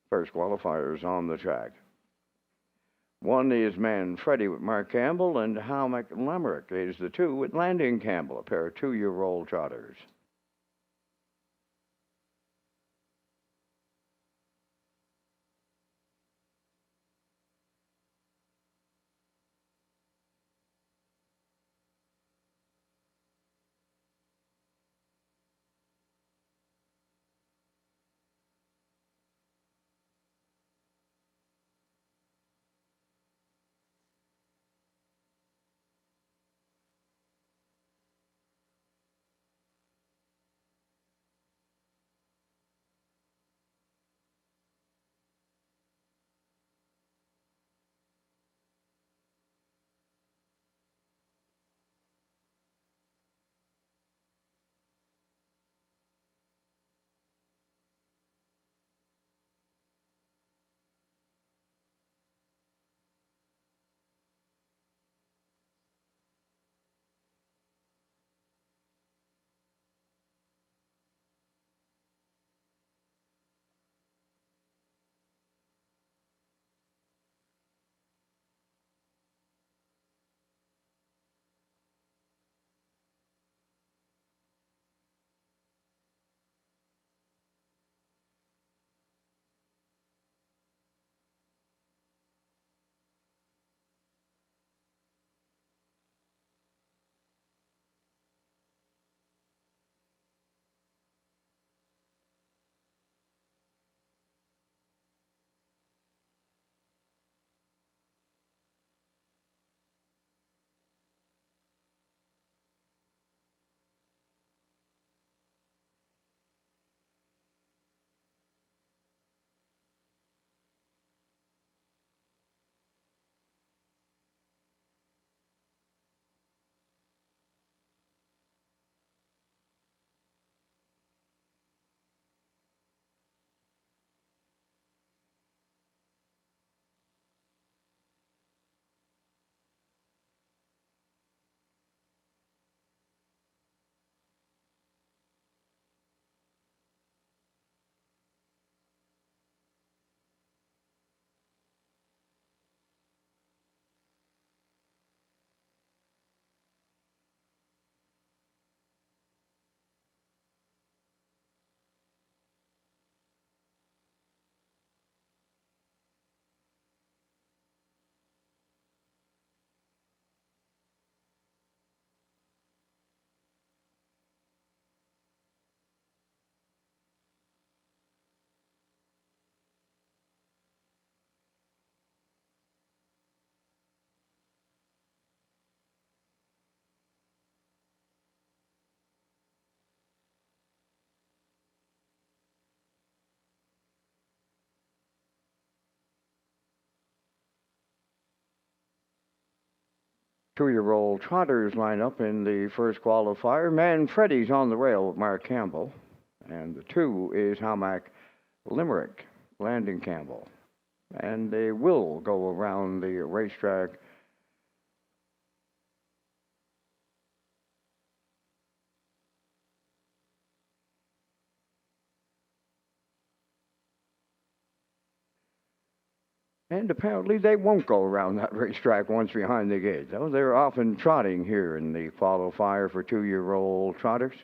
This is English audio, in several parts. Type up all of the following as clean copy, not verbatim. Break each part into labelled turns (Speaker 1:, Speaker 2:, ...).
Speaker 1: First qualifiers on the track. One is Man Freddy with Mark Campbell, and How McLemerick is the two with Landon Campbell, a pair of 2-year-old trotters. Two-year-old trotters line up in the first qualifier. Man Freddy's on the rail with Mark Campbell, and the two is How Limerick, Landon Campbell. And they will go around the racetrack. And apparently they won't go around that racetrack once behind the gate, though they're often trotting here in the qualifier for 2-year-old trotters.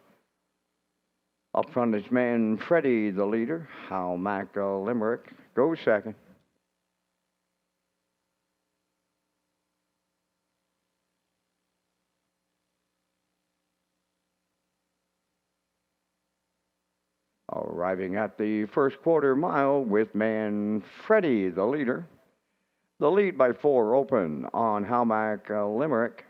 Speaker 1: Up front is Man Freddy, the leader. How Limerick goes second. Arriving at the first quarter mile with Man Freddy, the leader. The lead by 4 open on How Limerick.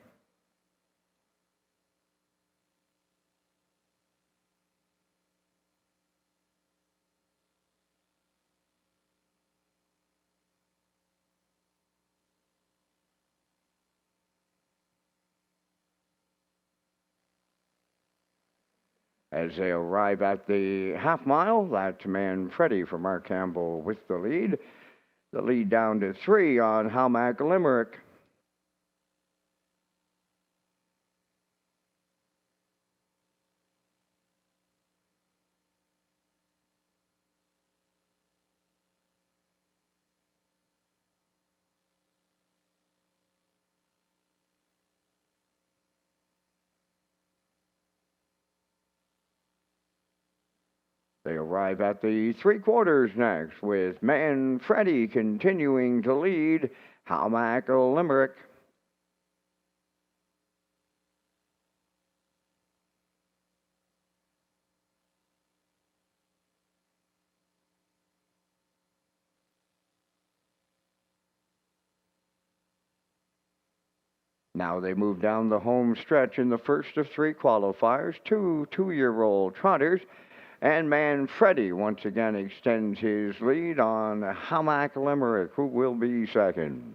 Speaker 1: As they arrive at the half mile, that's Man Freddy for Mark Campbell with the lead. The lead down to 3 on How Limerick. They arrive at the three quarters next, with Man Freddy continuing to lead Howmack Limerick. Now they move down the home stretch in the first of three qualifiers, two two-year-old trotters, and Man Freddy once again extends his lead on Howmack Limerick, who will be second.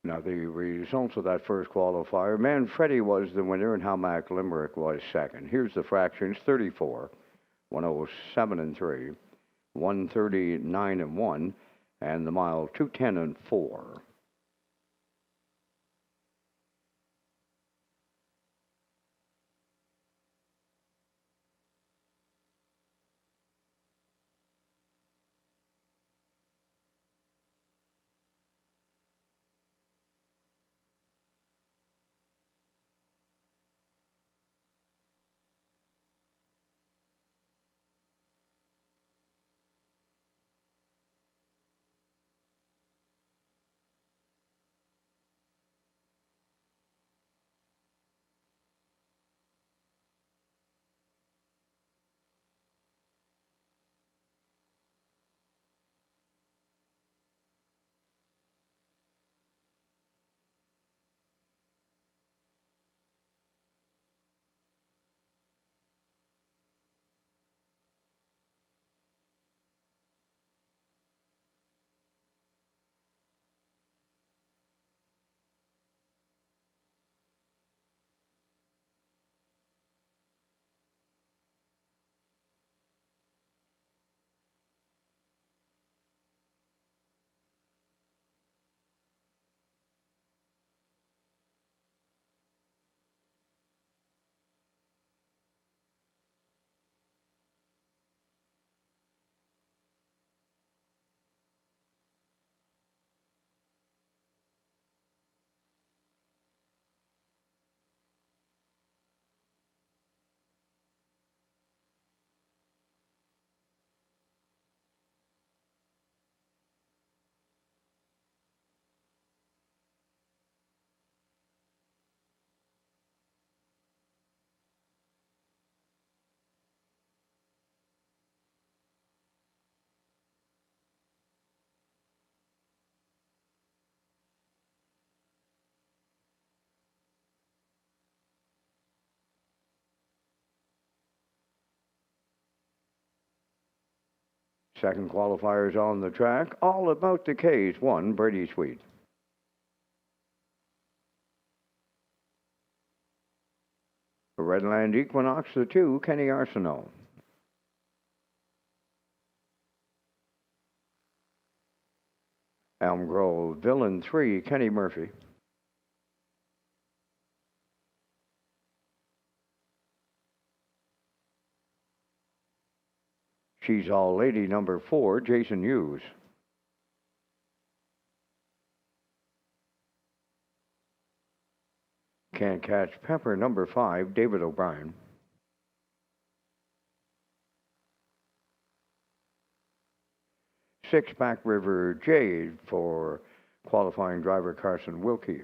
Speaker 1: Now, the results of that first qualifier, Man Freddy was the winner and Howmack Limerick was second. Here's the fractions: 34, 107 and 3, 139 and 1, and the mile 210 and 4. Second qualifiers on the track. All About the K's, 1, Brady Sweet. Redland Equinox, the 2, Kenny Arsenault. Elm Grove Villain, 3, Kenny Murphy. She's All Lady, number 4, Jason Hughes. Can't Catch Pepper, number 5, David O'Brien. Six, Back River Jade for qualifying driver Carson Wilkie.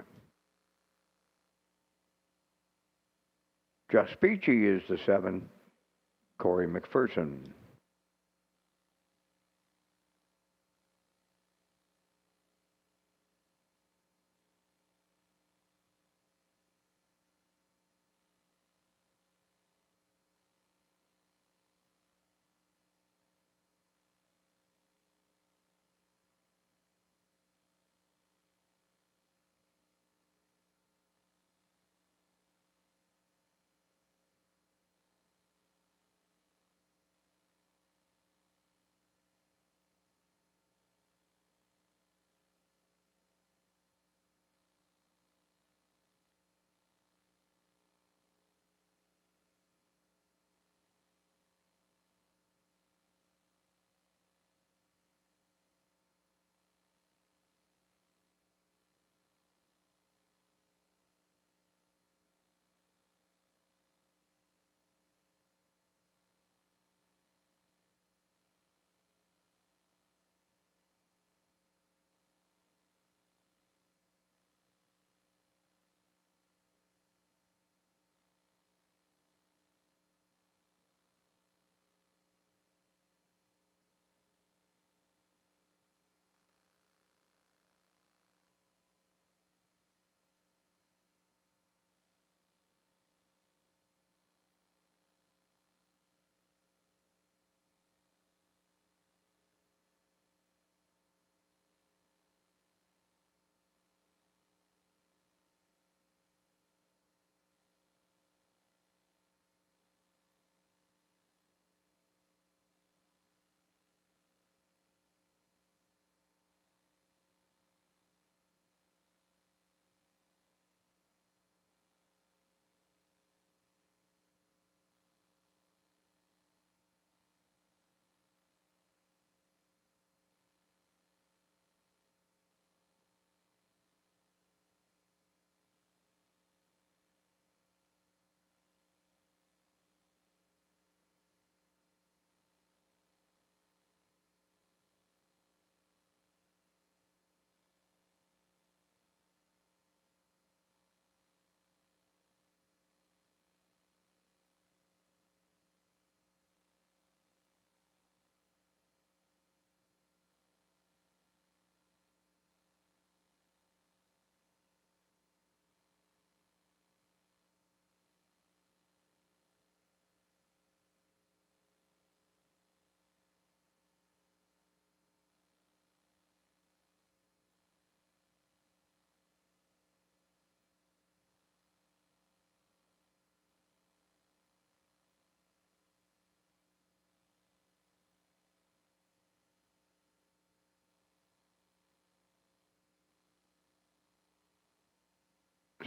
Speaker 1: Just Beachy is the 7, Corey McPherson.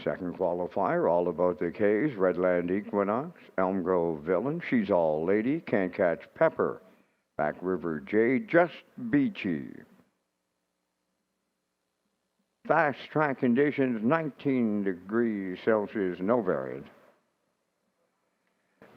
Speaker 1: Second qualifier, All About the K's, Redland Equinox, Elm Grove Villain, She's All Lady, Can't Catch Pepper, Back River Jade, Just Beachy. Fast track conditions, 19 degrees Celsius, no variant.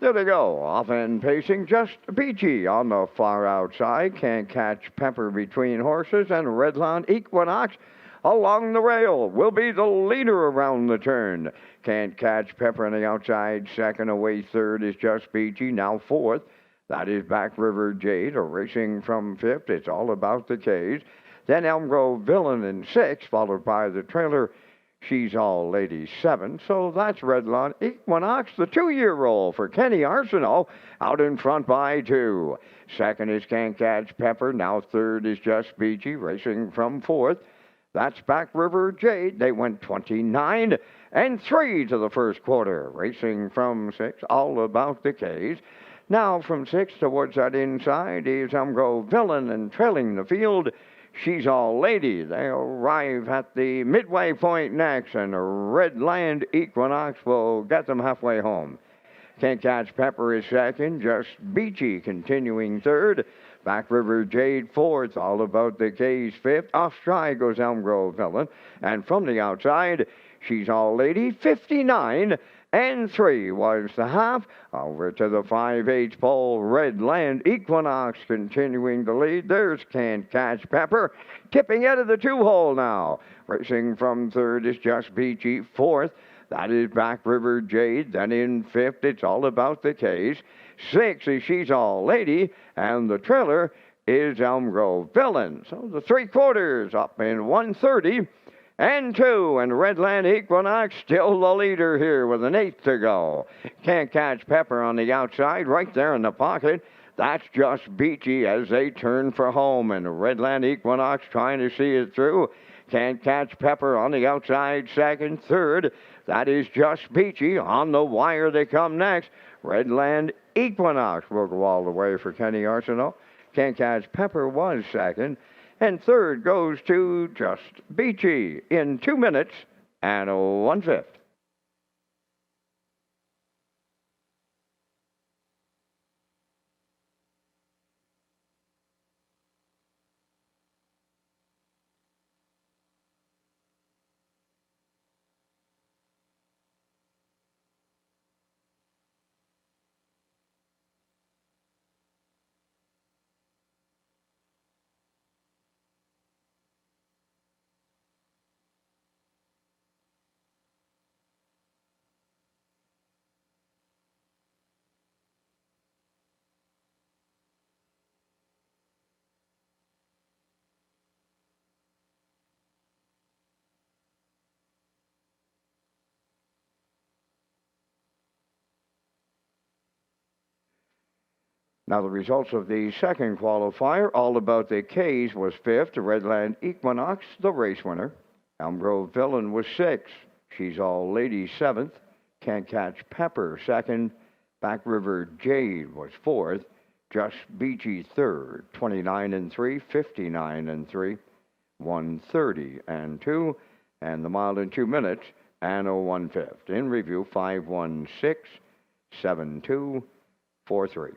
Speaker 1: There they go, off-end pacing, Just Beachy on the far outside, Can't Catch Pepper between horses, and Redland Equinox along the rail will be the leader around the turn. Can't Catch Pepper on the outside, second. Away third is Just Beachy, now fourth. That is Back River Jade, racing from fifth. It's All About the K's. Then Elm Grove Villain in sixth, followed by the trailer She's All Lady 7. So that's Redline Equinox, the 2-year roll for Kenny Arsenault, out in front by 2. Second is Can't Catch Pepper. Now third is Just Beachy, racing from fourth. That's Back River Jade. They went 29 and 3 to the first quarter. Racing from 6, All About the K's. Now from 6 towards that inside is Umgo Villain, and trailing the field, She's All Lady. They arrive at the midway point next, and Redland Equinox will get them halfway home. Can't Catch Pepper is second. Just Beachy continuing third. Back River Jade fourth. All About the K's fifth. Off stride goes Elm Grove Villain. And from the outside, She's All Lady 59 and 3 was the half. Over to the 5/8 pole, Redland Equinox continuing the lead. There's Can't Catch Pepper, tipping out of the 2-hole now. Racing from third is Just Beachy. Fourth, that is Back River Jade. Then in fifth, it's All About the K's. Sixth is She's All Lady. And the trailer is Elm Grove Villain. So the 3/4 up in 1:30 and 2, and Redland Equinox still the leader here with an 1/8 to go. Can't Catch Pepper on the outside, right there in the pocket. That's Just Beachy as they turn for home, and Redland Equinox trying to see it through. Can't Catch Pepper on the outside, second. Third, that is Just Beachy. On the wire they come next. Redland Equinox will go all the way for Kenny Arsenault. Can't Catch Pepper was second. And third goes to Just Beachy in 2 minutes and 1/5. Now the results of the second qualifier, All About the K's was fifth. Redland Equinox, the race winner. Elm Grove Villain was sixth. She's All Lady seventh. Can't Catch Pepper second. Back River Jade was fourth. Just Beachy third. 29 and 3, 59 and 3, 130 and 2, and the mile in 2 minutes and 1/5. In review, 5:16.7243.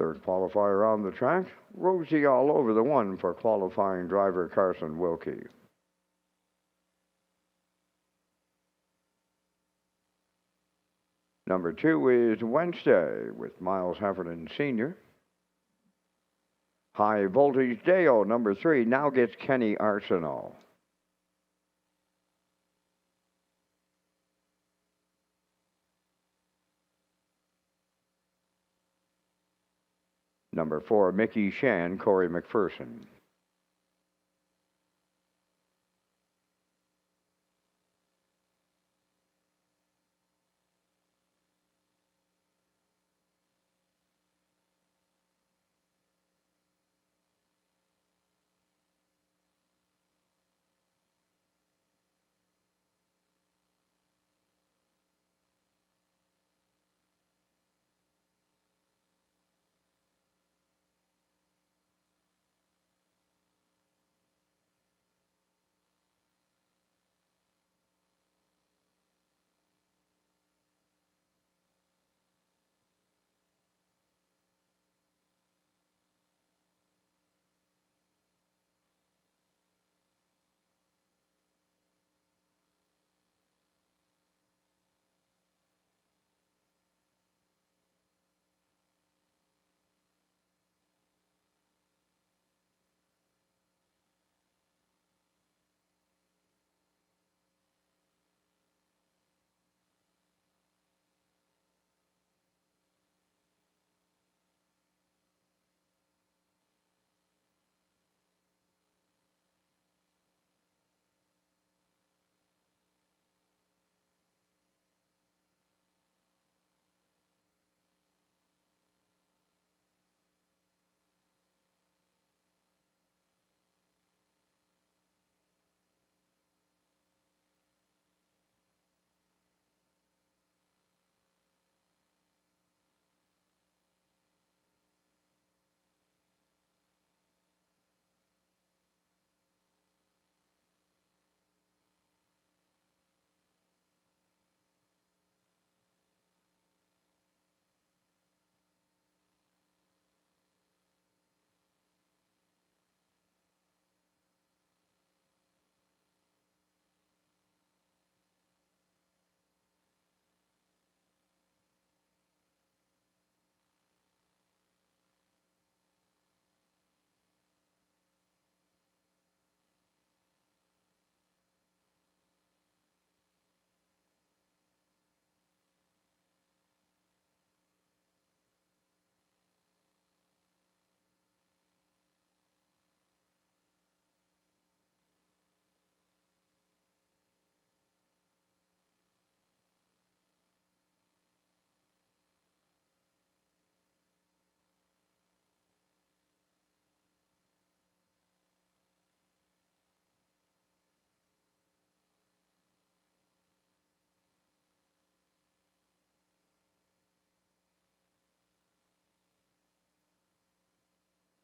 Speaker 1: Third qualifier on the track, Rosie all over the one for qualifying driver Carson Wilkie. Number 2 is Wednesday with Miles Heffernan Sr. High Voltage Deo, number 3, now gets Kenny Arsenal. Number 4, Mickey Shan, Corey McPherson.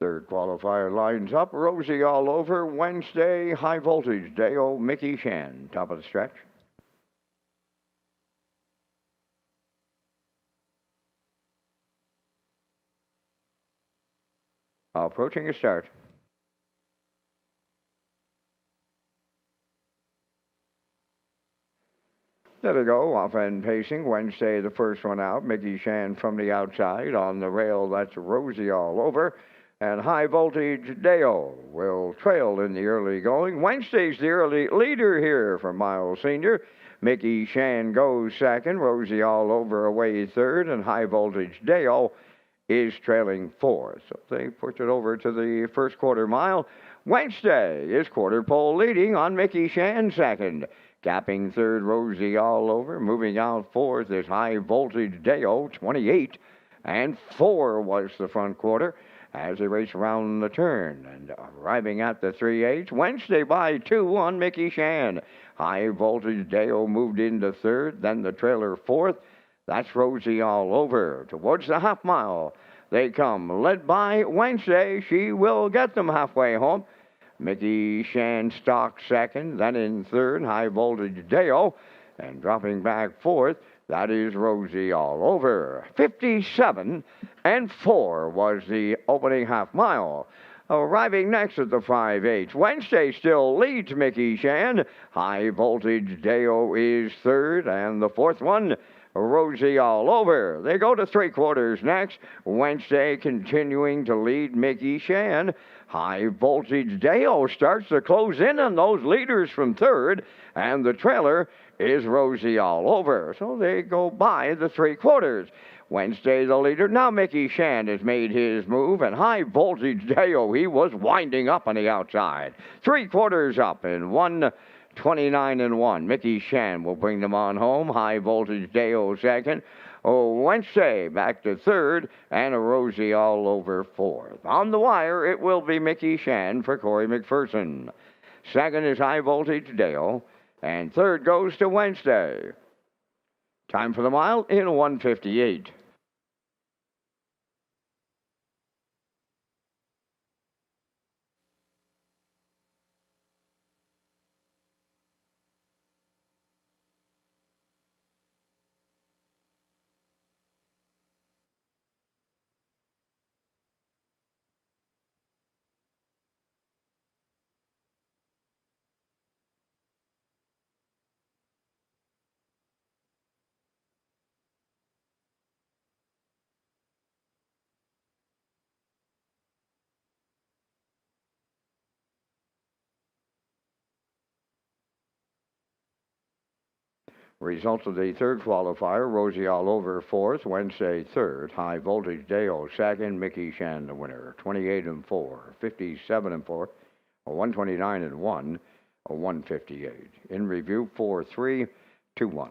Speaker 1: Third qualifier lines up, Rosie all over, Wednesday, High Voltage Deo, Mickey Shan, top of the stretch. Approaching a start. There they go, off and pacing. Wednesday, the first one out. Mickey Shan from the outside. On the rail, that's Rosie all over. And High Voltage Deo will trail in the early going. Wednesday's the early leader here for Miles Sr. Mickey Shan goes second. Rosie all over away third. And High Voltage Deo is trailing fourth. So they push it over to the first quarter mile. Wednesday is quarter pole leading on Mickey Shan second. Capping third, Rosie all over. Moving out fourth is High Voltage Deo, 28. And 4 was the front quarter as they race around the turn. And arriving at the 3/8, Wednesday by 2 on Mickey Shan. High Voltage Deo moved into third, then the trailer fourth. That's Rosie all over. Towards the half mile they come, led by Wednesday. She will get them halfway home. Mickey Shan stock second, then in third, High Voltage Deo. And dropping back fourth, that is Rosie all over. 57 and 4 was the opening half mile. Arriving next at the 5/8, Wednesday still leads Mickey Shan. High Voltage Deo is third, and the fourth one, Rosie All Over. They go to 3/4 next. Wednesday continuing to lead Mickey Shan. High Voltage Deo starts to close in on those leaders from third, and the trailer is Rosie All Over. So they go by the 3/4. Wednesday, the leader. Now Mickey Shan has made his move, and High Voltage Deo, he was winding up on the outside. 3/4 up in 1:29 and 1. Mickey Shan will bring them on home. High Voltage Deo second. Wednesday back to third, and a Rosie All Over fourth. On the wire, it will be Mickey Shan for Corey McPherson. Second is High Voltage Deo, and third goes to Wednesday. Time for the mile in 1:58. Results of the third qualifier, Rosie All Over fourth, Wednesday third, High Voltage Deo second, Mickey Shan the winner, 28 and 4, 57 and 4, 129 and 1, 158. In review, 4-3, 2-1.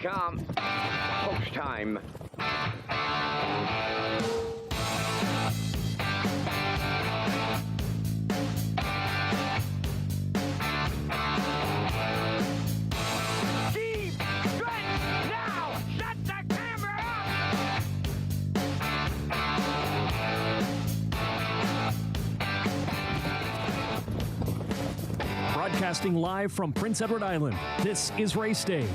Speaker 1: Racecom. Post time. Deep stretch now. Shut the camera up.
Speaker 2: Broadcasting live from Prince Edward Island, this is Race Day.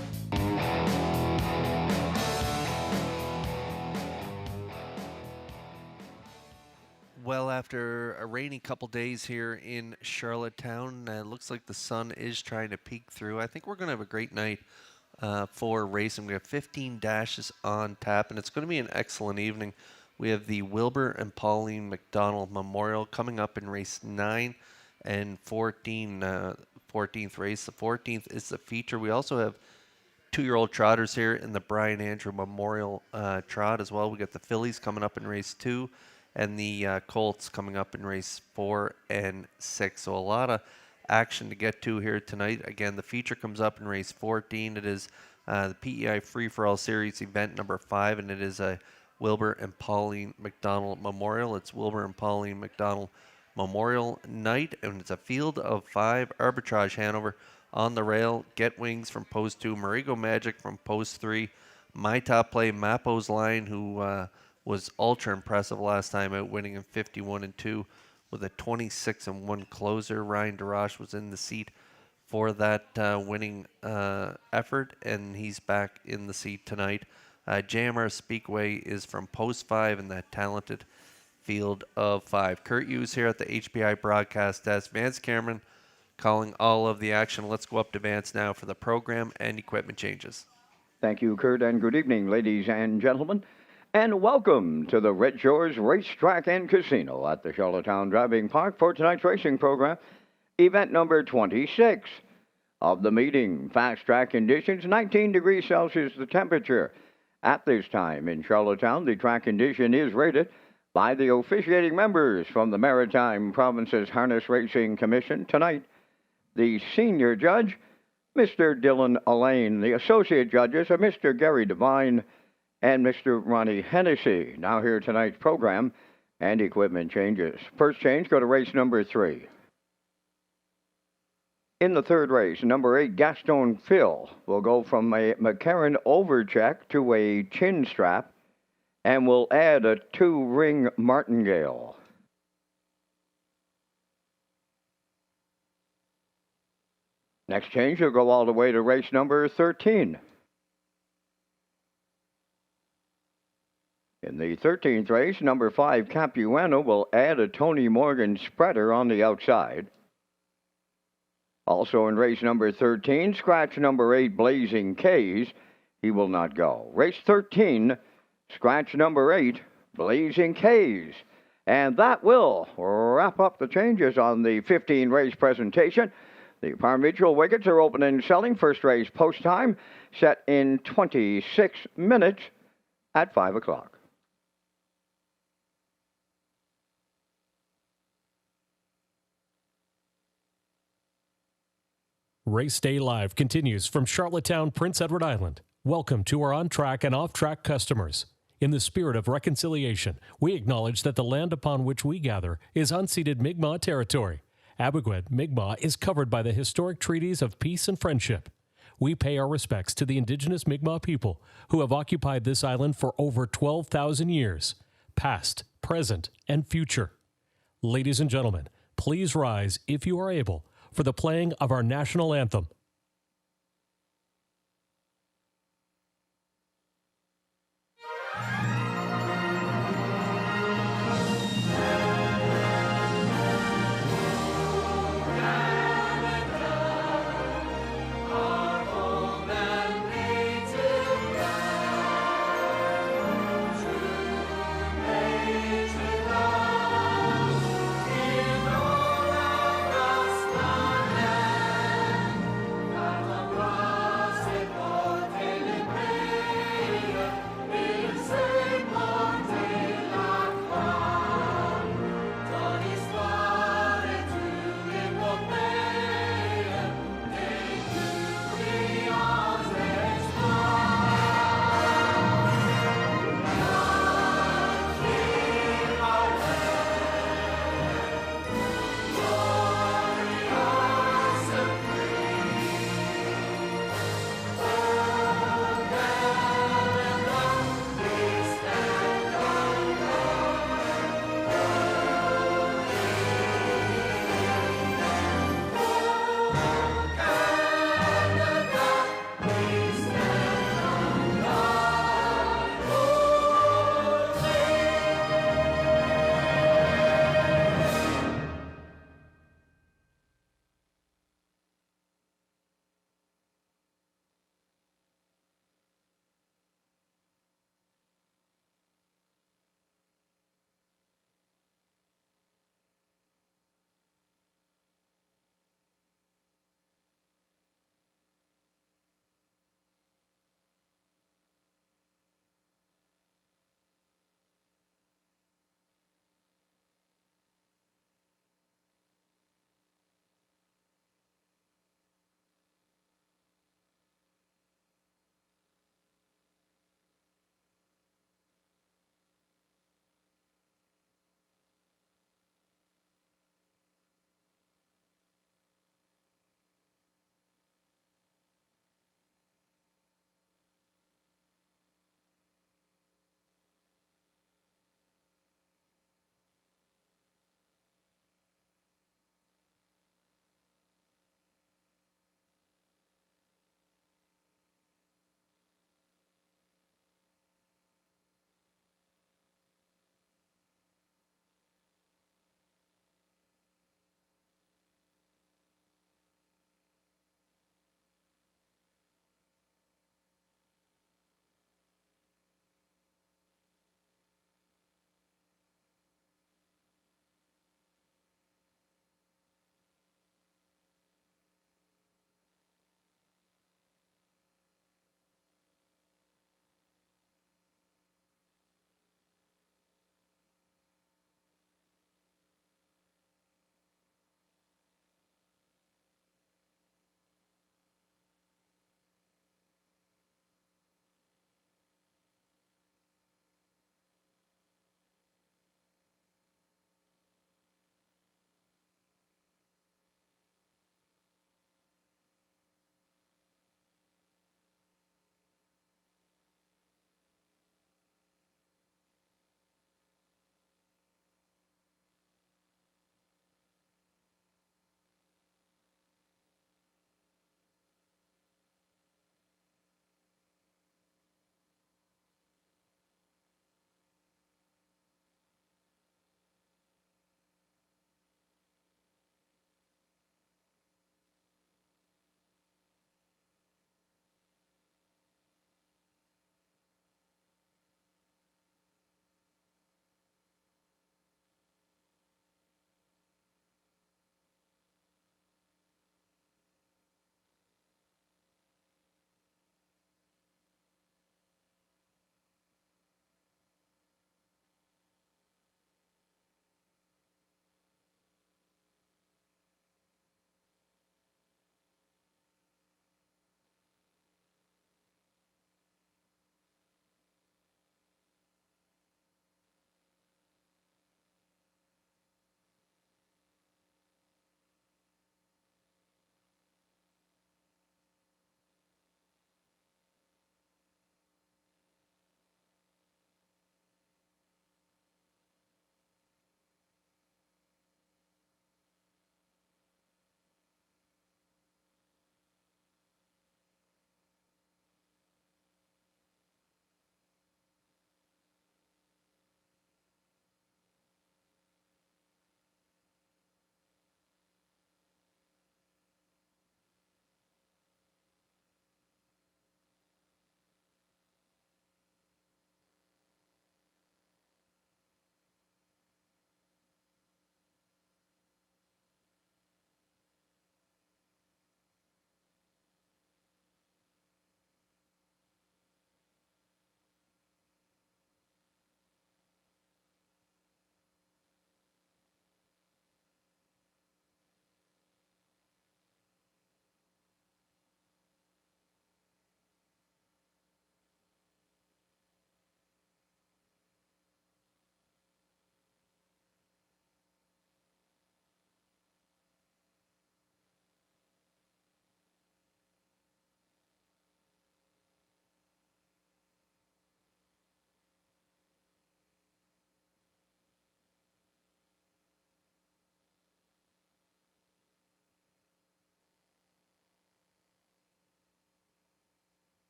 Speaker 3: Well, after a rainy couple days here in Charlottetown, it looks like the sun is trying to peek through. I think we're going to have a great night for racing. We have 15 dashes on tap, and it's going to be an excellent evening. We have the Wilbur and Pauline McDonald Memorial coming up in race 9 and 14, 14th race. The 14th is the feature. We also have 2-year-old trotters here in the Brian Andrew Memorial Trot as well. We got the fillies coming up in race 2 and the Colts coming up in race 4 and 6. So a lot of action to get to here tonight. Again, the feature comes up in race 14. It is the PEI Free-for-All Series event number 5, and it is a Wilbur and Pauline McDonald Memorial. It's Wilbur and Pauline McDonald Memorial Night, and it's a field of 5. Arbitrage Hanover on the rail. Get Wings from post 2. Marigo Magic from post 3. My Top Play, Mapo's Line, who was ultra impressive last time out, winning in 51-2 with a 26-1 closer. Ryan DeRoche was in the seat for that winning effort, and he's back in the seat tonight. JMR Speakway is from post 5 in that talented field of 5. Kurt Hughes here at the HPI broadcast desk. Vance Cameron calling all of the action. Let's go up to Vance now for the program and equipment changes.
Speaker 1: Thank you, Kurt, and good evening, ladies and gentlemen. And welcome to the Red Shores Racetrack and Casino at the Charlottetown Driving Park for tonight's racing program, event number 26 of the meeting. Fast track conditions, 19 degrees Celsius the temperature. At this time in Charlottetown, the track condition is rated by the officiating members from the Maritime Provinces Harness Racing Commission. Tonight, the senior judge, Mr. Dylan Allain. The associate judges are Mr. Gary Devine and Mr. Ronnie Hennessy. Now here tonight's program and equipment changes. First change, go to race number 3. In the third race, number 8, Gaston Phil will go from a McCarran overcheck to a chin strap and will add a 2-ring martingale. Next change will go all the way to race number 13. In the 13th race, number 5, Capuano will add a Tony Morgan spreader on the outside. Also in race number 13, scratch number 8, Blazing K's. He will not go. Race 13, scratch number 8, Blazing K's. And that will wrap up the changes on the 15-race presentation. The pari-mutuel wickets are open and selling. First race post time set in 26 minutes at 5 o'clock.
Speaker 2: Race Day Live continues from Charlottetown, Prince Edward Island. Welcome to our on-track and off-track customers. In the spirit of reconciliation, we acknowledge that the land upon which we gather is unceded Mi'kmaq territory. Abogwed, Mi'kmaq is covered by the historic treaties of peace and friendship. We pay our respects to the indigenous Mi'kmaq people who have occupied this island for over 12,000 years, past, present, and future. Ladies and gentlemen, please rise, if you are able, for the playing of our national anthem.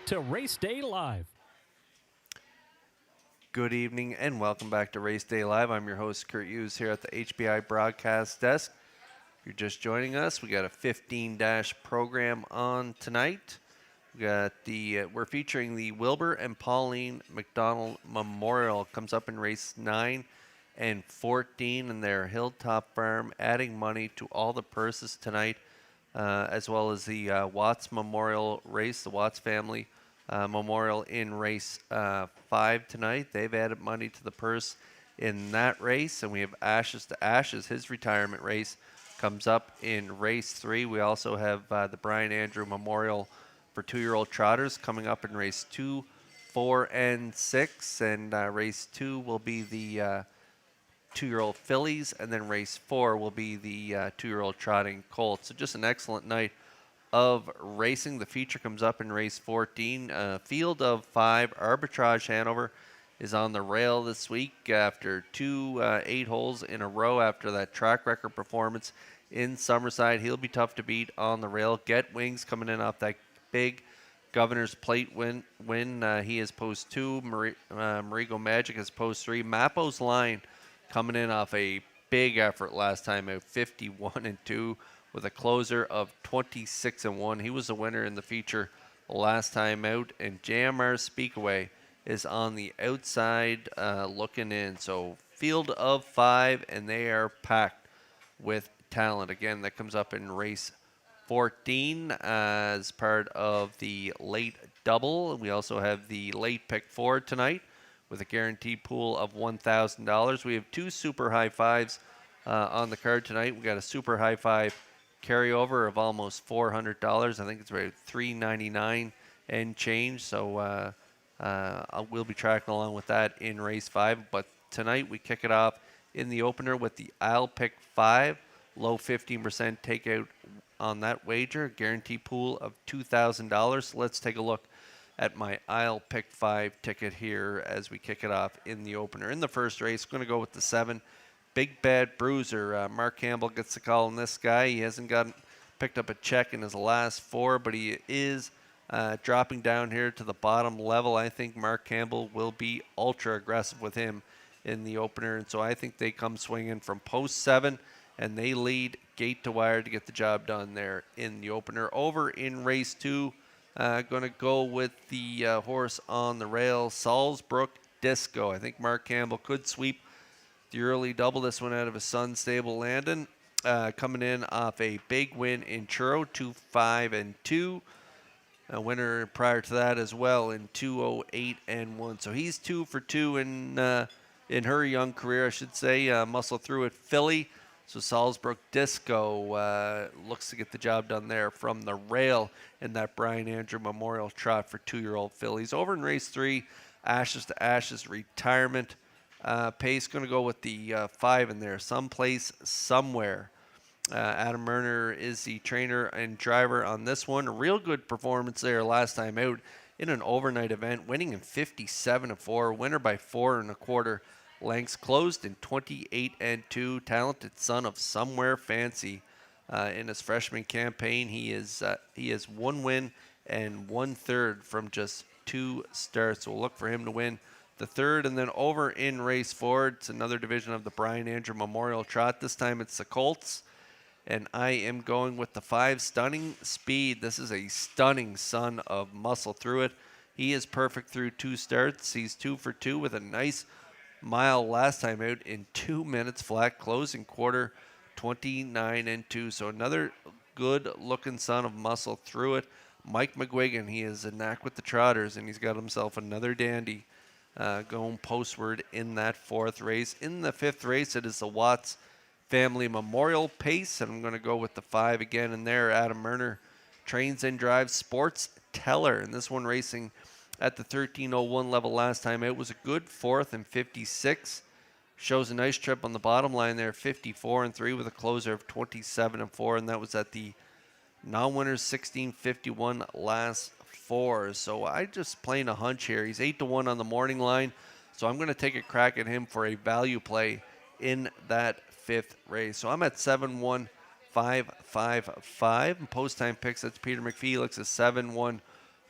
Speaker 2: to Race Day Live.
Speaker 3: Good evening and welcome back to Race Day Live. I'm your host, Kurt Hughes, here at the HBI broadcast desk. If you're just joining us, we got a 15-dash program on tonight. We're featuring the Wilbur and Pauline McDonald Memorial. Comes up in race 9 and 14 in their Hilltop Farm, adding money to all the purses tonight, as well as the Watts Memorial race, the Watts family Memorial in race 5 tonight. They've added money to the purse in that race. And we have Ashes to Ashes. His retirement race comes up in race 3. We also have the Brian Andrew Memorial for 2-year-old trotters coming up in race 2, 4, and 6. And race 2 will be the 2-year-old fillies. And then race 4 will be the 2-year-old trotting colts. So just an excellent night of racing. The feature comes up in race 14. Field of 5, Arbitrage Hanover is on the rail this week after 2 8 holes in a row after that track record performance in Summerside. He'll be tough to beat on the rail. Get Wings coming in off that big Governor's Plate win. He is post 2. Marigo Magic is post 3. Mapo's Line coming in off a big effort last time out, 51-2. With a closer of 26-1. He was a winner in the feature last time out. And JMR Speakaway is on the outside looking in. So field of 5, and they are packed with talent. Again, that comes up in race 14 as part of the late double. We also have the late pick 4 tonight with a guaranteed pool of $1,000. We have 2 super high fives on the card tonight. We got a super high five carryover of almost $400. I think it's about $399 and change. So we'll be tracking along with that in race 5. But tonight we kick it off in the opener with the I'll Pick 5, low 15% takeout on that wager, guarantee pool of $2,000. Let's take a look at my I'll Pick 5 ticket here as we kick it off in the opener. In the first race, going to go with the 7. Big Bad Bruiser. Mark Campbell gets the call on this guy. He hasn't picked up a check in his last 4, but he is dropping down here to the bottom level. I think Mark Campbell will be ultra aggressive with him in the opener, and so I think they come swinging from post 7, and they lead gate to wire to get the job done there in the opener. Over in race 2, going to go with the horse on the rail, Salzbrook Disco. I think Mark Campbell could sweep the early double. This one out of his son, Stable Landon, coming in off a big win in Churro, 2-5-2. A winner prior to that as well in 2-0-8-1. So he's 2 for 2 in her young career, I should say. Muscle through it, filly. So Salzbrook Disco looks to get the job done there from the rail in that Brian Andrew Memorial trot for 2-year-old fillies. Over in race 3, Ashes to Ashes retirement. Pace going to go with the 5 in there, someplace, somewhere. Adam Merner is the trainer and driver on this one. A real good performance there last time out in an overnight event, winning in 57-4, winner by 4 1/4 lengths, closed in 28-2. Talented son of Somewhere Fancy in his freshman campaign. He has 1 win and 1/3 from just 2 starts. So we'll look for him to win the 3rd. And then over in race 4, it's another division of the Brian Andrew Memorial Trot. This time it's the Colts, and I am going with the 5, Stunning Speed. This is a stunning son of Muscle Through It. He is perfect through 2 starts. He's 2 for 2 with a nice mile last time out in 2 minutes flat, closing quarter, 29-2. So another good looking son of Muscle Through It. Mike McGuigan, he is a knack with the trotters, and he's got himself another dandy going postward in that 4th race. In the 5th race, it is the Watts Family Memorial Pace, and I'm going to go with the 5 again in there. Adam Merner trains and drives Sports Teller, and this one racing at the 13:01 level last time. It was a good 4th and 56. Shows a nice trip on the bottom line there, 54-3 with a closer of 27-4, and that was at the non-winners 16:51 last 4. So I just playing a hunch here. He's 8-1 on the morning line, so I'm going to take a crack at him for a value play in that 5th race. So I'm at 7-1-5-5-5. And post time picks, that's Peter McFelix is 7-1-4-1.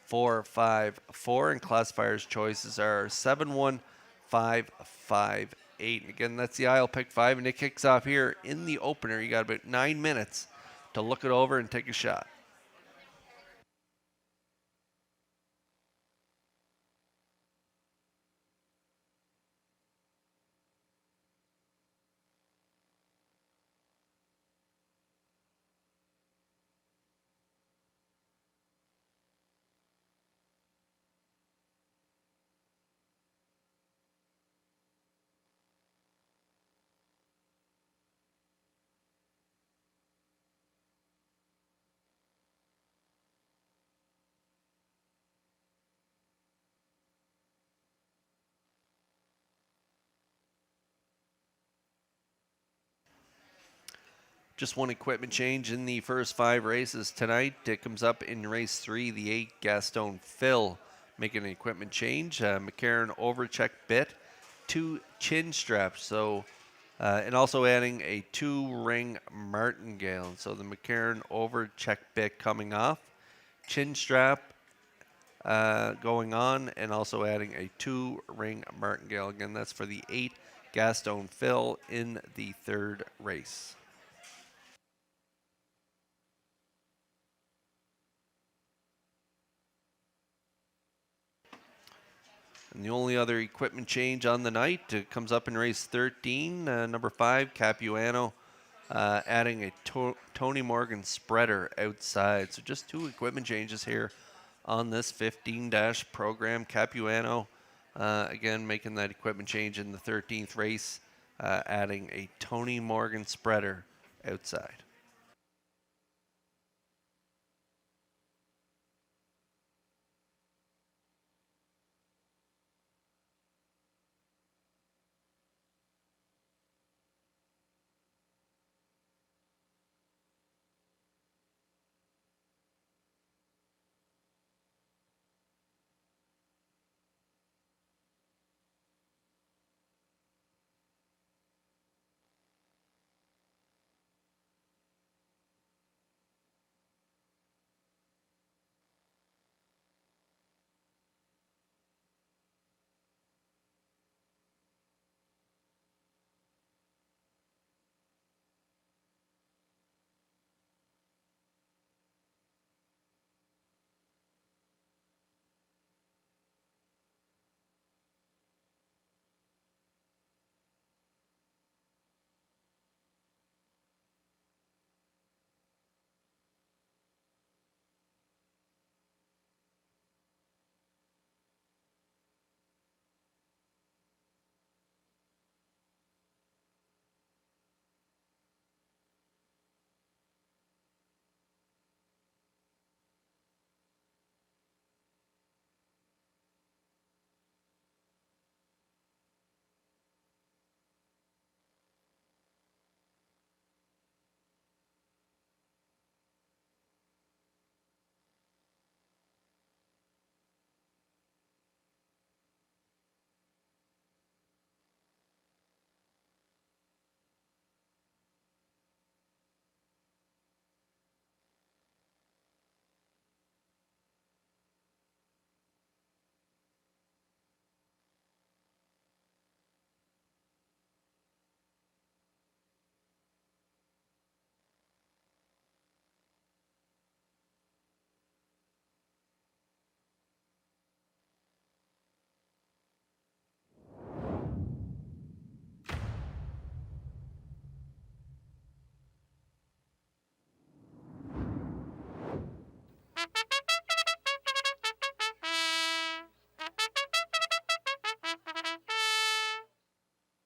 Speaker 3: 454, and classifiers choices are 71558. Again, that's the aisle pick 5, and it kicks off here in the opener. You got about 9 minutes to look it over and take a shot. Just one equipment change in the first 5 races tonight. It comes up in race 3, the 8 Gaston Phil making an equipment change. McCarran overcheck bit, 2 chin straps. So, and also adding a 2-ring martingale. So the McCarran overcheck bit coming off, chin strap going on, and also adding a 2-ring martingale. Again, that's for the 8 Gaston Phil in the 3rd race. And the only other equipment change on the night comes up in race 13, number 5, Capuano, adding a Tony Morgan spreader outside. So just 2 equipment changes here on this 15- program. Capuano, again, making that equipment change in the 13th race, adding a Tony Morgan spreader outside.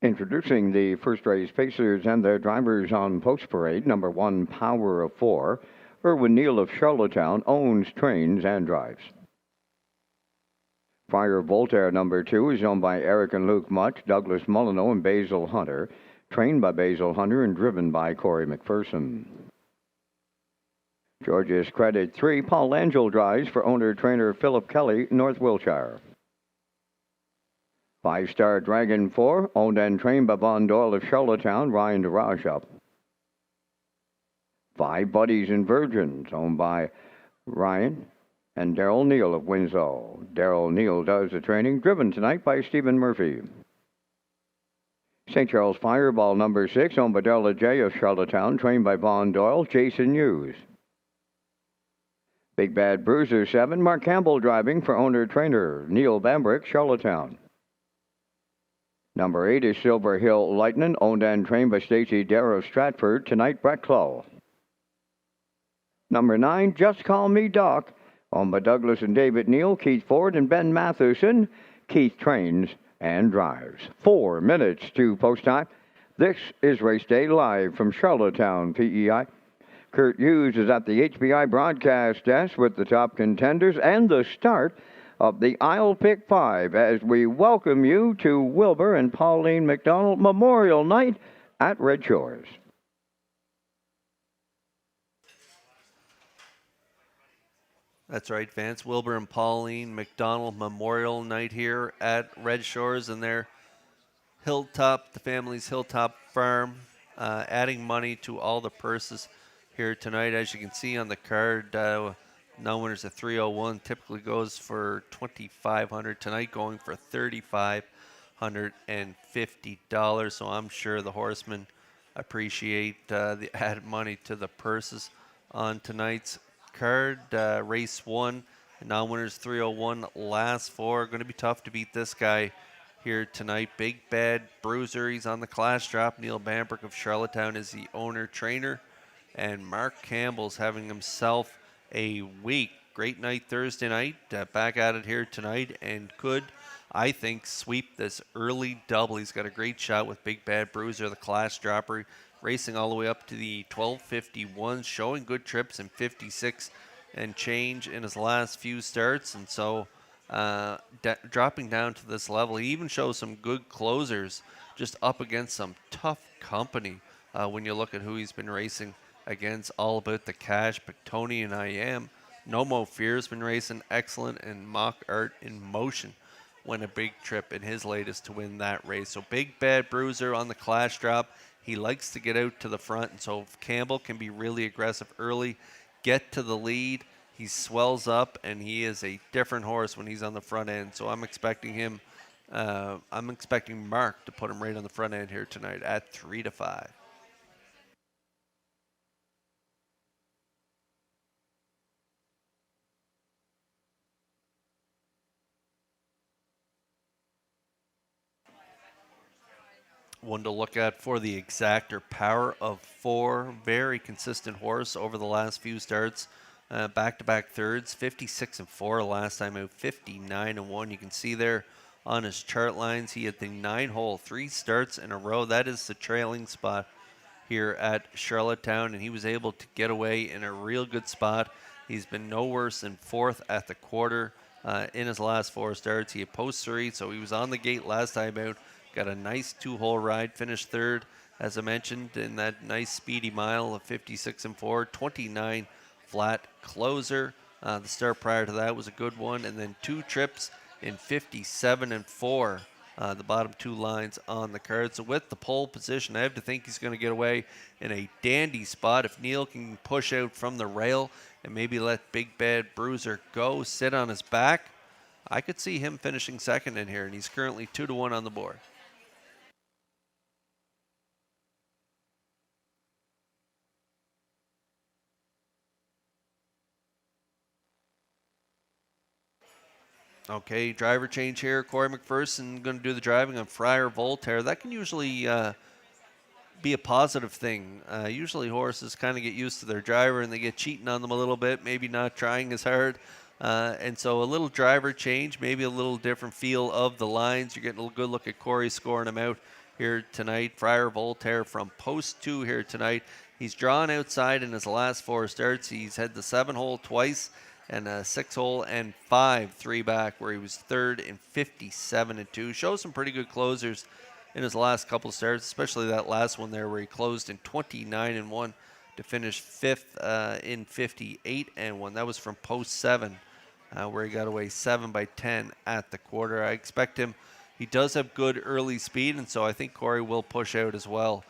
Speaker 1: Introducing the first race pacers and their drivers on post parade. Number 1, Power of 4. Erwin Neal of Charlottetown owns, trains, and drives. Fire Voltaire number 2 is owned by Eric and Luke Mutt, Douglas Molyneux, and Basil Hunter. Trained by Basil Hunter and driven by Corey McPherson. George's Credit 3, Paul Angel drives for owner-trainer Philip Kelly, North Wiltshire. 5-star Dragon 4, owned and trained by Von Doyle of Charlottetown, Ryan DeRaja. 5 Buddies and Virgins, owned by Ryan and Darrell Neal of Winslow. Darrell Neal does the training, driven tonight by Stephen Murphy. St. Charles Fireball number 6, owned by Della J. of Charlottetown, trained by Vaughn Doyle, Jason Hughes. Big Bad Bruiser 7, Mark Campbell driving for owner-trainer Neil Bambrick, Charlottetown. Number 8 is Silver Hill Lightning, owned and trained by Stacy Darrow Stratford, tonight Brett Clough. Number 9, Just Call Me Doc, owned by Douglas and David Neal, Keith Ford and Ben Matheson. Keith trains and drives. 4 minutes to post time. This is Race Day live from Charlottetown, PEI. Kurt Hughes is at the HBI broadcast desk with the top contenders and the start of the Isle Pick 5 as we welcome you to Wilbur and Pauline McDonald Memorial Night at Red Shores.
Speaker 3: That's right, Vance. Wilbur and Pauline McDonald Memorial Night here at Red Shores and their Hilltop, the family's Hilltop farm, adding money to all the purses here tonight. As you can see on the card, non-winners at 301 typically goes for $2,500. Tonight going for $3,550. So I'm sure the horsemen appreciate the added money to the purses on tonight's card. Race 1, non-winners 301, last 4. Going to be tough to beat this guy here tonight. Big Bad Bruiser, he's on the class drop. Neil Bambrick of Charlottetown is the owner-trainer. And Mark Campbell's having himself a week. Great night Thursday night. Back at it here tonight and could, I think, sweep this early double. He's got a great shot with Big Bad Bruiser, the class dropper, racing all the way up to the 12:51, showing good trips in 56 and change in his last few starts. And so dropping down to this level, he even shows some good closers just up against some tough company when you look at who he's been racing against. All About the Cash, Pictoni and I Am. No Mo Fear's been racing excellent, and Mock Art in Motion won a big trip in his latest to win that race. So Big Bad Bruiser on the class drop. He likes to get out to the front, and so if Campbell can be really aggressive early, get to the lead, he swells up, and he is a different horse when he's on the front end. So I'm expecting him, I'm expecting Mark to put him right on the front end here tonight at 3-5. One to look at for the exactor, Power of 4. Very consistent horse over the last few starts. Back-to-back thirds, 56 and 4 last time out, 59 and 1. You can see there on his chart lines, he had the 9-hole, 3 starts in a row. That is the trailing spot here at Charlottetown, and he was able to get away in a real good spot. He's been no worse than 4th at the quarter in his last 4 starts. He had post 3, so he was on the gate last time out. Got a nice 2-hole ride, finished 3rd, as I mentioned, in that nice speedy mile of 56 and 4, 29 flat closer. The start prior to that was a good one, and then 2 trips in 57 and 4, the bottom 2 lines on the card. So with the pole position, I have to think he's going to get away in a dandy spot. If Neil can push out from the rail and maybe let Big Bad Bruiser go, sit on his back, I could see him finishing second in here, and he's currently 2-1 on the board. Okay, driver change here. Corey McPherson going to do the driving on Friar Voltaire. That can usually be a positive thing. Usually horses kind of get used to their driver and they get cheating on them a little bit, maybe not trying as hard. And so a little driver change, maybe a little different feel of the lines. You're getting a good look at Corey scoring them out here tonight. Friar Voltaire from post 2 here tonight. He's drawn outside in his last 4 starts. He's had the 7-hole twice, and a 6-hole and 5 3-back where he was 3rd in 57 and 2. Shows some pretty good closers in his last couple starts, especially that last one there where he closed in 29 and 1 to finish 5th in 58 and 1. That was from post 7 where he got away 7 by 10 at the quarter. I expect him. He does have good early speed, and so I think Corey will push out as well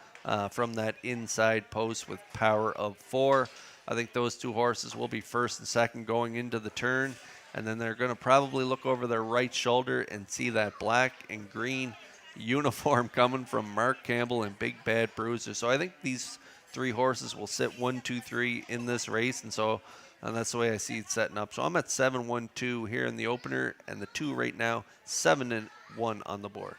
Speaker 3: from that inside post with Power of 4. I think those two horses will be first and second going into the turn, and then they're going to probably look over their right shoulder and see that black and green uniform coming from Mark Campbell and Big Bad Bruiser. So I think these three horses will sit 1, 2, 3 in this race, and that's the way I see it setting up. So I'm at 7-1-2 here in the opener, and the 2 right now, 7-1 on the board.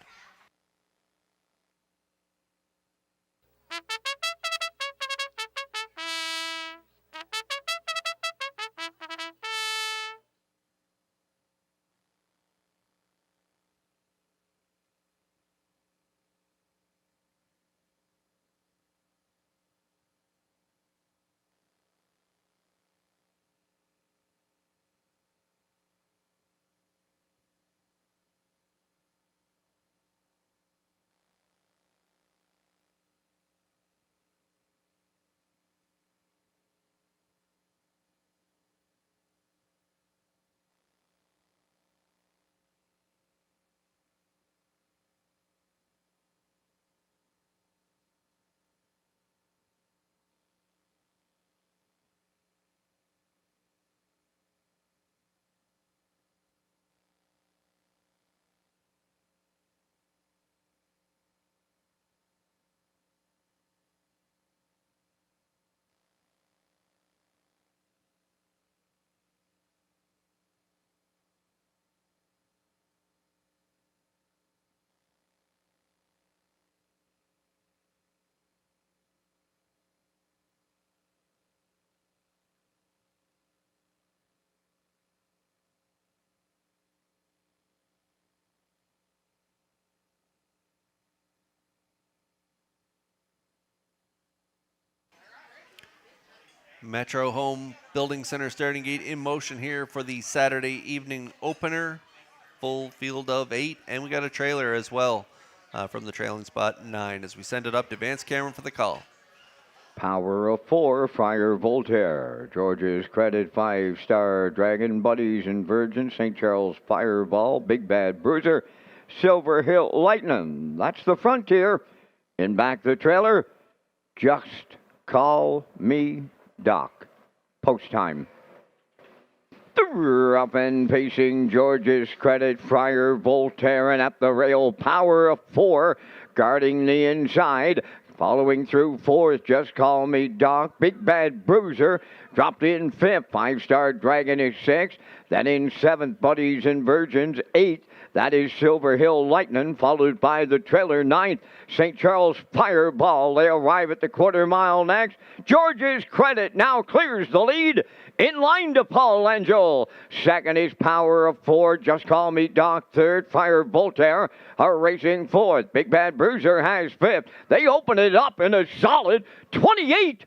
Speaker 3: Metro Home Building Center starting gate in motion here for the Saturday evening opener. Full field of 8, and we got a trailer as well from the trailing spot 9 as we send it up to Vance Cameron for the call.
Speaker 1: Power of 4, Friar Voltaire. George's Credit, 5-star Dragon, Buddies and Virgin, St. Charles Fireball, Big Bad Bruiser, Silver Hill Lightning. That's the frontier. In back the trailer, Just Call Me Doc. Post time. Up and pacing George's Credit, Friar Voltaire, and at the rail, Power of 4, guarding the inside. Following through 4th, Just Call Me Doc. Big Bad Bruiser dropped in 5th. 5-star Dragon is 6th. Then in 7th, Buddies and Virgins. 8th, that is Silver Hill Lightning, followed by the trailer 9th, St. Charles Fireball. They arrive at the quarter mile next. George's Credit now clears the lead. In line to Paul Angel. 2nd is Power of 4, Just Call Me Doc. 3rd, Fire Voltaire are racing 4th. Big Bad Bruiser has 5th. They open it up in a solid 28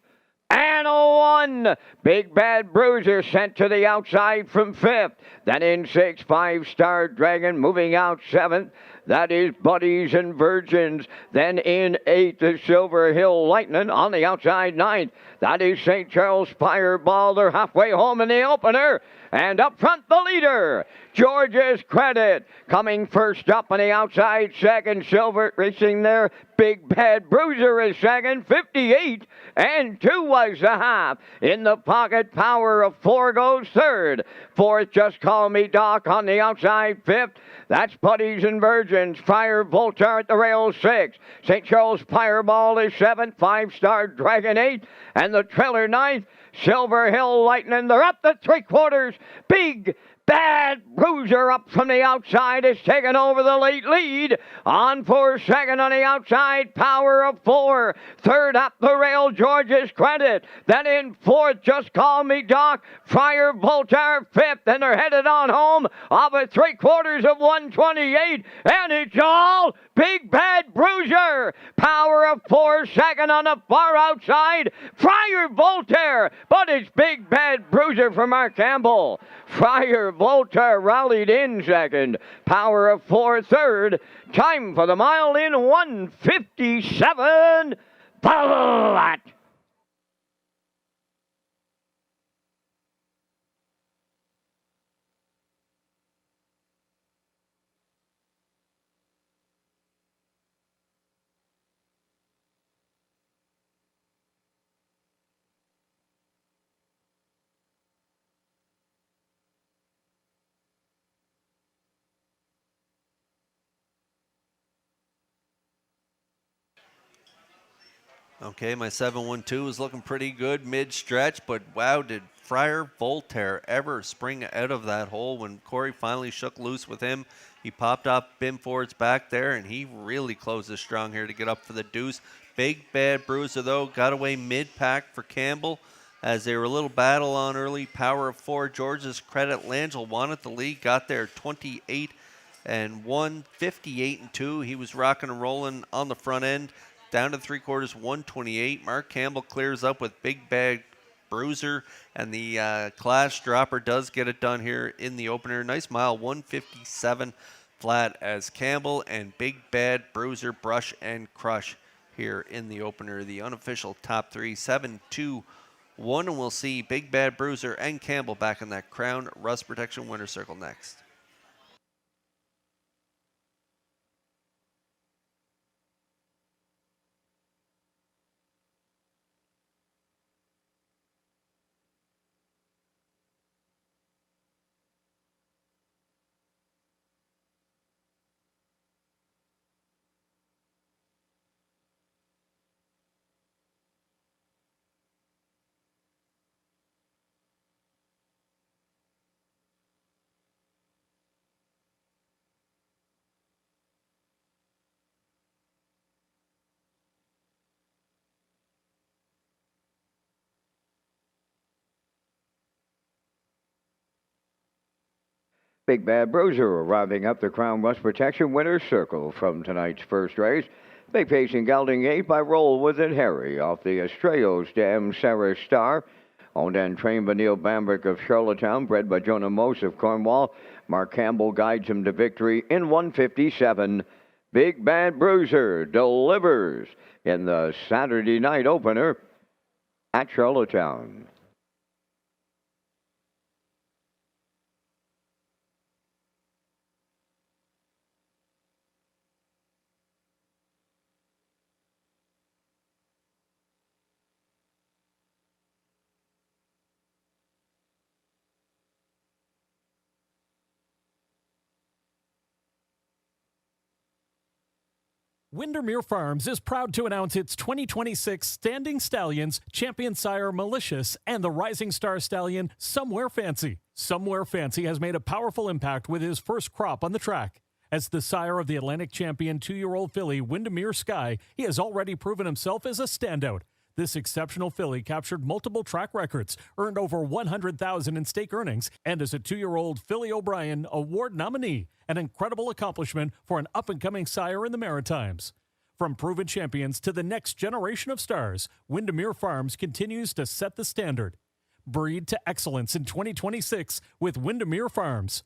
Speaker 1: and a 1. Big Bad Bruiser sent to the outside from 5th. Then in 6th, 5-star Dragon moving out 7th. That is Buddies and Virgins. Then in 8th, the Silver Hill Lightning on the outside 9th. That is St. Charles Fireball. They're halfway home in the opener. And up front, the leader, George's Credit. Coming first up on the outside, 2nd, Silver racing there. Big Bad Bruiser is 2nd, 58 and 2 was the half. In the pocket, Power of 4 goes 3rd. 4th, Just Call Me Doc on the outside, 5th. That's Buddies and Virgins. Fire Voltaire at the rail, 6th. St. Charles Fireball is 7th. 5-star Dragon, 8th. And the trailer, 9th. Silver Hill Lightning. They're up the 3/4. Big Bad Bruiser up from the outside has taken over the late lead. On for 2nd on the outside, Power of 4. 3rd up the rail, George's Credit. Then in 4th, Just Call Me Doc. Friar Voltaire 5th, and they're headed on home of a 3/4 of 128. And it's all Big Bad Bruiser. Power of 4, 2nd on the far outside. Friar Voltaire, but it's Big Bad Bruiser for Mark Campbell. Friar Voltaire rallied in 2nd. Power of 4, 3rd. Time for the mile in 1:57. Bullet.
Speaker 3: Okay, my 712 is looking pretty good mid-stretch, but wow, did Friar Voltaire ever spring out of that hole when Corey finally shook loose with him? He popped up Binford's back there, and he really closes strong here to get up for the deuce. Big Bad Bruiser, though, got away mid-pack for Campbell as they were a little battle on early. Power of 4, George's credit. Langell wanted the lead, got there 28 and 1, 58 and 2. He was rocking and rolling on the front end. Down to 3/4, 128. Mark Campbell clears up with Big Bad Bruiser, and the class dropper does get it done here in the opener. Nice mile, 157 flat as Campbell and Big Bad Bruiser brush and crush here in the opener. The unofficial top three, 7-2-1, and we'll see Big Bad Bruiser and Campbell back in that Crown Rust Protection winner circle next.
Speaker 1: Big Bad Bruiser arriving up the Crown Rust Protection winner's circle from tonight's first race. Big pacing gelding 8 by Roll With It Harry off the Estrellas Dam Sarah Star. Owned and trained by Neil Bambrick of Charlottetown, bred by Jonah Mose of Cornwall. Mark Campbell guides him to victory in 157. Big Bad Bruiser delivers in the Saturday night opener at Charlottetown.
Speaker 2: Windermere Farms is proud to announce its 2026 Standing Stallions, Champion Sire Malicious, and the Rising Star Stallion Somewhere Fancy. Somewhere Fancy has made a powerful impact with his first crop on the track. As the sire of the Atlantic Champion 2-year-old filly Windermere Sky, he has already proven himself as a standout. This exceptional filly captured multiple track records, earned over $100,000 in stake earnings, and is a 2-year-old Philly O'Brien Award nominee, an incredible accomplishment for an up-and-coming sire in the Maritimes. From proven champions to the next generation of stars, Windermere Farms continues to set the standard. Breed to excellence in 2026 with Windermere Farms.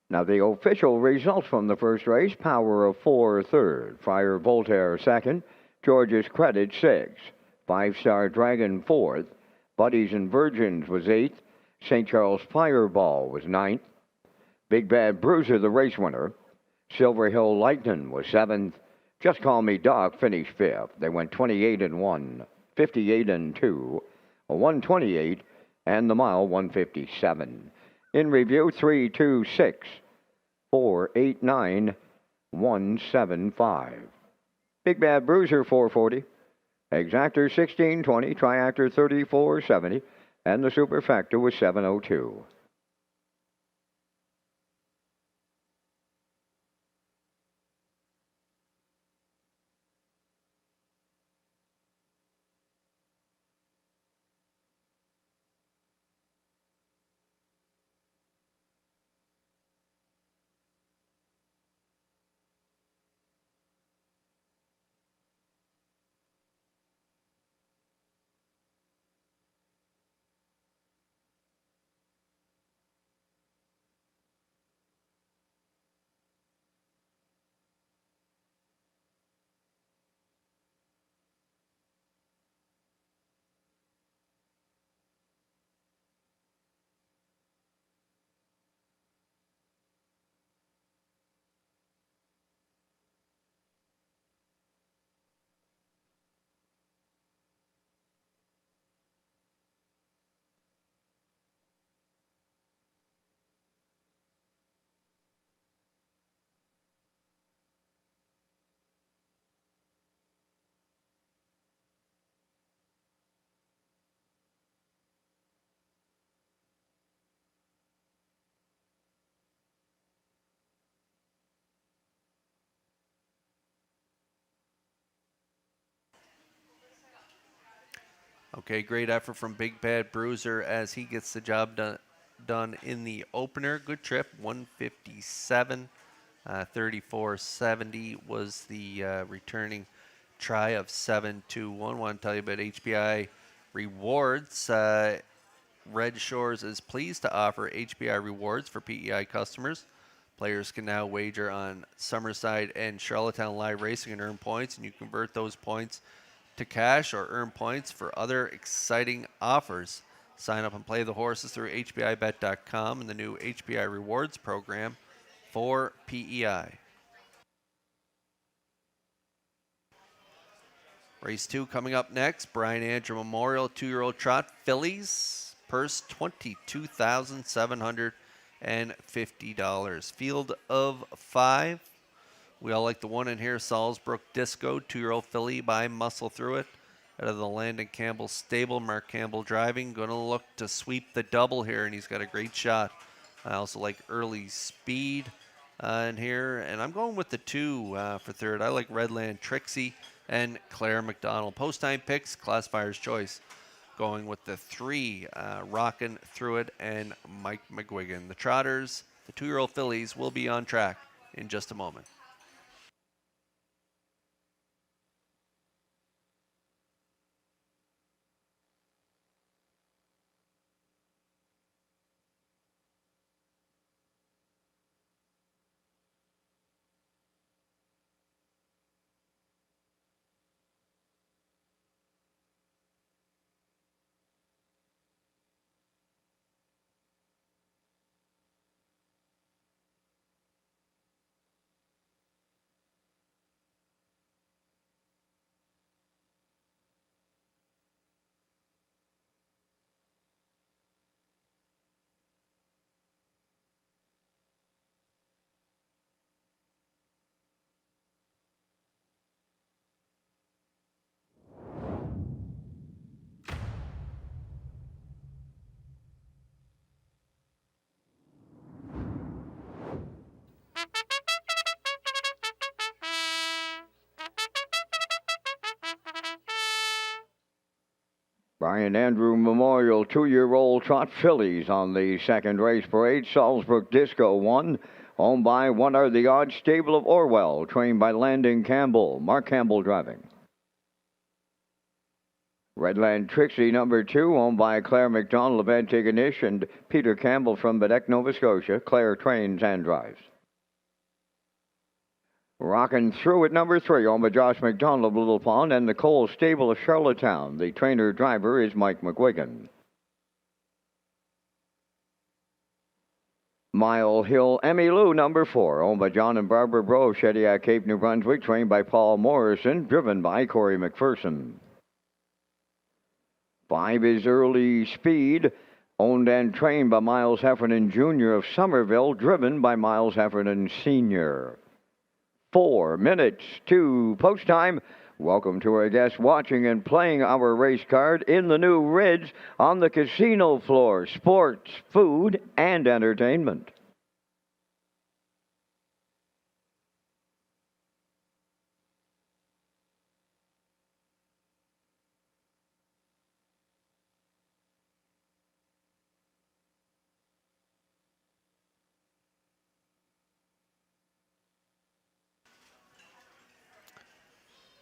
Speaker 1: Now, the official results from the first race: Power of 4, third; Friar Voltaire, second; George's Credit, sixth; 5-Star Dragon, fourth; Buddies and Virgins was eighth; St. Charles Fireball was ninth; Big Bad Bruiser, the race winner; Silver Hill Lightning was seventh; Just Call Me Doc finished fifth. They went 28 and 1, 58 and 2, 128, and the mile 157. In review, 3, 2, 6, 4, 8, 9, 1, 7, 5. Big Bad Bruiser 440, Exactor 1620, Triactor 3470, and the Superfecta was 702.
Speaker 3: Okay, great effort from Big Bad Bruiser as he gets the job done in the opener. Good trip, 157. 3470 was the returning try of 721. Want to tell you about HBI rewards. Red Shores is pleased to offer HBI rewards for PEI customers. Players can now wager on Summerside and Charlottetown live racing and earn points, and you convert those points to cash or earn points for other exciting offers. Sign up and play the horses through HBIBet.com and the new HBI Rewards program for PEI. Race 2 coming up next. Brian Andrew Memorial 2-year-old trot fillies. Purse $22,750. Field of 5. We all like the one in here, Salzbrook Disco, 2-year-old filly by Muscle Through It. Out of the Landon Campbell stable, Mark Campbell driving. Going to look to sweep the double here, and he's got a great shot. I also like Early Speed in here, and I'm going with the 2 for third. I like Redland Trixie and Claire McDonald. Post-time picks, classifier's choice. Going with the 3, Rockin' Through It and Mike McGuigan. The Trotters, the 2-year-old fillies, will be on track in just a moment.
Speaker 1: Brian Andrew Memorial 2-year-old trot fillies on the second race parade. Salzbrook Disco won. Owned by One Are the Odds stable of Orwell, trained by Landon Campbell. Mark Campbell driving. Redland Trixie, number 2, owned by Claire McDonald of Antigonish and Peter Campbell from Bedeck, Nova Scotia. Claire trains and drives. Rockin' Through It, number 3, owned by Josh McDonald of Little Pond and the Cole stable of Charlottetown. The trainer-driver is Mike McGuigan. Mile Hill Emmy Lou, number 4, owned by John and Barbara Bro, Shediac, Cape, New Brunswick, trained by Paul Morrison, driven by Corey McPherson. 5 is Early Speed, owned and trained by Miles Heffernan Jr. of Somerville, driven by Miles Heffernan Sr. 4 minutes to post time. Welcome to our guests watching and playing our race card in the new Ridge on the casino floor. Sports, food, and entertainment.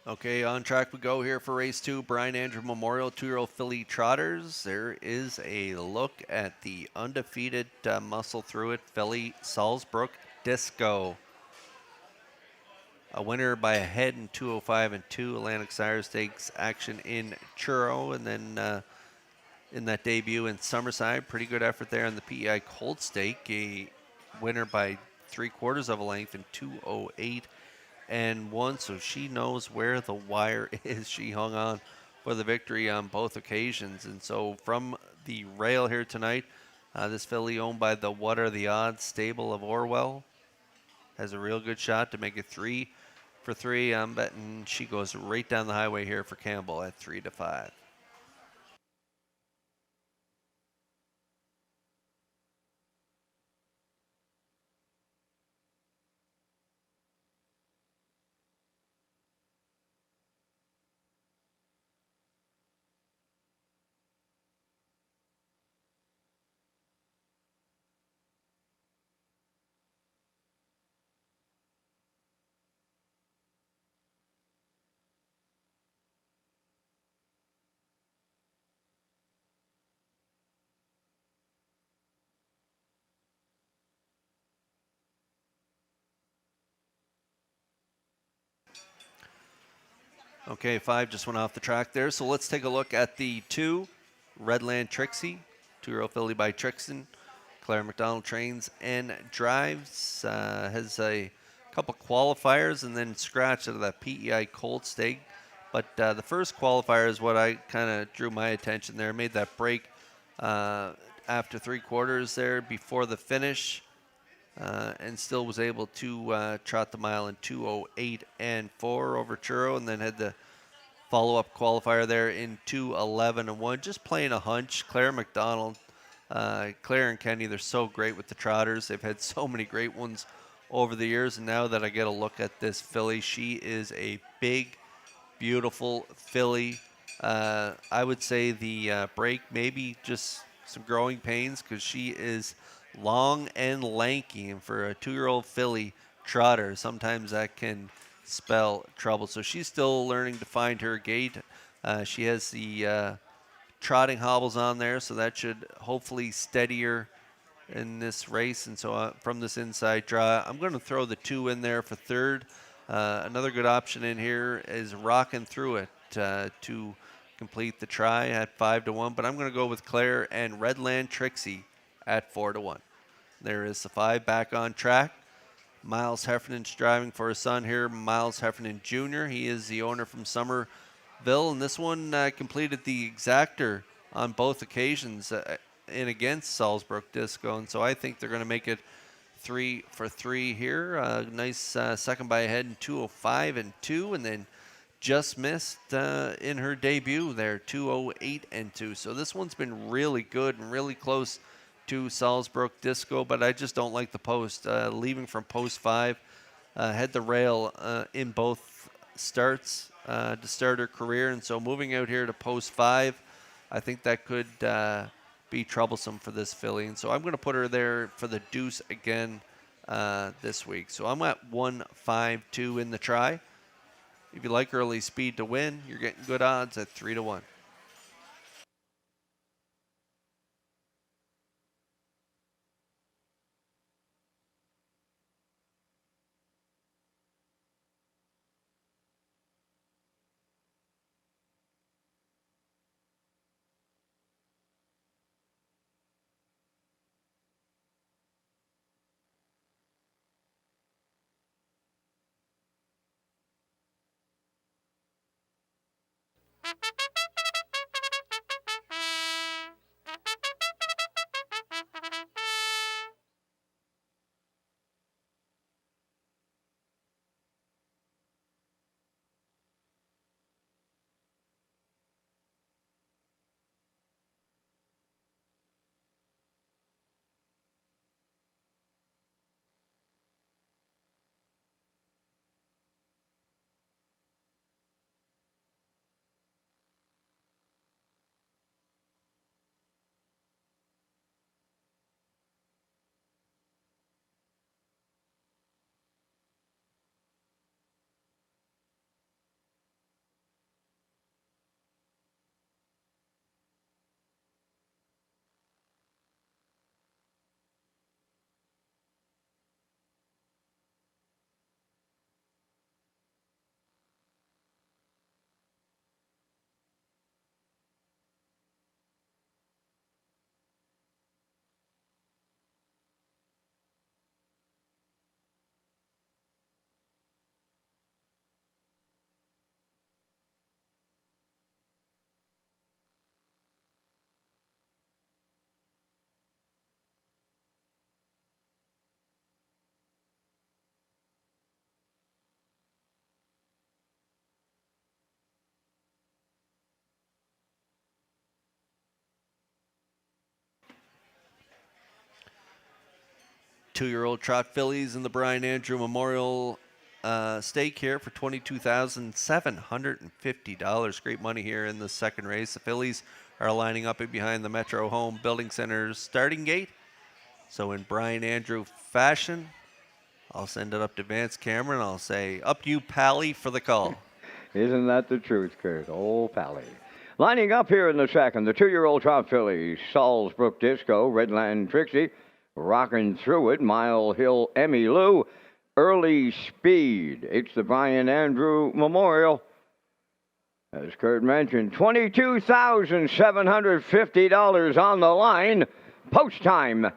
Speaker 3: Okay, on track we go here for race 2. Brian Andrew Memorial 2-year-old filly trotters. There is a look at the undefeated Muscle Through It filly Salzbrook Disco. A winner by a head in 205 and 2. Atlantic Sire Stakes action in Churro, and then in that debut in Summerside, pretty good effort there in the PEI Colt Stake. A winner by 3/4 of a length in 208 and 1, so she knows where the wire is. She hung on for the victory on both occasions. And so from the rail here tonight, this filly owned by the What Are the Odds stable of Orwell has a real good shot to make it 3 for 3. I'm betting she goes right down the highway here for Campbell at 3-5. Okay, 5 just went off the track there. So let's take a look at the 2, Redland Trixie, 2-year-old filly by Trixon. Claire McDonald trains and drives, has a couple qualifiers and then scratched out of that PEI Cold Stake. But the first qualifier is what I kind of drew my attention there. Made that break after 3/4 there before the finish, and still was able to trot the mile in 2:08 and 4 over Churro, and then had the follow-up qualifier there in 2:11 and 1. Just playing a hunch. Claire McDonald, Claire and Kenny, they're so great with the trotters. They've had so many great ones over the years, and now that I get a look at this filly, she is a big, beautiful filly. I would say the break, maybe just some growing pains, because she is long and lanky, and for a 2-year-old filly trotter, sometimes that can spell trouble. So she's still learning to find her gait. She has the trotting hobbles on there, so that should hopefully steady her in this race. And so from this inside draw, I'm going to throw the 2 in there for third. Another good option in here is Rockin' Through It to complete the try at 5-1, but I'm going to go with Claire and Redland Trixie at 4-1. There is the 5 back on track. Miles Heffernan's driving for his son here, Miles Heffernan Jr. He is the owner from Somerville, and this one completed the exactor on both occasions in against Salzburg Disco, and so I think they're going to make it 3 for 3 here. Nice second by a head in 2:05 and 2, and then just missed in her debut there, 2:08 and 2. So this one's been really good and really close to Salzburg Disco, but I just don't like the post. Leaving from post 5, had the rail in both starts to start her career, and so moving out here to post 5, I think that could be troublesome for this filly, and so I'm going to put her there for the deuce again this week. So I'm at 1-5-2 in the try. If you like early speed to win, you're getting good odds at 3-1. Two-year-old trot fillies in the Brian Andrew Memorial stake here for $22,750. Great money here in the second race. The fillies are lining up in behind the Metro Home Building Center's starting gate. So in Brian Andrew fashion, I'll send it up to Vance Cameron. I'll say, up to you, Pally, for the call.
Speaker 1: Isn't that the truth, Kurt? Old Pally. Lining up here in the second, the 2-year-old trot fillies, Salzbrook Disco, Redland Trixie, Rockin' Through It, Mile Hill Emmy Lou, Early Speed. It's the Brian Andrew Memorial. As Kurt mentioned, $22,750 on the line. Post time.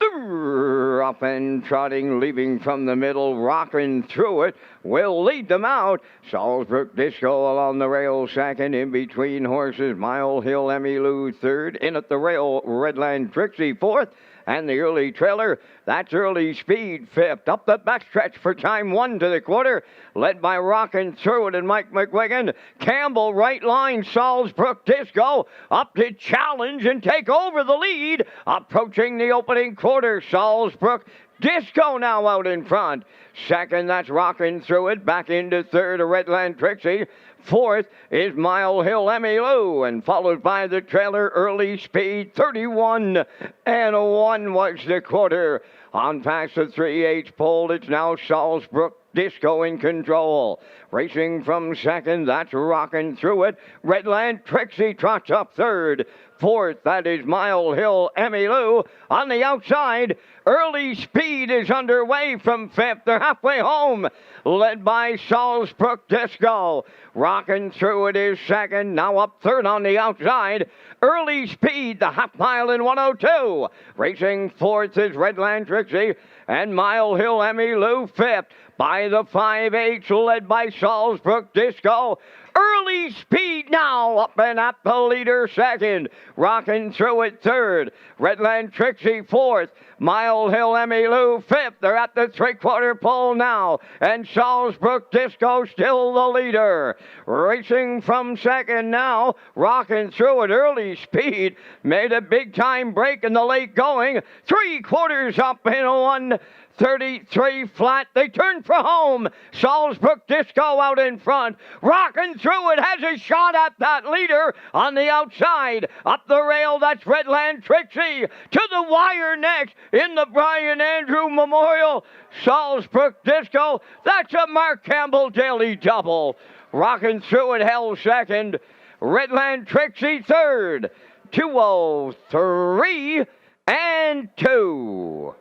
Speaker 1: Up and trotting, leaving from the middle, rocking through it, will lead them out. Salisbrook Disco along the rail second, in between horses, Mile Hill Emmylou third, in at the rail, Redland Trixie fourth, and the early trailer, that's Early Speed fifth. Up the backstretch for time 1 to the quarter, led by Rockin' Through It and Mike McGuigan. Campbell, right line, Salisbrook Disco, up to challenge and take over the lead. Approaching the opening quarter, Salisbrook Disco now out in front. Second, that's Rockin' Through It. Back into third, a Redland Trixie. Fourth is Mile Hill Emmylou, and followed by the trailer Early Speed. 31 and 1 was the quarter. On past the 3/8 pole, it's now Salisbrook Disco in control. Racing from second, that's Rockin' Through It. Redland Trixie trots up third. Fourth, that is Mile Hill Emmylou. On the outside, Early Speed is underway from fifth. They're halfway home, led by Salisbrook Disco. Rockin' Through It is second, now up third on the outside. Early Speed, the half mile in 1:02. Racing fourth is Redland Trixie, and Mile Hill Emmylou fifth. By the 5/8, led by Salisbrook Disco. Early Speed now up and at the leader second. Rockin' Through It third. Redland Trixie fourth. Mile Hill Emmylou fifth. They're at the three-quarter pole now. And Salisbrook Disco still the leader. Racing from second now. Rockin' Through It. Early Speed made a big-time break in the late going. 3/4 up in 1:33 flat. They turn for home. Salisbrook Disco out in front. Rockin' Through It has a shot at that leader on the outside. Up the rail, that's Redland Trixie. To the wire next in the Brian Andrew Memorial. Salisbrook Disco. That's a Mark Campbell daily double. Rockin' Through It held second. Redland Trixie third. 2:03 and 2.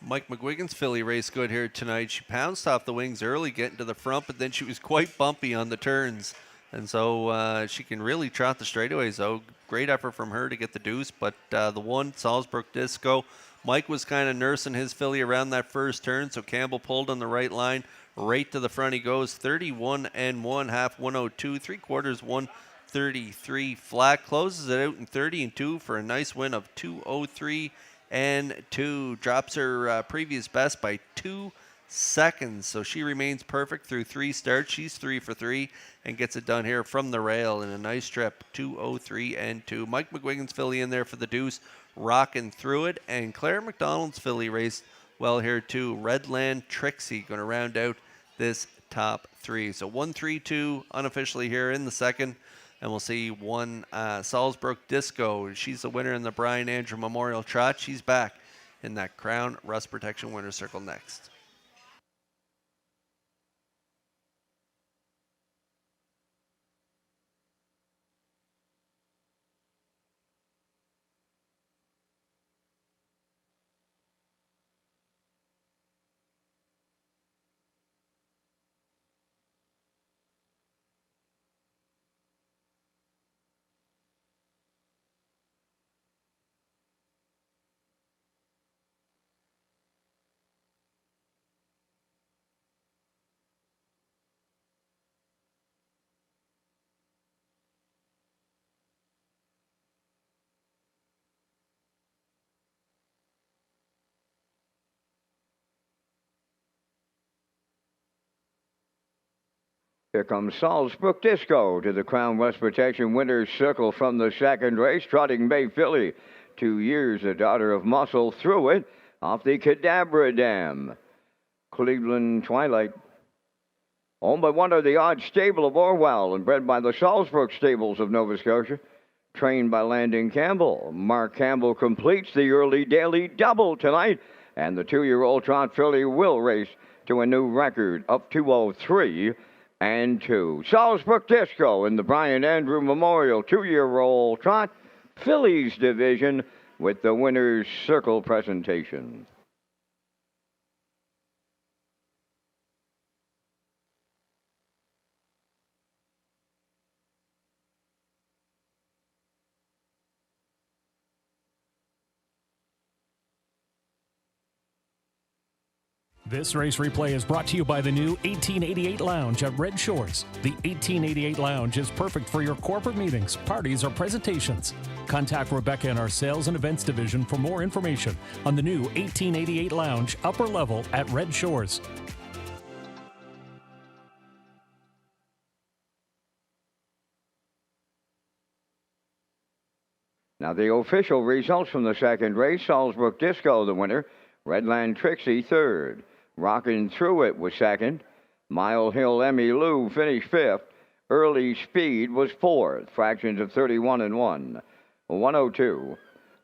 Speaker 3: Mike McGuigan's filly raced good here tonight. She pounced off the wings early, getting to the front, but then she was quite bumpy on the turns. And so she can really trot the straightaways, though. Great effort from her to get the deuce. But the one, Salisbrook Disco, Mike was kind of nursing his filly around that first turn, so Campbell pulled on the right line. Right to the front he goes. 31 and 1, half 1:02, 3/4 1:33 flat. Closes it out in 30 and 2 for a nice win of 2:03 and 2. Drops her previous best by 2 seconds. So she remains perfect through 3 starts. She's 3 for 3 and gets it done here from the rail in a nice trip. 2:03 and 2. Mike McGuigan's filly in there for the deuce. Rockin' Through It. And Claire McDonald's filly raced well here too. Redland Trixie going to round out this top 3. So 1-3-2 unofficially here in the second. And we'll see one Salisbrook Disco. She's the winner in the Brian Andrew Memorial Trot. She's back in that Crown Rust Protection Winner's Circle next.
Speaker 1: Here comes Salisbrook Disco to the Crown West Protection Winner's Circle from the second race. Trotting Bay filly, 2 years, a daughter of Muscle Through It, off the Cadabra Dam. Cleveland Twilight, owned by one of the odd stable of Orwell and bred by the Salisbrook stables of Nova Scotia. trained by Landon Campbell. Mark Campbell completes the early daily double tonight, and the 2-year-old trot filly will race to a new record of 2:03 and 2. Salisbrook Disco in the Brian Andrew Memorial 2-year-old trot fillies division with the winner's circle presentation.
Speaker 2: This race replay is brought to you by the new 1888 Lounge at Red Shores. The 1888 Lounge is perfect for your corporate meetings, parties, or presentations. Contact Rebecca in our Sales and Events Division for more information on the new 1888 Lounge upper level at Red Shores.
Speaker 1: Now the official results from the second race: Salisbrook Disco the winner, Redland Trixie third, Rockin' Through It was second, Mile Hill Emmy Lou finished fifth, Early Speed was fourth, fractions of 31 and 1, 102,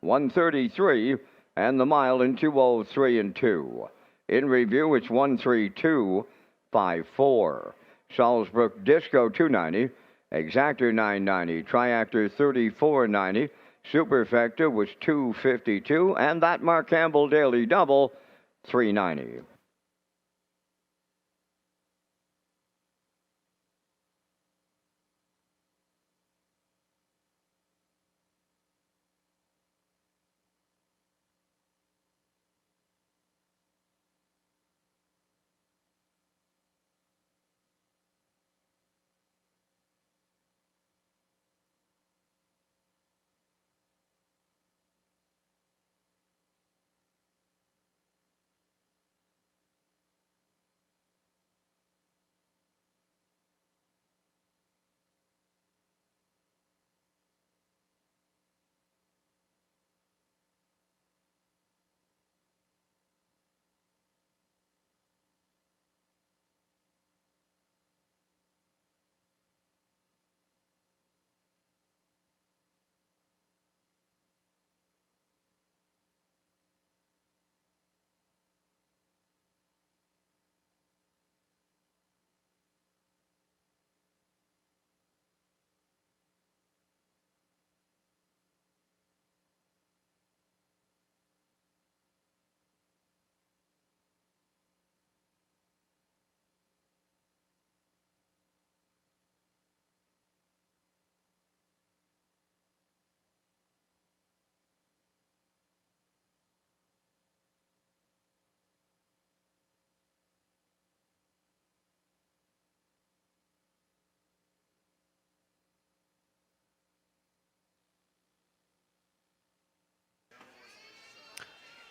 Speaker 1: 133, and the mile in 2:03 and 2. In review, it's 132.54. Salisbrook Disco 290, Exactor 990, Triactor 3490, Superfecta was 252, and that Mark Campbell Daily Double 390.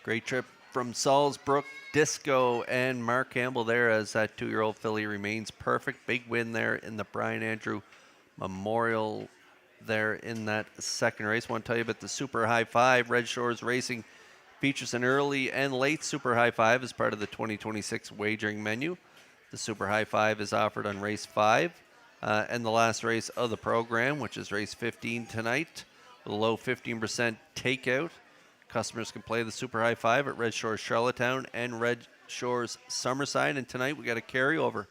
Speaker 3: Great trip from Salisbrook Disco and Mark Campbell there as that 2-year-old filly remains perfect. Big win there in the Brian Andrew Memorial there in that second race. I want to tell you about the Super High Five. Red Shores Racing features an early and late Super High Five as part of the 2026 wagering menu. The Super High Five is offered on race 5 and the last race of the program, which is race 15 tonight, with a low 15% takeout. Customers can play the Super High Five at Red Shores Charlottetown and Red Shores Summerside. And tonight we got a carryover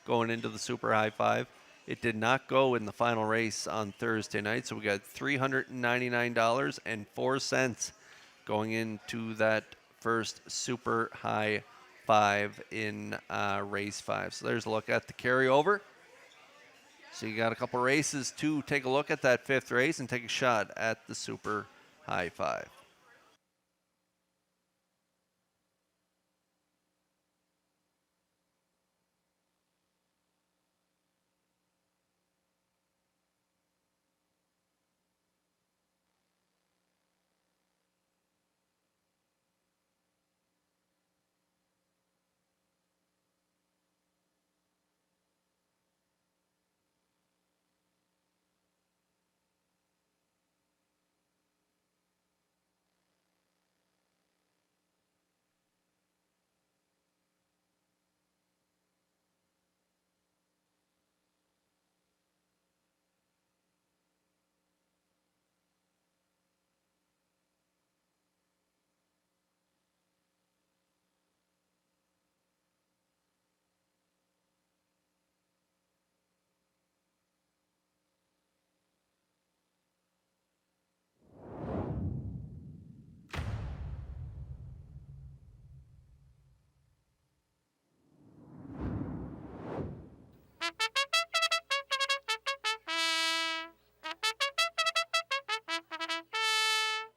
Speaker 3: going into the Super High Five. It did not go in the final race on Thursday night, so we got $399.04 going into that first Super High Five in race 5. So there's a look at the carryover. So you got a couple races to take a look at that 5th race and take a shot at the Super High Five.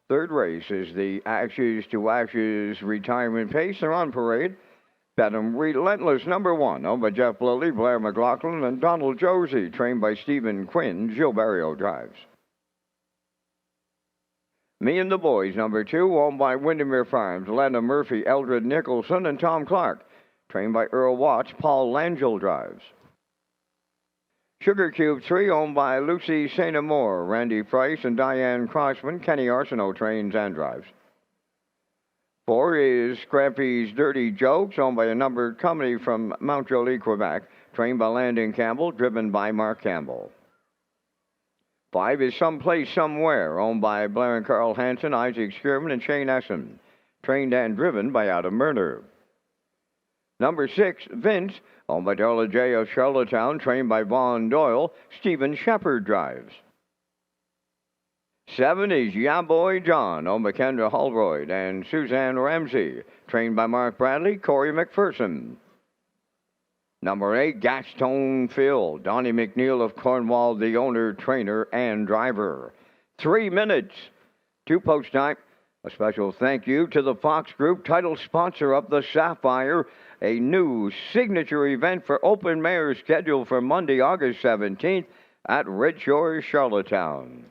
Speaker 1: Third race is the Ashes to Ashes retirement pace. They're on parade. Benham Relentless #1, owned by Jeff Lilly, Blair McLaughlin, and Donald Josie, trained by Stephen Quinn. Joe Barrio drives. Me and the Boys #2, owned by Windermere Farms, Lena Murphy, Eldred Nicholson, and Tom Clark, trained by Earl Watts. Paul Langell drives. Sugar Cube 3, owned by Lucy St. Amour, Randy Price, and Diane Crossman. Kenny Arsenault trains and drives. 4 is Scrappy's Dirty Jokes, owned by a numbered company from Mount Jolie, Quebec, trained by Landon Campbell, driven by Mark Campbell. 5 is Someplace Somewhere, owned by Blair and Carl Hansen, Isaac Skierman, and Shane Essen, trained and driven by Adam Murner. Number 6, Vince, owned by Darla J. of Charlottetown, trained by Vaughn Doyle. Stephen Shepard drives. 7 is Ya Boy John, owned by Kendra Holroyd and Suzanne Ramsey, trained by Mark Bradley, Corey McPherson. Number 8, Gaston Phil, Donnie McNeil of Cornwall, the owner, trainer, and driver. 3 minutes. 2 post time. A special thank you to the Fox Group, title sponsor of the Sapphire, a new signature event for open mares scheduled for Monday, August 17th at Redshores, Charlottetown.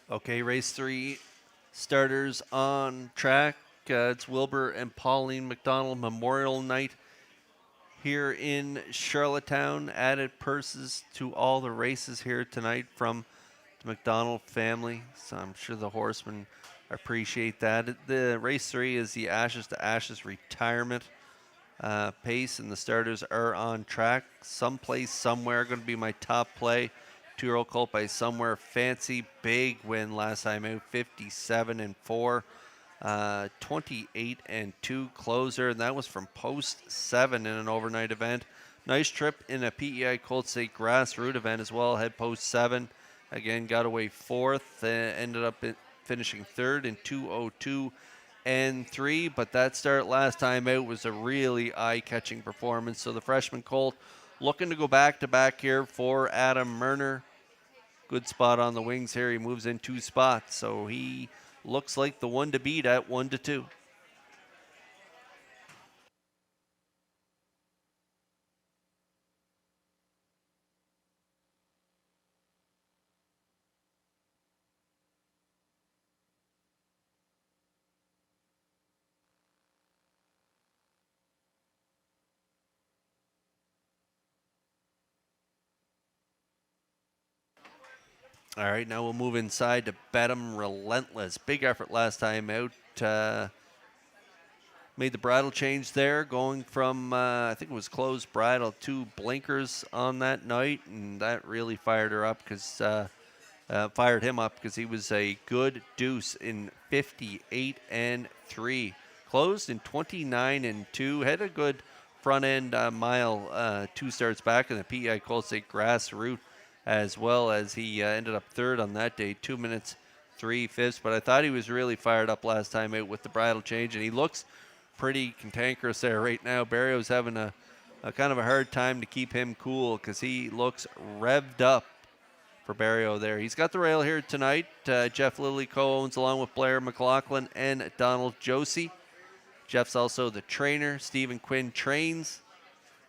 Speaker 3: Okay, race 3 starters on track. It's Wilbur and Pauline McDonald Memorial Night here in Charlottetown. Added purses to all the races here tonight from the McDonald family, so I'm sure the horsemen appreciate that. The race 3 is the Ashes to Ashes retirement pace, and the starters are on track. Someplace Somewhere going to be my top play. 2-year-old colt by Somewhere Fancy, big win last time out, 57-4, 28-2 closer, and that was from post 7 in an overnight event. Nice trip in a PEI Colt State grassroots event as well. Had post 7, again got away 4th, ended up finishing 3rd in 2:02 and 3. But that start last time out was a really eye-catching performance. So the freshman colt looking to go back-to-back here for Adam Murner. Good spot on the wings here. He moves in 2 spots, so he looks like the one to beat at 1-2. All right, now we'll move inside to Bedham Relentless. Big effort last time out. Made the bridle change there, going from, I think it was closed bridle to blinkers on that night, and that really fired him up because he was a good deuce in 58-3. Closed in 29-2. Had a good front end mile 2 starts back in the PEI Colt State grassroots, as well as he ended up 3rd on that day, 2 minutes 3/5. But I thought he was really fired up last time out with the bridle change, and he looks pretty cantankerous there right now. Barrio's having a kind of a hard time to keep him cool because he looks revved up for Barrio there. He's got the rail here tonight. Jeff Lilly co-owns along with Blair McLaughlin and Donald Josie. Jeff's also the trainer. Stephen Quinn trains,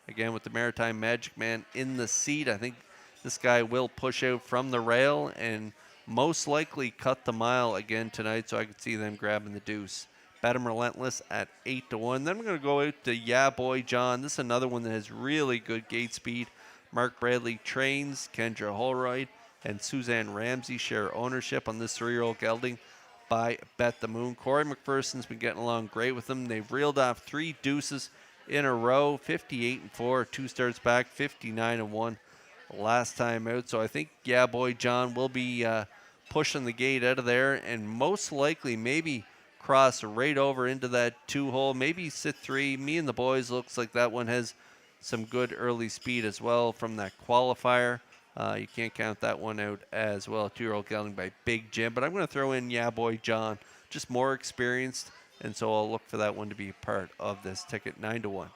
Speaker 3: again with the Maritime Magic Man in the seat. I think this guy will push out from the rail and most likely cut the mile again tonight, so I could see them grabbing the deuce. Bet 'em Relentless at 8-1. Then we're going to go out to Yeah Boy John. This is another one that has really good gate speed. Mark Bradley trains. Kendra Holroyd and Suzanne Ramsey share ownership on this 3-year-old gelding by Bet the Moon. Corey McPherson's been getting along great with them. They've reeled off 3 deuces in a row, 58-4, 2 starts back, 59-1 last time out. So I think Yeah Boy John will be pushing the gate out of there and most likely maybe cross right over into that 2-hole, maybe sit 3. Me and the boys, looks like that one has some good early speed as well from that qualifier. You can't count that one out as well. 2-year-old gelding by Big Jim. But I'm going to throw in Yeah Boy John, just more experienced. And so I'll look for that one to be part of this ticket, 9-1.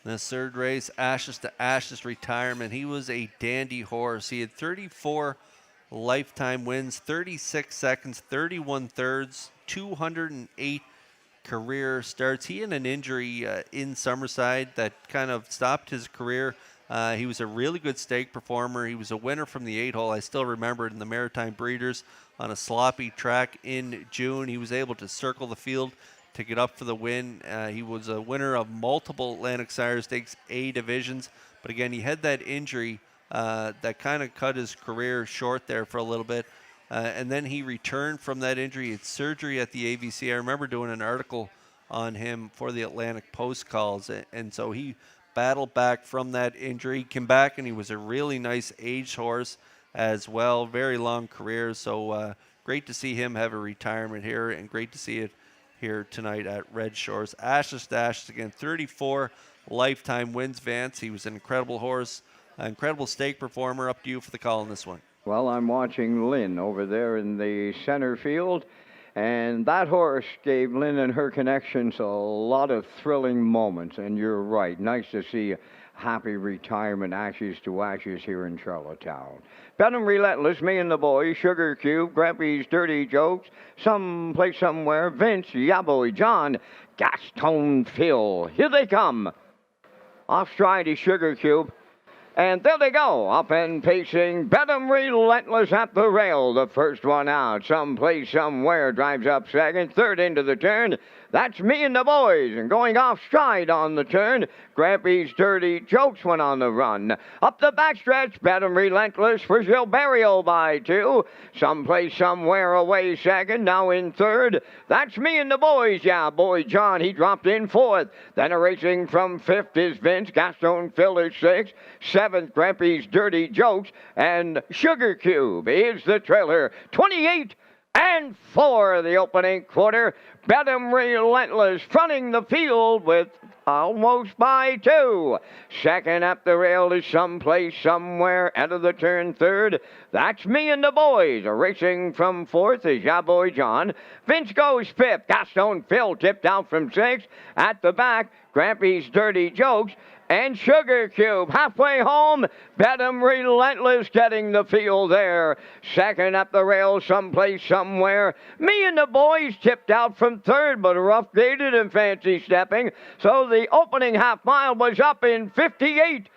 Speaker 3: This third race, Ashes to Ashes retirement. He was a dandy horse. He had 34 lifetime wins, 36 seconds, 31 thirds, 208 career starts. He had an injury in Summerside that kind of stopped his career. He was a really good stake performer. He was a winner from the 8-hole. I still remember it in the Maritime Breeders on a sloppy track in June. He was able to circle the field to get up for the win. He was a winner of multiple Atlantic Sire Stakes A divisions. But again, he had that injury that kind of cut his career short there for a little bit. And then he returned from that injury. He had surgery at the AVC. I remember doing an article on him for the Atlantic Post calls. And so he battled back from that injury, came back, and he was a really nice aged horse as well. Very long career. So great to see him have a retirement here, and great to see it here tonight at Red Shores. Ashes to Ashes again, 34 lifetime wins, Vance. He was an incredible horse, an incredible stake performer. Up to you for the call on this one.
Speaker 1: Well, I'm watching Lynn over there in the center field, and that horse gave Lynn and her connections a lot of thrilling moments, and you're right. Nice to see a happy retirement, Ashes to Ashes here in Charlottetown. Bet 'em Relentless, me and the boys, Sugar Cube, Grampy's Dirty Jokes, Someplace Somewhere, Vince, Yaboy John, Gaston Phil. Here they come. Off stride is Sugar Cube. And there they go, up and pacing. Bet 'em Relentless at the rail. The first one out. Someplace Somewhere drives up second. Third into the turn. That's me and the boys. And going off stride on the turn, Grampy's Dirty Jokes went on the run. Up the backstretch, Bet 'em Relentless for Gilberto by 2. Someplace Somewhere away second. Now in third. That's me and the boys. Yeah, Boy John, he dropped in fourth. Then a racing from fifth is Vince. Gaston Phil is sixth. Seventh, Grampy's Dirty Jokes, and Sugar Cube is the trailer. 28-4 the opening quarter. Bet 'em Relentless fronting the field with almost by 2. Second up the rail is Someplace Somewhere. Out of the turn third. That's me and the boys. Racing from fourth is Yaboy John. Vince goes fifth. Gaston Phil tipped out from sixth. At the back, Grampy's Dirty Jokes and Sugar Cube halfway home. Bet 'em Relentless getting the field there. Second up the rail, Someplace Somewhere. Me and the boys tipped out from third, but rough gated and fancy stepping. So the opening half mile was up in 58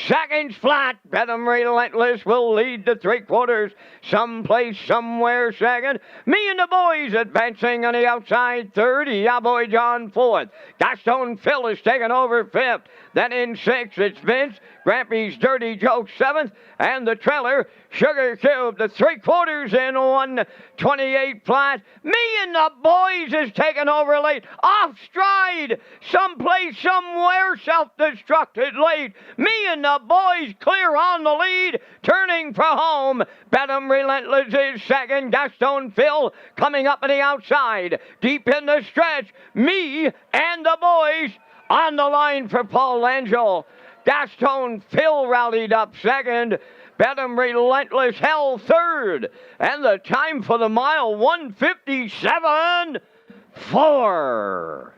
Speaker 1: seconds flat. Bet 'em Relentless will lead to 3/4. Someplace Somewhere second. Me and the boys advancing on the outside third. Yaboy John fourth. Gaston Phil is taking over fifth. Then in sixth, it's Vince. Grampy's Dirty Joke seventh. And the trailer, Sugar Cube, the 3/4 in 1:28 flat. Me and the boys is taking over late. Off stride. Someplace Somewhere self-destructed late. Me and and the boys clear on the lead, turning for home. Bedham Relentless is second. Gaston Phil coming up on the outside. Deep in the stretch, me and the boys on the line for Paul Langell. Gaston Phil rallied up second. Bedham Relentless held third. And the time for the mile, 1:57.4.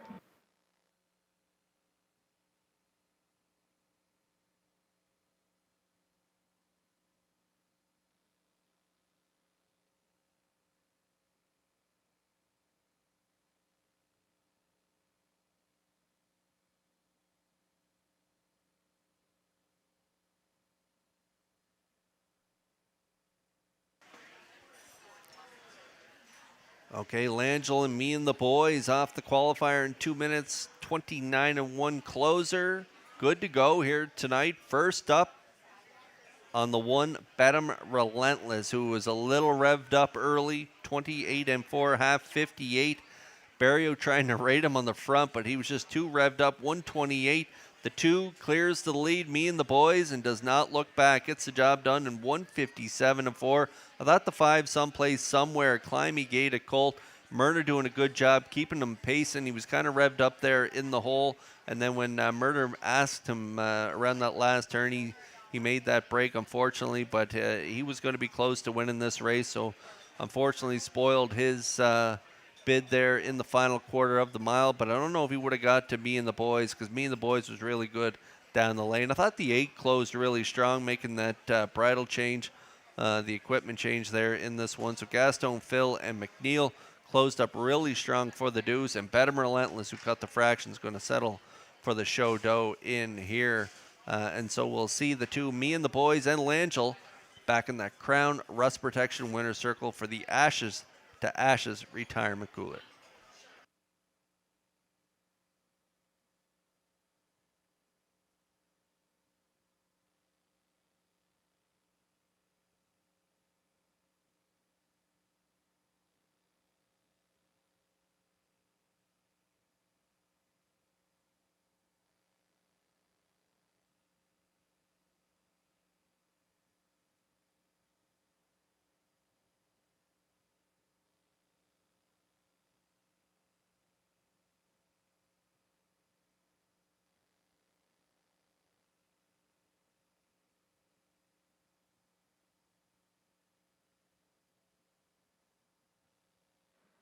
Speaker 3: Okay, Langell and me and the boys off the qualifier in 2 minutes, 29-1 closer. Good to go here tonight. First up on the one, Bedham Relentless, who was a little revved up early, 28-4, half 58. Barrio trying to rate him on the front, but he was just too revved up, 128. The 2 clears the lead, me and the boys, and does not look back. Gets the job done in 1:57.4. I thought the 5 someplace, somewhere, Climby Gate at Colt. Murner doing a good job keeping him pacing. He was kind of revved up there in the hole. And then when Murner asked him around that last turn, he made that break, unfortunately. But he was going to be close to winning this race. So, unfortunately, spoiled his bid there in the final quarter of the mile. But I don't know if he would have got to me and the boys, because me and the boys was really good down the lane. I thought the 8 closed really strong, making that bridle change, the equipment change there in this one. So Gaston, Phil, and McNeil closed up really strong for the Deuce, and Bedham Relentless, who cut the fractions, going to settle for the show dough in here. And so we'll see the 2, me and the boys, and Langell back in that Crown Rust Protection winner's circle for the Ashes to Ashes retirement cooler.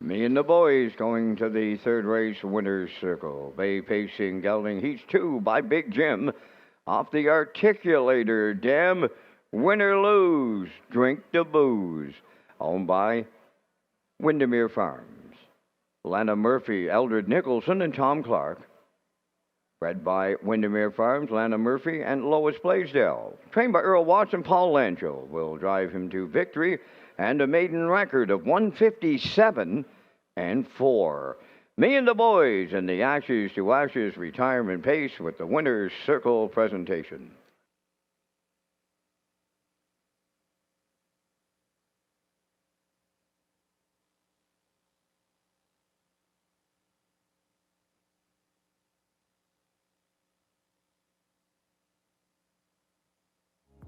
Speaker 1: Me and the boys going to the third race winner's circle. Bay pacing gelding heats 2 by Big Jim. Off the articulator, damn. Win or lose, drink the booze. Owned by Windermere Farms. Lana Murphy, Eldred Nicholson, and Tom Clark. Bred by Windermere Farms, Lana Murphy, and Lois Blaisdell. Trained by Earl Watts and Paul Langell will drive him to victory and a maiden record of 1:57.4. Me and the boys in the Ashes to Ashes retirement pace with the winner's circle presentation.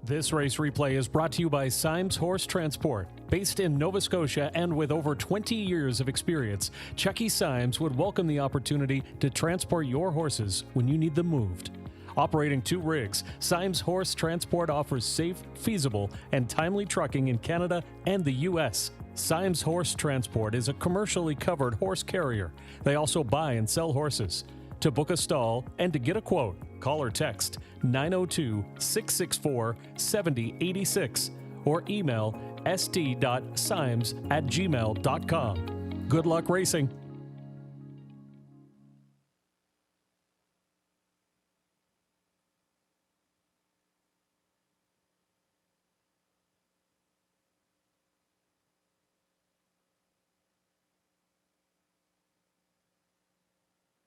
Speaker 2: This race replay is brought to you by Symes Horse Transport. Based in Nova Scotia and with over 20 years of experience, Chucky Symes would welcome the opportunity to transport your horses when you need them moved. Operating 2 rigs, Symes Horse Transport offers safe, feasible, and timely trucking in Canada and the U.S. Symes Horse Transport is a commercially covered horse carrier. They also buy and sell horses. To book a stall and to get a quote, call or text 902-664-7086 or email st.symes@gmail.com. Good luck racing.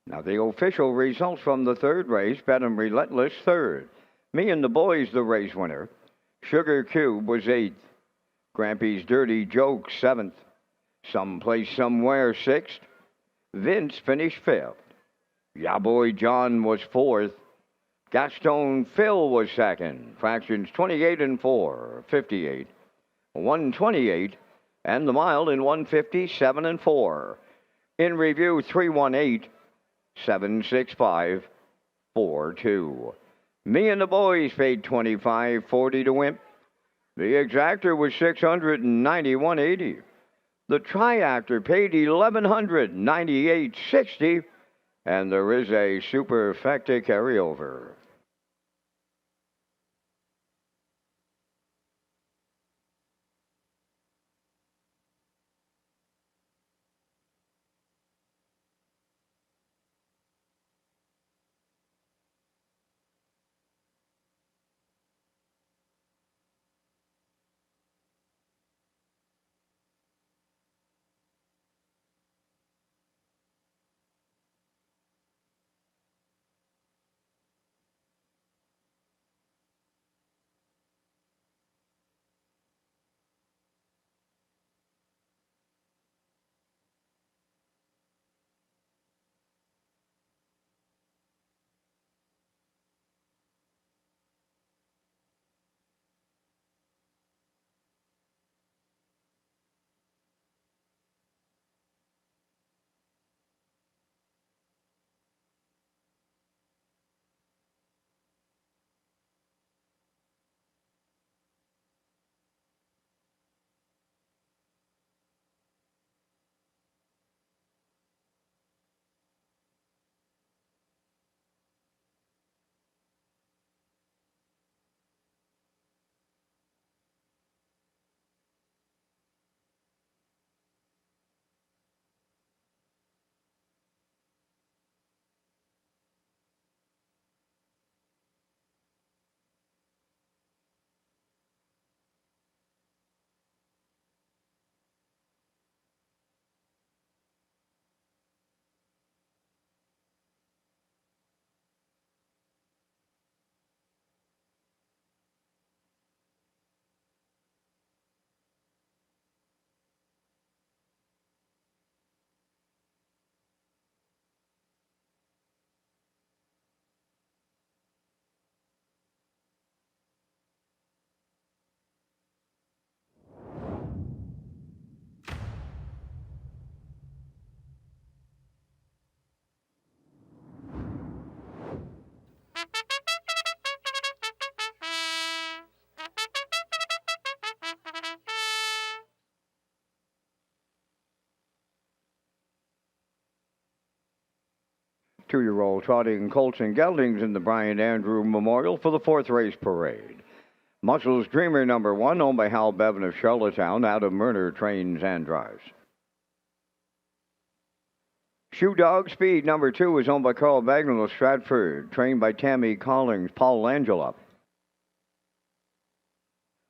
Speaker 1: Now the official results from the third race, Bedham Relentless third. Me and the boys the race winner. Sugar Cube was 8th. Grampy's Dirty Joke 7th. Someplace Somewhere 6th. Vince finished 5th. Ya Boy John was 4th. Gaston Phil was second. Fractions 28 and 4, 58. 128, and the mile in 157 and 4. In review, 318, 765, 42. Me and the boys paid 25.40 to win. The exactor was 691.80. The triactor paid 1198.60, and there is a superfecta carryover. Two-year-old trotting colts and geldings in the Brian Andrew Memorial for the fourth race parade. Muscles Dreamer number 1, owned by Hal Bevan of Charlottetown, out of Murner trains and drives. Shoe Dog Speed number 2 is owned by Carl Bagnall of Stratford, trained by Tammy Collins, Paul Langela.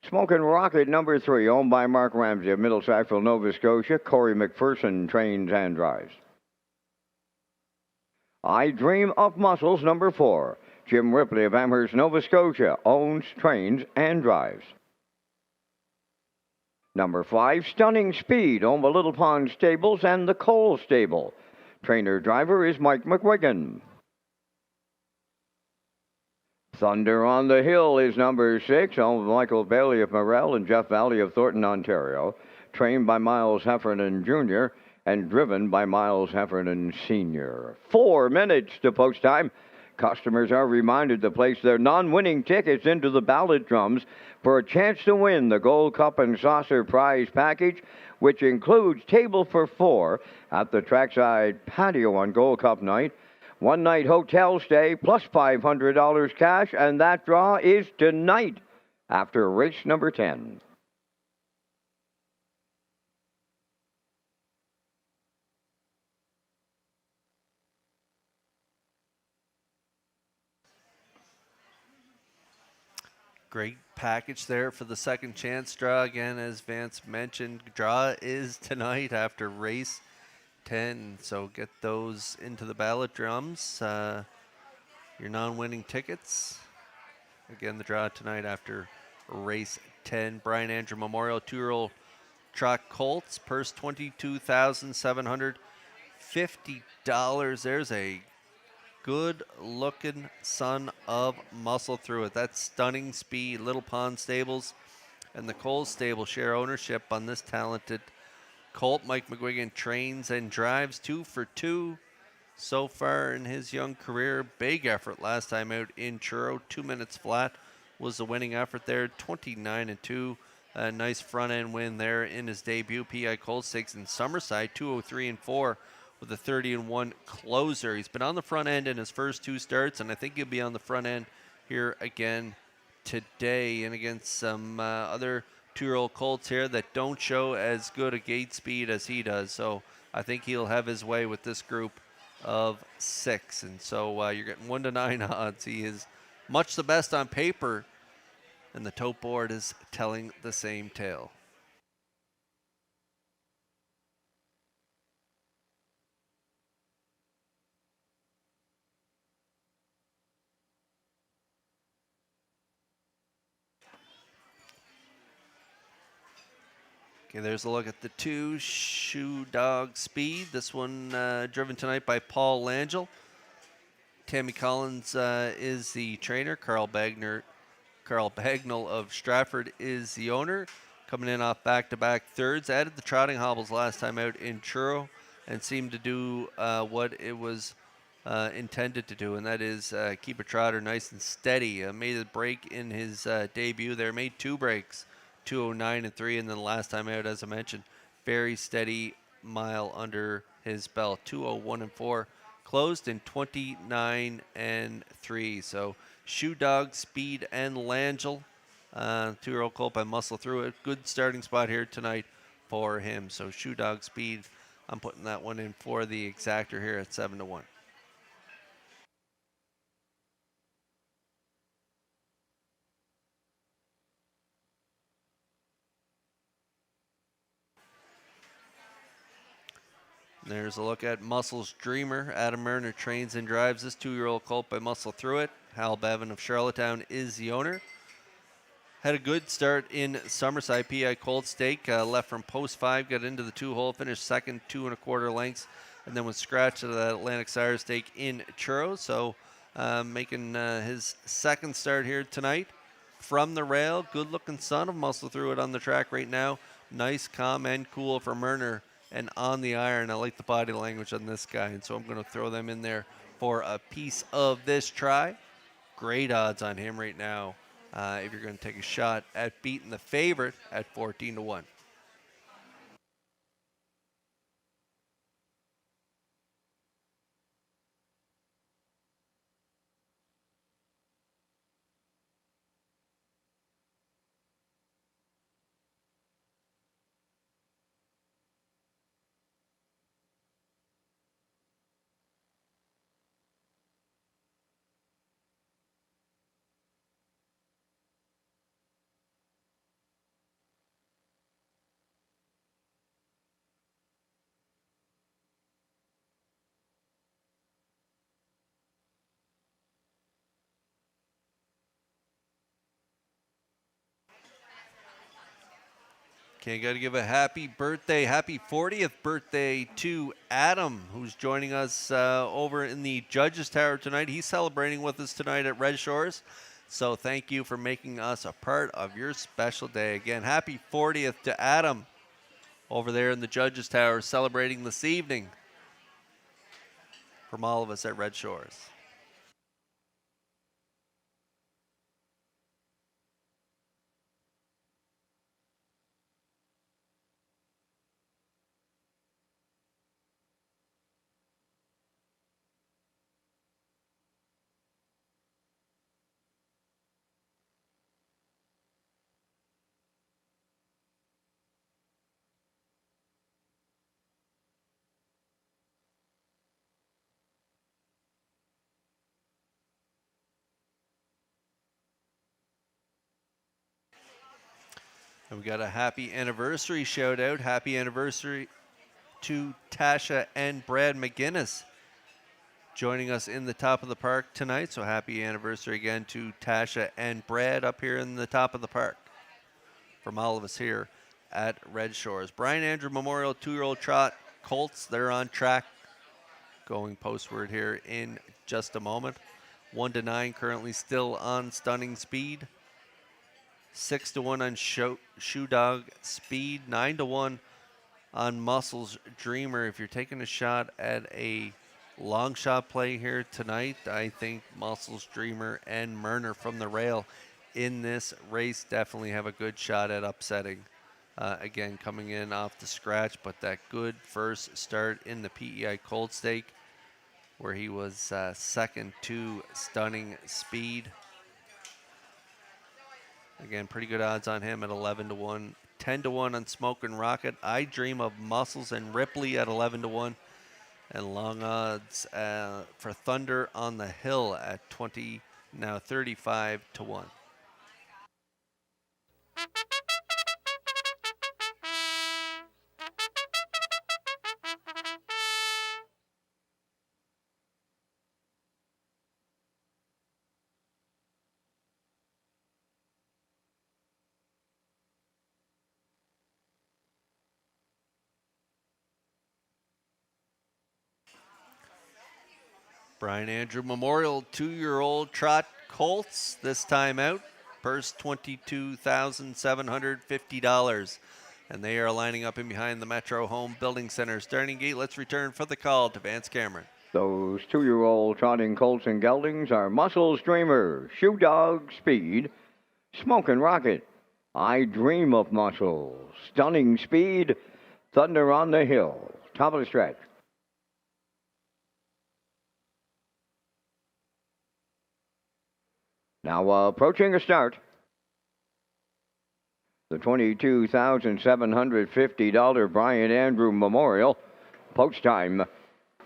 Speaker 1: Smokin' Rocket number 3, owned by Mark Ramsey of Middle Sackville, Nova Scotia, Corey McPherson trains and drives. I Dream of Muscles number 4, Jim Ripley of Amherst, Nova Scotia, owns, trains, and drives. Number 5, Stunning Speed, owned by Little Pond Stables and the Cole Stable. Trainer-driver is Mike McWigan. Thunder on the Hill is number 6, owned by Michael Bailey of Morel and Jeff Valley of Thornton, Ontario. Trained by Miles Heffernan Jr. and driven by Miles Heffernan Sr. 4 minutes to post time. Customers are reminded to place their non-winning tickets into the ballot drums for a chance to win the Gold Cup and Saucer Prize Package, which includes table for 4 at the trackside patio on Gold Cup night, one-night hotel stay plus $500 cash, and that draw is tonight after race number 10.
Speaker 3: Great package there for the second chance draw. Again, as Vance mentioned, draw is tonight after race 10. So get those into the ballot drums. Your non-winning tickets. Again, the draw tonight after race 10. Brian Andrew Memorial 2-year-old Truck Colts. Purse $22,750. There's a good-looking son of Muscle Through It. That's Stunning Speed. Little Pond Stables and the Cole Stable share ownership on this talented colt. Mike McGuigan trains and drives 2 for 2 so far in his young career. Big effort last time out in Truro. 2 minutes flat was the winning effort there. 29-2. A nice front end win there in his debut. PI Colt Stakes in Summerside. 203-4 with a 30-1 closer. He's been on the front end in his first 2 starts, and I think he'll be on the front end here again today, and against some other 2-year-old colts here that don't show as good a gate speed as he does. So I think he'll have his way with this group of 6. And so you're getting 1-9 odds. He is much the best on paper, and the tote board is telling the same tale. Okay, there's a look at the 2 Shoe Dog Speed. This one driven tonight by Paul Langell. Tammy Collins is the trainer. Carl Bagnell of Stratford is the owner. Coming in off back-to-back thirds. Added the trotting hobbles last time out in Truro and seemed to do what it was intended to do, and that is keep a trotter nice and steady. Made a break in his debut there. Made 2 breaks. 209-3, and then the last time out, as I mentioned, very steady mile under his belt. 201-4, closed in 29-3. So Shoe Dog, Speed, and Langell, 2-year-old colt by Muscle Through It. Good starting spot here tonight for him. So Shoe Dog, Speed, I'm putting that one in for the exactor here at 7-1. There's a look at Muscle's Dreamer. Adam Mariner trains and drives this 2-year-old colt by Muscle Through It. Hal Bevan of Charlottetown is the owner. Had a good start in Summerside. PI Colt Stake left from post 5, got into the 2-hole, finished second, 2 1/4 lengths, and then was scratched at the Atlantic Sire Stake in Truro. So making his second start here tonight from the rail. Good looking son of Muscle Through It on the track right now. Nice, calm, and cool for Mariner. And on the iron, I like the body language on this guy, and so I'm going to throw them in there for a piece of this try. Great odds on him right now if you're going to take a shot at beating the favorite at 14-1. Okay, got to give a happy 40th birthday to Adam, who's joining us over in the Judges Tower tonight. He's celebrating with us tonight at Red Shores. So thank you for making us a part of your special day. Again, happy 40th to Adam over there in the Judges Tower, celebrating this evening from all of us at Red Shores. And we got a happy anniversary shout out. Happy anniversary to Tasha and Brad McGinnis joining us in the top of the park tonight. So happy anniversary again to Tasha and Brad up here in the top of the park from all of us here at Red Shores. Brian Andrew Memorial 2-year-old trot colts. They're on track. going postward here in just a moment. 1-9 currently still on Stunning Speed. 6-1 on Shoe Dog Speed. 9-1 on Muscles Dreamer. If you're taking a shot at a long shot play here tonight, I think Muscles Dreamer and Murner from the rail in this race definitely have a good shot at upsetting. Again, coming in off the scratch, but that good first start in the PEI Cold Stake where he was second to Stunning Speed. Again, pretty good odds on him at 11-1. 10-1 on Smokin' Rocket. I Dream of Muscles and Ripley at 11-1. And long odds for Thunder on the Hill at 35-1. Brian Andrew Memorial 2-year-old trot colts this time out. Purse $22,750. And they are lining up in behind the Metro Home Building Center. Starting gate, let's return for the call to Vance Cameron.
Speaker 1: Those 2-year-old trotting colts and geldings are Muscles Dreamer, Shoe Dog Speed, Smokin' Rocket, I Dream of Muscles, Stunning Speed, Thunder on the Hill. Top of the stretch. Now approaching a start. The $22,750 Brian Andrew Memorial. Post time.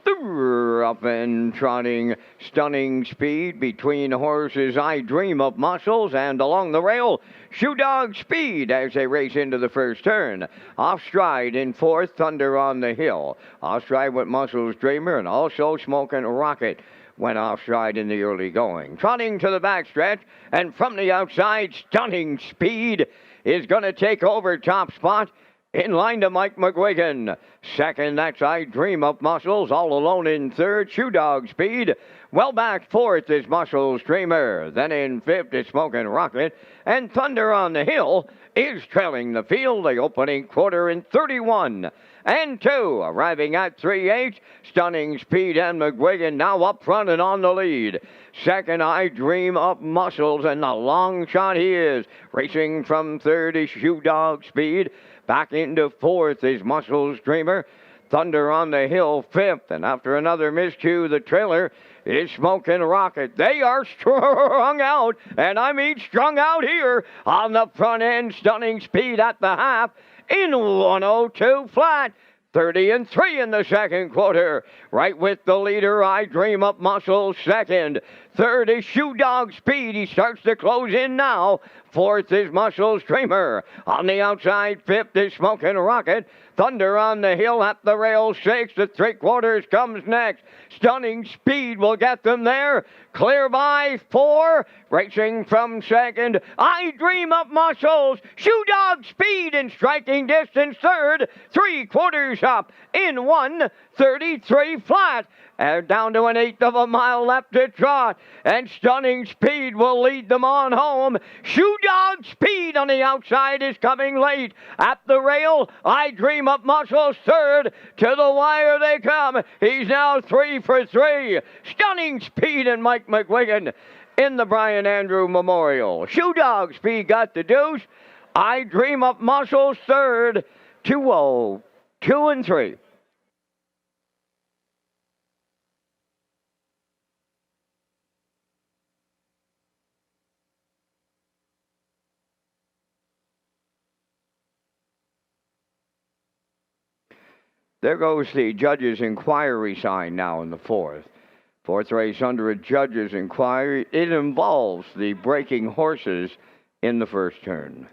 Speaker 1: Up and trotting, Stunning Speed between horses, I Dream of Muscles, and along the rail, Shoe Dog Speed as they race into the first turn. Off stride in fourth, Thunder on the Hill. Off stride with Muscles Dreamer and also Smokin' Rocket. Went off stride in the early going. Trotting to the backstretch, and from the outside, Stunning Speed is going to take over top spot. In line to Mike McGuigan. Second, that's I Dream of Muscles. All alone in third, Shoe Dog Speed. Well back fourth is Muscles Dreamer. Then in fifth is Smokin' Rocket. And Thunder on the Hill is trailing the field. The opening quarter in 31-2. Arriving at 3/8, Stunning Speed and McGuigan now up front and on the lead. Second, I Dream of Muscles, and the long shot he is. Racing from third is Shoe Dog Speed. Back into fourth is Muscles Dreamer. Thunder on the Hill fifth. And after another miscue, the trailer is Smokin' Rocket. They are strung out, and I mean strung out here on the front end. Stunning Speed at the half in 102 flat. 30-3 in the second quarter. Right with the leader, I Dream of Muscles second. Third is Shoe Dog Speed. He starts to close in now. Fourth is Muscles Dreamer. On the outside, fifth is Smokin' Rocket. Thunder on the Hill at the rail, 6 to 3/4 comes next. Stunning Speed will get them there. Clear by 4. Racing from second, I Dream of Muscles. Shoe Dog Speed in striking distance third. 3/4 up in 1:33 flat. And down to an eighth of a mile left to trot. And Stunning Speed will lead them on home. Shoe Dog Speed on the outside is coming late. At the rail, I Dream of Muscles third. To the wire they come. He's now 3 for 3. Stunning Speed and Mike McGuigan in the Brian Andrew Memorial. Shoe Dog Speed got the deuce. I Dream of Muscles third. 2-0, 2 and 3. There goes the judge's inquiry sign now in the fourth. Fourth race under a judge's inquiry. It involves the breaking horses in the first turn.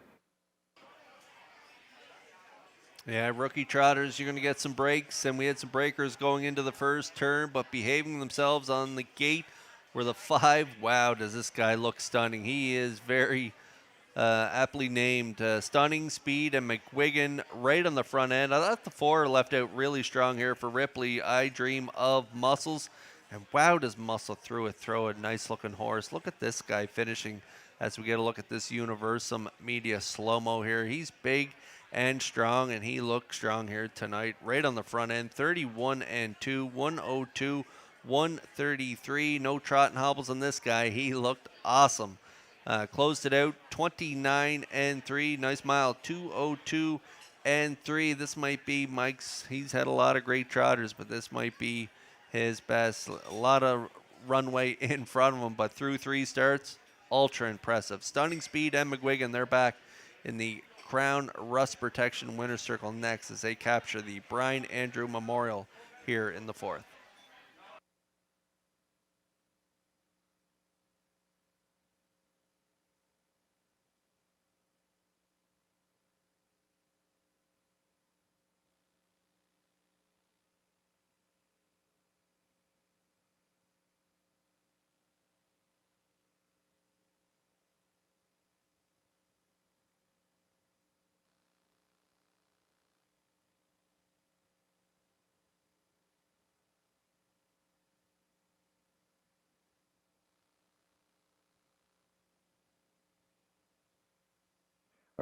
Speaker 3: Yeah, rookie trotters, you're going to get some breaks, and we had some breakers going into the first turn, but behaving themselves on the gate were the 5. Wow, does this guy look stunning. He is very aptly named Stunning Speed and McGuigan right on the front end. I thought the 4 left out really strong here for Ripley. I Dream of Muscles. And wow, does Muscle throw a nice looking horse. Look at this guy finishing as we get a look at this Universum Media slow-mo here. He's big and strong, and he looks strong here tonight. Right on the front end, 31 and 2, 102, 133. No trot and hobbles on this guy. He looked awesome. Closed it out 29 and 3. Nice mile, 202 and 3. This might be Mike's. He's had a lot of great trotters, but this might be his best. A lot of runway in front of him, but through 3 starts, ultra impressive. Stunning Speed and McGuigan, they're back in the Crown Rust Protection Winner's Circle next as they capture the Brian Andrew Memorial here in the 4th.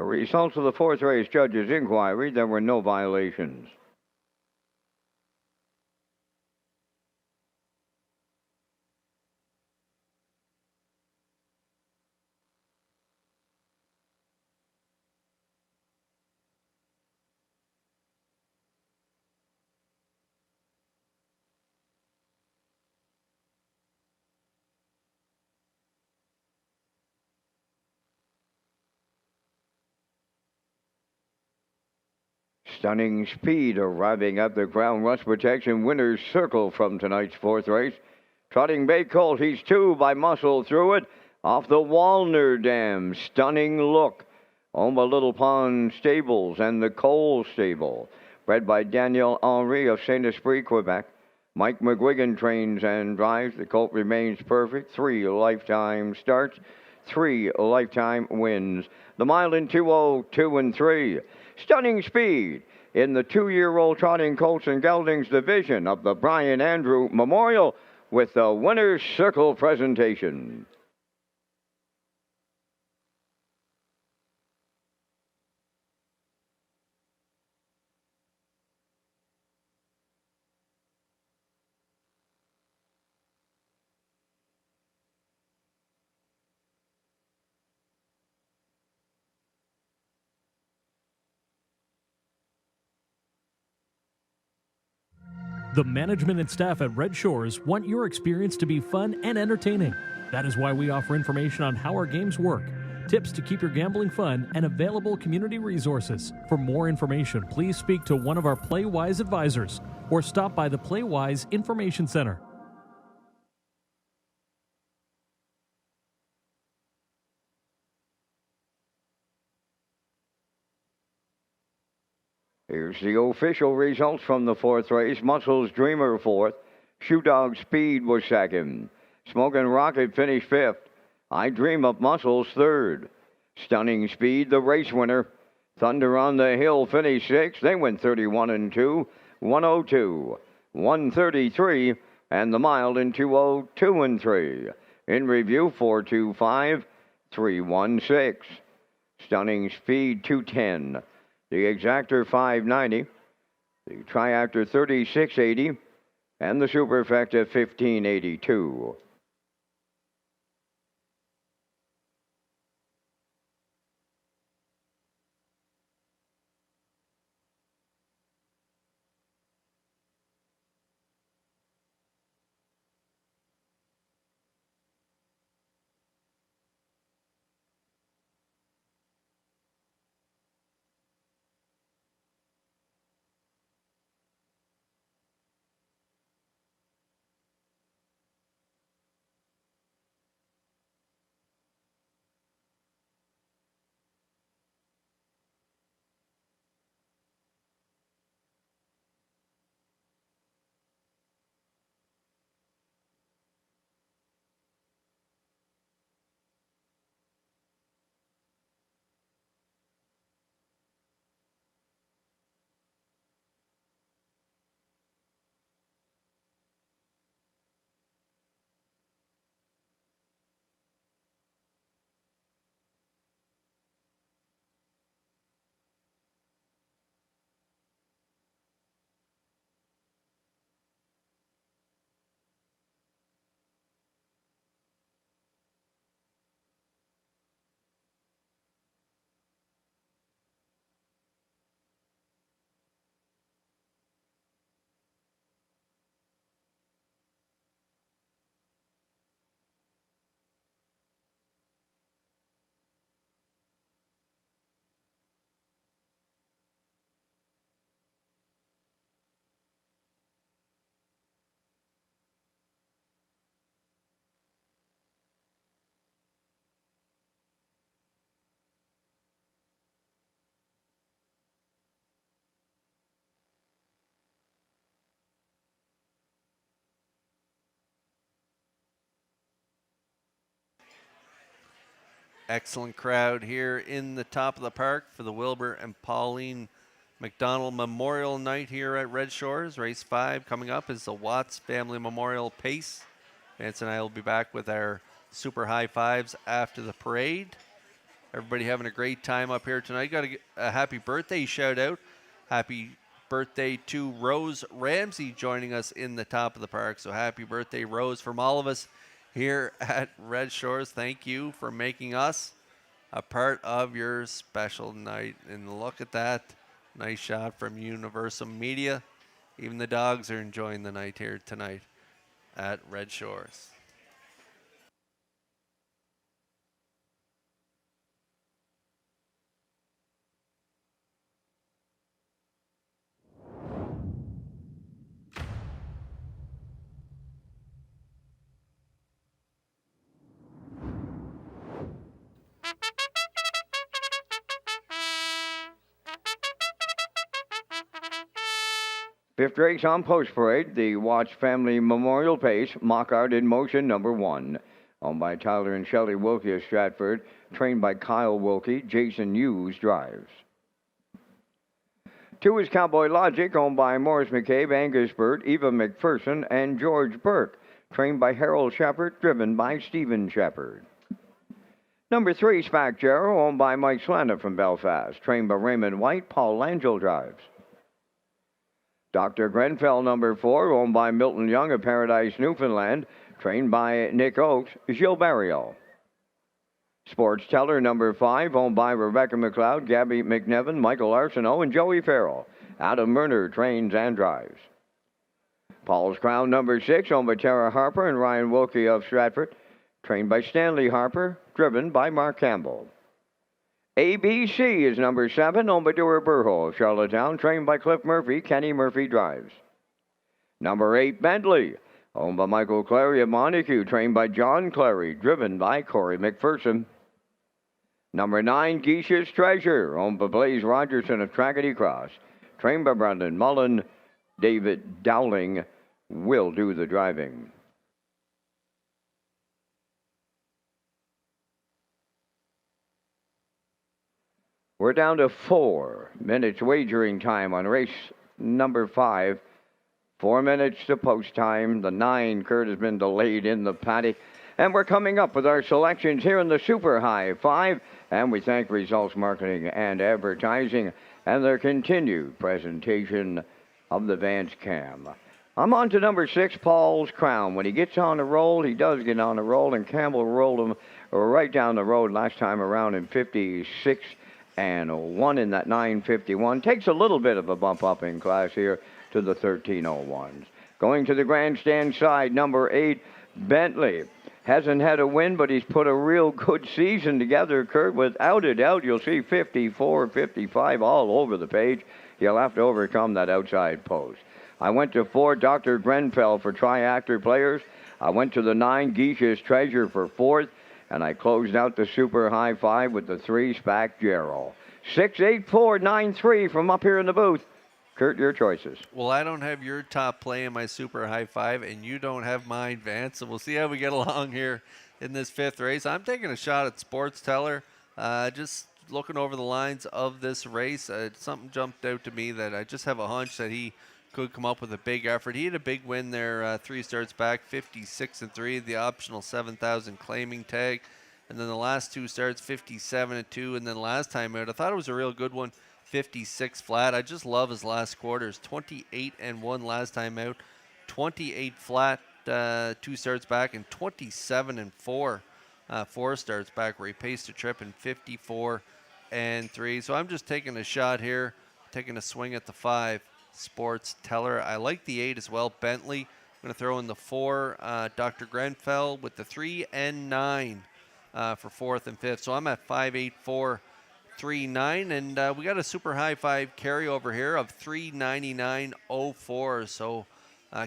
Speaker 1: Results of the 4th race judges' inquiry, there were no violations. Stunning Speed arriving at the Crown Rust Protection Winner's Circle from tonight's 4th race. Trotting Bay Colt, he's 2 by Muscle through it. Off the Walner Dam, Stunning Look. Owned by Little Pond Stables and the Cole Stable. Bred by Daniel Henry of Saint Esprit, Quebec. Mike McGuigan trains and drives. The colt remains perfect. 3 lifetime starts, 3 lifetime wins. The mile in 202 and 3. Stunning Speed in the 2-year-old trotting colts and geldings division of the Brian Andrew Memorial with the Winner's Circle presentation.
Speaker 2: The management and staff at Red Shores want your experience to be fun and entertaining. That is why we offer information on how our games work, tips to keep your gambling fun, and available community resources. For more information, please speak to one of our PlayWise advisors or stop by the PlayWise Information Center.
Speaker 1: Here's the official results from the 4th race. Muscles Dreamer 4th. Shoe Dog Speed was 2nd. Smokin' Rocket finished 5th. I Dream of Muscles 3rd. Stunning Speed, the race winner. Thunder on the Hill finished 6th. They went 31 and 2, 102, 133, and the Mild in 202 and 3. In review, 425, 316. Stunning Speed 210. The Exactor 590, the Triactor 3680, and the Superfecta 1582.
Speaker 3: Excellent crowd here in the top of the park for the Wilbur and Pauline McDonald Memorial Night here at Red Shores. Race 5 coming up is the Watts Family Memorial Pace. Vance and I will be back with our super high fives after the parade. Everybody having a great time up here tonight. Got a happy birthday shout out. Happy birthday to Rose Ramsey joining us in the top of the park. So happy birthday, Rose, from all of us here at Red Shores. Thank you for making us a part of your special night. And look at that. Nice shot from Universal Media. Even the dogs are enjoying the night here tonight at Red Shores.
Speaker 1: Fifth race on Post Parade, the Watts Family Memorial Pace, Mockart in motion, number 1. Owned by Tyler and Shelley Wilkie of Stratford, trained by Kyle Wilkie, Jason Hughes drives. 2 is Cowboy Logic, owned by Morris McCabe, Angus Burt, Eva McPherson, and George Burke, trained by Harold Shepard, driven by Stephen Shepard. Number 3, Spack Jarrow, owned by Mike Slana from Belfast, trained by Raymond White, Paul Langell drives. Dr. Grenfell, number 4, owned by Milton Young of Paradise, Newfoundland, trained by Nick Oakes, Gilles Barrio. Sports Teller, number 5, owned by Rebecca McLeod, Gabby McNevin, Michael Arsenault, and Joey Farrell. Adam Murner trains and drives. Paul's Crown, number 6, owned by Tara Harper and Ryan Wilkie of Stratford, trained by Stanley Harper, driven by Mark Campbell. ABC is number 7, owned by Dewar Burho of Charlottetown, trained by Cliff Murphy. Kenny Murphy drives. Number 8, Bentley, owned by Michael Clary of Montague, trained by John Clary, driven by Corey McPherson. Number 9, Geisha's Treasure, owned by Blaze Rogerson of Trackety Cross, trained by Brendan Mullen. David Dowling will do the driving. We're down to 4 minutes wagering time on race number 5. 4 minutes to post time. The 9, Kurt, has been delayed in the paddock. And we're coming up with our selections here in the Super High 5. And we thank Results Marketing and Advertising and their continued presentation of the Vance Cam. I'm on to number 6, Paul's Crown. When he gets on a roll, he does get on a roll. And Campbell rolled him right down the road last time around in 56. And 1 in that 951. Takes a little bit of a bump up in class here to the 1301s. Going to the grandstand side, number 8, Bentley. Hasn't had a win, but he's put a real good season together, Kurt. Without a doubt, you'll see 54, 55 all over the page. He'll have to overcome that outside post. I went to 4, Dr. Grenfell for triactor players. I went to the 9, Geisha's Treasure for 4th. And I closed out the Super High 5 with the 3, Spack Jarrow. 6, 8, 4, 9, 3 from up here in the booth. Kurt, your choices.
Speaker 3: Well, I don't have your top play in my Super High 5, and you don't have mine, Vance. So we'll see how we get along here in this 5th race. I'm taking a shot at Sports Teller. Just looking over the lines of this race, something jumped out to me that I just have a hunch that he could come up with a big effort. He had a big win there 3 starts back, 56-3, the optional 7,000 claiming tag. And then the last 2 starts, 57-2. And then last time out, I thought it was a real good one, 56 flat. I just love his last quarters, 28-1 last time out, 28 flat 2 starts back, and 27-4 4 starts back where he paced a trip in 54-3. So I'm just taking a shot here, taking a swing at the 5. Sports Teller. I like the 8 as well, Bentley. I'm going to throw in the 4, Dr. Grenfell, with the 3 and 9 for 4th and 5th. So I'm at 5, 8, 4, 3, 9. And we got a Super High 5 carryover here of 399.04. So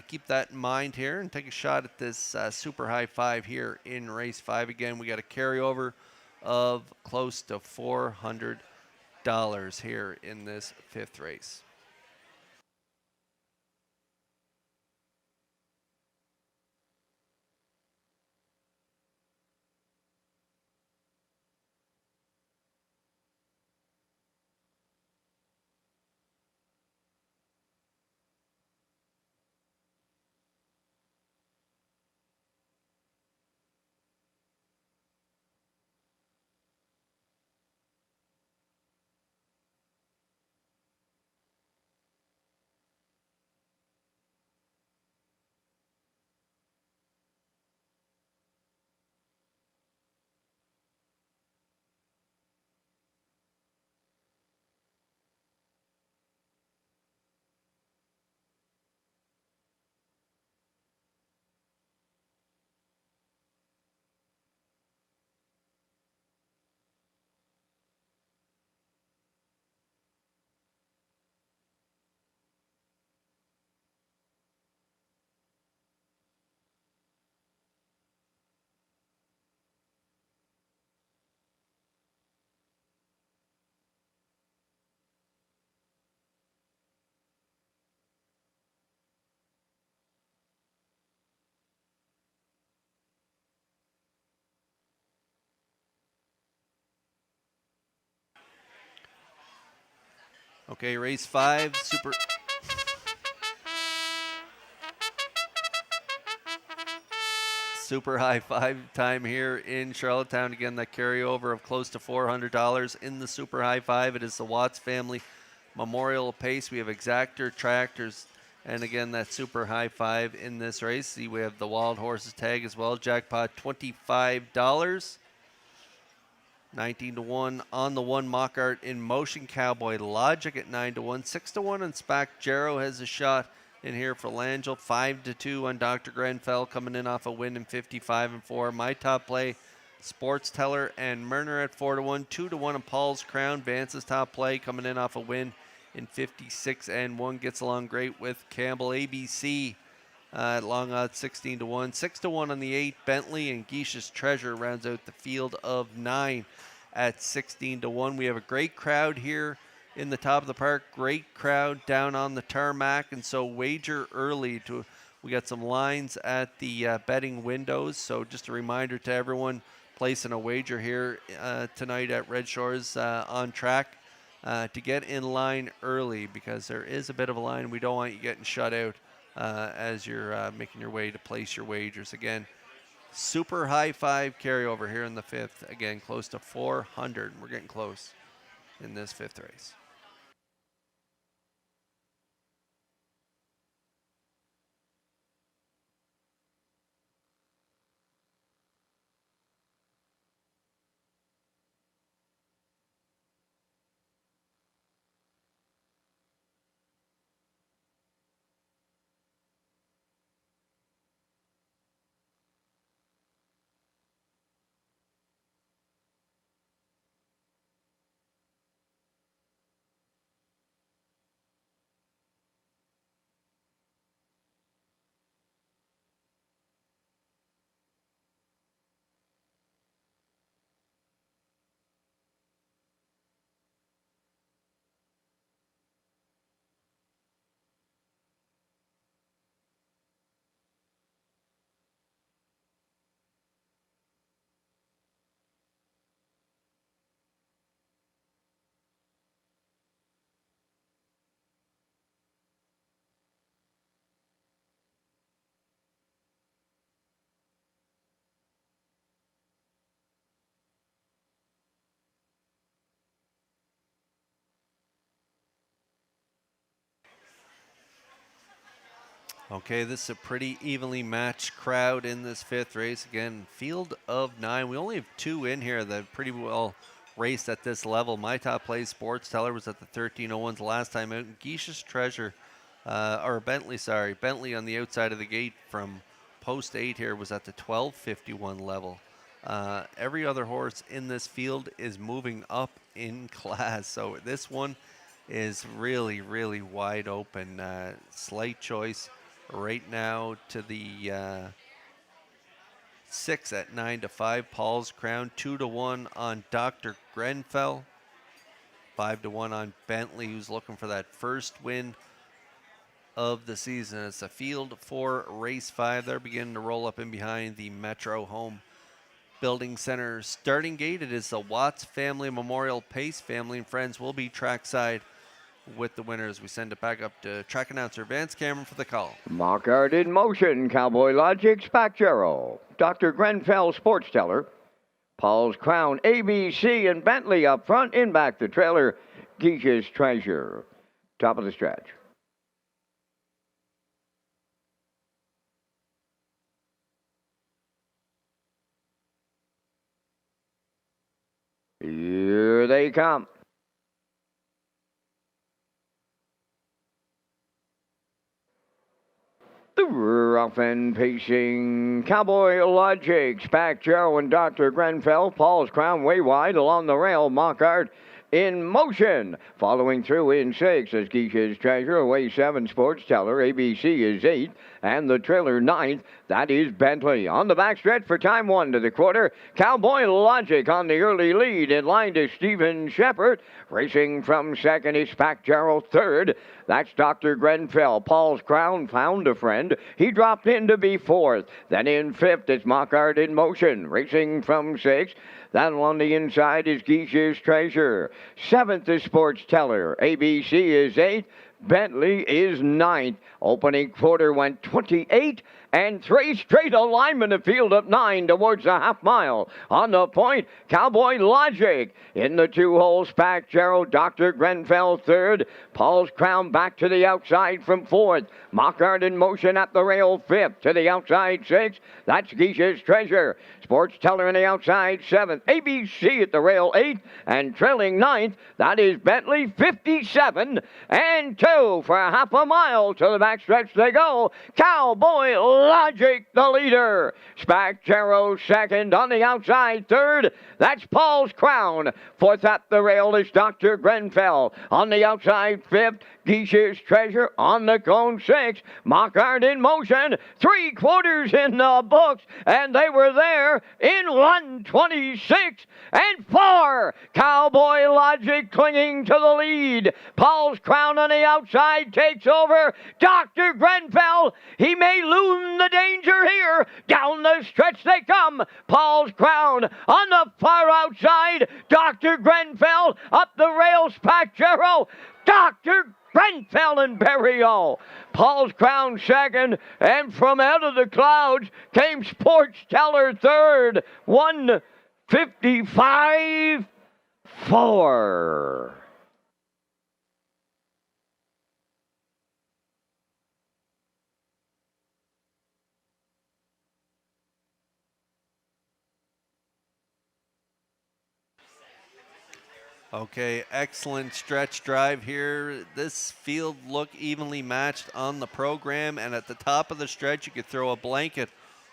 Speaker 3: keep that in mind here and take a shot at this Super High 5 here in race 5. Again, we got a carryover of close to $400 here in this 5th race. Okay, race 5, super high 5 time here in Charlottetown. Again, that carryover of close to $400 in the super high 5. It is the Watts family Memorial Pace. We have exactor tractors, and again, that super high 5 in this race. See, we have the Wild Horses tag as well. Jackpot $25. 19-1 on the 1 Mockart in motion. Cowboy Logic at 9-1. 6-1 on Spack Jarrow has a shot in here for Langell. 5-2 on Dr. Grenfell coming in off a win in 55-4. My top play, Sports Teller and Murner at 4-1. 2-1 on Paul's Crown. Vance's top play coming in off a win in 56-1. Gets along great with Campbell. ABC at long odds 16-1. 6-1 on the 8 Bentley, and Geisha's Treasure rounds out the field of 9 at 16-1. We have a great crowd here in the top of the park. Great crowd down on the tarmac, and so wager early. We got some lines at the betting windows, so just a reminder to everyone placing a wager here tonight at Red Shores on track to get in line early, because there is a bit of a line. We don't want you getting shut out as you're making your way to place your wagers. Again, super high 5 carryover here in the 5th. Again, close to 400. We're getting close in this 5th race. Okay, this is a pretty evenly matched crowd in this 5th race. Again, field of 9. We only have 2 in here that pretty well raced at this level. My top play, Sports Teller, was at the 13:01s last time out. Geisha's Treasure, Bentley on the outside of the gate from post 8 here was at the 12:51 level. Every other horse in this field is moving up in class. So this one is really, really wide open. Slight choice right now to the 6 at 9-5. Paul's Crown. 2-1 on Dr. Grenfell. 5-1 on Bentley, who's looking for that first win of the season. It's a field for race 5. They're beginning to roll up in behind the Metro Home Building Center starting gate. It is the Watts family Memorial Pace. Family and friends will be trackside with the winners. We send it back up to track announcer Vance Cameron for the call.
Speaker 1: Mockart in motion. Cowboy Logic, Spack Jarrow. Dr. Grenfell, Sports Teller. Paul's Crown, ABC, and Bentley up front. In back the trailer, Geisha's Treasure. Top of the stretch. Here they come. The rough and pacing Cowboy Logic, Spack Jarrow and Dr. Grenfell. Paul's Crown way wide along the rail. Mockart in motion. Following through in 6 as Geisha's Treasure away 7. Sports Teller. ABC is 8. And the trailer 9th. That is Bentley. On the backstretch for time 1 to the quarter, Cowboy Logic on the early lead in line to Stephen Shepard. Racing from second is Spack Gerald third. That's Dr. Grenfell. Paul's Crown found a friend. He dropped in to be fourth. Then in fifth is Mockart in Motion. Racing from sixth. Then on the inside is Geish's Treasure. Seventh is Sports Teller. ABC is eighth. Bentley is ninth. Opening quarter went 28 and 3 straight alignment of field up 9 towards the half mile. On the point, Cowboy Logic. In the 2 holes, Spack Gerald, Dr. Grenfell third. Paul's Crown back to the outside from fourth. Mockart in Motion at the rail fifth. To the outside sixth. That's Geish's Treasure. Sports Teller in the outside seventh. ABC at the rail eighth. And trailing ninth, that is Bentley 57 and 2 for a half a mile. To the backstretch they go. Cowboy Logic, the leader. Spack Gerald second. On the outside third. That's Paul's Crown. Fourth at the rail is Dr. Grenfell. On the outside fifth. Geish's Treasure on the cone sixth. Mockart in Motion. 3/4 in the books. And they were there in 1:26 and 4. Cowboy Logic clinging to the lead. Paul's Crown on the outside takes over. Dr. Grenfell, he may loom the danger here. Down the stretch they come. Paul's Crown on the far outside. Dr. Grenfell up the rails. Spack Gerald. Dr. Grenfell and Berrio. Paul's Crown second, and from out of the clouds came Sports Teller third. 1:55.4.
Speaker 3: Okay, excellent stretch drive here. This field looked evenly matched on the program, and at the top of the stretch, you could throw a blanket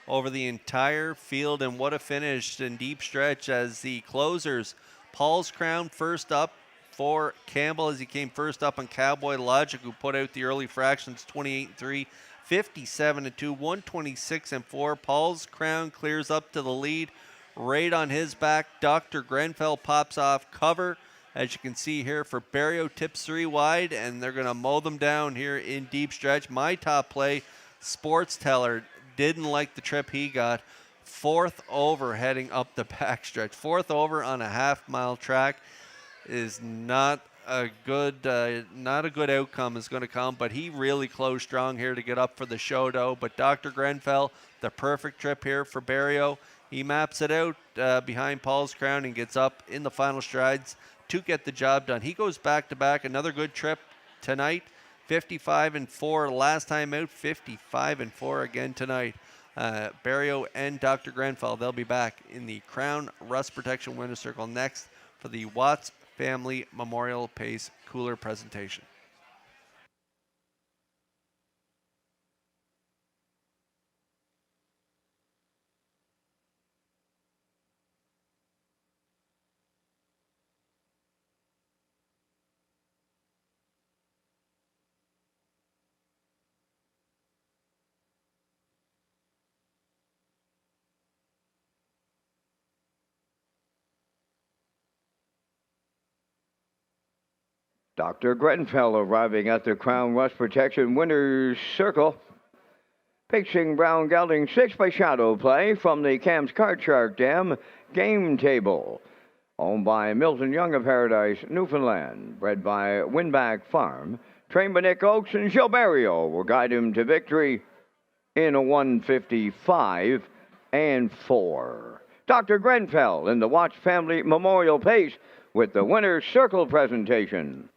Speaker 3: over the entire field, and what a finish in deep stretch as the closers. Paul's Crown first up for Campbell as he came first up on Cowboy Logic, who put out the early fractions 28-3, 57-2, 126-4. Paul's Crown clears up to the lead. Right on his back, Dr. Grenfell pops off cover. As you can see here, for Berrio, tips 3 wide, and they're going to mow them down here in deep stretch. My top play, Sports Teller, didn't like the trip he got. Fourth over heading up the backstretch. Fourth over on a half-mile track is not a good outcome is going to come, but he really closed strong here to get up for the show, though. But Dr. Grenfell, the perfect trip here for Berrio. He maps it out behind Paul's Crown and gets up in the final strides to get the job done. He goes back-to-back. Another good trip tonight. 55-4 last time out. 55-4 again tonight. Berrio and Dr. Grenfell, they'll be back in the Crown Rust Protection Winner's Circle next for the Watts Family Memorial Pace Cooler presentation.
Speaker 1: Dr. Grenfell arriving at the Crown Rust Protection Winner's Circle. Fixing Brown Gelding 6 by Shadow Play from the Camps Card Shark Dam Game Table. Owned by Milton Young of Paradise, Newfoundland. Bred by Winback Farm. Trained by Nick Oakes and Joe Berrio will guide him to victory in a 1:55.4. Dr. Grenfell in the Watts Family Memorial Pace with the Winner's Circle presentation.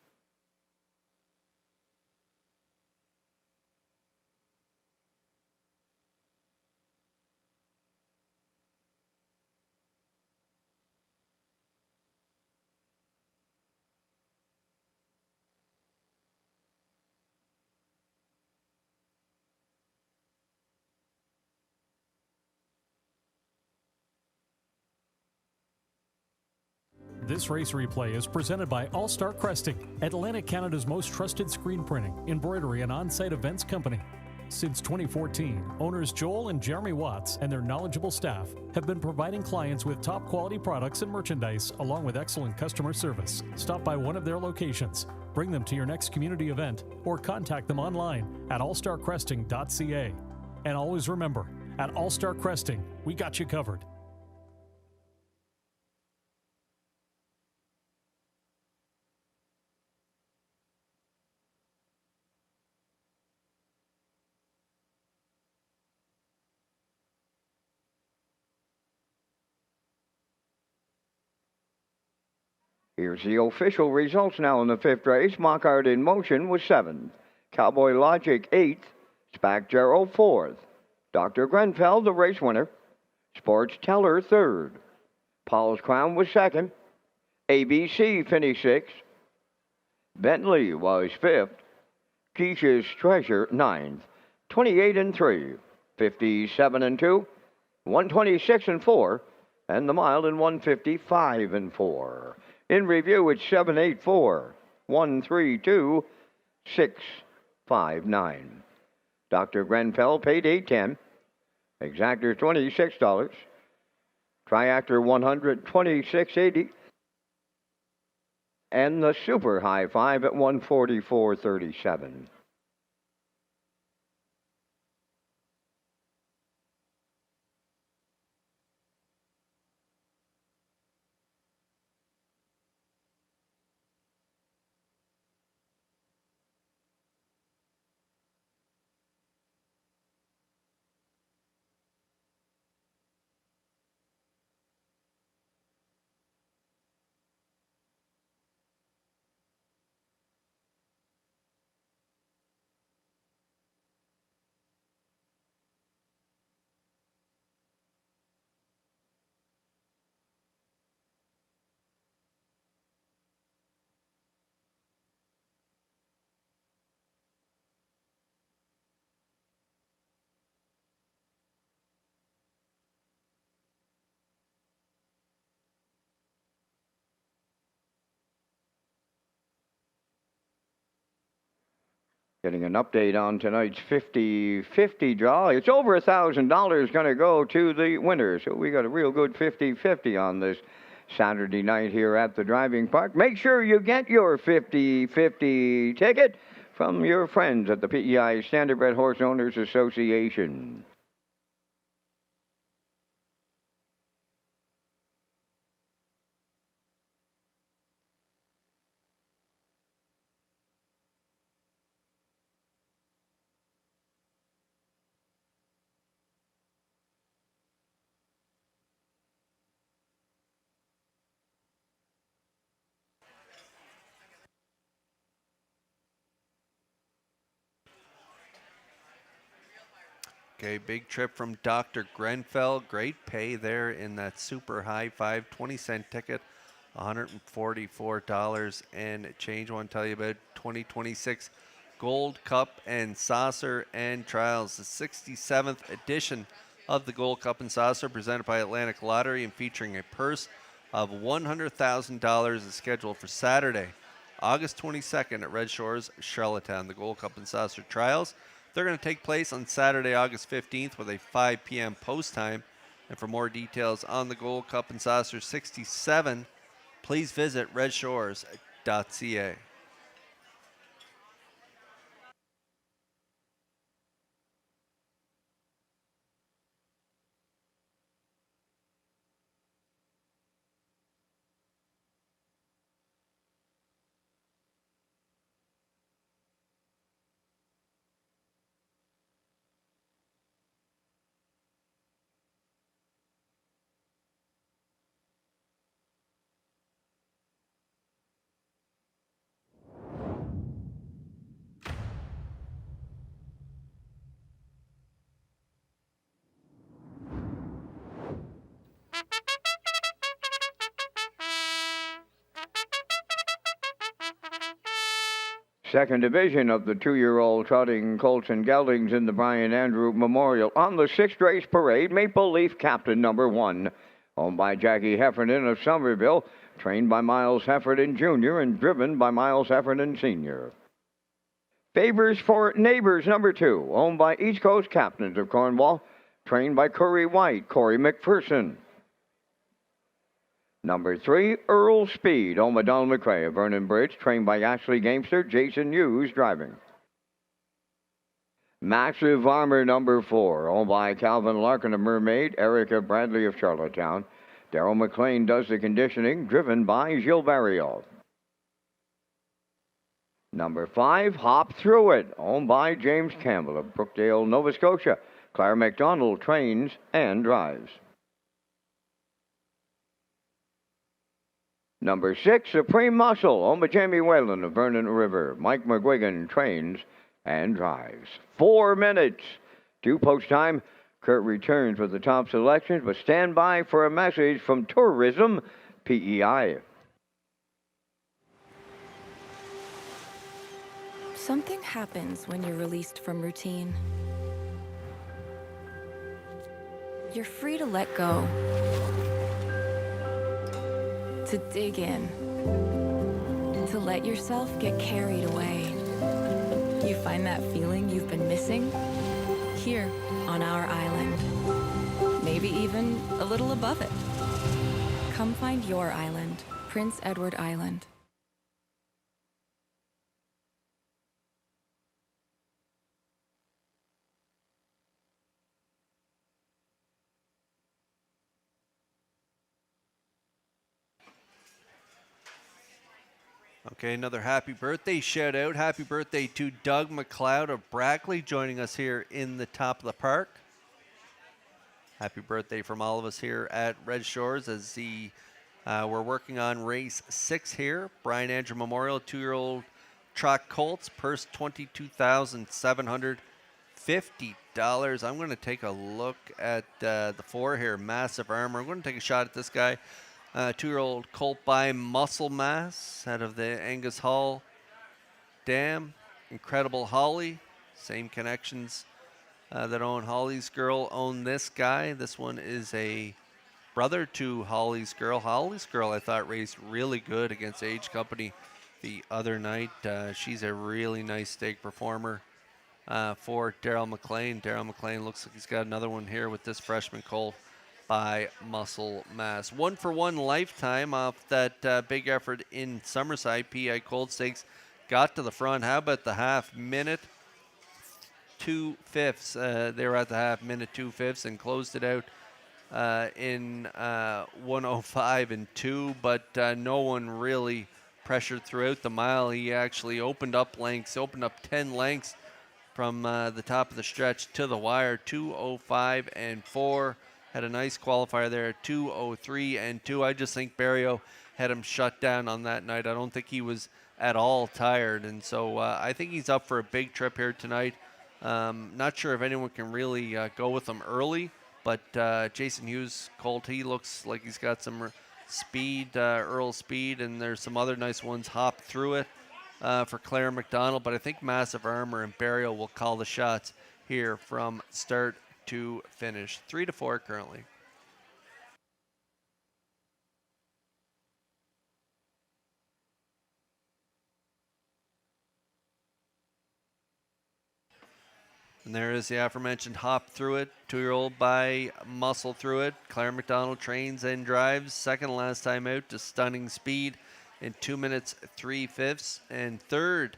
Speaker 2: This race replay is presented by All Star Cresting, Atlantic Canada's most trusted screen printing, embroidery, and on-site events company. Since 2014, owners Joel and Jeremy Watts and their knowledgeable staff have been providing clients with top quality products and merchandise along with excellent customer service. Stop by one of their locations, bring them to your next community event, or contact them online at allstarcresting.ca. And always remember, at All Star Cresting, we got you covered.
Speaker 1: Here's the official results now in the fifth race. Mockart in Motion was 7th. Cowboy Logic 8th. Spack Gerald 4th. Dr. Grenfell, the race winner. Sports Teller 3rd. Paul's Crown was 2nd. ABC finished 6th. Bentley was 5th. Keisha's Treasure 9th. 28 and 3. 57 and 2. 126 and 4. And the mile in 155 and 4. In review, it's 784 132 659. Dr. Grenfell paid $8.10. Exactor $26. Triactor $126.80. And the Super High Five at $144.37. Getting an update on tonight's 50-50 draw. It's over $1,000 going to go to the winner. So we got a real good 50-50 on this Saturday night here at the driving park. Make sure you get your 50-50 ticket from your friends at the PEI Standardbred Horse Owners Association.
Speaker 3: Okay, big trip from Dr. Grenfell. Great pay there in that Super High Five 20-cent ticket. $144 and change. I want to tell you about 2026 Gold Cup and Saucer and Trials. The 67th edition of the Gold Cup and Saucer presented by Atlantic Lottery and featuring a purse of $100,000 is scheduled for Saturday, August 22nd at Red Shores, Charlottetown. The Gold Cup and Saucer Trials, they're going to take place on Saturday, August 15th with a 5 p.m. post time. And for more details on the Gold Cup and Saucer 67, please visit Redshores.ca.
Speaker 1: Second division of the 2-year-old trotting colts and geldings in the Brian Andrew Memorial. On the 6th race parade, Maple Leaf Captain number 1, owned by Jackie Heffernan of Somerville, trained by Miles Heffernan Jr. and driven by Miles Heffernan Sr. Favors for Neighbors number 2, owned by East Coast Captains of Cornwall, trained by Curry White, Corey McPherson. Number 3, Earl Speed, owned by Donald McRae of Vernon Bridge, trained by Ashley Gamester, Jason Hughes driving. Massive Armor number 4, owned by Calvin Larkin of Mermaid, Erica Bradley of Charlottetown. Daryl McLean does the conditioning, driven by Gilles Barrio. Number 5, Hop Through It, owned by James Campbell of Brookdale, Nova Scotia. Claire McDonald trains and drives. Number 6, Supreme Muscle, owned by Jamie Whalen of Vernon River. Mike McGuigan trains and drives. 4 minutes to post time. Kurt returns with the top selections, but stand by for a message from Tourism PEI.
Speaker 4: Something happens when you're released from routine. You're free to let go, to dig in, to let yourself get carried away. You find that feeling you've been missing here on our island, maybe even a little above it. Come find your island, Prince Edward Island.
Speaker 3: Okay, another happy birthday shout out. Happy birthday to Doug McLeod of Brackley, joining us here in the top of the park. Happy birthday from all of us here at Red Shores as we're working on race 6 here. Brian Andrew Memorial, 2-year-old Truck Colts, purse $22,750. I'm going to take a look at the 4 here, Massive Armor. I'm going to take a shot at this guy. 2-year-old colt by Muscle Mass out of the Angus Hall Dam. Incredible Holly. Same connections that own Holly's Girl own this guy. This one is a brother to Holly's Girl. Holly's Girl, I thought, raced really good against Age Company the other night. She's a really nice stake performer for Daryl McLean. Daryl McLean looks like he's got another one here with this freshman colt by Muscle Mass. 1-for-1 lifetime off that big effort in Summerside. PI Colt Stakes got to the front. How about the half? Minute 2/5. They were at the half, minute 2/5, and closed it out in 1:05 and 2. But no one really pressured throughout the mile. He actually opened up 10 lengths from the top of the stretch to the wire. 2:05 and 4. Had a nice qualifier there at 2:03 and 2. I just think Barrio had him shut down on that night. I don't think he was at all tired. And so I think he's up for a big trip here tonight. Not sure if anyone can really go with him early, but Jason Hughes colt, he looks like he's got some speed, Earl Speed, and there's some other nice ones. Hop Through It for Claire McDonald, but I think Massive Armor and Barrio will call the shots here from start to finish. 3-4 currently. And there is the aforementioned Hop Through It, 2-year-old by Muscle Through It. Claire McDonald trains and drives. Second last time out to stunning speed in 2 minutes 3/5. And third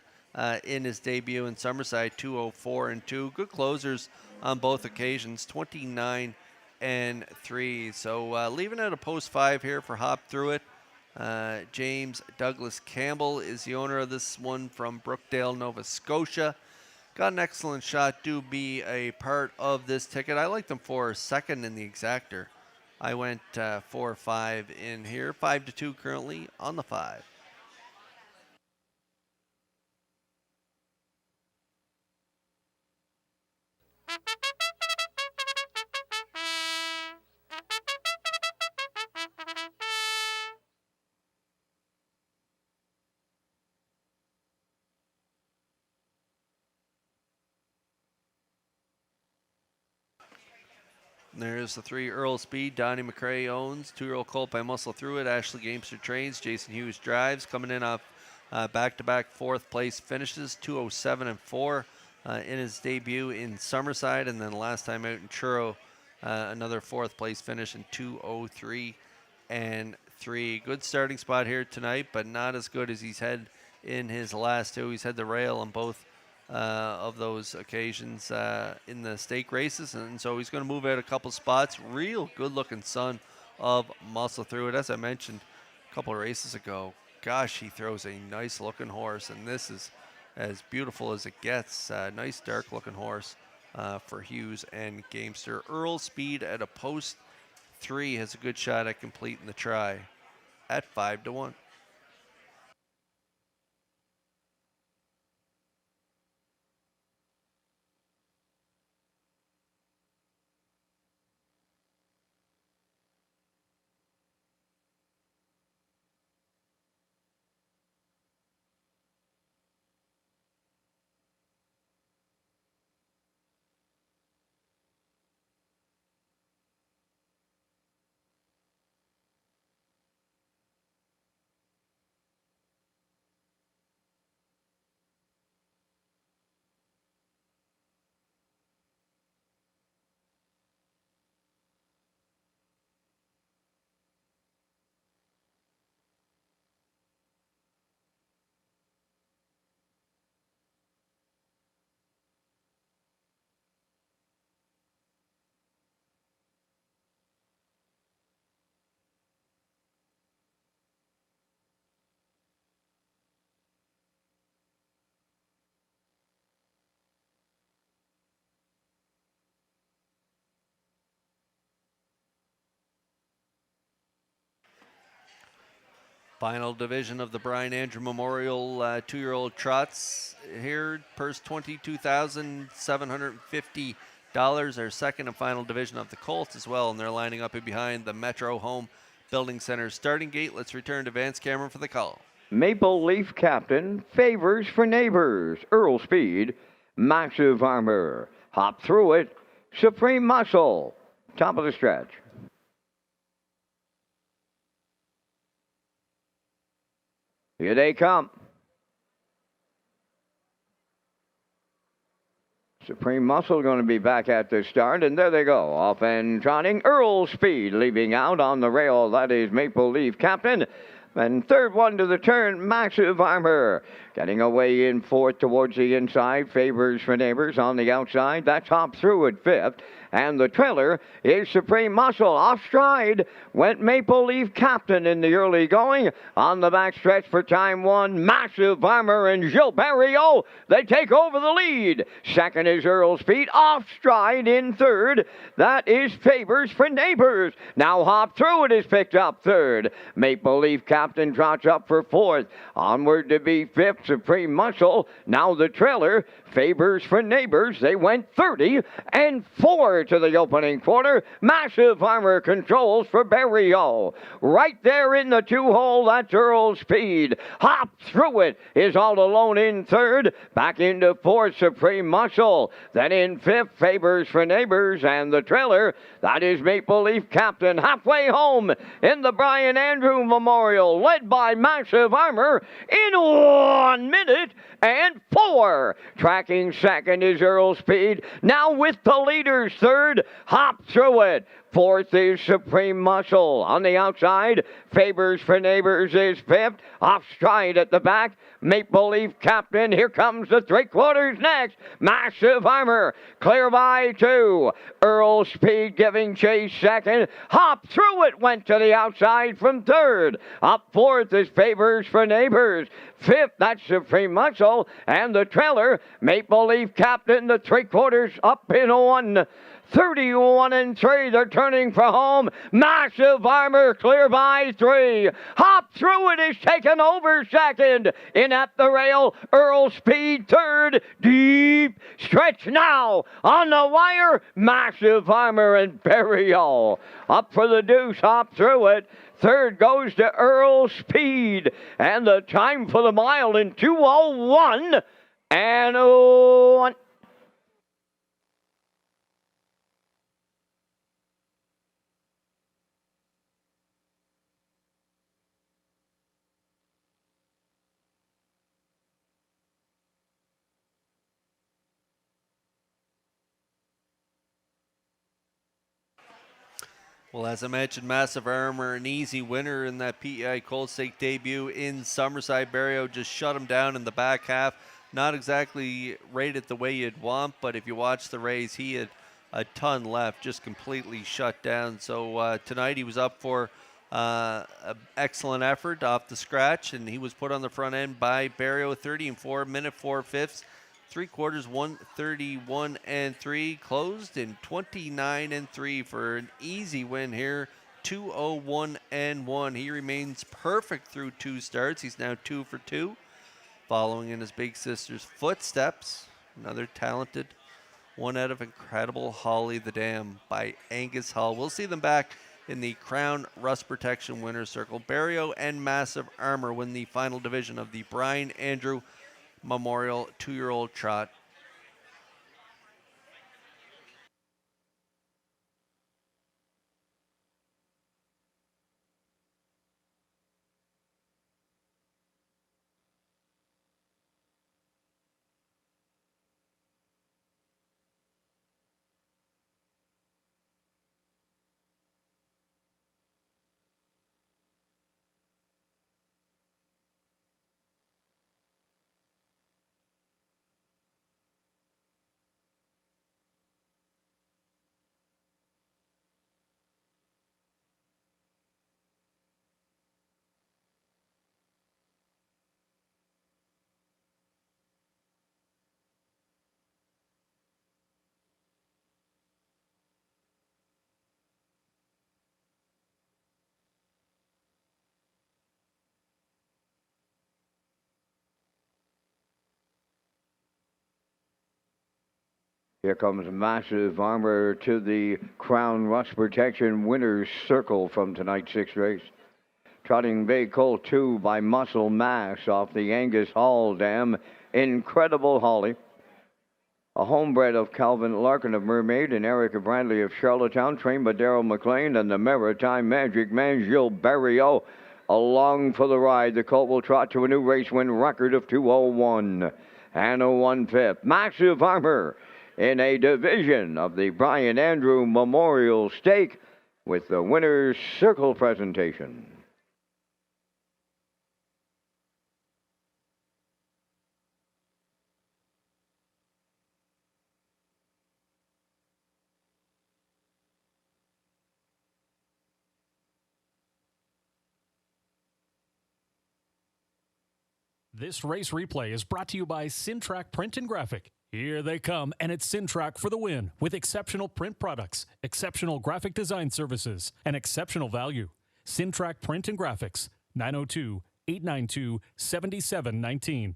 Speaker 3: in his debut in Summerside, 2:04 and 2. Good closers on both occasions, 29 and 3. So leaving out a post 5 here for Hop Through It. James Douglas Campbell is the owner of this one from Brookdale, Nova Scotia. Got an excellent shot, do be a part of this ticket. I like them for second in the exactor. I went 4-5 in here, 5-2 currently on the 5. There's the 3 Earl Speed. Donnie McRae owns. 2-year-old colt by Muscle Through It. Ashley Gamester trains. Jason Hughes drives. Coming in off back-to-back fourth place finishes, 2:07 and 4 in his debut in Summerside, and then last time out in Truro, another fourth place finish in 2:03 and 3. Good starting spot here tonight, but not as good as he's had in his last two. He's had the rail on both of those occasions in the stake races, and so he's going to move out a couple spots. Real good-looking son of Muscle Through It. As I mentioned a couple of races ago, gosh, he throws a nice-looking horse, and this is as beautiful as it gets. Nice, dark-looking horse for Hughes and Gamester. Earl Speed at a post 3 has a good shot at completing the try at 5-1. Final division of the Brian Andrew Memorial 2-year-old trots here. Purse $22,750. Our second and final division of the Colts as well, and they're lining up in behind the Metro Home Building Center starting gate. Let's return to Vance Cameron for the call.
Speaker 1: Maple Leaf Captain, Favors for Neighbors, Earl Speed, Massive Armor, Hop Through It, Supreme Muscle, top of the stretch. Here they come. Supreme Muscle going to be back at the start, and there they go. Off and trotting. Earl Speed leaving out on the rail. That is Maple Leaf Captain. And third one to the turn, Massive Armor. Getting away in fourth towards the inside. Favors for Neighbors on the outside. That's Hop Through at fifth. And the trailer is Supreme Muscle. Off stride went Maple Leaf Captain in the early going. On the back stretch for time one, Massive Armor and Gilles Barriot. They take over the lead. Second is Earl Speed. Off stride in third. That is Favors for Neighbors. Now Hop Through It is picked up third. Maple Leaf Captain trots up for fourth. Onward to be fifth, Supreme Muscle. Now the trailer, Favors for Neighbors. They went 30 and 4 to the opening quarter. Massive Armor controls for Barriot. Right there in the two-hole, that's Earl Speed. Hop Through It is all alone in third. Back into fourth, Supreme Muscle. Then in fifth, Favors for Neighbors. And the trailer, that is Maple Leaf Captain. Halfway home in the Brian Andrew Memorial, led by Massive Armor in 1 minute and 4. Tracking second is Earl Speed. Now with the leaders, third, Hop Through It. Fourth is Supreme Muscle. On the outside, Favors for Neighbors is fifth. Off stride at the back, Maple Leaf Captain. Here comes the three-quarters next. Massive Armor, clear by two. Earl Speed giving chase second. Hop Through It went to the outside from third. Up fourth is Favors for Neighbors. Fifth, that's Supreme Muscle. And the trailer, Maple Leaf Captain, the three-quarters up in 1. 31 and 3, they're turning for home. Massive Armor clear by 3. Hop Through It is taken over second. In at the rail, Earl Speed third. Deep stretch now on the wire. Massive Armor and Barriot. Up for the deuce, Hop Through It. Third goes to Earl Speed. And the time for the mile in 2:01 and 1.
Speaker 3: Well, as I mentioned, Massive Armor, an easy winner in that PEI Cold Stake debut in Summerside. Barrio just shut him down in the back half. Not exactly rated the way you'd want, but if you watch the race, he had a ton left, just completely shut down. So tonight he was up for an excellent effort off the scratch, and he was put on the front end by Barrio, 30 and 4, minute 4 fifths. 3/4, 131 and 3, closed in 29 and 3 for an easy win here. 201 and 1. He remains perfect through 2 starts. He's now 2 for 2, following in his big sister's footsteps. Another talented one out of Incredible Holly the Dam by Angus Hull. We'll see them back in the Crown Rust Protection Winner's Circle. Barrio and Massive Armor win the final division of the Brian Andrew Memorial 2-year-old trot.
Speaker 1: Here comes Massive Armor to the Crown Rust Protection Winner's Circle from tonight's 6th race. Trotting Bay Colt 2 by Muscle Mass off the Angus Hall Dam. Incredible Holly. A homebred of Calvin Larkin of Mermaid and Erica Bradley of Charlottetown, trained by Daryl McLean and the Maritime Magic Man, Gilles Barrio. Along for the ride, the colt will trot to a new race win record of 201 and a 1/5. Massive Armor in a division of the Brian Andrew Memorial Stake with the Winner's Circle presentation.
Speaker 2: This race replay is brought to you by Racetrack Print and Graphic. Here they come, and it's Racetrack for the win with exceptional print products, exceptional graphic design services, and exceptional value. Racetrack Print and Graphics, 902-892-7719.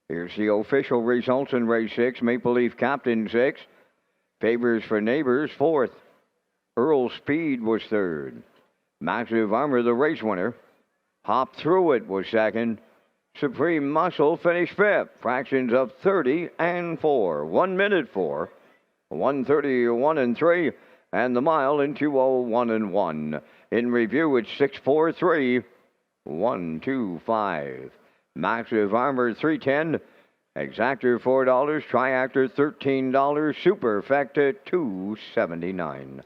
Speaker 1: Here's the official results in race 6. Maple Leaf Captain 6. Favors for Neighbors 4th. Earl Speed was 3rd. Massive Armor, the race winner. Hop Through It was 2nd. Supreme Muscle finished 5th. Fractions of 30 and 4. 1 minute 4. 1:31 and 3. And the mile in 2:01 and 1. In review, it's 6:43. 1:25. Massive Armor 310. Exactor $4. Triactor $13. Superfecta $2.79.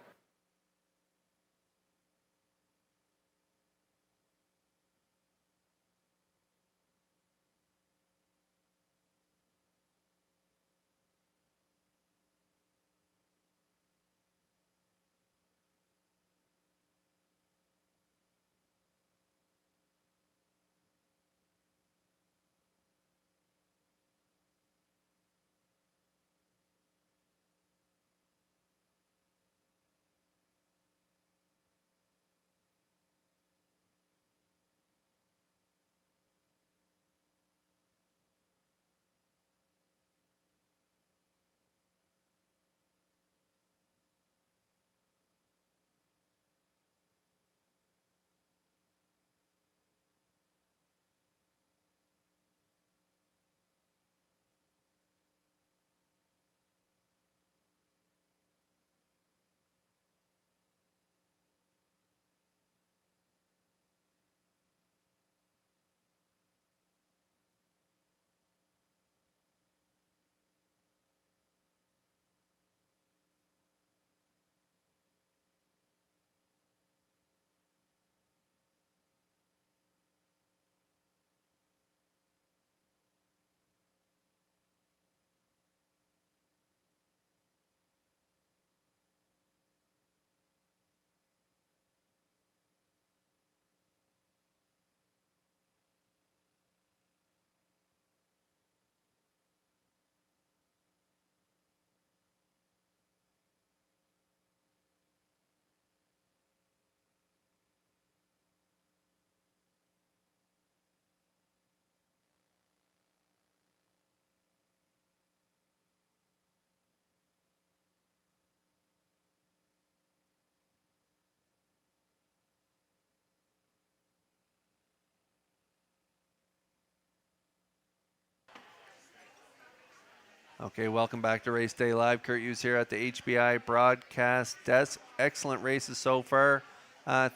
Speaker 3: Okay, welcome back to Race Day Live. Kurt Hughes here at the HBI broadcast desk. Excellent races so far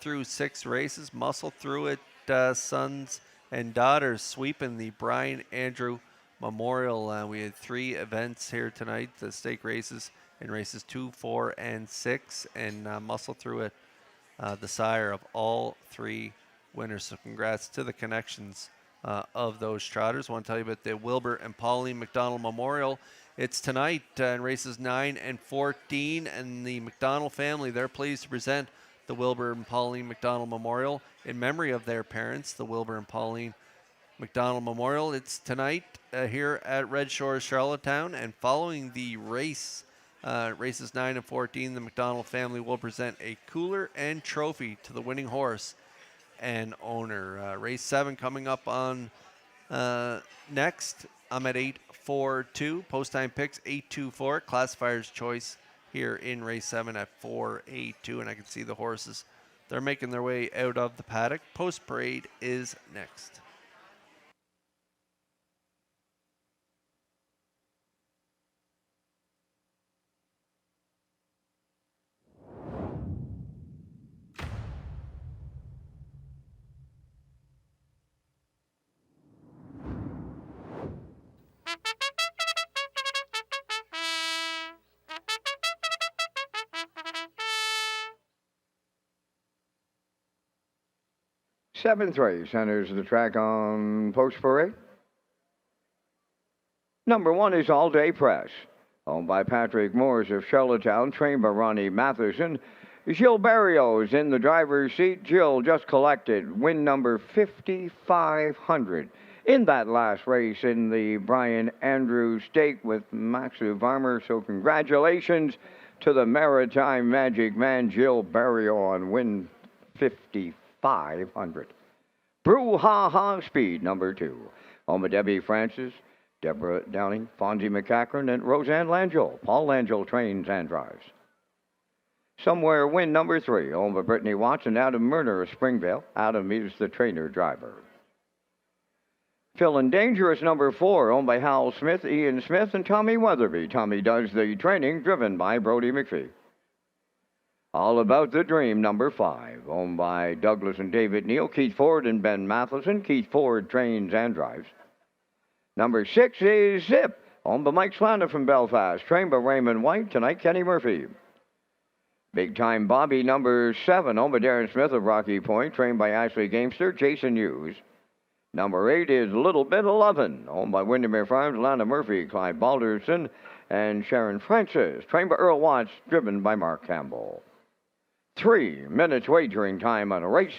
Speaker 3: through 6 races. Muscle through it, sons and daughters sweeping the Brian Andrew Memorial. We had 3 events here tonight, the stake races in races 2, 4, and 6, and Muscle through it, the sire of all 3 winners. So congrats to the connections of those trotters. I want to tell you about the Wilbur and Pauline McDonald Memorial. It's tonight in races 9 and 14, and the McDonald family, they're pleased to present the Wilbur and Pauline McDonald Memorial in memory of their parents, the Wilbur and Pauline McDonald Memorial. It's tonight here at Red Shores, Charlottetown, and following the race, races 9 and 14, the McDonald family will present a cooler and trophy to the winning horse and owner. Race 7 coming up on next. I'm at 8-4-2. Post time picks 8-2-4. Classifier's choice here in race 7 at 4-8-2. And I can see the horses. They're making their way out of the paddock. Post parade is next.
Speaker 1: Seventh race enters the track on post parade. Number 1 is All Day Press, owned by Patrick Moores of Charlottetown, trained by Ronnie Matheson. Jill Barrios in the driver's seat. Jill just collected win number 5,500 in that last race in the Brian Andrews Stake with Maxu Varmer. So congratulations to the Maritime Magic Man, Jill Barrios, on win 5,500. Brew Ha Ha Speed, number 2. Oma Debbie Francis, Deborah Downing, Fonzie McCachran, and Roseanne Langell. Paul Langell trains and drives. Somewhere win number 3, owned by Brittany Watson, Adam Murner of Springvale. Adam is the trainer-driver. Phil Dangerous number 4, owned by Hal Smith, Ian Smith, and Tommy Weatherby. Tommy does the training, driven by Brody McPhee. All About the Dream number 5, owned by Douglas and David Neal, Keith Ford and Ben Matheson. Keith Ford trains and drives. Number 6 is Zip, owned by Mike Slander from Belfast, trained by Raymond White. Tonight, Kenny Murphy. Big Time Bobby number 7, owned by Darren Smith of Rocky Point, trained by Ashley Gamester, Jason Hughes. Number 8 is Little Bit of Lovin', owned by Windermere Farms, Lana Murphy, Clyde Balderson, and Sharon Francis, trained by Earl Watts, driven by Mark Campbell. 3 minutes wagering time on a race.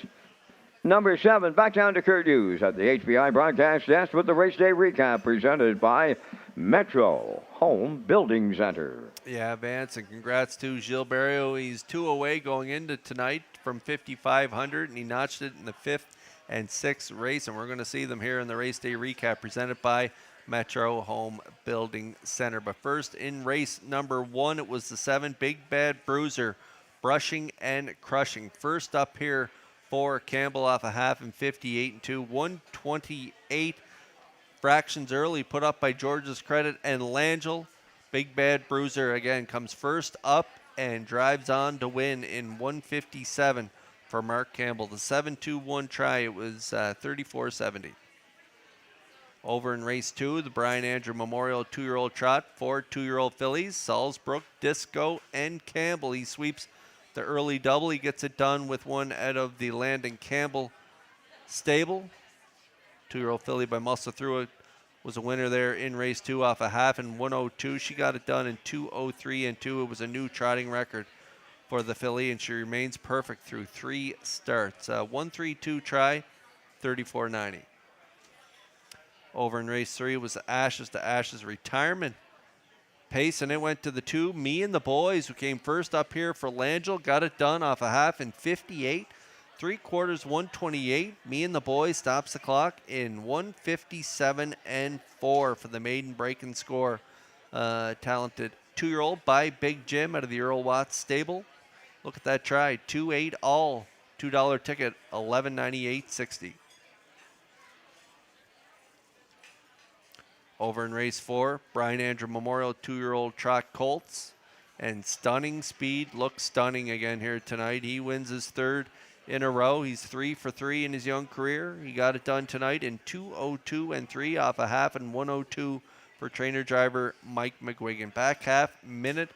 Speaker 1: Number 7, back down to Kurt Hughes at the HBI broadcast desk with the race day recap presented by Metro Home Building Center.
Speaker 3: Yeah, Vance, and congrats to Gilles Barrio. He's 2 away going into tonight from 5,500, and he notched it in the 5th and 6th race, and we're going to see them here in the race day recap presented by Metro Home Building Center. But first, in race number 1, it was the 7, Big Bad Bruiser, brushing and crushing. First up here for Campbell off a half and 58-2, 128 fractions early, put up by George's Credit and Langell. Big Bad Bruiser again comes first up and drives on to win in 157 for Mark Campbell. The 7-2-1 try, it was 34-70. Over in race 2, the Brian Andrew Memorial 2-year-old trot, 4 2-year-old fillies, Salzbrook, Disco, and Campbell. He sweeps the early double. He gets it done with one out of the Landon Campbell stable. 2-year-old filly by Muscle Through It was a winner there in race 2 off a half in 102. She got it done in 2:03 and 2. It was a new trotting record for the filly, and she remains perfect through 3 starts. 1-3-2 try, 34.90. Over in race 3 was Ashes to Ashes retirement pace, and it went to the 2, Me and the Boys, who came first up here for Langell. Got it done off a half in 58. 3/4, 128. Me and the Boys stops the clock in 157 and 4 for the maiden break-in score. Talented 2-year-old by Big Jim out of the Earl Watts stable. Look at that try, 2-8 all, $2 ticket, 11.98.60. Over in race 4, Brian Andrew Memorial 2-year-old trot colts. And stunning speed, looks stunning again here tonight. He wins his third in a row. He's 3 for 3 in his young career. He got it done tonight in 2:02 and 3 off a half and 1:02 for trainer driver Mike McGuigan. Back half, minute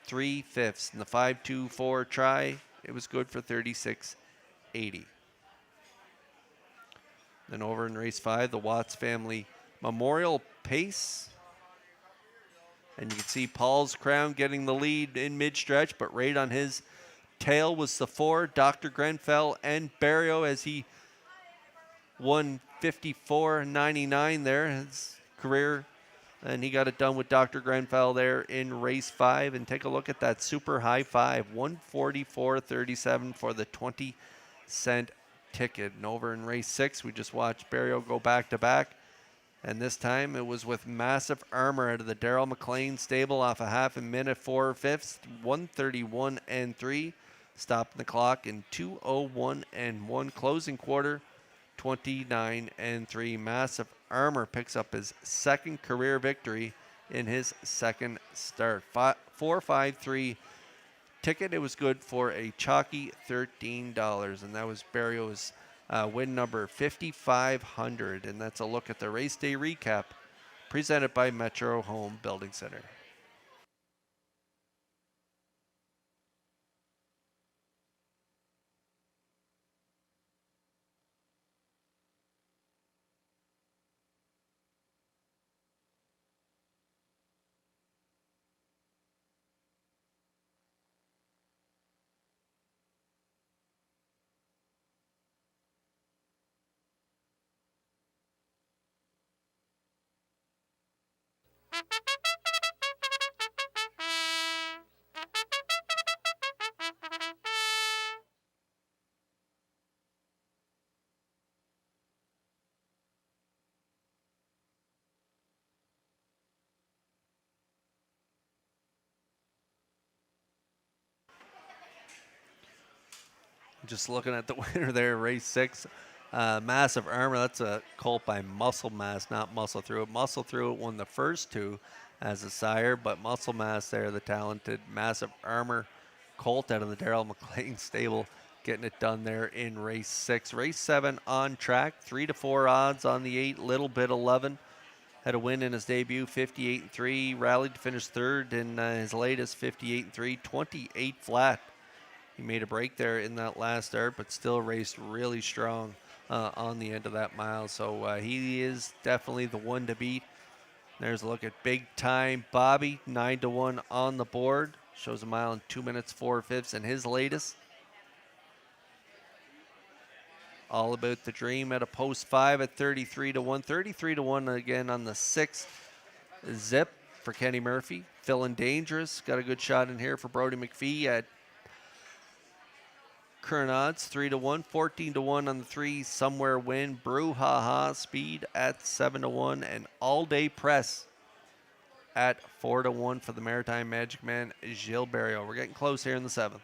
Speaker 3: 3/5. In the 5:24 try, it was good for 36.80. Then over in race 5, the Watts family Memorial Pace. And you can see Paul's Crown getting the lead in mid-stretch, but right on his tail was the 4, Dr. Grenfell and Barrio, as he won 54.99 there, his career. And he got it done with Dr. Grenfell there in race 5. And take a look at that super high 5, 144.37 for the 20-cent ticket. And over in race 6, we just watched Barrio go back-to-back. And this time it was with Massive Armor out of the Darrell McLean stable off a half a minute 4/5, 131 and 3. Stopping the clock in 2:01 and 1. Closing quarter, 29 and 3. Massive Armor picks up his second career victory in his second start. 4.53 ticket. It was good for a chalky $13, and that was Barrio's win number 5,500. And that's a look at the race day recap presented by Metro Home Building Center. Just looking at the winner there, race 6, Massive Armor. That's a colt by Muscle Mass, not Muscle Through It. Muscle Through It won the first 2 as a sire, but Muscle Mass there, the talented Massive Armor colt out of the Darrell McLean stable, getting it done there in race 6. Race 7 on track, 3-4 odds on the 8, Little Bit 11. Had a win in his debut, 58 and 3. Rallied to finish third in his latest, 58 and 3, 28 flat. He made a break there in that last start, but still raced really strong on the end of that mile. So he is definitely the one to beat. There's a look at Big Time Bobby, 9-1 on the board. Shows a mile in 2 minutes 4/5 in his latest. All About the Dream at a post 5 at 33-1. 33-1 again on the 6th. Zip for Kenny Murphy. Feeling Dangerous. Got a good shot in here for Brody McPhee at current odds, 3-1, 14-1 on the 3. Somewhere Win, Brouhaha Speed at 7-1, and All Day Press at 4-1 for the Maritime Magic Man, Gilles Barrio. We're getting close here in the 7th.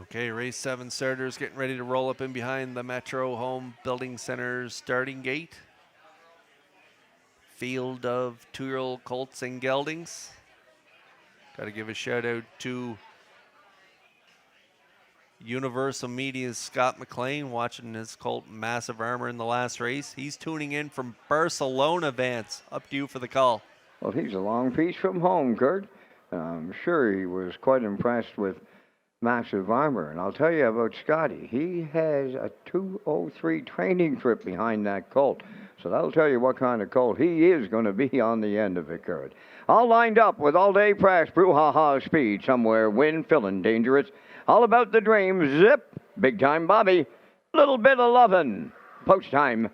Speaker 3: Okay, race 7 starters getting ready to roll up in behind the Metro Home Building Center starting gate. Field of 2-year-old colts and geldings. Got to give a shout out to Universal Media's Scott McLean, watching his colt Massive Armor in the last race. He's tuning in from Barcelona, Vance. Up to you for the call.
Speaker 1: Well, he's a long piece from home, Kurt. I'm sure he was quite impressed with Massive Armor. And I'll tell you about Scotty. He has a 2:03 training trip behind that colt. So that'll tell you what kind of colt he is going to be on the end of it, Kurt. All lined up with all-day press, brouhaha speed, somewhere, win, feeling dangerous. All about the dream, zip, big time Bobby, little bit of lovin', post time.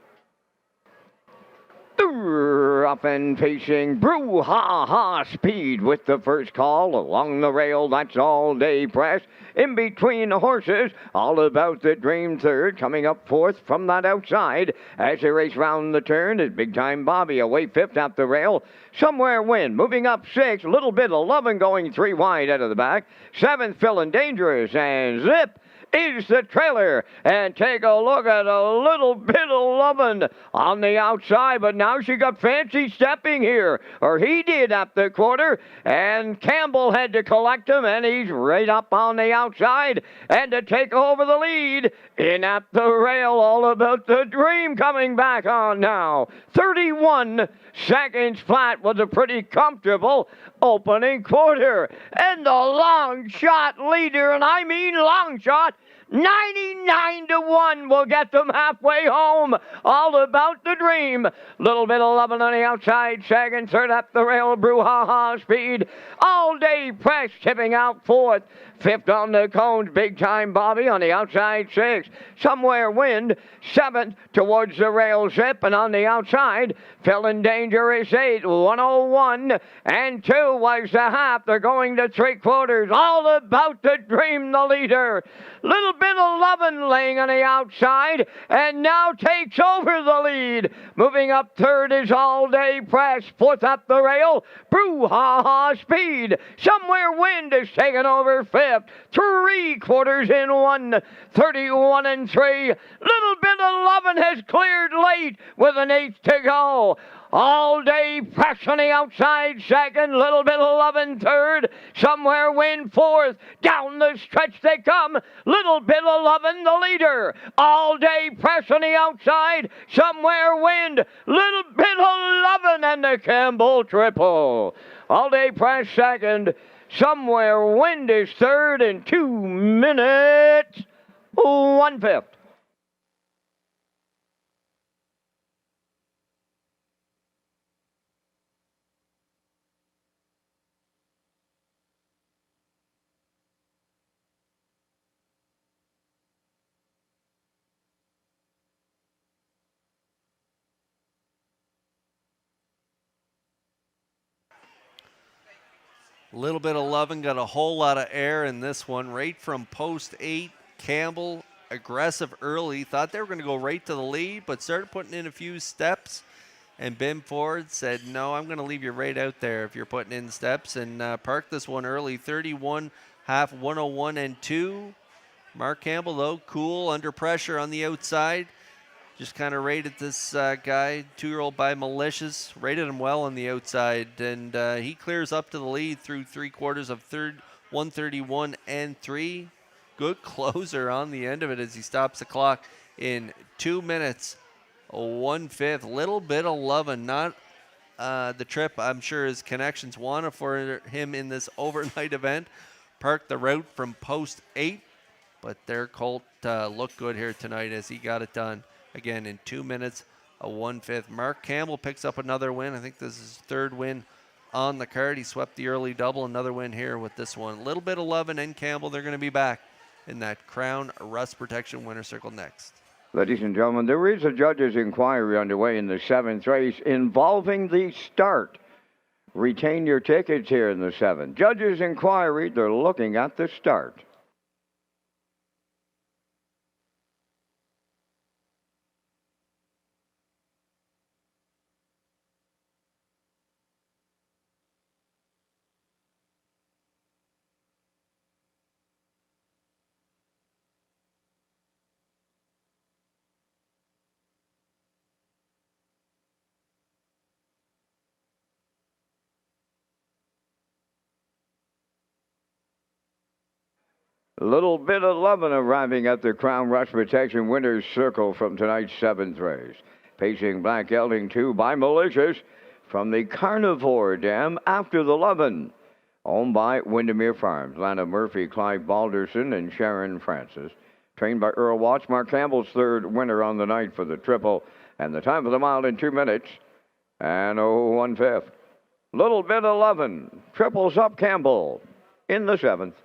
Speaker 1: Up and facing brouhaha speed with the first call along the rail. That's all day press. In between the horses, all about the dream third. Coming up fourth from that outside as they race round the turn is big time Bobby away fifth at the rail. Somewhere win. Moving up six. A little bit of lovin' going three wide out of the back. Seventh feeling dangerous and zip is the trailer, and take a look at a little bit of lovin' on the outside, but now she got fancy stepping here, or he did at the quarter, and Campbell had to collect him, and he's right up on the outside, and to take over the lead, in at the rail, all about the dream coming back on now. 31 seconds flat was a pretty comfortable opening quarter, and the long shot leader, and I mean long shot, 99-1 will get them halfway home. All about the dream. Little bit of lovin' on the outside. Second, third up the rail. Brouhaha speed. All day press tipping out fourth. Fifth on the cones. Big time Bobby on the outside. Sixth. Somewhere wind. Seventh towards the rail zip. And on the outside, feeling dangerous eighth. 101 and 2 was the half. They're going to three quarters. All about the dream, the leader. Little bit of lovin' laying on the outside, and now takes over the lead. Moving up third is all day press. Fourth up the rail, brouhaha speed. Somewhere wind is taking over fifth. Three quarters in 1, 31 and 3. Little bit of lovin' has cleared late with an eighth to go. All day press on the outside second, little bit of lovin' third, somewhere wind fourth, down the stretch they come, little bit of lovin' the leader. All day press on the outside, somewhere wind, little bit of lovin' and the Campbell triple. All day press second, somewhere wind is third in 2 minutes, 1/5.
Speaker 3: A little bit of lovin', got a whole lot of air in this one. Right from post 8, Campbell, aggressive early. Thought they were going to go right to the lead, but started putting in a few steps. And Ben Ford said, no, I'm going to leave you right out there if you're putting in steps. And parked this one early, 31, half 101 and 2. Mark Campbell, though, cool, under pressure on the outside. Just kind of rated this guy, 2-year-old by Malicious, rated him well on the outside, and he clears up to the lead through three quarters of third, 131 and 3. Good closer on the end of it as he stops the clock in 2 minutes, 1/5. Little bit of lovin', not the trip I'm sure his connections wanted for him in this overnight event. Parked the route from post 8, but their colt looked good here tonight as he got it done. Again, in 2 minutes, 1/5. Mark Campbell picks up another win. I think this is his third win on the card. He swept the early double. Another win here with this one. A little bit of lovin' and Campbell. They're going to be back in that Crown Rust Protection Winner Circle next.
Speaker 1: Ladies and gentlemen, there is a judge's inquiry underway in the 7th race involving the start. Retain your tickets here in the 7th. Judge's inquiry, they're looking at the start. A little bit of lovin' arriving at the Crown Rush Protection Winner's Circle from tonight's 7th race. Pacing Black Gelding 2 by Malicious from the Carnivore Dam after the lovin'. Owned by Windermere Farms. Lana Murphy, Clive Balderson, and Sharon Francis. Trained by Earl Watts. Mark Campbell's third winner on the night for the triple. And the time of the mile in 2 minutes and 1/5. Little bit of lovin'. Triples up Campbell in the 7th.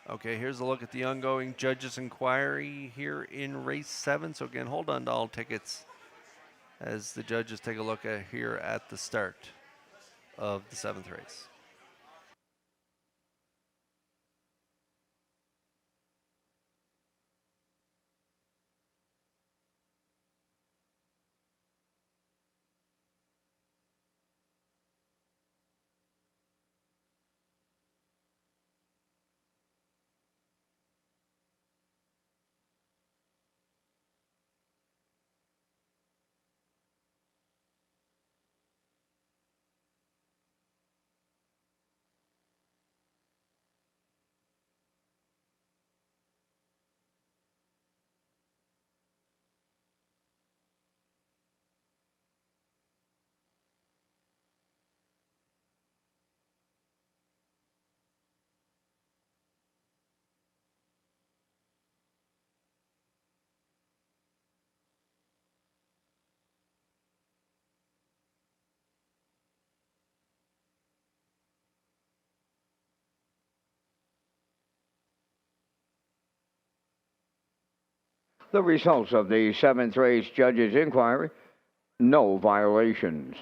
Speaker 3: Okay, here's a look at the ongoing judges' inquiry here in race 7. So again, hold on to all tickets as the judges take a look at here at the start of the 7th race.
Speaker 1: The results of the 7th race judges' inquiry, no violations.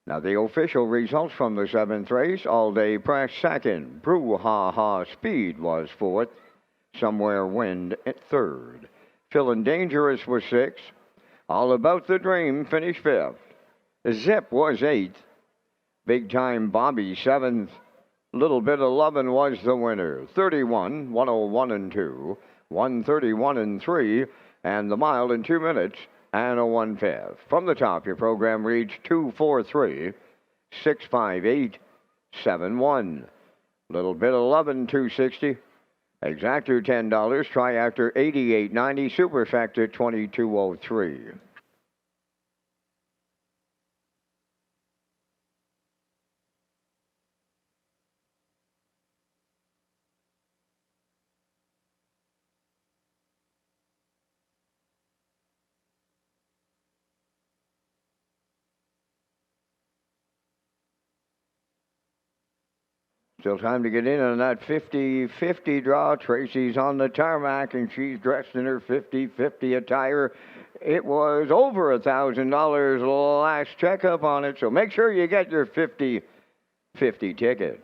Speaker 1: Now, the official results from the 7th race, All Day Press second, Brouhaha Speed was fourth, Somewhere Wind at third, Feeling Dangerous was sixth, All About the Dream finished 5th. Zip was 8th. Big Time Bobby 7th. Little Bit of Lovin' was the winner. 31, 101 and 2, 131 and 3, and the mile in 2 minutes and a 1/5. From the top, your program reads 243, 658, 71. Little Bit of Lovin', 260. Exactor $10. Triactor 88.90. Superfactor 2203. Still time to get in on that 50-50 draw. Tracy's on the tarmac, and she's dressed in her 50-50 attire. It was over $1,000 last checkup on it, so make sure you get your 50-50 ticket.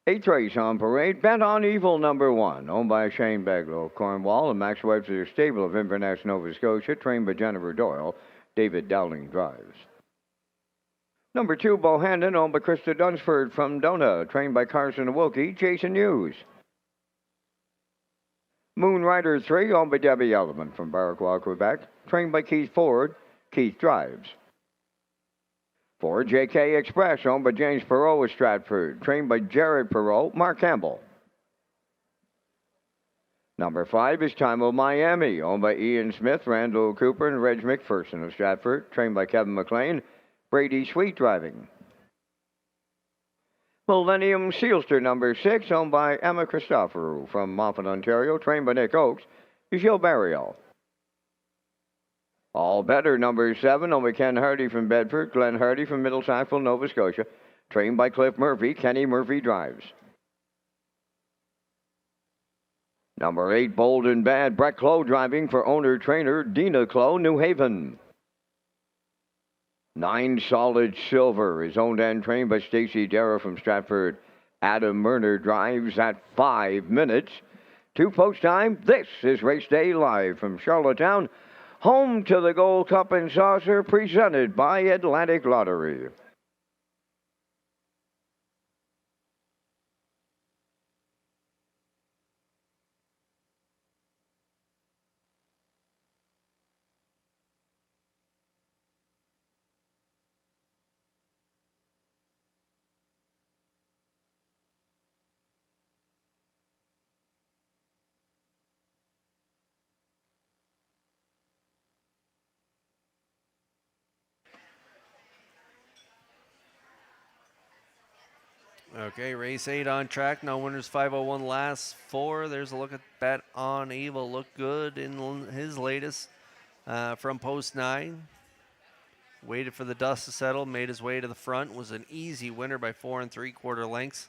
Speaker 1: Eighth race on parade, Bent on Evil #1, owned by Shane Baglow of Cornwall and Max Webster Stable of Inverness, Nova Scotia, trained by Jennifer Doyle. David Dowling drives. #2, Bohannon, owned by Krista Dunsford from Dona, trained by Carson Wilkie, Jason Hughes. Moonrider 3, owned by Debbie Elliman from Barraquois, Quebec, trained by Keith Ford. Keith drives. 4, JK Express, owned by James Perot of Stratford, trained by Jared Perot, Mark Campbell. #5 is Time of Miami, owned by Ian Smith, Randall Cooper, and Reg McPherson of Stratford, trained by Kevin McLean, Brady Sweet driving. Millennium Sealster #6, owned by Emma Christoforou from Moffat, Ontario, trained by Nick Oakes, Gilles Barriel. All Better #7, owned by Ken Hardy from Bedford, Glenn Hardy from Middle Sackville, Nova Scotia, trained by Cliff Murphy, Kenny Murphy drives. #8, Bold and Bad, Brett Clough driving for owner-trainer Dina Clough, New Haven. 9, Solid Silver is owned and trained by Stacy Darrow from Stratford. Adam Murner drives at 5 minutes. 2 post time. This is Race Day live from Charlottetown, home to the Gold Cup and Saucer, presented by Atlantic Lottery.
Speaker 3: Okay, race 8 on track. No winners, 501 last 4. There's a look at Bet on Evil. Looked good in his latest from post 9. Waited for the dust to settle, made his way to the front. Was an easy winner by 4 3/4 lengths.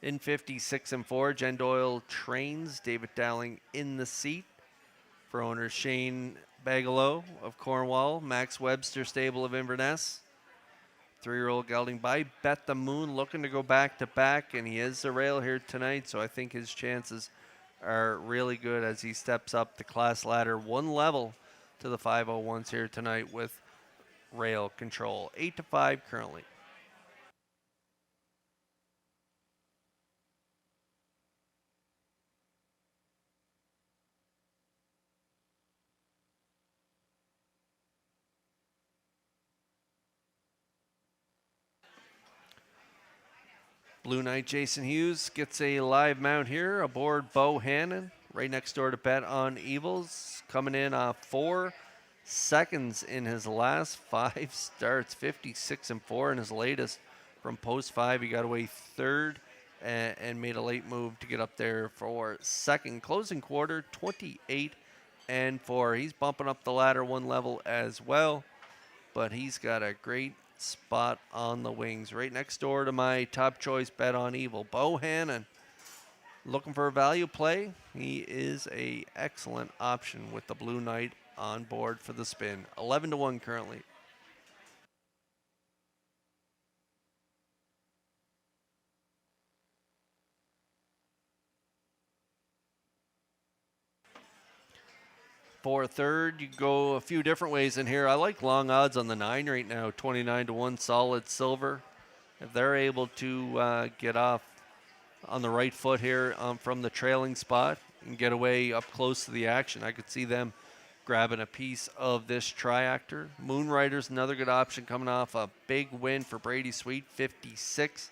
Speaker 3: In 56 and 4, Jen Doyle trains. David Dowling in the seat. For owner Shane Bagalow of Cornwall, Max Webster Stable of Inverness. 3-year-old gelding by Bet the Moon, looking to go back to back, and he is the rail here tonight, so I think his chances are really good as he steps up the class ladder one level to the 501s here tonight with rail control. 8-5 currently. Blue Knight Jason Hughes gets a live mount here aboard Bo Hannon, right next door to Bet on Evils, coming in 4 seconds in his last 5 starts, 56 and 4 in his latest. From post 5, he got away third and made a late move to get up there for second. Closing quarter, 28 and 4. He's bumping up the ladder one level as well, but he's got a great spot on the wings, right next door to my top choice Bet on Evil. Bo Hannon, looking for a value play. He is a excellent option with the Blue Knight on board for the spin. 11-1 currently. For third, you go a few different ways in here. I like long odds on the 9 right now, 29-1 solid silver. If they're able to get off on the right foot here from the trailing spot and get away up close to the action, I could see them grabbing a piece of this triactor. Moonrider's another good option coming off a big win for Brady Sweet, 56.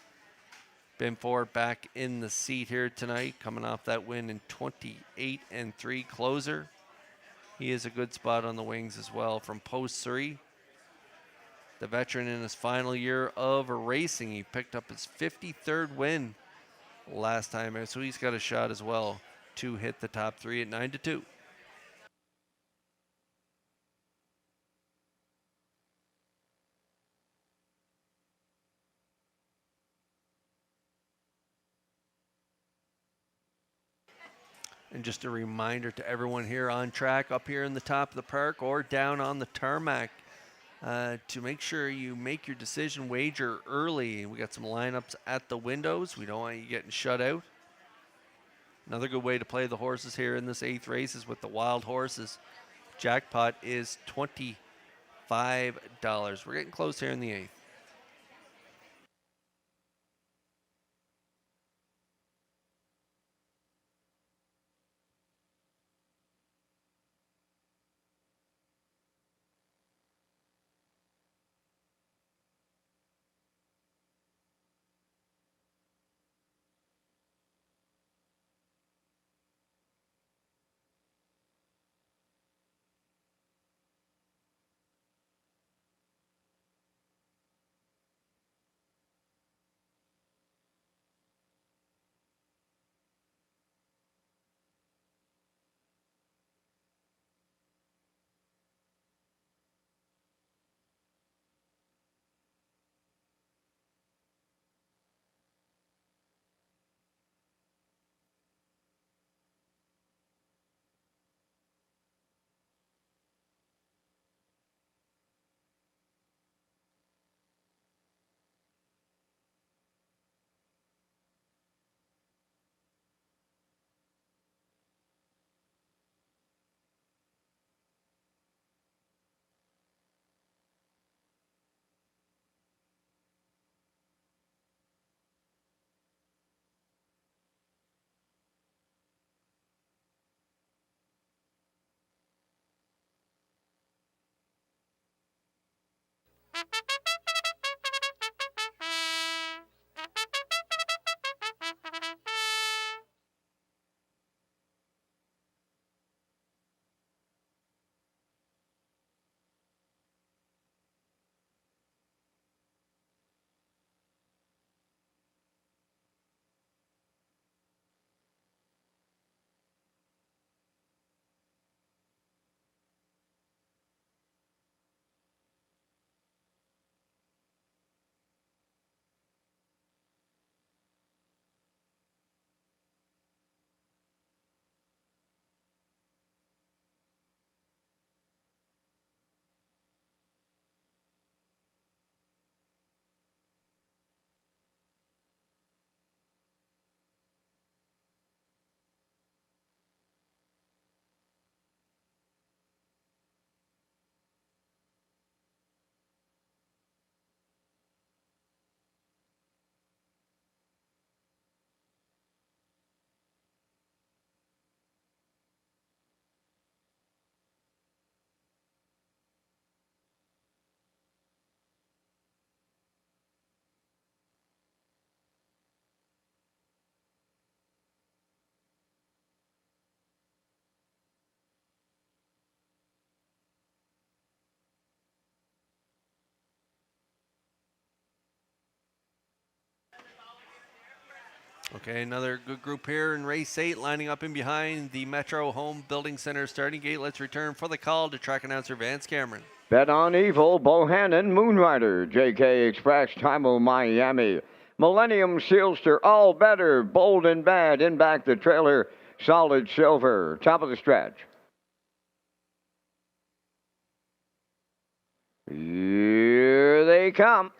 Speaker 3: Ben Ford back in the seat here tonight, coming off that win in 28 and 3 closer. He is a good spot on the wings as well from post 3. The veteran in his final year of racing, he picked up his 53rd win last time, so he's got a shot as well to hit the top 3 at 9-2. And just a reminder to everyone here on track, up here in the top of the park or down on the tarmac, to make sure you make your decision wager early. We got some lineups at the windows. We don't want you getting shut out. Another good way to play the horses here in this 8th race is with the wild horses. Jackpot is $25. We're getting close here in the 8th. Okay, another good group here in race 8, lining up in behind the Metro Home Building Center starting gate. Let's return for the call to track announcer Vance Cameron.
Speaker 1: Bet on Evil, Bohannon, Moonrider, JK Express, Time Miami, Millennium Sealster, All Better, Bold and Bad, in back the trailer, Solid Silver, top of the stretch. Here they come.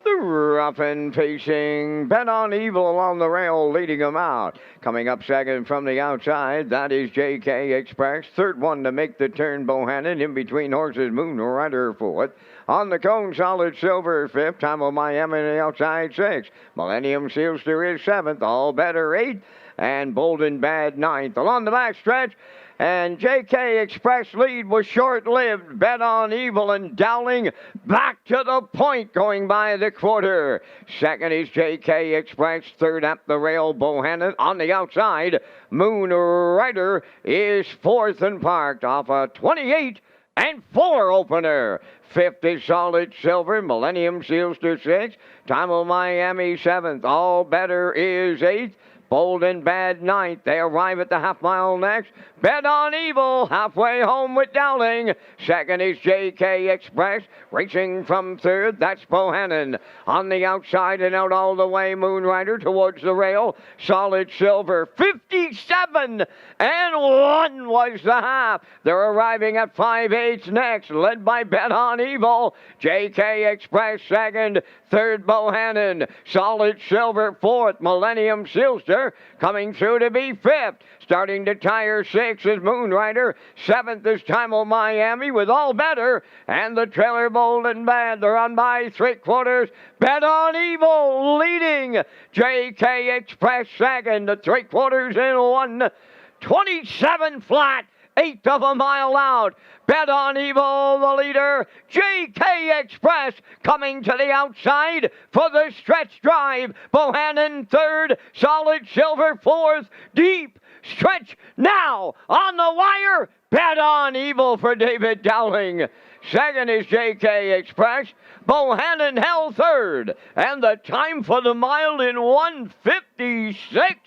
Speaker 1: The rough and pacing, Bet on Evil along the rail, leading them out. Coming up second from the outside, that is JK Express. Third one to make the turn, Bohannon. In between horses, Moon Rider fourth. On the cone, Solid Silver fifth. Time of Miami on the outside sixth. Millennium Sealster is seventh. All Better eighth. And Bold and Bad ninth. Along the back stretch, and JK Express lead was short-lived. Bet on Evil and Dowling back to the point going by the quarter. Second is JK Express. Third up the rail, Bohannon. On the outside, Moon Rider is fourth and parked off a 28 and 4 opener. Fifth is Solid Silver. Millennium Sealster sixth. Time of Miami seventh. All Better is eighth. Bold and Bad ninth. They arrive at the half mile next. Bet on Evil halfway home with Dowling. Second is JK Express. Racing from third, that's Bohannon. On the outside and out all the way, Moonrider towards the rail. Solid Silver, 57 and 1 was the half. They're arriving at 5/8 next, led by Bet on Evil. JK Express second, third Bohannon. Solid Silver fourth, Millennium Sealster coming through to be fifth. Starting to tire six is Moonrider. Seventh is Time of Miami with All Better. And the trailer Bold and Bad. They're on by 3/4. Bet on Evil leading. JK Express second. The 3/4 in 1:27 flat. Eighth of a mile out. Bet on Evil, the leader. JK Express coming to the outside for the stretch drive. Bohannon third. Solid Silver fourth. Deep stretch now on the wire. Bet on Evil for David Dowling. Second is JK Express. Bohannon held third. And the time for the mile in 1:56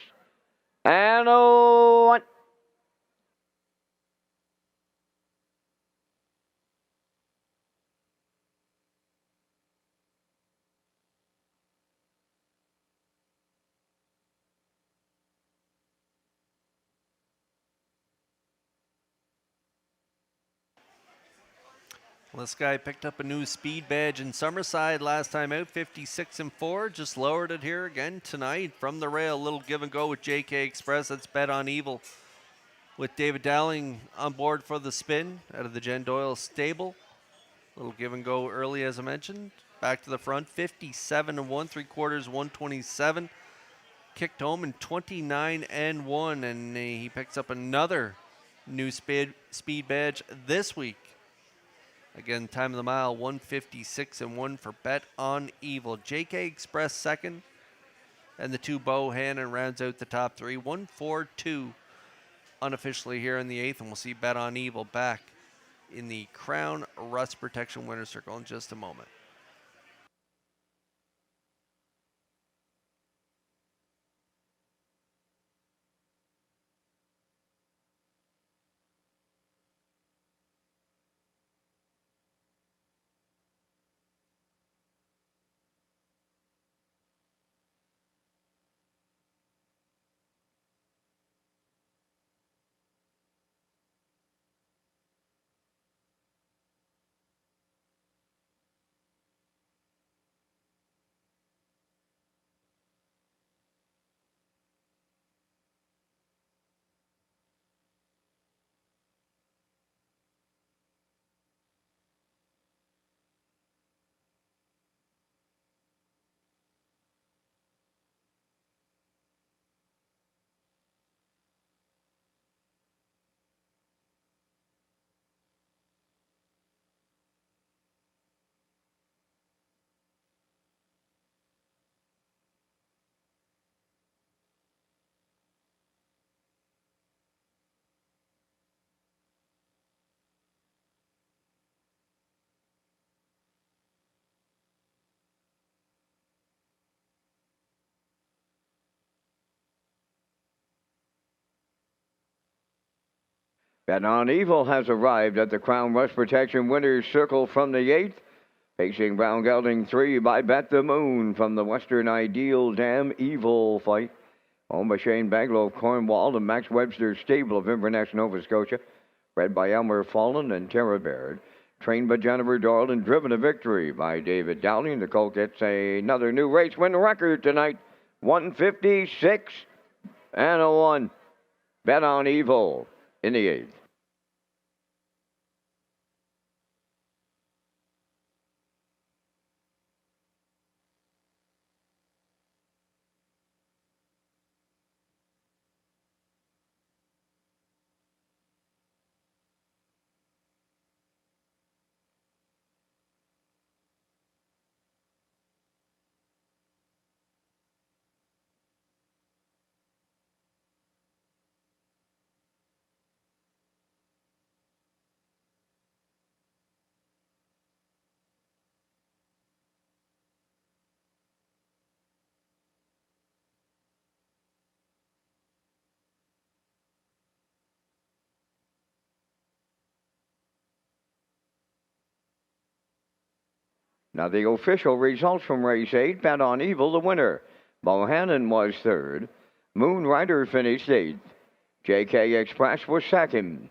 Speaker 1: and 1.
Speaker 3: This guy picked up a new speed badge in Summerside last time out, 56 and 4. Just lowered it here again tonight from the rail. A little give and go with JK Express. That's Bet on Evil with David Dowling on board for the spin out of the Jen Doyle stable. A little give and go early, as I mentioned. Back to the front, 57 and 1, 3/4, 127. Kicked home in 29 and 1, and he picks up another new speed badge this week. Again, time of the mile, 1:56 and 1 for Bet on Evil. JK Express second, and the two Bohannon rounds out the top three. 1-4-2 unofficially here in the 8th, and we'll see Bet on Evil back in the Crown Rust Protection Winner's Circle in just a moment.
Speaker 1: Bet on Evil has arrived at the Crown Rush Protection Winners Circle from the 8th. Facing Brown Gelding 3 by Bet the Moon from the Western Ideal Dam Evil fight. Owned by Shane Baglow of Cornwall and Max Webster's stable of Inverness, Nova Scotia. Bred by Elmer Fallen and Tara Baird. Trained by Jennifer Doyle and driven to victory by David Dowling. The colt gets another new race win record tonight. 156 and a 1. Bet on Evil in the 8th. Now the official results from race 8, Bet on Evil, the winner. Bohannon was 3rd. Moonrider finished 8th. JK Express was 2nd.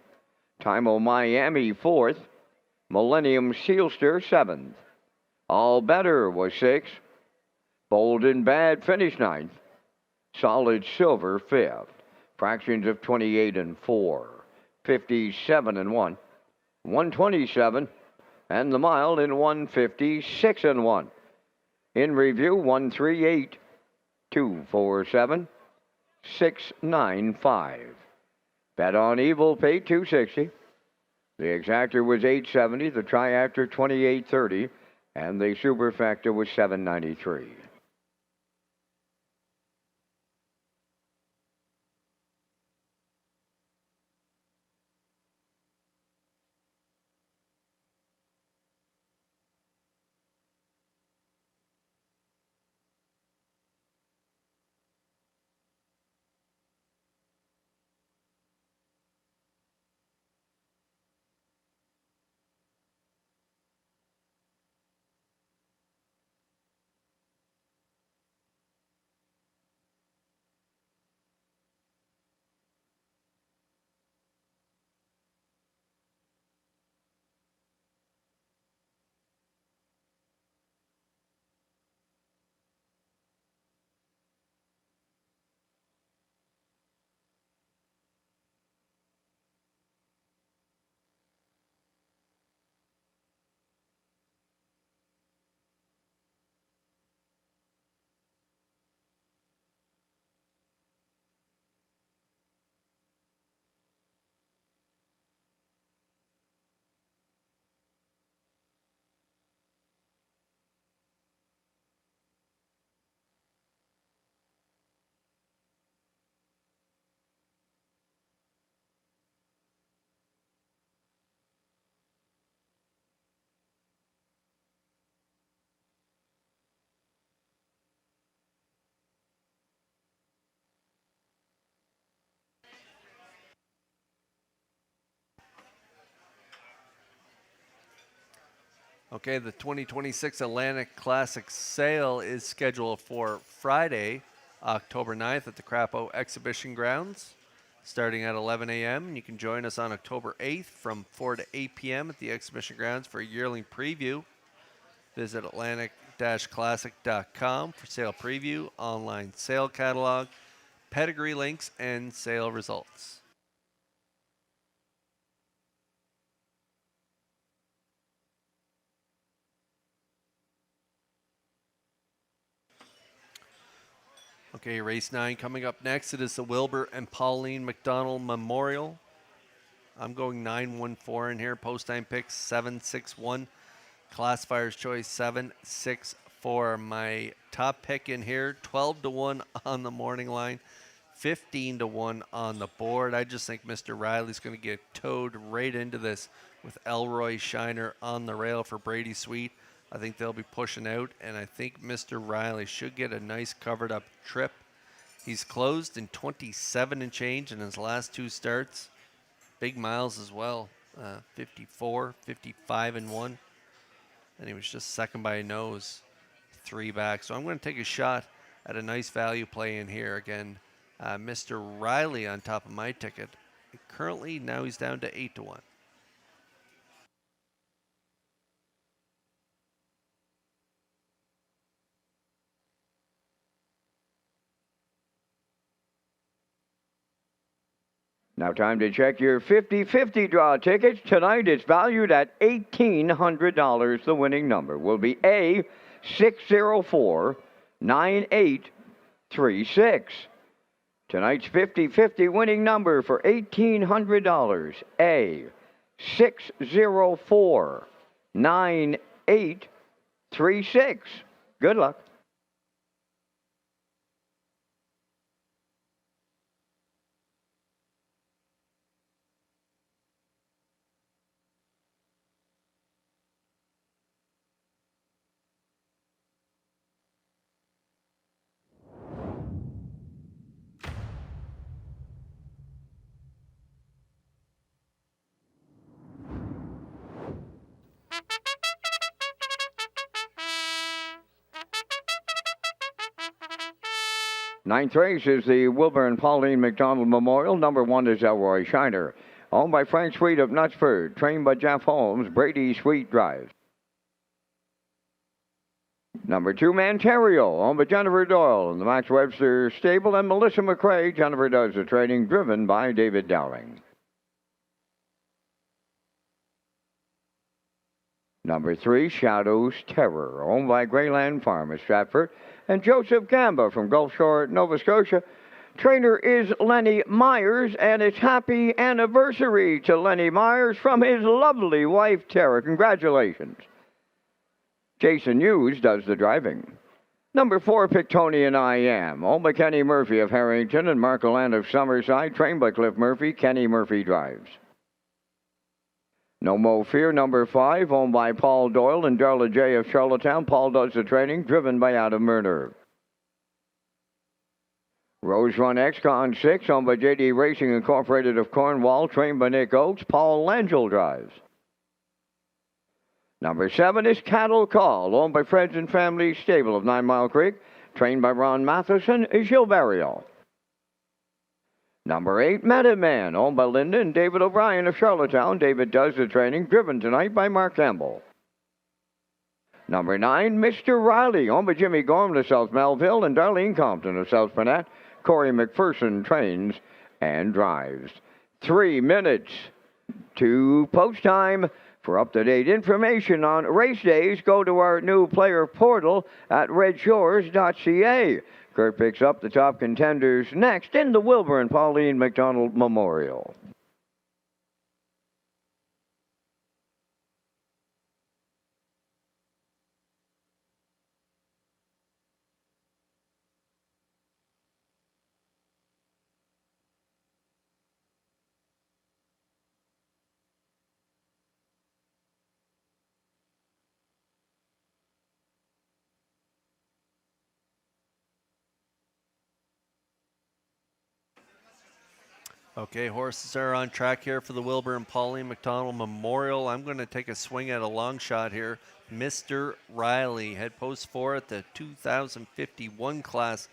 Speaker 1: Time O Miami 4th. Millennium Sealster 7th. All Better was 6th. Bold and Bad finished 9th. Solid Silver 5th. Fractions of 28 and 4. 57 and 1. 127. And the mile in 156 and 1. In review, 138, 247, 695. Bet on Evil paid 260. The exactor was 870, the triactor 2830, and the superfecta was 793.
Speaker 3: Okay, the 2026 Atlantic Classic sale is scheduled for Friday, October 9th at the Crapo Exhibition Grounds, starting at 11 a.m. You can join us on October 8th from 4 to 8 p.m. at the Exhibition Grounds for a yearling preview. Visit Atlantic-Classic.com for sale preview, online sale catalog, pedigree links, and sale results. Okay, race 9 coming up next. It is the Wilbur and Pauline McDonald Memorial. I'm going 9-1-4 in here. Post time picks 7-6-1. Classifier's choice 7-6-4. My top pick in here 12-1 on the morning line, 15-1 on the board. I just think Mr. Riley's going to get towed right into this with Elroy Shiner on the rail for Brady Sweet. I think they'll be pushing out, and I think Mr. Riley should get a nice covered up trip. He's closed in 27 and change in his last 2 starts. big miles as well. 54, 55 and 1. And he was just second by a nose, 3 back. So I'm going to take a shot at a nice value play in here. Again, Mr. Riley on top of my ticket. Currently, now he's down to 8 to 1.
Speaker 1: Now time to check your 50-50 draw tickets. Tonight it's valued at $1,800. The winning number will be A6049836. Tonight's 50-50 winning number for $1,800, A6049836. Good luck. Ninth race is the Wilbur Pauline McDonald Memorial. Number 1 is Elroy Shiner. Owned by Frank Sweet of Knutsford. Trained by Jeff Holmes. Brady Sweet drives. Number 2, Manterio. Owned by Jennifer Doyle in the Max Webster stable. And Melissa McRae. Jennifer does the training, driven by David Dowling. Number 3, Shadows Terror. Owned by Greyland Farm at Stratford. And Joseph Gamba from Gulf Shore, Nova Scotia. Trainer is Lenny Myers, and it's happy anniversary to Lenny Myers from his lovely wife, Tara. Congratulations. Jason Hughes does the driving. Number 4, Pictonian I Am. Owned by Kenny Murphy of Harrington and Mark Land of Summerside. Trained by Cliff Murphy. Kenny Murphy drives. No Mo Fear, number 5, owned by Paul Doyle and Darla J. of Charlottetown. Paul does the training, driven by Adam Murner. Rose Run X-Con 6, owned by JD Racing Incorporated of Cornwall, trained by Nick Oakes. Paul Langell drives. Number 7 is Cattle Call, owned by Friends and Family Stable of 9 Mile Creek, trained by Ron Matheson, Gilberto. Number 8, Metaman, owned by Linda and David O'Brien of Charlottetown. David does the training, driven tonight by Mark Campbell. Number 9, Mr. Riley, owned by Jimmy Gorman of South Melville and Darlene Compton of South Burnett. Corey McPherson trains and drives. 3 minutes to post time. For up-to-date information on race days, go to our new player portal at Redshores.ca. Kurt picks up the top contenders next in the Wilbur and Pauline McDonald Memorial.
Speaker 3: Okay, horses are on track here for the Wilbur and Pauline McDonald Memorial. I'm going to take a swing at a long shot here. Mr. Riley, head post 4 at the 2051 class.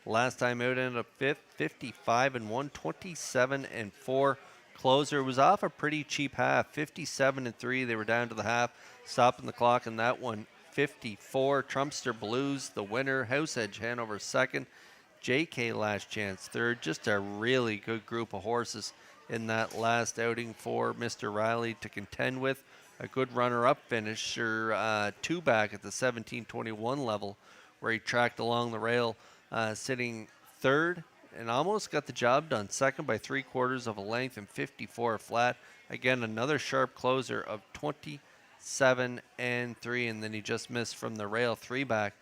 Speaker 3: Last time out ended up 5th, 55 and 1, 27 and 4. Closer was off a pretty cheap half, 57 and 3. They were down to the half, stopping the clock in that one. 54, Trumpster Blues, the winner. House Edge Hanover second. JK Last Chance third. Just a really good group of horses in that last outing for Mr. Riley to contend with. A good runner-up finisher, 2 back at the 1721 level, where he tracked along the rail, sitting third and almost got the job done. Second by 3/4 of a length and 54 flat. Again, another sharp closer of 27 and 3, and then he just missed from the rail, 3 back.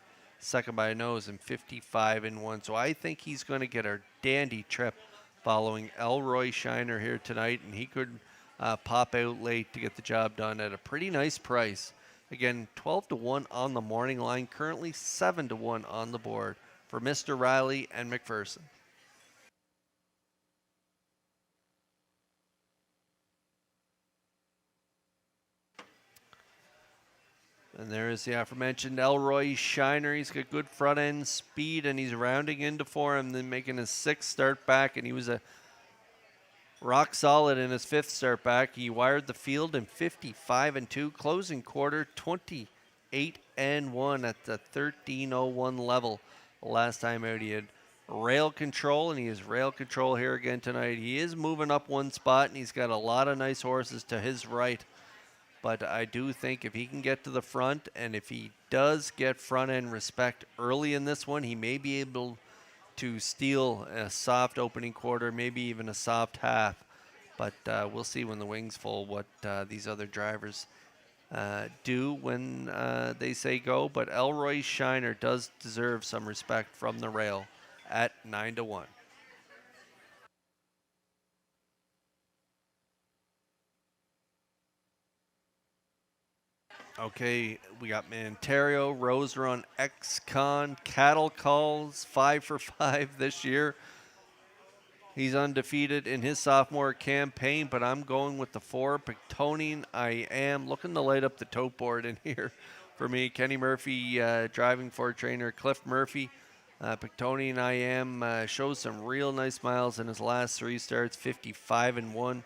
Speaker 3: Second by a nose and 55 and 1. So I think he's going to get a dandy trip following Elroy Shiner here tonight, and he could pop out late to get the job done at a pretty nice price. Again, 12 to 1 on the morning line, currently 7 to 1 on the board for Mr. Riley and McPherson. And there is the aforementioned Elroy Shiner. He's got good front end speed, and he's rounding into for him, then making his 6th start back. And he was a rock solid in his 5th start back. He wired the field in 55-2, closing quarter 28-1 at the 13:01 level. Last time out, he had rail control, and he has rail control here again tonight. He is moving up one spot, and he's got a lot of nice horses to his right. But I do think if he can get to the front, and if he does get front-end respect early in this one, he may be able to steal a soft opening quarter, maybe even a soft half. But we'll see when the wing's full what these other drivers do when they say go. But Elroy Shiner does deserve some respect from the rail at 9-1. Okay, we got Ontario, Rose Run, X-Con, Cattle Calls, 5 for 5 this year. He's undefeated in his sophomore campaign, but I'm going with the 4, Pictonian I Am. Looking to light up the tote board in here for me. Kenny Murphy driving for trainer Cliff Murphy. Pictonian I Am shows some real nice miles in his last 3 starts, 55-1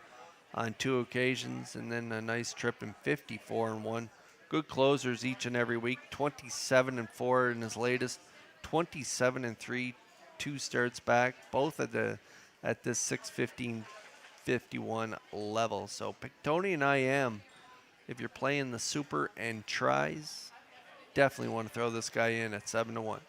Speaker 3: on 2 occasions, and then a nice trip in 54-1. Good closers each and every week, 27-4 in his latest, 27-3, 2 starts back, both at this 6:15:51 level. So Pictonian I Am, if you're playing the super and tries, definitely want to throw this guy in at 7-1.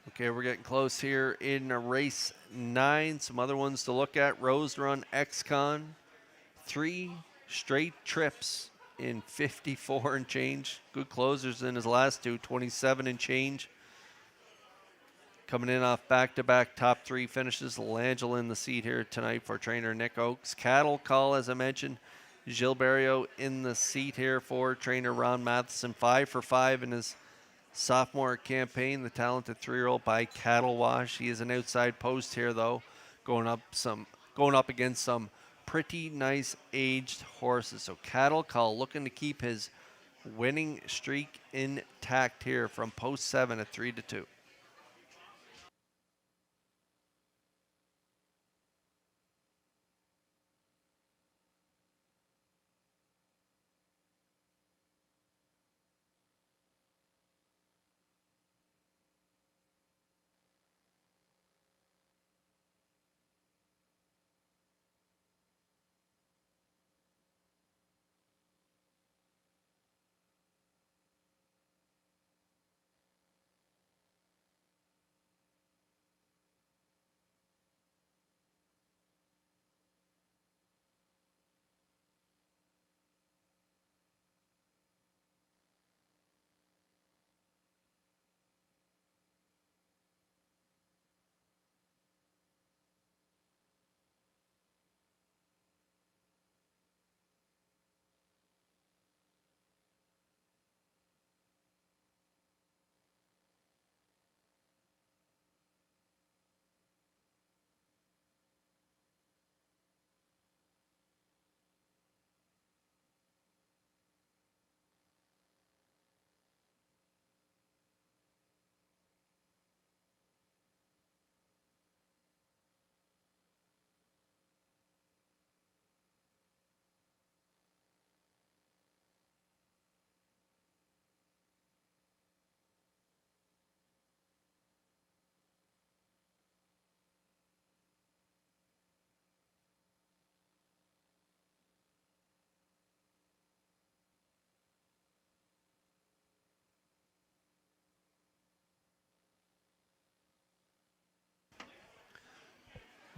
Speaker 3: Okay, we're getting close here in race 9. Some other ones to look at. Rose Run X-Con. 3 straight trips in 54 and change. Good closers in his last 2, 27 and change. Coming in off back-to-back top 3 finishes. Langella in the seat here tonight for trainer Nick Oakes. Cattle Call, as I mentioned. Gilberto in the seat here for trainer Ron Matheson. 5 for 5 in his sophomore campaign. The talented 3-year-old by Cattle Wash. He is an outside post here, though, going up against some pretty nice aged horses. So Cattle Call looking to keep his winning streak intact here from post 7 at 3-2.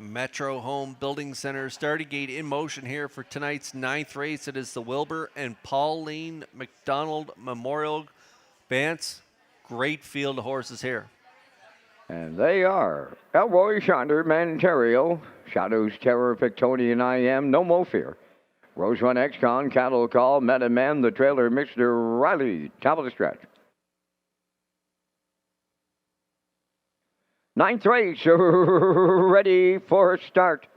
Speaker 3: Metro Home Building Center starting gate in motion here for tonight's 9th race. It is the Wilbur and Pauline McDonald Memorial. Vance, great field of horses here.
Speaker 1: And they are Elroy Shiner, Ontario, Shadows Terror, Pictonian I Am, No Mo Fear. Rose Run X-Con, Cattle Call, Meta Man, the trailer, Mr. Riley, top of the stretch. Ninth race, ready for start.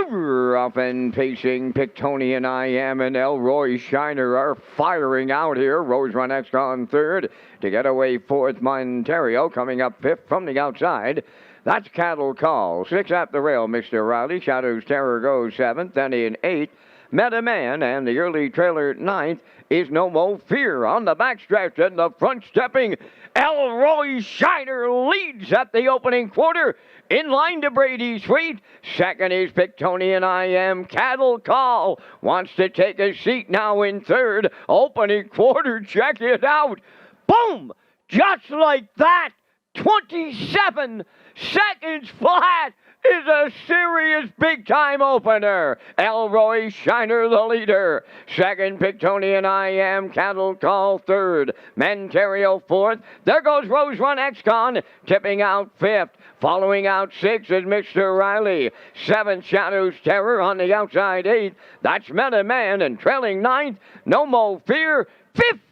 Speaker 1: Off and pacing, Pictonian I Am and Elroy Shiner are firing out here. Rose Run X-Con third. To get away fourth, Montario coming up fifth from the outside. That's Cattle Call. Six at the rail, Mr. Riley. Shadows Terror goes seventh. Then in eighth, Meta Man, and the early trailer ninth is No Mo Fear. On the backstretch and the front stepping, Elroy Shiner leads at the opening quarter. In line to Brady Sweet. Second is Pictonian I Am. Cattle Call wants to take a seat now in third. Opening quarter, check it out. Boom! Just like that, 27 seconds flat is a serious big-time opener. Elroy Shiner, the leader. Second, Pictonian I Am. Cattle Call third. Montario fourth. There goes Rose Run X-Con, tipping out fifth. Following out sixth is Mr. Riley. Seventh, Shadows Terror on the outside eighth. That's Meta Man, and trailing ninth, No Mo Fear.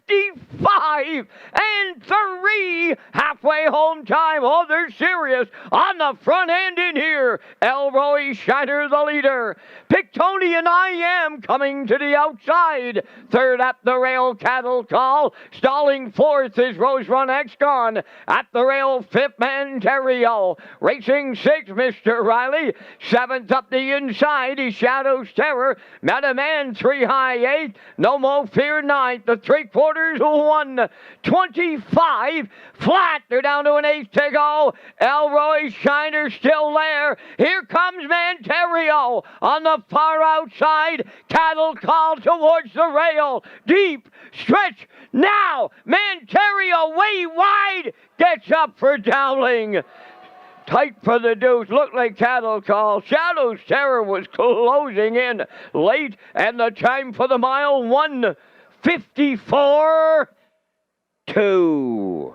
Speaker 1: 55 and 3 halfway home time. Oh, they're serious on the front end in here. Elroy Shiner, the leader. Pictonian I Am coming to the outside. Third at the rail, Cattle Call. Stalling fourth is Rose Run X-Con. At the rail, fifth, Montario. Racing sixth, Mr. Riley. Seventh up the inside is Shadows Terror. Meta Man, 3 high, eighth. No Mo Fear, ninth. The 3/4 125 flat. They're down to an eighth to go. Elroy Shiner still there. Here comes Montario on the far outside. Cattle Call towards the rail. Deep stretch now. Montario way wide. Gets up for Dowling. Tight for the deuce. Looked like Cattle Call. Shadows Terror was closing in late, and the time for the mile 1:54.2.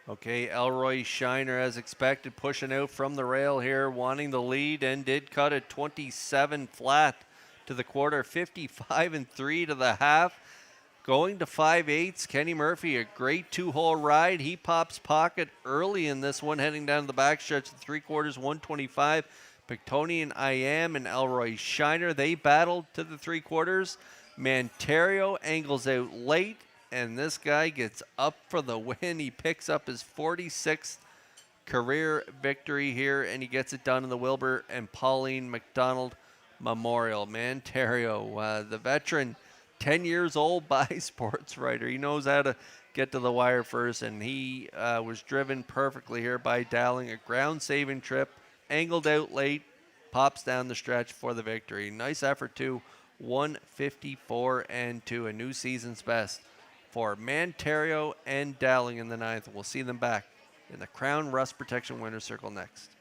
Speaker 3: Okay, Elroy Shiner, as expected, pushing out from the rail here, wanting the lead, and did cut it 27 flat to the quarter, 55 and 3 to the half. Going to 5/8, Kenny Murphy, a great two-hole ride. He pops pocket early in this one, heading down the backstretch to 3/4, 125. Pictonian I Am and Elroy Shiner, they battled to the 3/4. Montario angles out late, and this guy gets up for the win. He picks up his 46th career victory here, and he gets it done in the Wilbur and Pauline McDonald Memorial. Montario, the veteran, 10 years old by sports writer. He knows how to get to the wire first, and he was driven perfectly here by Dowling. A ground-saving trip, angled out late, pops down the stretch for the victory. Nice effort, too. 1:54 and 2, a new season's best for Montario and Dowling in the ninth. We'll see them back in the Crown Rust Protection Winner's Circle next.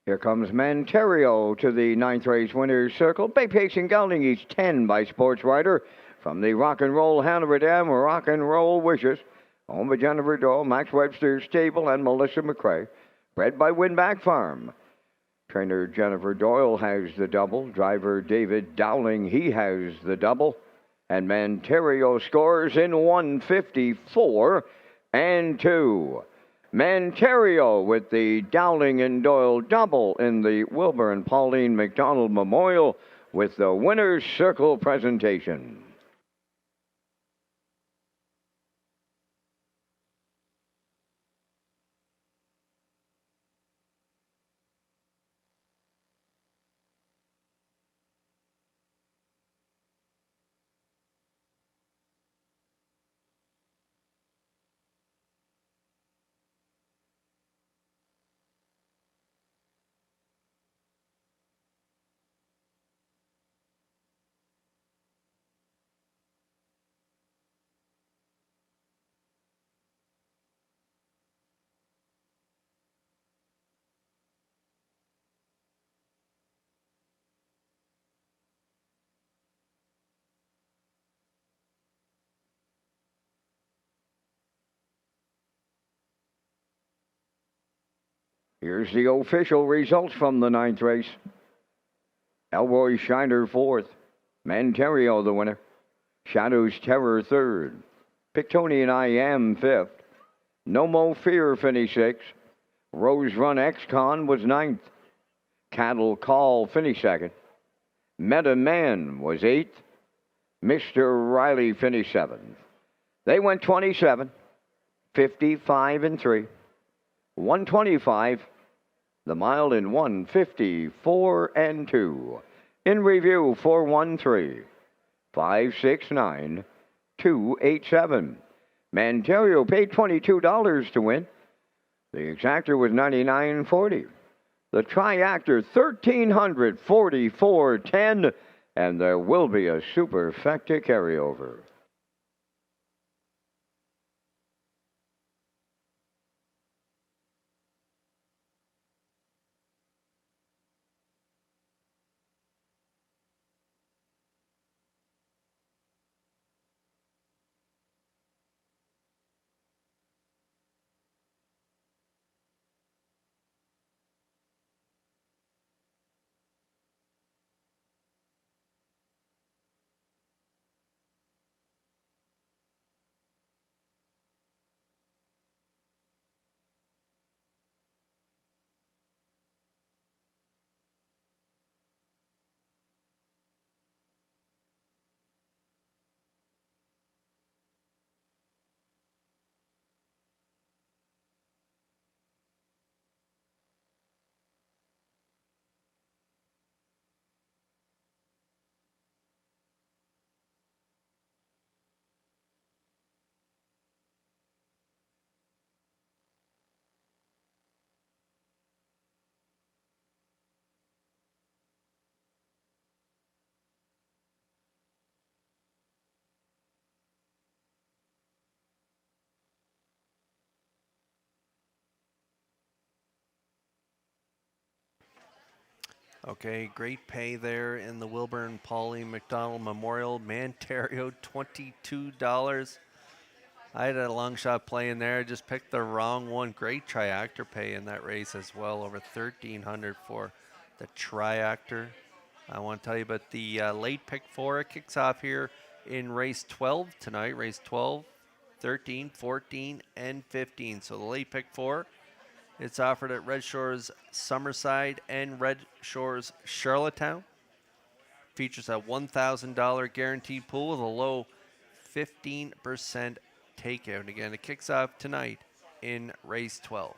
Speaker 1: Here comes Montario to the ninth race winner's circle. Bay Pacing Gelding, he's 10 by Sports Writer. From the Rock and Roll Hanover Dam, Rock and Roll Wishes. Home of Jennifer Dole, Max Webster's Stable, and Melissa McCrae. Bred by Winback Farm. Trainer Jennifer Doyle has the double. Driver David Dowling, he has the double. And Manterio scores in 154 and 2. Manterio with the Dowling and Doyle double in the Wilbur and Pauline McDonald Memorial with the Winner's Circle presentation. Here's the official results from the ninth race. Elroy Shiner fourth. Manterio the winner. Shadow's Terror third. Pictonian I Am fifth. No Mo Fear finished sixth. Rose Run X-Con was ninth. Cattle Call finished second. Meta Man was eighth. Mr. Riley finished seventh. They went 27, 55 and 3. 125, the mile in 154 and 2. In review, 413, 569, 287. Manterio paid $22 to win. The exactor was $99.40. The triactor $1,344.10, and there will be a superfecta carryover.
Speaker 3: Okay, great pay there in the Wilbur and Pauline McDonald Memorial. Manterio, $22. I had a long shot play in there. Just picked the wrong one. Great triactor pay in that race as well. Over $1,300 for the triactor. I want to tell you about the late pick four. It kicks off here in race 12 tonight. Race 12, 13, 14, and 15. So the late pick four. It's offered at Red Shores Summerside and Red Shores Charlottetown. Features a $1,000 guaranteed pool with a low 15% takeout. Again, it kicks off tonight in race 12.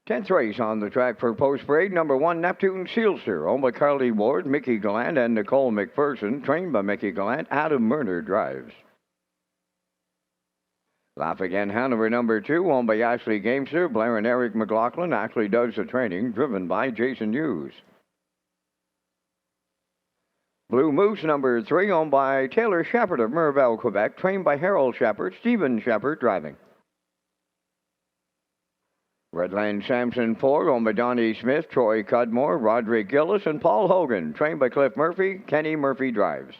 Speaker 1: 10th race on the track for post parade. Number 1, Neptune Sealster, owned by Carly Ward, Mickey Gallant, and Nicole McPherson. Trained by Mickey Gallant. Adam Murner drives. Laugh Again Hanover number 2, owned by Ashley Gamester, Blair and Eric McLaughlin. Ashley does the training, driven by Jason Hughes. Blue Moose number 3, owned by Taylor Shepard of Merville, Quebec. Trained by Harold Shepard, Stephen Shepard driving. Redland Samson 4, owned by Donnie Smith, Troy Cudmore, Roderick Gillis, and Paul Hogan. Trained by Cliff Murphy, Kenny Murphy drives.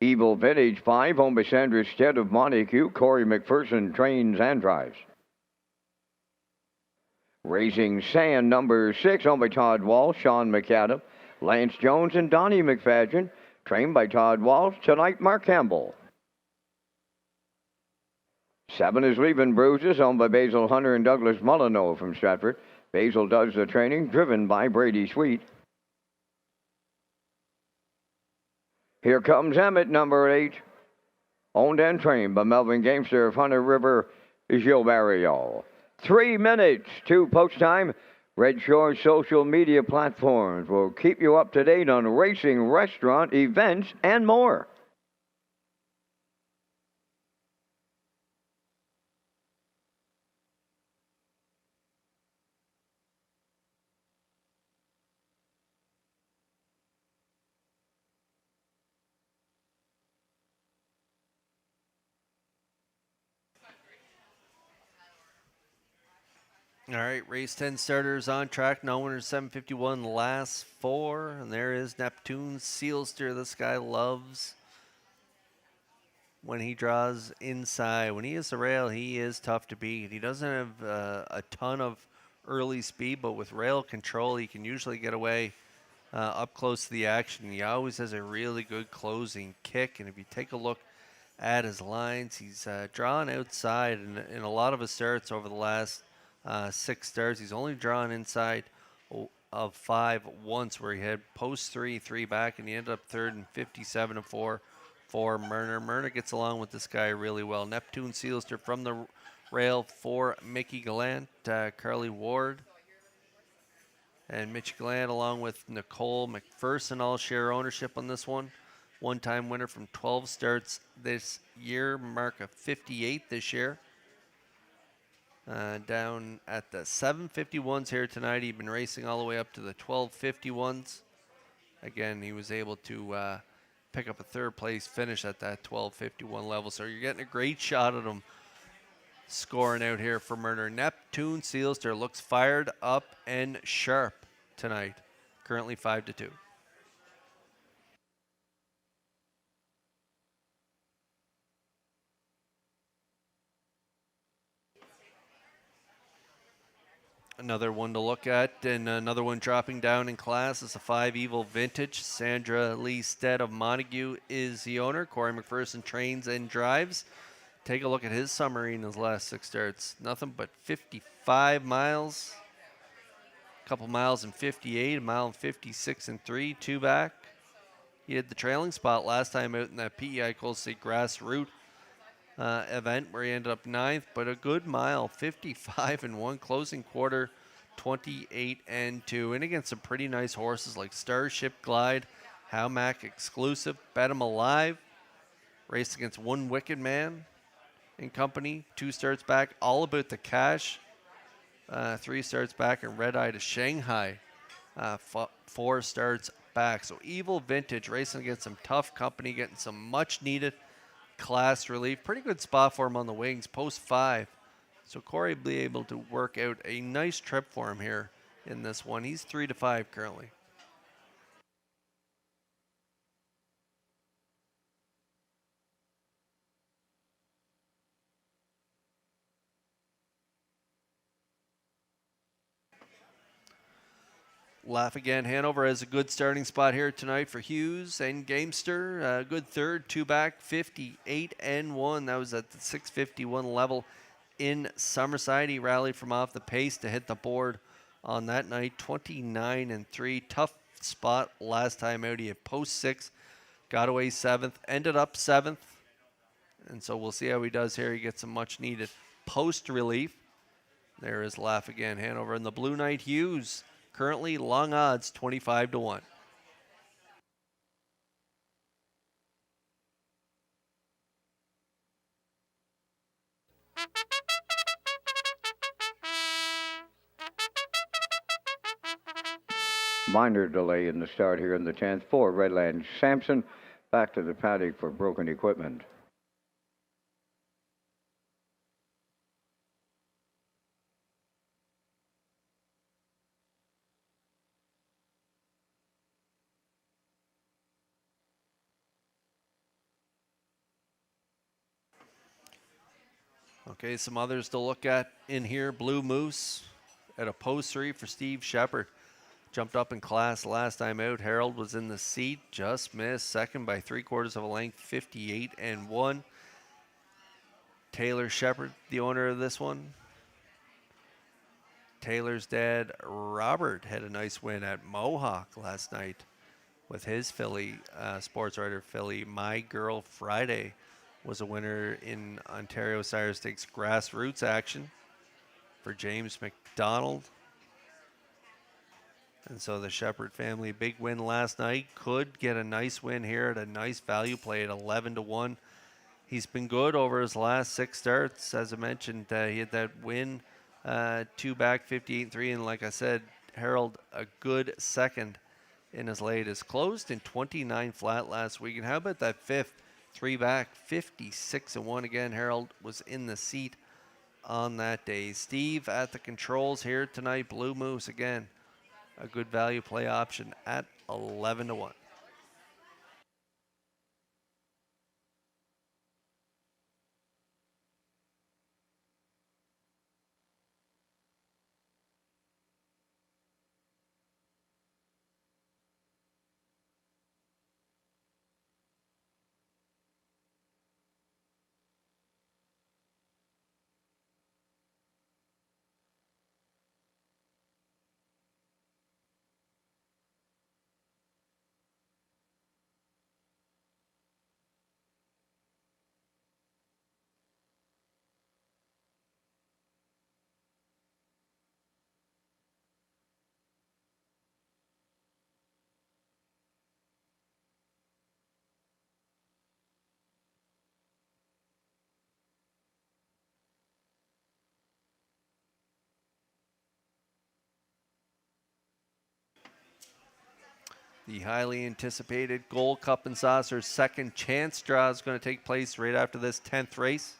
Speaker 1: Evil Vintage 5, owned by Sandra Stead of Montague. Corey McPherson trains and drives. Raising Sand number 6, owned by Todd Walsh, Sean McAdam, Lance Jones, and Donnie McFadgen. Trained by Todd Walsh. Tonight, Mark Campbell. 7 is Leaving Bruises, owned by Basil Hunter and Douglas Molyneux from Stratford. Basil does the training, driven by Brady Sweet. Here Comes Emmett, number 8, owned and trained by Melvin Gamester of Hunter River, Gilles Barrio. 3 minutes to post time. Red Shores social media platforms will keep you up to date on racing, restaurant, events, and more.
Speaker 3: All right, race 10 starters on track. No winners, 751, last 4. And there is Neptune Sealster. This guy loves when he draws inside. When he is the rail, he is tough to beat. He doesn't have a ton of early speed, but with rail control, he can usually get away up close to the action. He always has a really good closing kick. And if you take a look at his lines, he's drawn outside in a lot of his starts over the last 6 starts. He's only drawn inside of 5 once, where he had post 3 back, and he ended up third and 57 and 4 for Murner. Murner gets along with this guy really well. Neptune Sealster from the rail for Mickey Gallant, Carly Ward, and Mitch Gallant, along with Nicole McPherson, all share ownership on this one. One-time winner from 12 starts this year, mark of 58 this year. Down at the 751s here tonight. He'd been racing all the way up to the 1251s. Again, he was able to pick up a 3rd place finish at that 1251 level. So you're getting a great shot at him scoring out here for Murner. Neptune Sealster looks fired up and sharp tonight. Currently 5-2. Another one to look at, and another one dropping down in class is a 5 Evil Vintage. Sandra Lee Stead of Montague is the owner. Corey McPherson trains and drives. Take a look at his summary in his last 6 starts. Nothing but 55 miles, a couple miles in 58, a mile in 56 and 3, 2 back. He had the trailing spot last time out in that PEI Cold State Grassroots event, where he ended up 9th, but a good mile, 55 and 1, closing quarter 28 and 2, and against some pretty nice horses like Starship Glide, Howmack Exclusive, Bet 'em Alive, raced against One Wicked Man and company, 2 starts back, All About the Cash, 3 starts back, and Red Eye to Shanghai, 4 starts back. So Evil Vintage racing against some tough company, getting some much needed class relief. Pretty good spot for him on the wings, post 5. So Corey will be able to work out a nice trip for him here in this one. He's 3-5 currently. Laugh Again Hanover has a good starting spot here tonight for Hughes and Gamester. Good 3rd, 2 back, 58 and 1. That was at the 651 level in Summerside. He rallied from off the pace to hit the board on that night, 29 and 3. Tough spot last time out. He had post 6, got away 7th, ended up 7th. And so we'll see how he does here. He gets some much needed post relief. There is Laugh Again Hanover, and the Blue Knight Hughes, currently long odds, 25-1.
Speaker 1: Minor delay in the start here in the 10th for Redland Sampson. Back to the paddock for broken equipment.
Speaker 3: Okay, some others to look at in here. Blue Moose at a post 3 for Steve Shepard. Jumped up in class last time out. Harold was in the seat, just missed. Second by 3/4 of a length, 58-1. Taylor Shepard, the owner of this one. Taylor's dad, Robert, had a nice win at Mohawk last night with his filly, sports writer filly, My Girl Friday, was a winner in Ontario Sire Stakes grassroots action for James McDonald. And so the Shepard family, big win last night, could get a nice win here at a nice value play at 11-1. He's been good over his last 6 starts. As I mentioned, he had that win, 2 back, 58-3. And like I said, Harold, a good second in his latest. Closed in 29 flat last week. And how about that 5th, 3 back, 56-1 again. Harold was in the seat on that day. Steve at the controls here tonight. Blue Moose again. A good value play option at 11-1. The highly anticipated Gold Cup and Saucer second chance draw is going to take place right after this 10th race.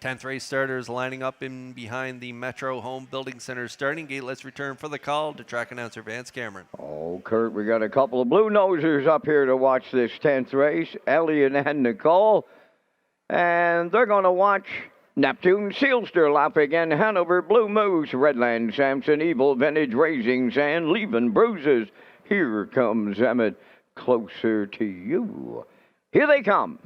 Speaker 3: 10th race starters lining up in behind the Metro Home Building Center starting gate. Let's return for the call to track announcer Vance Cameron.
Speaker 1: Oh, Kurt, we got a couple of blue nosers up here to watch this 10th race, Elliot and Nicole. And they're going to watch Neptune, Sealster, Lap Again, Hanover, Blue Moose, Redland, Sampson, Evil, Vintage, Raising Sand, Leaving Bruises. Here comes Emmett, closer to you. Here they come.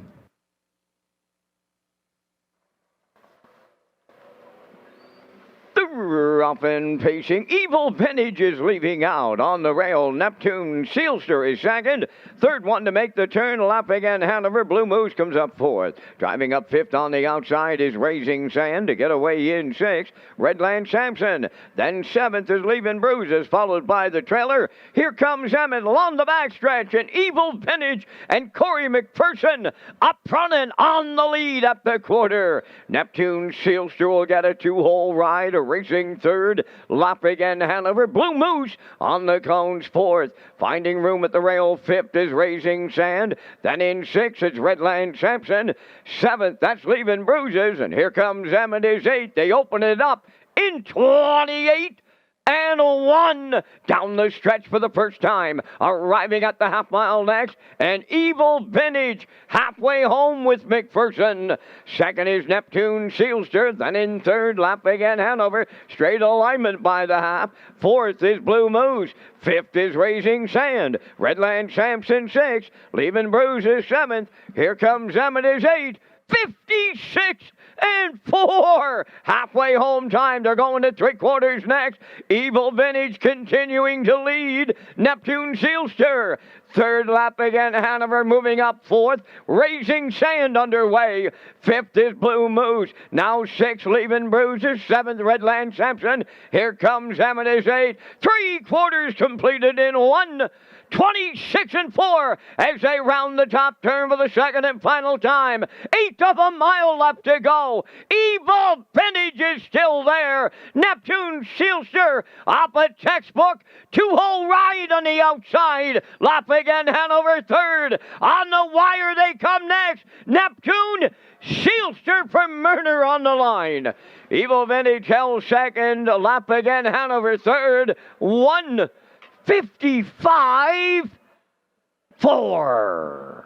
Speaker 1: Up and pacing. Evil Vintage is leaving out on the rail. Neptune Sealster is second. Third one to make the turn. Lap Again Hanover. Blue Moose comes up fourth. Driving up fifth on the outside is Raising Sand to get away in sixth. Redland Sampson. Then seventh is Leaving Bruises, followed by the trailer. Here comes Emmett along the backstretch, and Evil Vintage and Corey McPherson up front and on the lead at the quarter. Neptune Sealster will get a 2-hole ride. A racing third, Lap Again Hanover. Blue Moose on the cones fourth. Finding room at the rail fifth is Raising Sand. Then in sixth, it's Redland Sampson. Seventh, that's Leaving Bruises. And here comes Emmett is eighth. They open it up in 28. And 1 down the stretch for the first time. Arriving at the half-mile next. And Evil Vintage halfway home with McPherson. Second is Neptune Sealster. Then in third, Lap Again Hanover. Straight alignment by the half. Fourth is Blue Moose. Fifth is Raising Sand. Redland Sampson sixth. Leaving Bruises seventh. Here comes Emmett is eighth. 56 and 4. Halfway home time. They're going to 3/4 next. Evil Vintage continuing to lead. Neptune Sealster. Third lap again, Hanover moving up 4th. Raising Sand underway. 5th is Blue Moose. Now 6th, Leaving Bruises. 7th, Redland Sampson. Here comes Amethyst 8. 3/4 completed in 1:26 and 4 as they round the top turn for the second and final time. 1/8 of a mile left to go. Evil Vintage is still there. Neptune Sealster up a textbook. 2-hole ride on the outside. Lap again, Hanover third. On the wire they come next. Neptune Sealster from Murner on the line. Evil Vintage held second. Lap again, Hanover third. 1:55.4.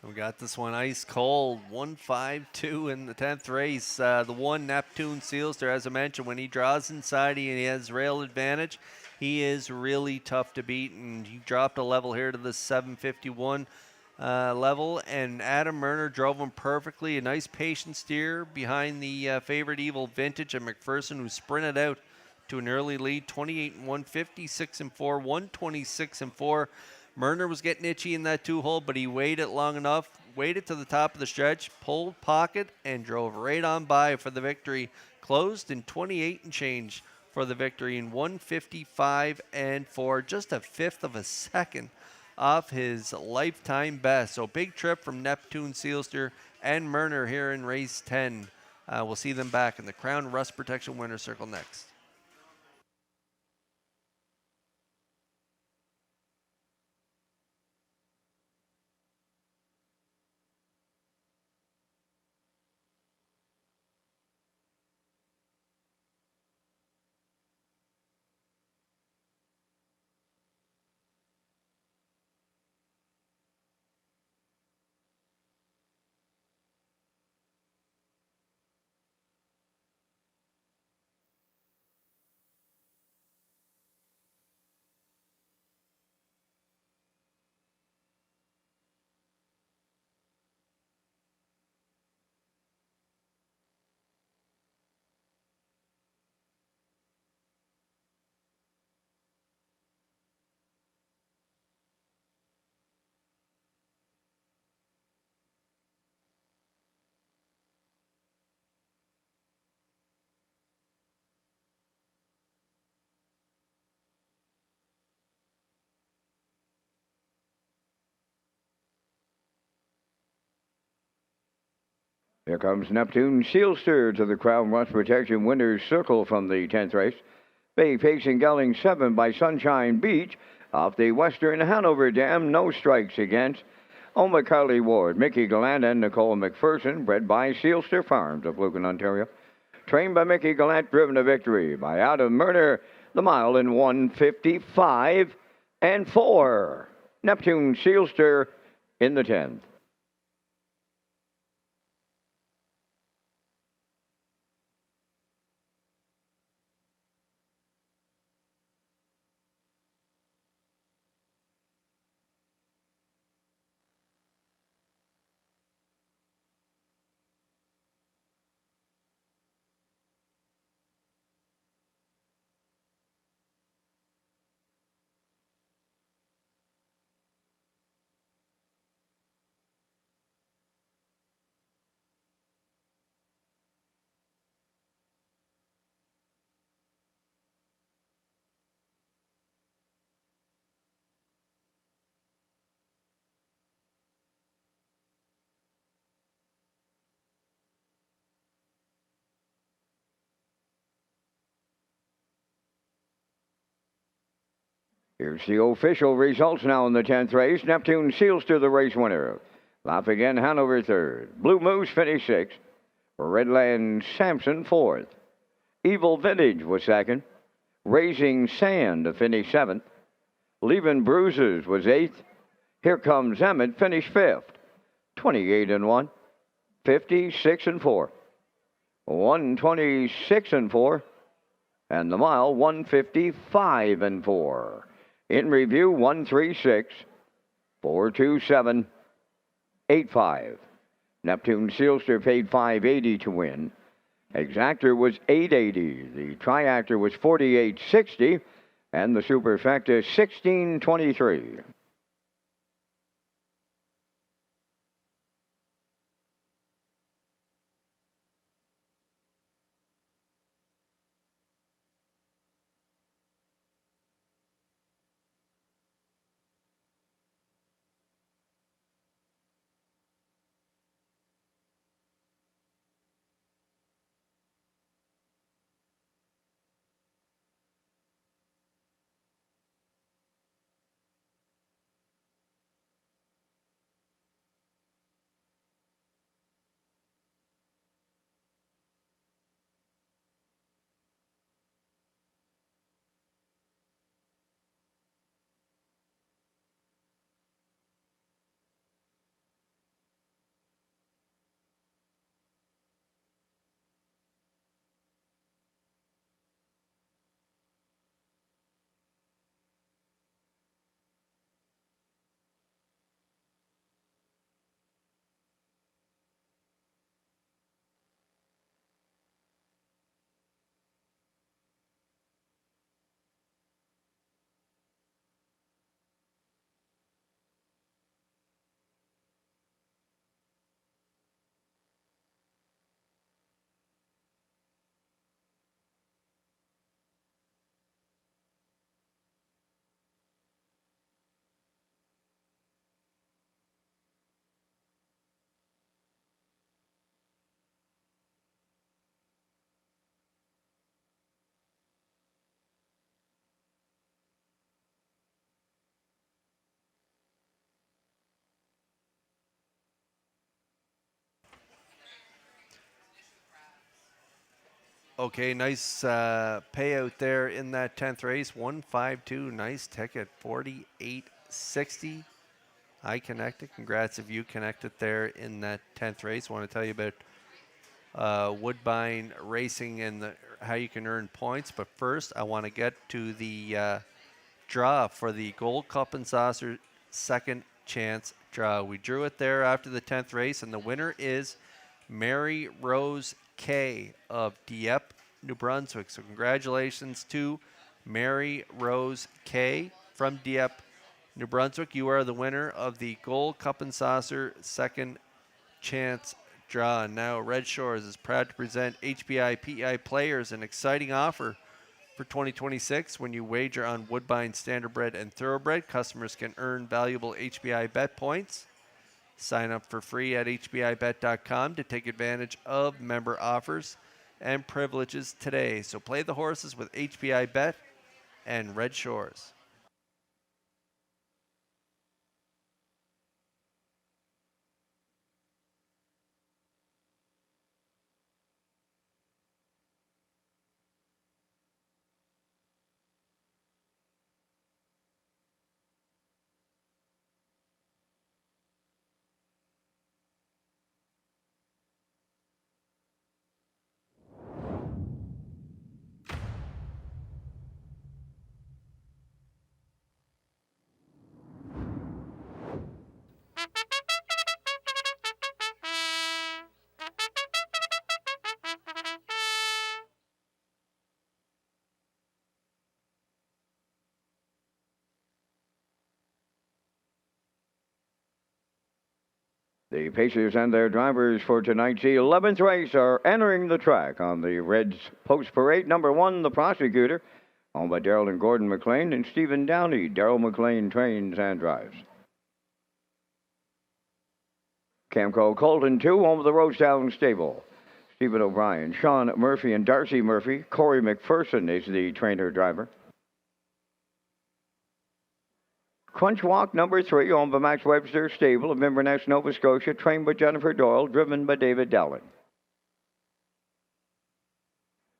Speaker 3: We got this one ice cold, 1-5-2 in the 10th race. The one Neptune Sealster, as I mentioned, when he draws inside, he has rail advantage. He is really tough to beat, and he dropped a level here to the 751 level, and Adam Murner drove him perfectly. A nice patient steer behind the favorite Evil Vintage and McPherson, who sprinted out to an early lead, 28-1, 56-4, 126-4. Murner was getting itchy in that 2-hole, but he waited long enough, waited to the top of the stretch, pulled pocket, and drove right on by for the victory. Closed in 28 and change for the victory in 1:55.4, just a 1/5 of a second off his lifetime best. So big trip from Neptune Sealster and Murner here in race 10. We'll see them back in the Crown Rust Protection Winner's Circle next.
Speaker 1: Here comes Neptune Sealster to the Crown Rust Protection Winner's Circle from the 10th race. Bay facing gelding 7 by Sunshine Beach off the Western Hanover Dam. No strikes against. Oma Carly Ward, Mickey Gallant, and Nicole McPherson, bred by Sealster Farms of Lucan, Ontario. Trained by Mickey Gallant, driven to victory by Adam Murner. The mile in 1:55.4. Neptune Sealster in the 10th. Here's the official results now in the 10th race. Neptune Sealster, the race winner. Lap again, Hanover third. Blue Moose finished 6th. Redland Sampson 4th. Evil Vintage was 2nd. Raising Sand finished 7th. Leaving Bruises was 8th. Here comes Emmett, finished fifth. 28 and 1, 56 and 4, 126 and 4, and the mile 155 and 4. In review 136, 427, 85. Neptune Sealster paid $580 to win. Exactor was $880. The Triactor was $48.60, and the Superfecta $16.23.
Speaker 3: Okay, nice payout there in that 10th race. 152, nice ticket. 48.60. I connected. Congrats if you connected there in that 10th race. I want to tell you about Woodbine Racing and how you can earn points. But first, I want to get to the draw for the Gold Cup and Saucer second chance draw. We drew it there after the 10th race, and the winner is Mary Rose K of Dieppe, New Brunswick. So congratulations to Mary Rose K from Dieppe, New Brunswick. You are the winner of the Gold Cup and Saucer second chance draw. Now Red Shores is proud to present HPI PEI players an exciting offer for 2026. When you wager on Woodbine Standardbred and Thoroughbred, customers can earn valuable HPI bet points. Sign up for free at hbibet.com to take advantage of member offers and privileges today. So play the horses with HPI Bet and Red Shores.
Speaker 1: The Pacers and their drivers for tonight's 11th race are entering the track on the Reds Post Parade. Number 1, the Prosecutor, owned by Darrell and Gordon McLean, and Stephen Downey. Darrell McLean trains and drives. Camco Colton 2, owned by the Rosedown Stable. Stephen O'Brien, Sean Murphy, and Darcy Murphy. Corey McPherson is the trainer-driver. Crunch Walk number 3, owned by Max Webster Stable of Inverness, Nova Scotia, trained by Jennifer Doyle, driven by David Dowling.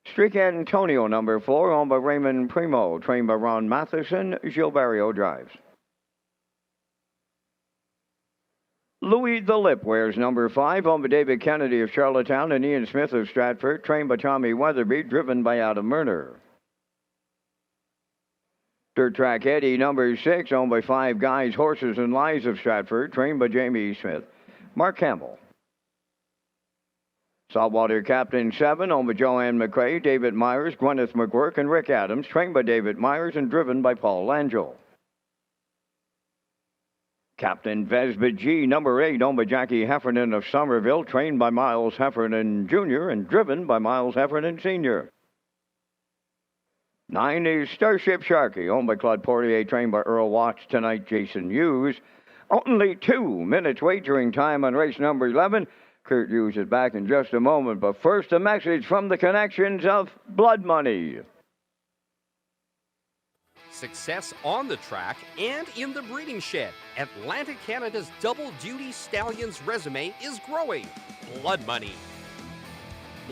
Speaker 1: Streak Antonio number 4, owned by Raymond Primo, trained by Ron Matheson. Gilberto drives. Louis the Lip wears number 5, owned by David Kennedy of Charlottetown and Ian Smith of Stratford, trained by Tommy Weatherby, driven by Adam Murner. Dirt Track Eddie, number 6, owned by 5 Guys, Horses, and Lies of Stratford, trained by Jamie Smith, Mark Campbell. Saltwater Captain 7, owned by Joanne McRae, David Myers, Gwyneth McGurk, and Rick Adams, trained by David Myers and driven by Paul Langell. Captain Vespa G, number 8, owned by Jackie Heffernan of Somerville, trained by Miles Heffernan Jr. and driven by Miles Heffernan Sr. 9 is Starship Sharky, owned by Claude Portier, trained by Earl Watts, tonight Jason Hughes. Only 2 minutes wagering time on race number 11. Kurt Hughes is back in just a moment, but first a message from the connections of Blood Money.
Speaker 5: Success on the track and in the breeding shed. Atlantic Canada's double-duty stallions resume is growing. Blood Money.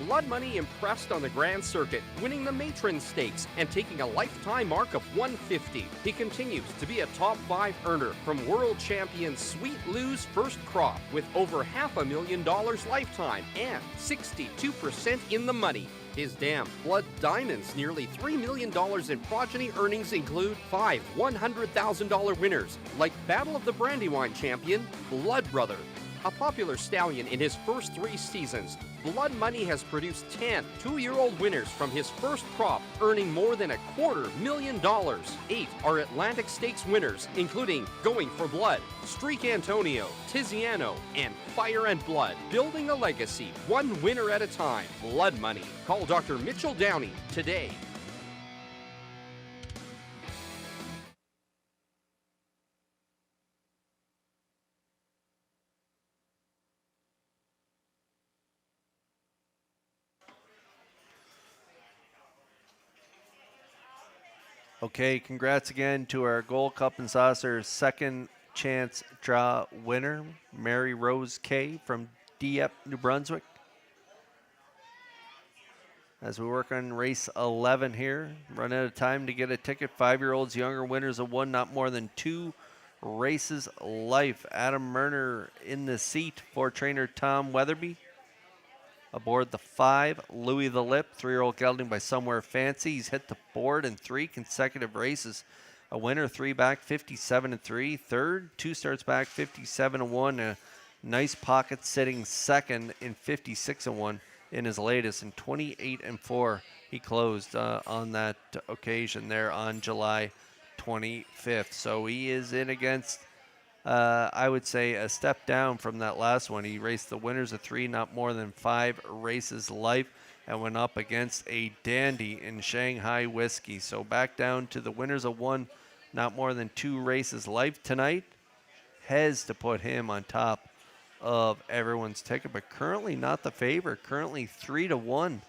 Speaker 5: Blood Money impressed on the Grand Circuit, winning the Matron Stakes and taking a lifetime mark of 150. He continues to be a top 5 earner from world champion Sweet Lou's first crop with over $500,000 lifetime and 62% in the money. His Damn Blood Diamonds' nearly $3 million in progeny earnings include 5 $100,000 winners, like Battle of the Brandywine champion, Blood Brother. A popular stallion in his first 3 seasons, Blood Money has produced 10 two-year-old winners from his first crop, earning more than $250,000. 8 are Atlantic Stakes winners, including Going for Blood, Streak Antonio, Tiziano, and Fire and Blood. Building a legacy, one winner at a time. Blood Money. Call Dr. Mitchell Downey today.
Speaker 3: Okay, congrats again to our Gold Cup and Saucer second chance draw winner, Mary Rose K from Dieppe, New Brunswick. As we work on race 11 here, run out of time to get a ticket. 5-year-olds, younger winners of one, not more than 2 races life. Adam Murner in the seat for trainer Tom Weatherby. Aboard the 5, Louis the Lip, 3-year-old gelding by Somewhere Fancy. He's hit the board in 3 consecutive races. A winner, 3 back, 57-3. Third, 2 starts back, 57-1. A nice pocket sitting second in 56-1 in his latest. And 28-4 he closed on that occasion there on July 25th. So he is in against I would say a step down from that last one. He raced the winners of 3, not more than 5 races life, and went up against a dandy in Shanghai Whiskey. So back down to the winners of 1, not more than 2 races life tonight. Has to put him on top of everyone's ticket, but currently not the favorite. Currently 3-1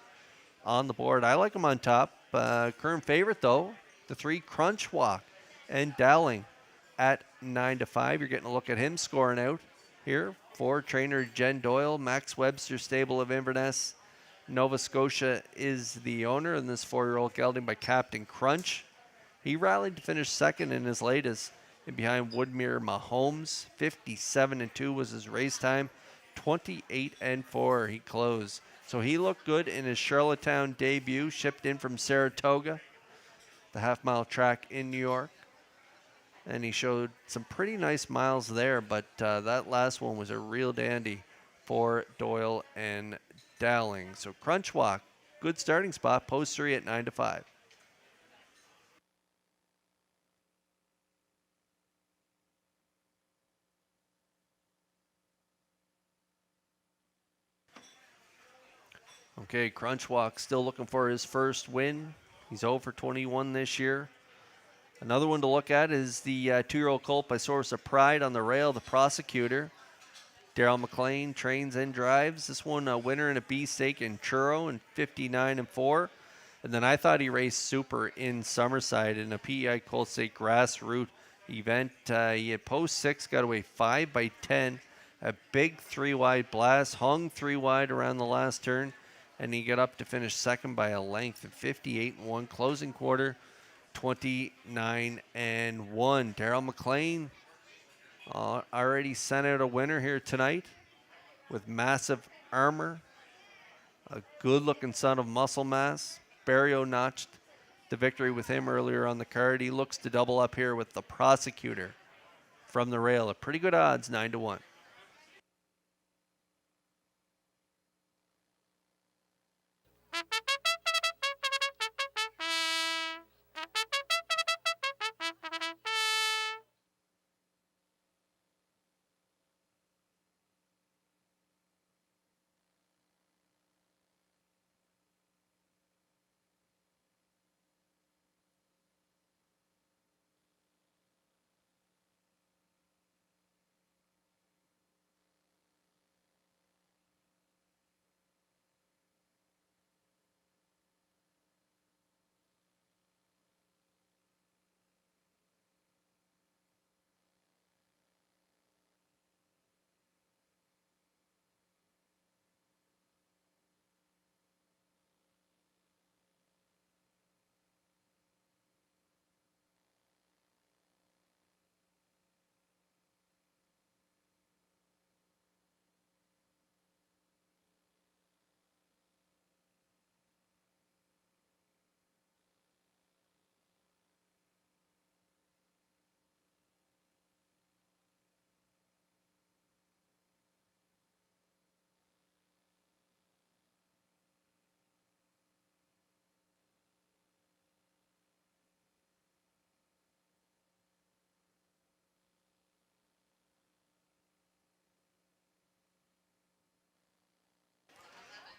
Speaker 3: on the board. I like him on top. Current favorite though, the 3 Crunch Walk and Dowling at 9-5. You're getting a look at him scoring out here for trainer Jen Doyle. Max Webster Stable of Inverness, Nova Scotia is the owner, and this 4-year-old gelding by Captain Crunch. He rallied to finish second in his latest, and behind Woodmere Mahomes. 57-2 was his race time. 28-4 he closed. So he looked good in his Charlottetown debut, shipped in from Saratoga, the half-mile track in New York. And he showed some pretty nice miles there, but that last one was a real dandy for Doyle and Dowling. So Crunch Walk, good starting spot, post 3 at 9-5. Okay, Crunch Walk still looking for his first win. He's 0 for 21 this year. Another one to look at is the 2-year-old colt by Source of Pride on the rail, the Prosecutor. Daryl McLean trains and drives. This one a winner in a B stake in Churro in 59-4. And then I thought he raced super in Summerside in a PEI Colt Stake grassroots event. He had post 6, got away 5 by 10. A big 3-wide blast, hung 3 wide around the last turn. And he got up to finish second by a length of 58-1. Closing quarter, 29-1. Daryl McLean Already sent out a winner here tonight with massive armor. A good-looking son of muscle mass. Barrio notched the victory with him earlier on the card. He looks to double up here with the Prosecutor from the rail. A pretty good odds, 9-1.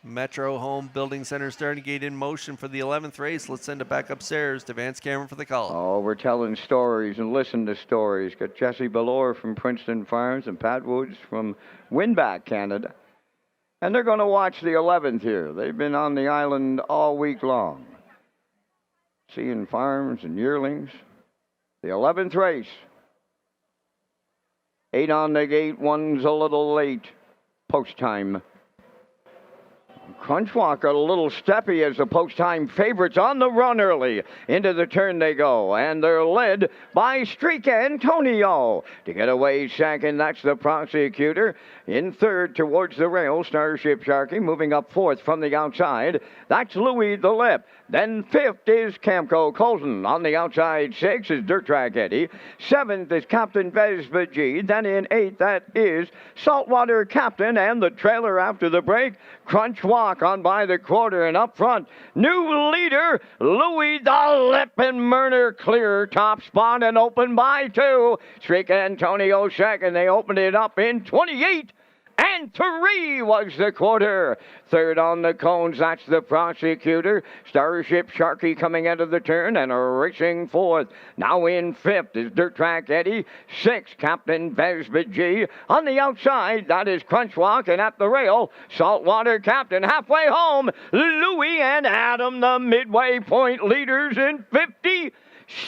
Speaker 3: Metro Home Building Center starting gate in motion for the 11th race. Let's send it back upstairs to Vance Cameron for the call.
Speaker 1: Oh, we're telling stories and listen to stories. Got Jesse Ballore from Princeton Farms and Pat Woods from Winback, Canada. And they're going to watch the 11th here. They've been on the island all week long, seeing farms and yearlings. The 11th race. 8 on the gate, 1's a little late. Post time. Crunchwalk got a little steppy as the post-time favorites on the run early. Into the turn they go, and they're led by Streak Antonio. To get away second, that's the Prosecutor. In third, towards the rail, Starship Sharky. Moving up fourth from the outside, that's Louis the Lip. Then fifth is Camco Colton. On the outside, sixth is Dirt Track Eddie. Seventh is Captain Vespa G. Then in eighth, that is Saltwater Captain, and the trailer after the break, Crunchwalk on by the quarter, and up front, new leader, Louis the Lip, and Murner clear top spot and open by 2. Streak Antonio second. They opened it up in 28. And 3 was the quarter. Third on the cones, that's the Prosecutor. Starship Sharky coming out of the turn and racing fourth. Now in fifth is Dirt Track Eddie. Sixth, Captain Vespa G. On the outside, that is Crunchwalk. And at the rail, Saltwater Captain. Halfway home, Louis and Adam, the midway point leaders in 50.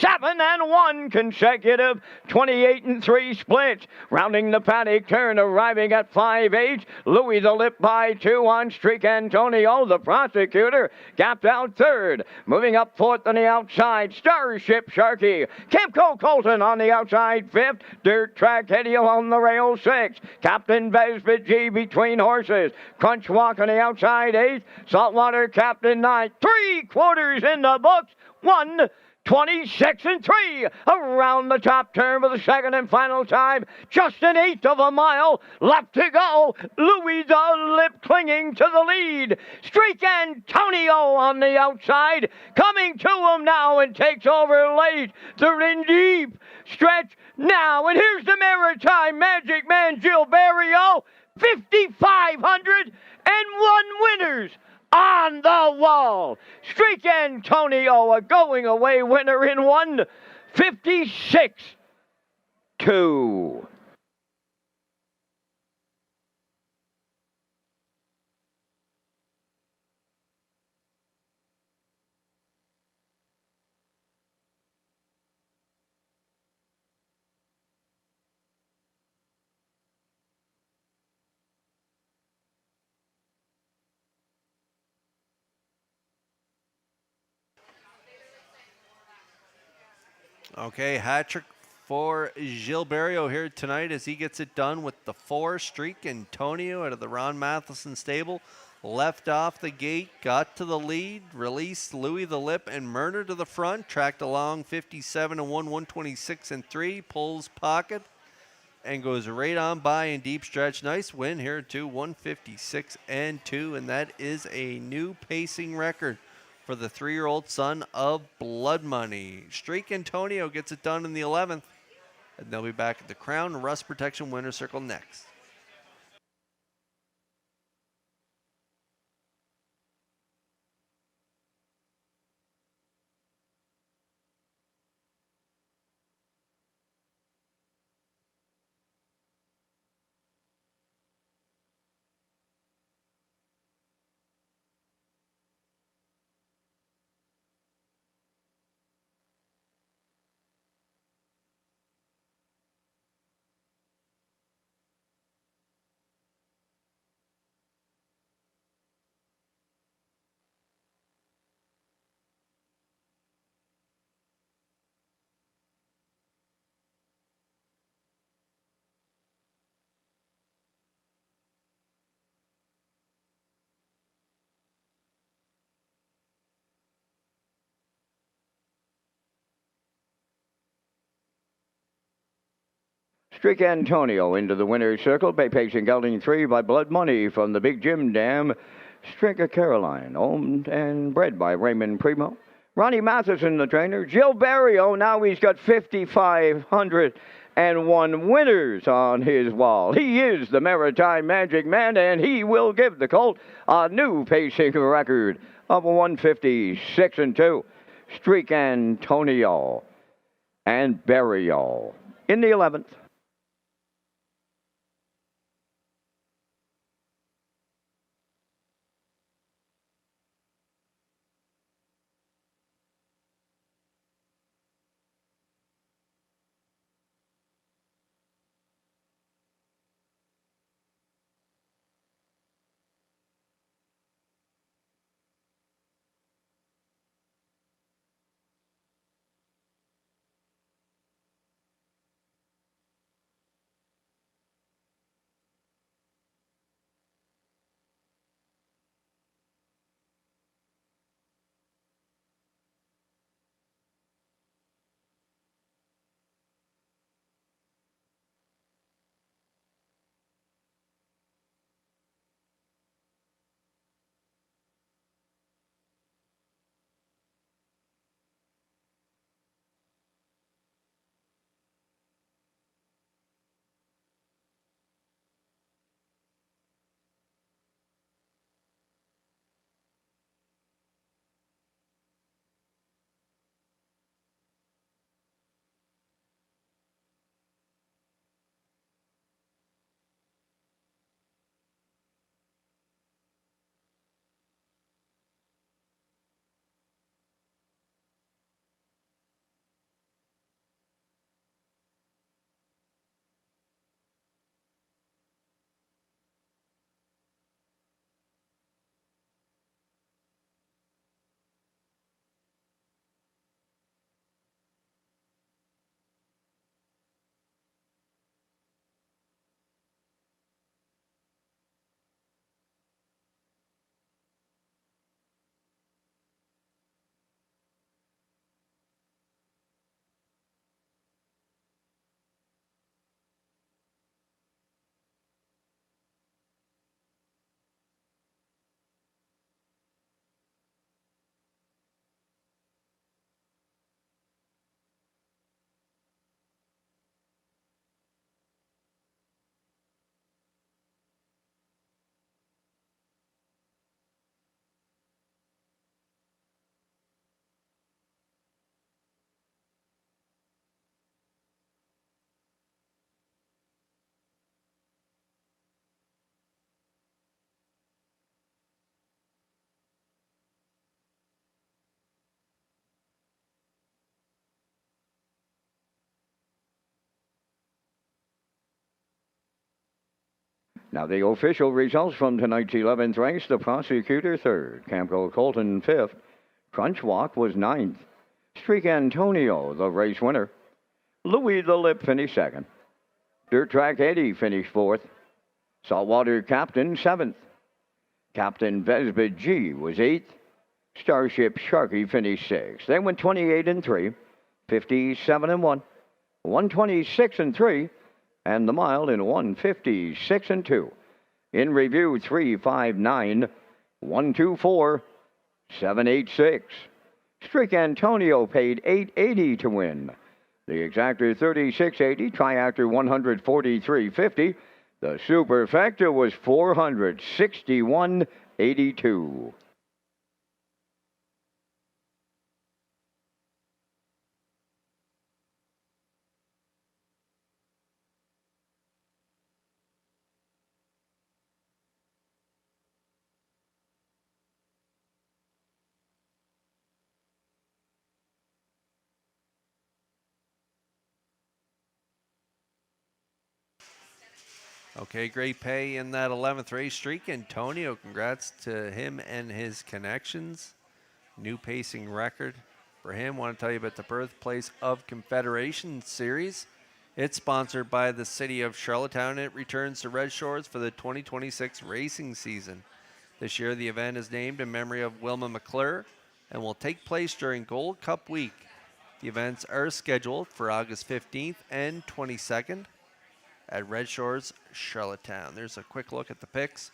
Speaker 1: 7-1 consecutive 28-3 splits. Rounding the paddock turn, arriving at 5-8. Louis the Lip by 2 on Streak Antonio. The Prosecutor gapped out third. Moving up fourth on the outside, Starship Sharky. Camco Colton on the outside fifth. Dirt Track Eddie on the rail sixth. Captain Vespa G between horses. Crunchwalk on the outside eighth. Saltwater Captain ninth. 3 quarters in the books. 1:26-3 around the top turn for the second and final time. Just an eighth of a mile left to go. Louis the Lip clinging to the lead. Streak Antonio on the outside, coming to him now and takes over late. They're in deep stretch now, and here's the Maritime Magic Man Gil Barrio. 5,501 winners on the wall. Streak Antonio, a going away winner in 1:56.2.
Speaker 3: Okay, hat trick for Gilberto here tonight as he gets it done with the 4 Streak Antonio out of the Ron Matheson stable. Left off the gate, got to the lead, released Louis the Lip and Murder to the front, tracked along 57 and 1, 126 and 3, pulls pocket and goes right on by in deep stretch. Nice win here too, 156 and 2, and that is a new pacing record for the 3-year-old son of Blood Money. Streak Antonio gets it done in the 11th, and they'll be back at the Crown Rust Protection Winner's Circle next.
Speaker 1: Streak Antonio into the winner's circle by pacing gelding 3 by Blood Money from the Big Jim Dam. Strinker Caroline, owned and bred by Raymond Primo. Ronnie Matheson, the trainer. Gilberto, now he's got 5,501 winners on his wall. He is the Maritime Magic Man, and he will give the colt a new pacing record of 156 and 2. Streak Antonio and Burial in the 11th. Now the official results from tonight's 11th race. The Prosecutor 3rd, Campo Colton 5th, Crunch Walk was 9th, Streak Antonio the race winner, Louis the Lip finished second. Dirt Track Eddie finished fourth. Saltwater Captain seventh. Captain Vesbid G was eighth. Starship Sharky finished sixth. They went 28 and 3, 57 and 1, 126 and 3, and the mile in 156 and 2. In review 359, 124, 786. Streak Antonio paid 880 to win. The exactor 3680, triactor 143.50. The superfecta was 461.82.
Speaker 3: Okay, great pay in that 11th race. Streak Antonio, congrats to him and his connections. New pacing record for him. Want to tell you about the Birthplace of Confederation series. It's sponsored by the city of Charlottetown. It returns to Red Shores for the 2026 racing season. This year, the event is named in memory of Wilma McClure and will take place during Gold Cup week. The events are scheduled for August 15th and 22nd. At Red Shores, Charlottetown. There's a quick look at the picks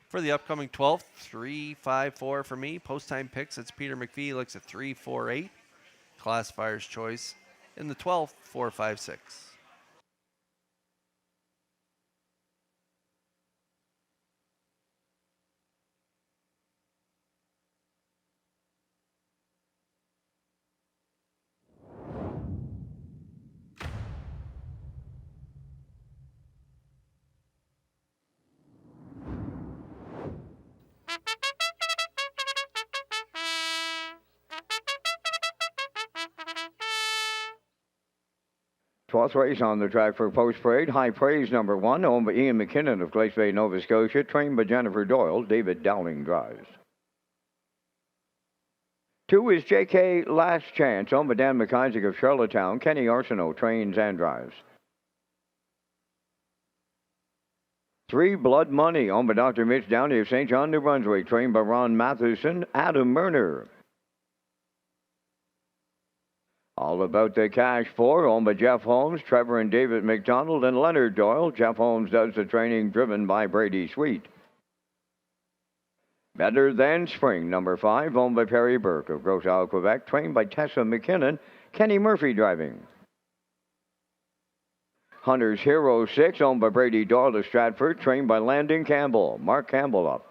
Speaker 3: for the upcoming 12th. 3-5-4 for me. Post time picks, it's Peter McPhee. Looks at 3-4-8. Classifier's choice in the 12th, 4-5-6.
Speaker 1: Twelfth race on the track for Post Parade. High Praise number 1, owned by Ian McKinnon of Glace Bay, Nova Scotia, trained by Jennifer Doyle. David Dowling drives. 2 is J.K. Last Chance, owned by Dan McIsaac of Charlottetown. Kenny Arsenault trains and drives. 3, Blood Money, owned by Dr. Mitch Downey of St. John, New Brunswick, trained by Ron Matheson. Adam Murner. All About the Cash 4, owned by Jeff Holmes, Trevor and David McDonald, and Leonard Doyle. Jeff Holmes does the training, driven by Brady Sweet. Better Than Spring, number 5, owned by Perry Burke of Gros Isle, Quebec, trained by Tessa McKinnon. Kenny Murphy driving. Hunter's Hero 6, owned by Brady Doyle of Stratford, trained by Landon Campbell. Mark Campbell up.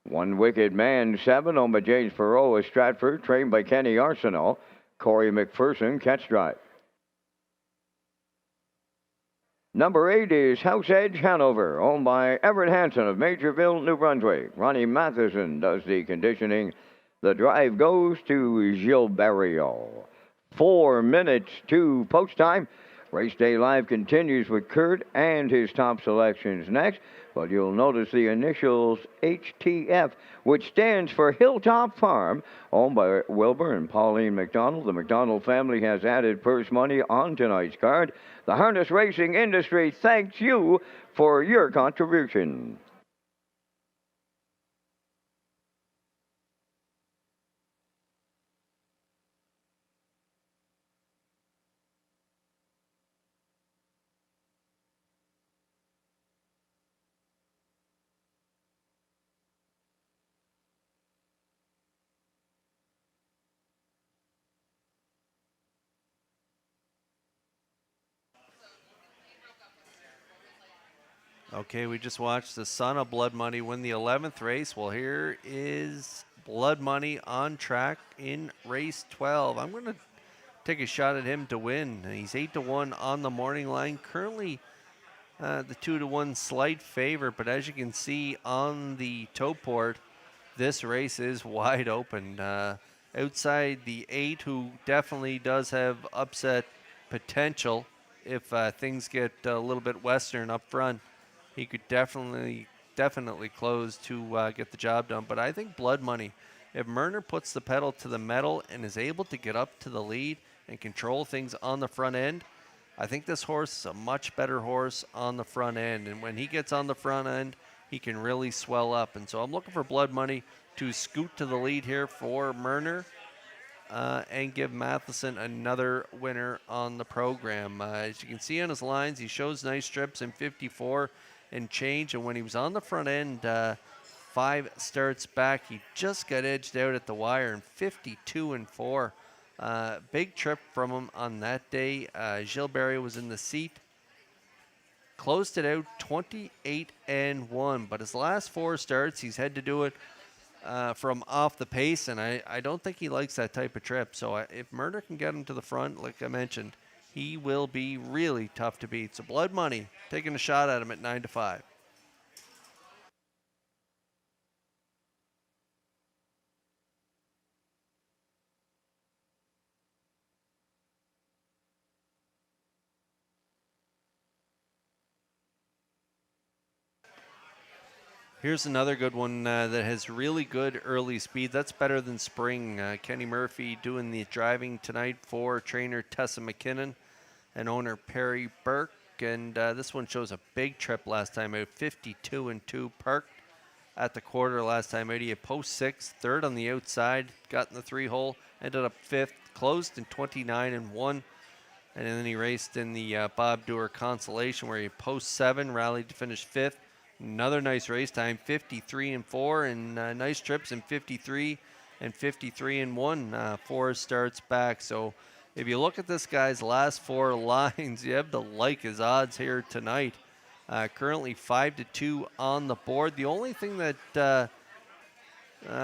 Speaker 1: One Wicked Man 7, owned by James Perot of Stratford, trained by Kenny Arsenault. Corey McPherson, catch drive. Number 8 is House Edge Hanover, owned by Everett Hansen of Majorville, New Brunswick. Ronnie Matheson does the conditioning. The drive goes to Gilles Barrio. 4 minutes to post time. Race Day Live continues with Kurt and his top selections next, but you'll notice the initials HTF, which stands for Hilltop Farm, owned by Wilbur and Pauline McDonald. The McDonald family has added purse money on tonight's card. The harness racing industry thanks you for your contribution.
Speaker 3: Okay, we just watched the son of Blood Money win the 11th race. Well, here is Blood Money on track in race 12. I'm going to take a shot at him to win. He's 8-1 on the morning line. Currently, the 2-1 slight favor, but as you can see on the toe port, this race is wide open. Outside the 8, who definitely does have upset potential if things get a little bit western up front. He could definitely close to get the job done. But I think Blood Money, if Murner puts the pedal to the metal and is able to get up to the lead, and control things on the front end. I think this horse is a much better horse on the front end, and when he gets on the front end, he can really swell up. And so I'm looking for Blood Money to scoot to the lead here for Murner and give Matheson another winner on the program. As you can see on his lines, he shows nice strips in 54 and change, and when he was on the front end 5 starts back, he just got edged out at the wire in 52 and 4. Big trip from him on that day. Gilles was in the seat. Closed it out 28 and 1, but his last 4 starts, he's had to do it from off the pace, and I don't think he likes that type of trip. So if Murder can get him to the front, like I mentioned, he will be really tough to beat. So Blood Money taking a shot at him at 9-5. Here's another good one that has really good early speed. That's better than spring. Kenny Murphy doing the driving tonight for trainer Tessa McKinnon and owner Perry Burke. And this one shows a big trip last time out, 52 and 2. Parked at the quarter last time out. He had post 6, third on the outside, got in the 3-hole, ended up 5th, closed in 29 and 1. And then he raced in the Bob Doer Consolation where he post 7, rallied to finish 5th. Another nice race time, 53 and 4, and nice trips in 53 and 53 and 1. 4 starts back. So if you look at this guy's last 4 lines, you have to like his odds here tonight. Currently 5-2 on the board. The only thing that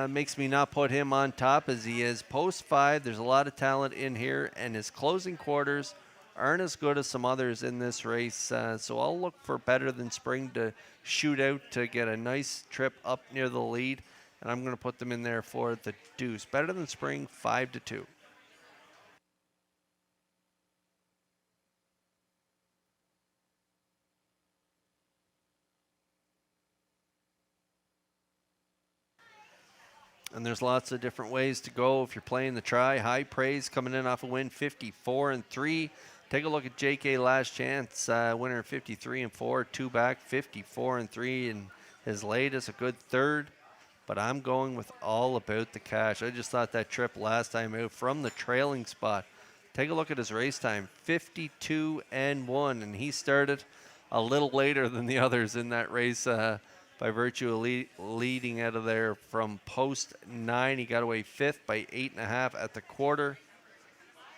Speaker 3: makes me not put him on top is he is post 5. There's a lot of talent in here, and his closing quarters aren't as good as some others in this race. So I'll look for Better Than Spring to shoot out to get a nice trip up near the lead, and I'm going to put them in there for the deuce. Better Than Spring, 5-2. And there's lots of different ways to go if you're playing the try. High Praise coming in off a win, 54 and 3. Take a look at JK Last Chance, winner 53 and 4, 2 back, 54 and 3, and his latest a good third. But I'm going with All About the Cash. I just thought that trip last time out from the trailing spot. Take a look at his race time, 52 and 1, and he started a little later than the others in that race. By virtue of leading out of there from post 9. He got away 5th by 8.5 at the quarter.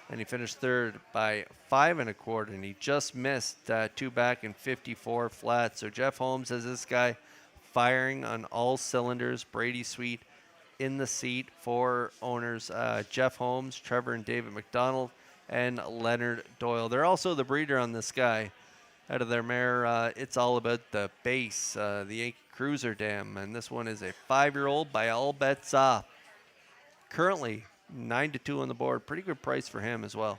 Speaker 3: And he finished 3rd by 5 1/4. And he just missed 2 back and 54 flat. So Jeff Holmes has this guy firing on all cylinders. Brady Sweet in the seat for owners Jeff Holmes, Trevor and David McDonald, and Leonard Doyle. They're also the breeder on this guy. Out of their mare, It's All About the Base, the Yankee Cruiser Dam. And this one is a 5-year-old by all bets off. Currently 9-2 on the board. Pretty good price for him as well.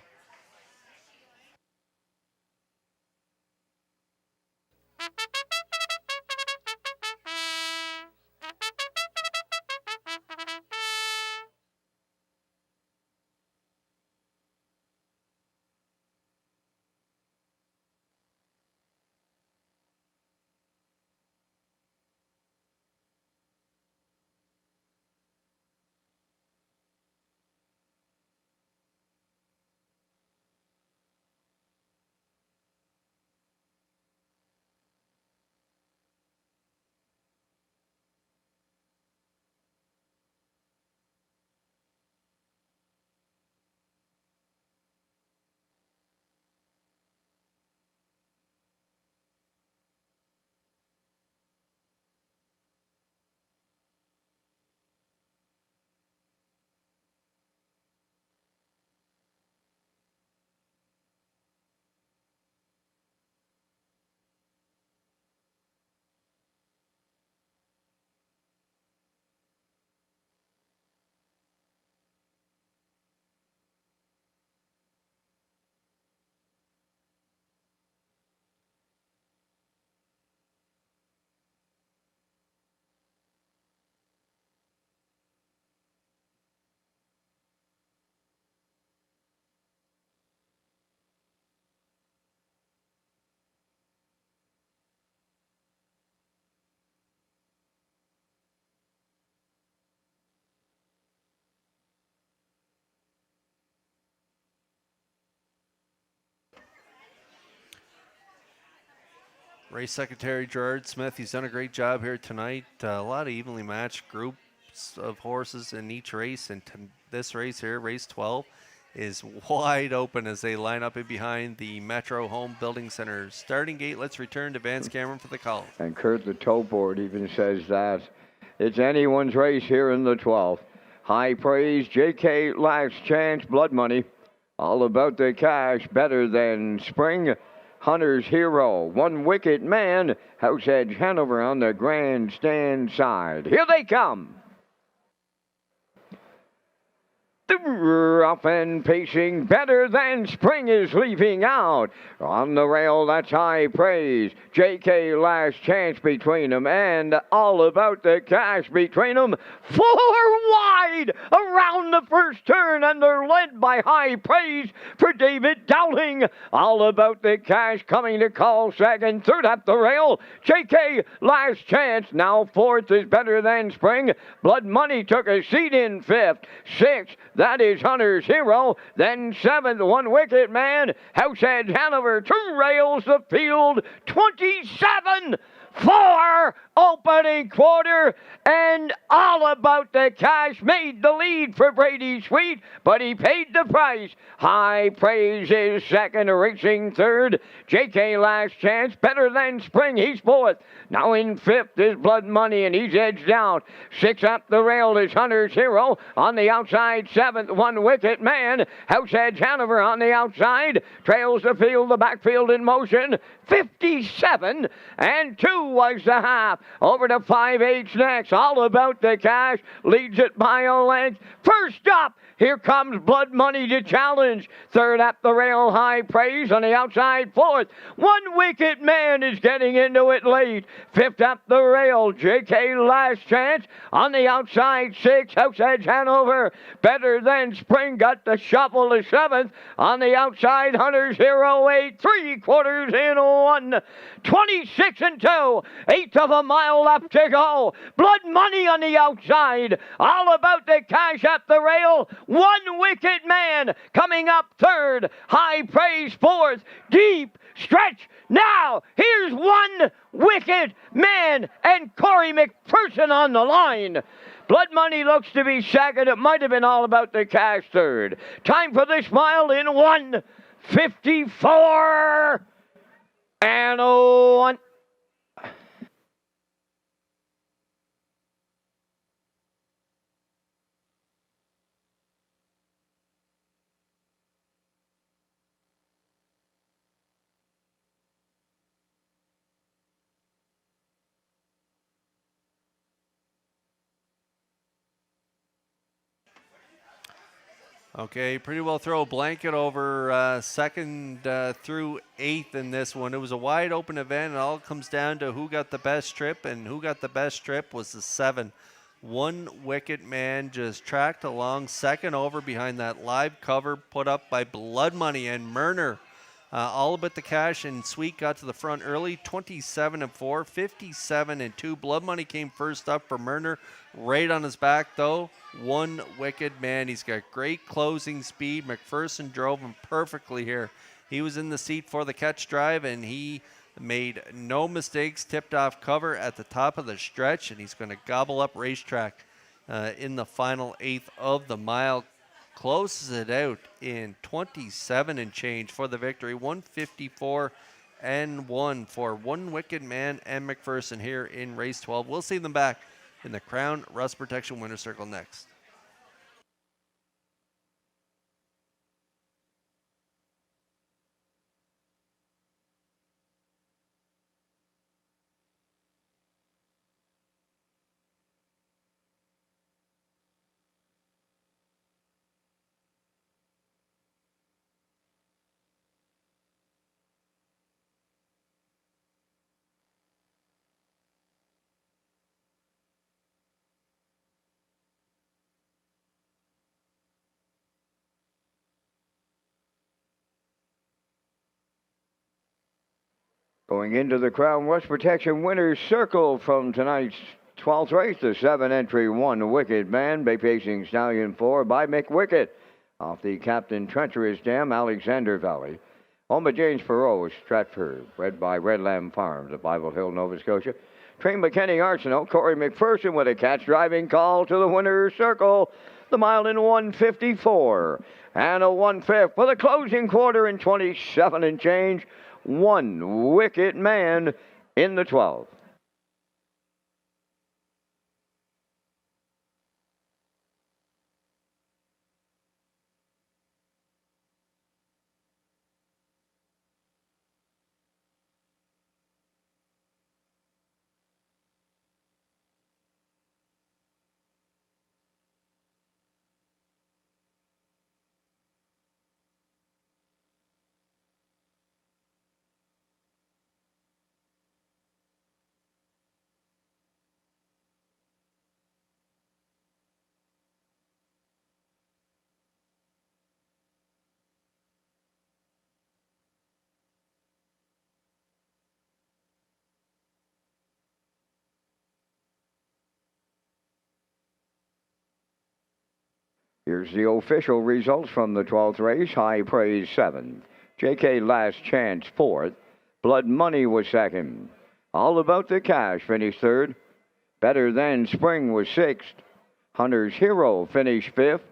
Speaker 3: Race Secretary Gerard Smith, he's done a great job here tonight. A lot of evenly matched groups of horses in each race, and this race here, race 12, is wide open as they line up in behind the Metro Home Building Center. Starting gate, let's return to Vance Cameron for the call.
Speaker 1: And Kurt, the toe board, even says that it's anyone's race here in the 12th. High Praise, JK Last Chance, Blood Money. All About the Cash, Better Than Spring. Hunter's Hero, One Wicked Man, House Edge Hanover on the grandstand side. Here they come. Up and pacing, Better Than Spring is leaving out. On the rail, that's High Praise. JK Last Chance between them, and All About the Cash between them. 4 wide around the first turn, and they're led by High Praise for David Dowling. All About the Cash coming to call second. Third up the rail, JK Last Chance. Now fourth is Better Than Spring. Blood Money took a seat in fifth. Sixth, that is Hunter's Hero. Then seventh, One Wicked Man. House Edge Hanover, 2 rails the field. 27 for opening quarter, and All About the Cash made the lead for Brady Sweet, but he paid the price. High Praise is second, racing third. JK Last Chance, Better Than Spring, he's fourth. Now in fifth is Blood Money, and he's edged out. Six up the rail is Hunter's Hero. On the outside, seventh, One Wicked Man. House Edge Hanover on the outside. Trails the field, the backfield in motion. 57 and 2 was the half. Over to 5/8 next. All About the Cash leads it by a length. First up, here comes Blood Money to challenge. Third up the rail, High Praise. On the outside, fourth. One Wicked Man is getting into it late. Fifth up the rail, JK Last Chance. On the outside, six, House Edge Hanover. Better Than Spring got the shuffle to seventh. On the outside, Hunter's Hero 8, 3/4 in 1. 26 and 2. Eighth of a mile left to go. Blood Money on the outside. All About the Cash at the rail. One Wicked Man coming up third. High Praise fourth. Deep stretch. Now, here's One Wicked Man and Corey McPherson on the line. Blood Money looks to be second. It might have been All About the Cash third. Time for this mile in 1:54 and 1.
Speaker 3: Okay, pretty well throw a blanket over second through eighth in this one. It was a wide open event. It all comes down to who got the best trip, and who got the best trip was the 7. One Wicked Man just tracked along second over behind that live cover put up by Blood Money and Murner. All About the Cash and Sweet got to the front early, 27 and 4, 57 and 2. Blood Money came first up for Murner, right on his back though. One Wicked Man. He's got great closing speed. McPherson drove him perfectly here. He was in the seat for the catch drive, and he made no mistakes. Tipped off cover at the top of the stretch, and he's going to gobble up Racetrack in the final eighth of the mile. Closes it out in 27 and change for the victory. 1:54 and 1 for One Wicked Man and McPherson here in race 12. We'll see them back in the Crown Rust Protection Winner's Circle next.
Speaker 1: Going into the Crown Rust Protection Winner's Circle from tonight's 12th race, the 7 entry 1 Wicked Man, Bay Pacing Stallion 4 by McWicked off the Captain Treacherous Dam, Alexander Valley. Owned by James Perot, Stratford. Bred by Red Lamb Farms of Bible Hill, Nova Scotia. Trained by Kenny Arsenault. Corey McPherson with a catch driving call to the winner's circle. The mile in 1:54 and a 1/5 for the closing quarter in 27 and change. One Wicked Man in the 12. Here's the official results from the 12th race. High Praise 7th. J.K. Last Chance 4th. Blood Money was 2nd. All About the Cash finished 3rd. Better Than Spring was 6th. Hunter's Hero finished 5th.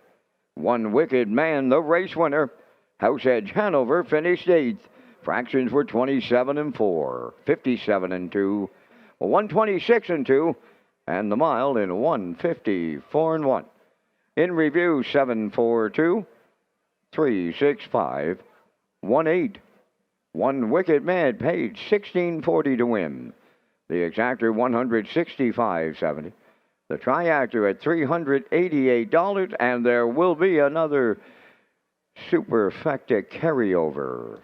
Speaker 1: One Wicked Man, the race winner. House Edge Hanover finished 8th. Fractions were 27 and 4, 57 and 2, 126 and 2, and the mile in 154 and 1. In review, 742, 365, 18. One Wicked Man paid $16.40 to win. The exactor $165.70. The triactor at $388, and there will be another superfecta carryover.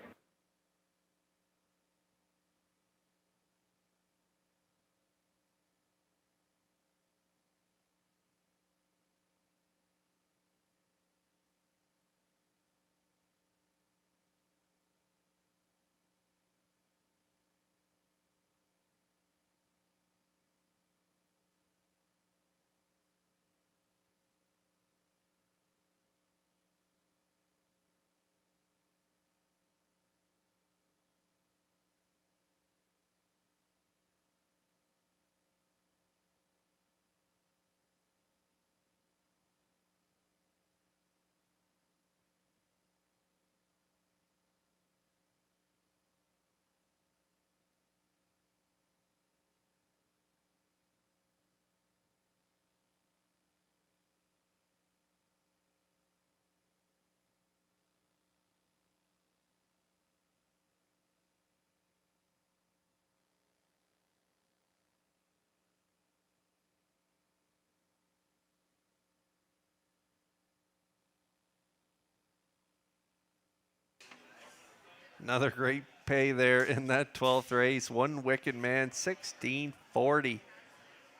Speaker 3: Another great pay there in that 12th race. One Wicked Man, $16.40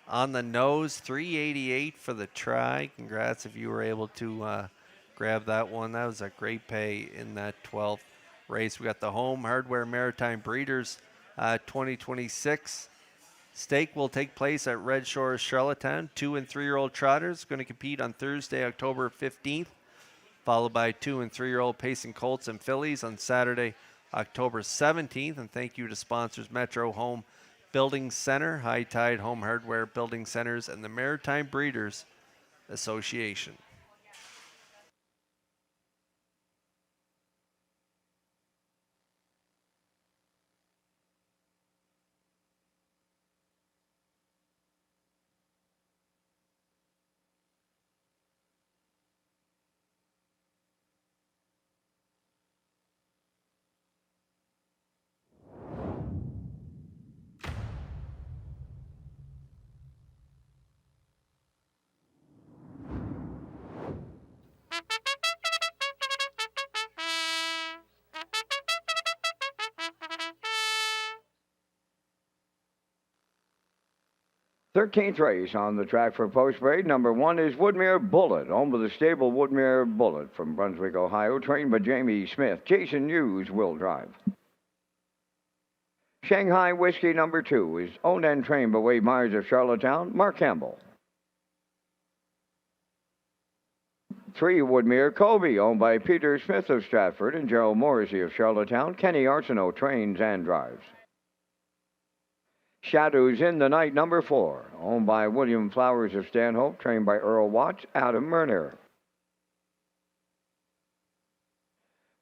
Speaker 3: on the nose, $388 for the try. Congrats if you were able to grab that one. That was a great pay in that 12th race. We got the Home Hardware Maritime Breeders 2026 stake will take place at Red Shores, Charlottetown. 2- and 3-year-old trotters going to compete on Thursday, October 15th, followed by 2- and 3-year-old Pacing Colts and Fillies on Saturday, October 17th. And thank you to sponsors Metro Home Building Center, High Tide Home Hardware Building Centers, and the Maritime Breeders Association.
Speaker 1: Thirteenth race on the track for post parade. Number 1 is Woodmere Bullet, owned by the stable Woodmere Bullet from Brunswick, Ohio, trained by Jamie Smith. Jason Hughes will drive. Shanghai Whiskey number 2 is owned and trained by Wade Myers of Charlottetown, Mark Campbell. 3, Woodmere Colby, owned by Peter Smith of Stratford and Gerald Morrissey of Charlottetown. Kenny Arsenault trains and drives. Shadows in the Night, number 4, owned by William Flowers of Stanhope, trained by Earl Watts, Adam Murner.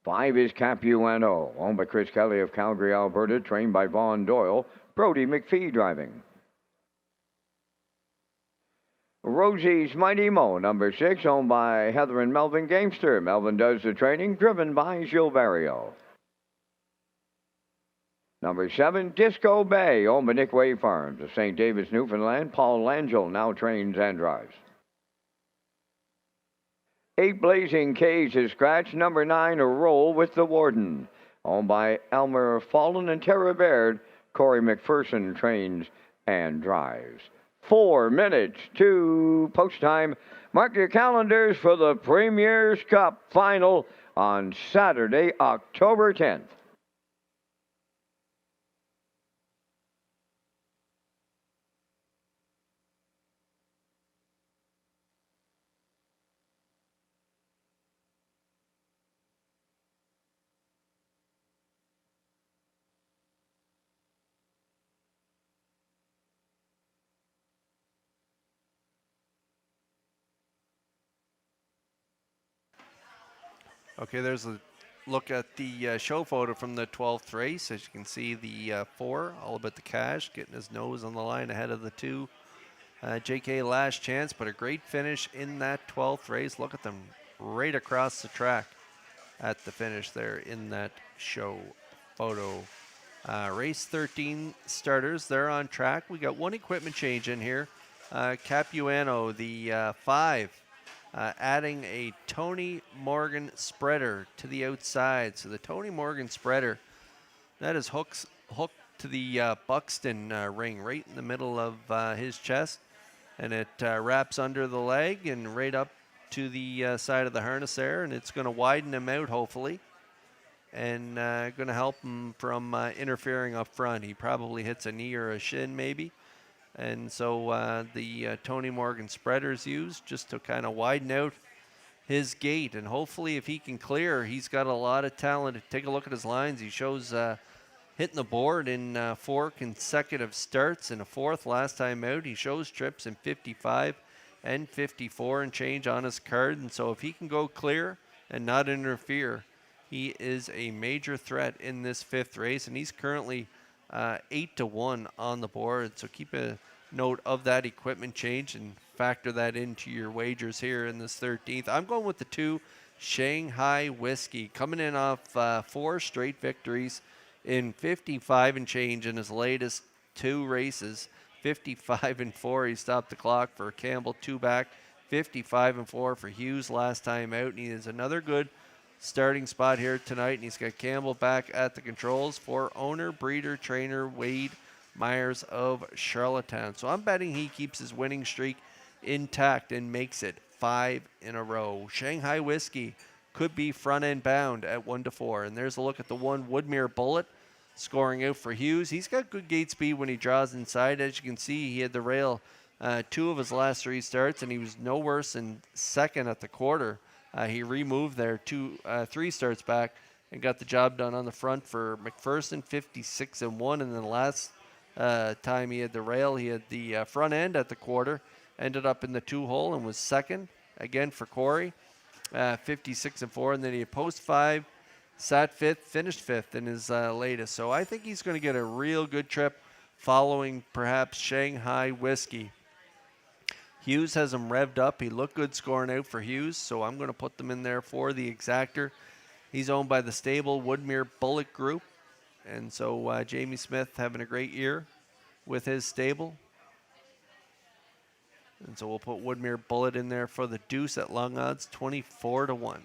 Speaker 1: 5 is Capuano, owned by Chris Kelly of Calgary, Alberta, trained by Vaughn Doyle, Brody McPhee driving. Rosie's Mighty Mo, number 6, owned by Heather and Melvin Gamester. Melvin does the training, driven by Gil Barrio. Number 7, Disco Bay, owned by Nick Way Farms of St. David's, Newfoundland. Paul Langell now trains and drives. 8, Blazing K's is scratch. Number 9, A Roll with the Warden, owned by Elmer Fallen and Tara Baird. Corey McPherson trains and drives. 4 minutes to post time. Mark your calendars for the Premier's Cup final on Saturday, October 10th.
Speaker 3: Okay, there's a look at the show photo from the 12th race. As you can see, the 4, All About the Cash, getting his nose on the line ahead of the 2. JK Last Chance, but a great finish in that 12th race. Look at them right across the track at the finish there in that show photo. Race 13 starters, they're on track. We got one equipment change in here. Capuano, the 5. Adding a Tony Morgan spreader to the outside. So the Tony Morgan spreader, that is hooked to the Buxton ring right in the middle of his chest. And it wraps under the leg and right up to the side of the harness there. And it's going to widen him out, hopefully. And going to help him from interfering up front. He probably hits a knee or a shin maybe. And so the Tony Morgan spreader is used just to kind of widen out his gait. And hopefully if he can clear, he's got a lot of talent. Take a look at his lines. He shows hitting the board in 4 consecutive starts and a 4th last time out. He shows trips in 55 and 54 and change on his card. And so if he can go clear and not interfere, he is a major threat in this 5th race. And he's currently 8-1 on the board, so keep a note of that equipment change and factor that into your wagers here in this 13th. I'm going with the 2, Shanghai Whiskey, coming in off 4 straight victories in 55 and change in his latest 2 races. 55 and 4, he stopped the clock for Campbell, 2 back. 55 and 4 for Hughes last time out, and he is another good starting spot here tonight, and he's got Campbell back at the controls for owner, breeder, trainer Wade Myers of Charlottetown. So I'm betting he keeps his winning streak intact and makes it 5 in a row. Shanghai Whiskey could be front end bound at 1-4. And there's a look at the 1, Woodmere Bullet, scoring out for Hughes. He's got good gate speed when he draws inside. As you can see, he had the rail 2 of his last 3 starts, and he was no worse than second at the quarter. He removed there 3 starts back and got the job done on the front for McPherson, 56 and 1. And then last time he had the rail, he had the front end at the quarter, ended up in the 2-hole and was second again for Corey, 56 and 4. And then he had post 5, sat 5th, finished 5th in his latest. So I think he's going to get a real good trip following perhaps Shanghai Whiskey. Hughes has him revved up. He looked good scoring out for Hughes, so I'm going to put them in there for the exactor. He's owned by the stable Woodmere Bullet Group, and so Jamie Smith having a great year with his stable. And so we'll put Woodmere Bullet in there for the deuce at long odds, 24-1.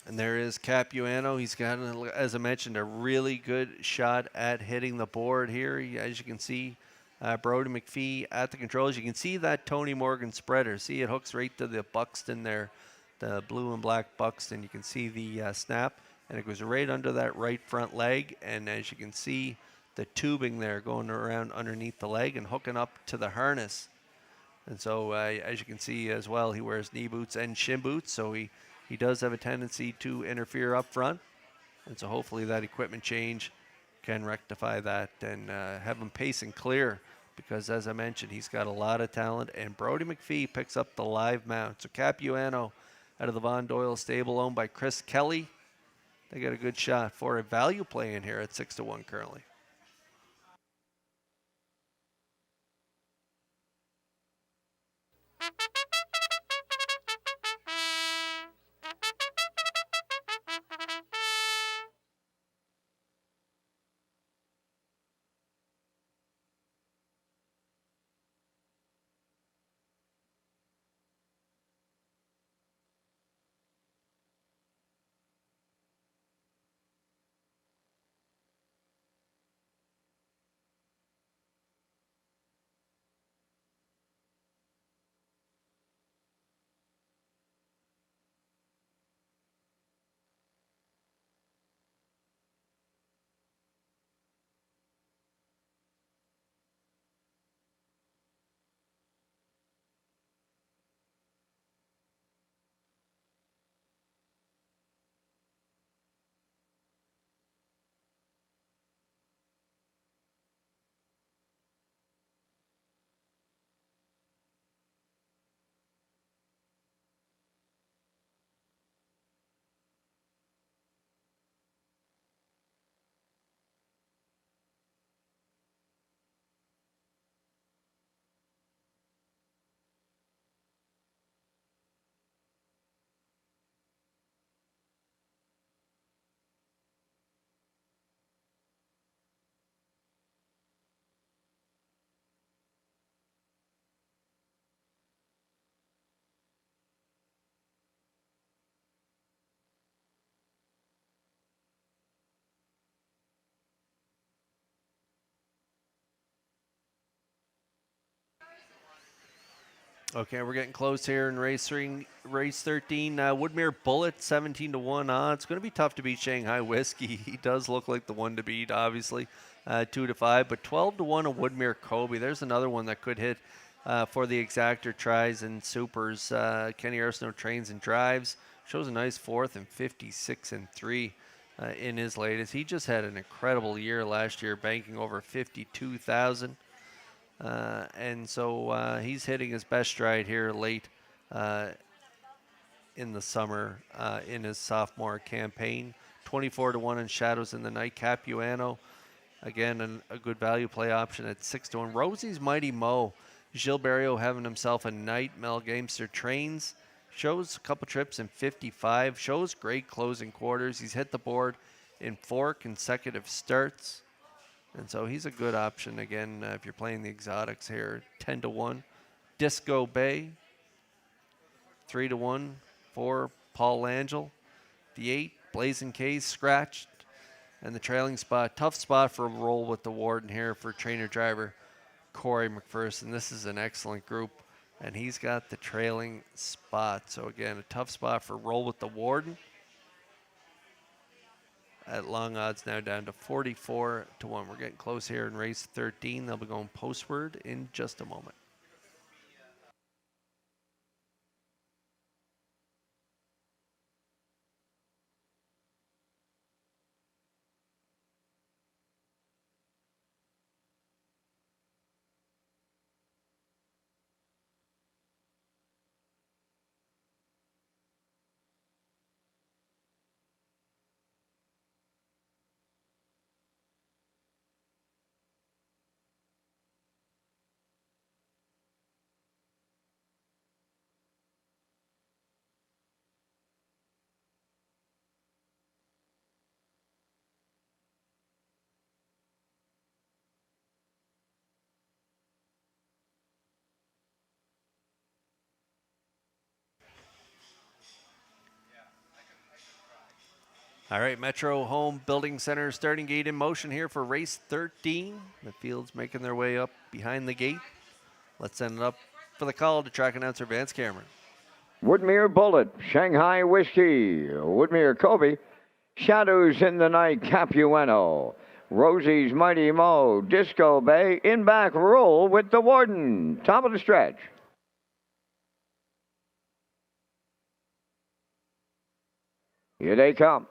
Speaker 3: And there is Capuano. He's got, as I mentioned, a really good shot at hitting the board here. As you can see, Brody McPhee at the controls. You can see that Tony Morgan spreader. See, it hooks right to the Buxton there, the blue and black Buxton. You can see the snap. and it goes right under that right front leg. And as you can see, the tubing there going around underneath the leg and hooking up to the harness. And so, as you can see as well, he wears knee boots and shin boots, so he does have a tendency to interfere up front. And so hopefully that equipment change can rectify that and have him pacing clear, because as I mentioned, he's got a lot of talent. And Brody McPhee picks up the live mount. So Capuano out of the Von Doyle stable, owned by Chris Kelly. They got a good shot for a value play in here at 6-1 currently. Okay, we're getting close here in race 13. Woodmere Bullet, 17-1 odds. It's going to be tough to beat Shanghai Whiskey. He does look like the one to beat, obviously, 2-5. But 12-1 a Woodmere Kobe. There's another one that could hit for the exactor tries and supers. Kenny Arsenault trains and drives. Shows a nice fourth and 56-3 in his latest. He just had an incredible year last year, banking over 52,000. And so he's hitting his best stride here late in the summer in his sophomore campaign. 24-1 in Shadows in the Night. Capuano, again, a good value play option at 6-1. Rosie's Mighty Mo. Gilles Barrio having himself a night. Mel Gamester trains. Shows a couple trips in 55. Shows great closing quarters. He's hit the board in 4 consecutive starts. And so he's a good option, again, if you're playing the exotics here. 10-1. Disco Bay, 3-1 for Paul Angel. The 8, Blazing K's scratched. And the trailing spot, tough spot for a roll with the Warden here for trainer-driver Corey McPherson. This is an excellent group, and he's got the trailing spot. So, again, a tough spot for roll with the Warden. At long odds now down to 44-1. We're getting close here in race 13. They'll be going postward in just a moment. All right, Metro Home Building Center starting gate in motion here for race 13. The field's making their way up behind the gate. Let's send it up for the call to track announcer Vance Cameron.
Speaker 1: Woodmere Bullet, Shanghai Whiskey, Woodmere Kobe, Shadows in the Night, Capuano. Rosie's Mighty Mo, Disco Bay, in back roll with the Warden. Top of the stretch. Here they come.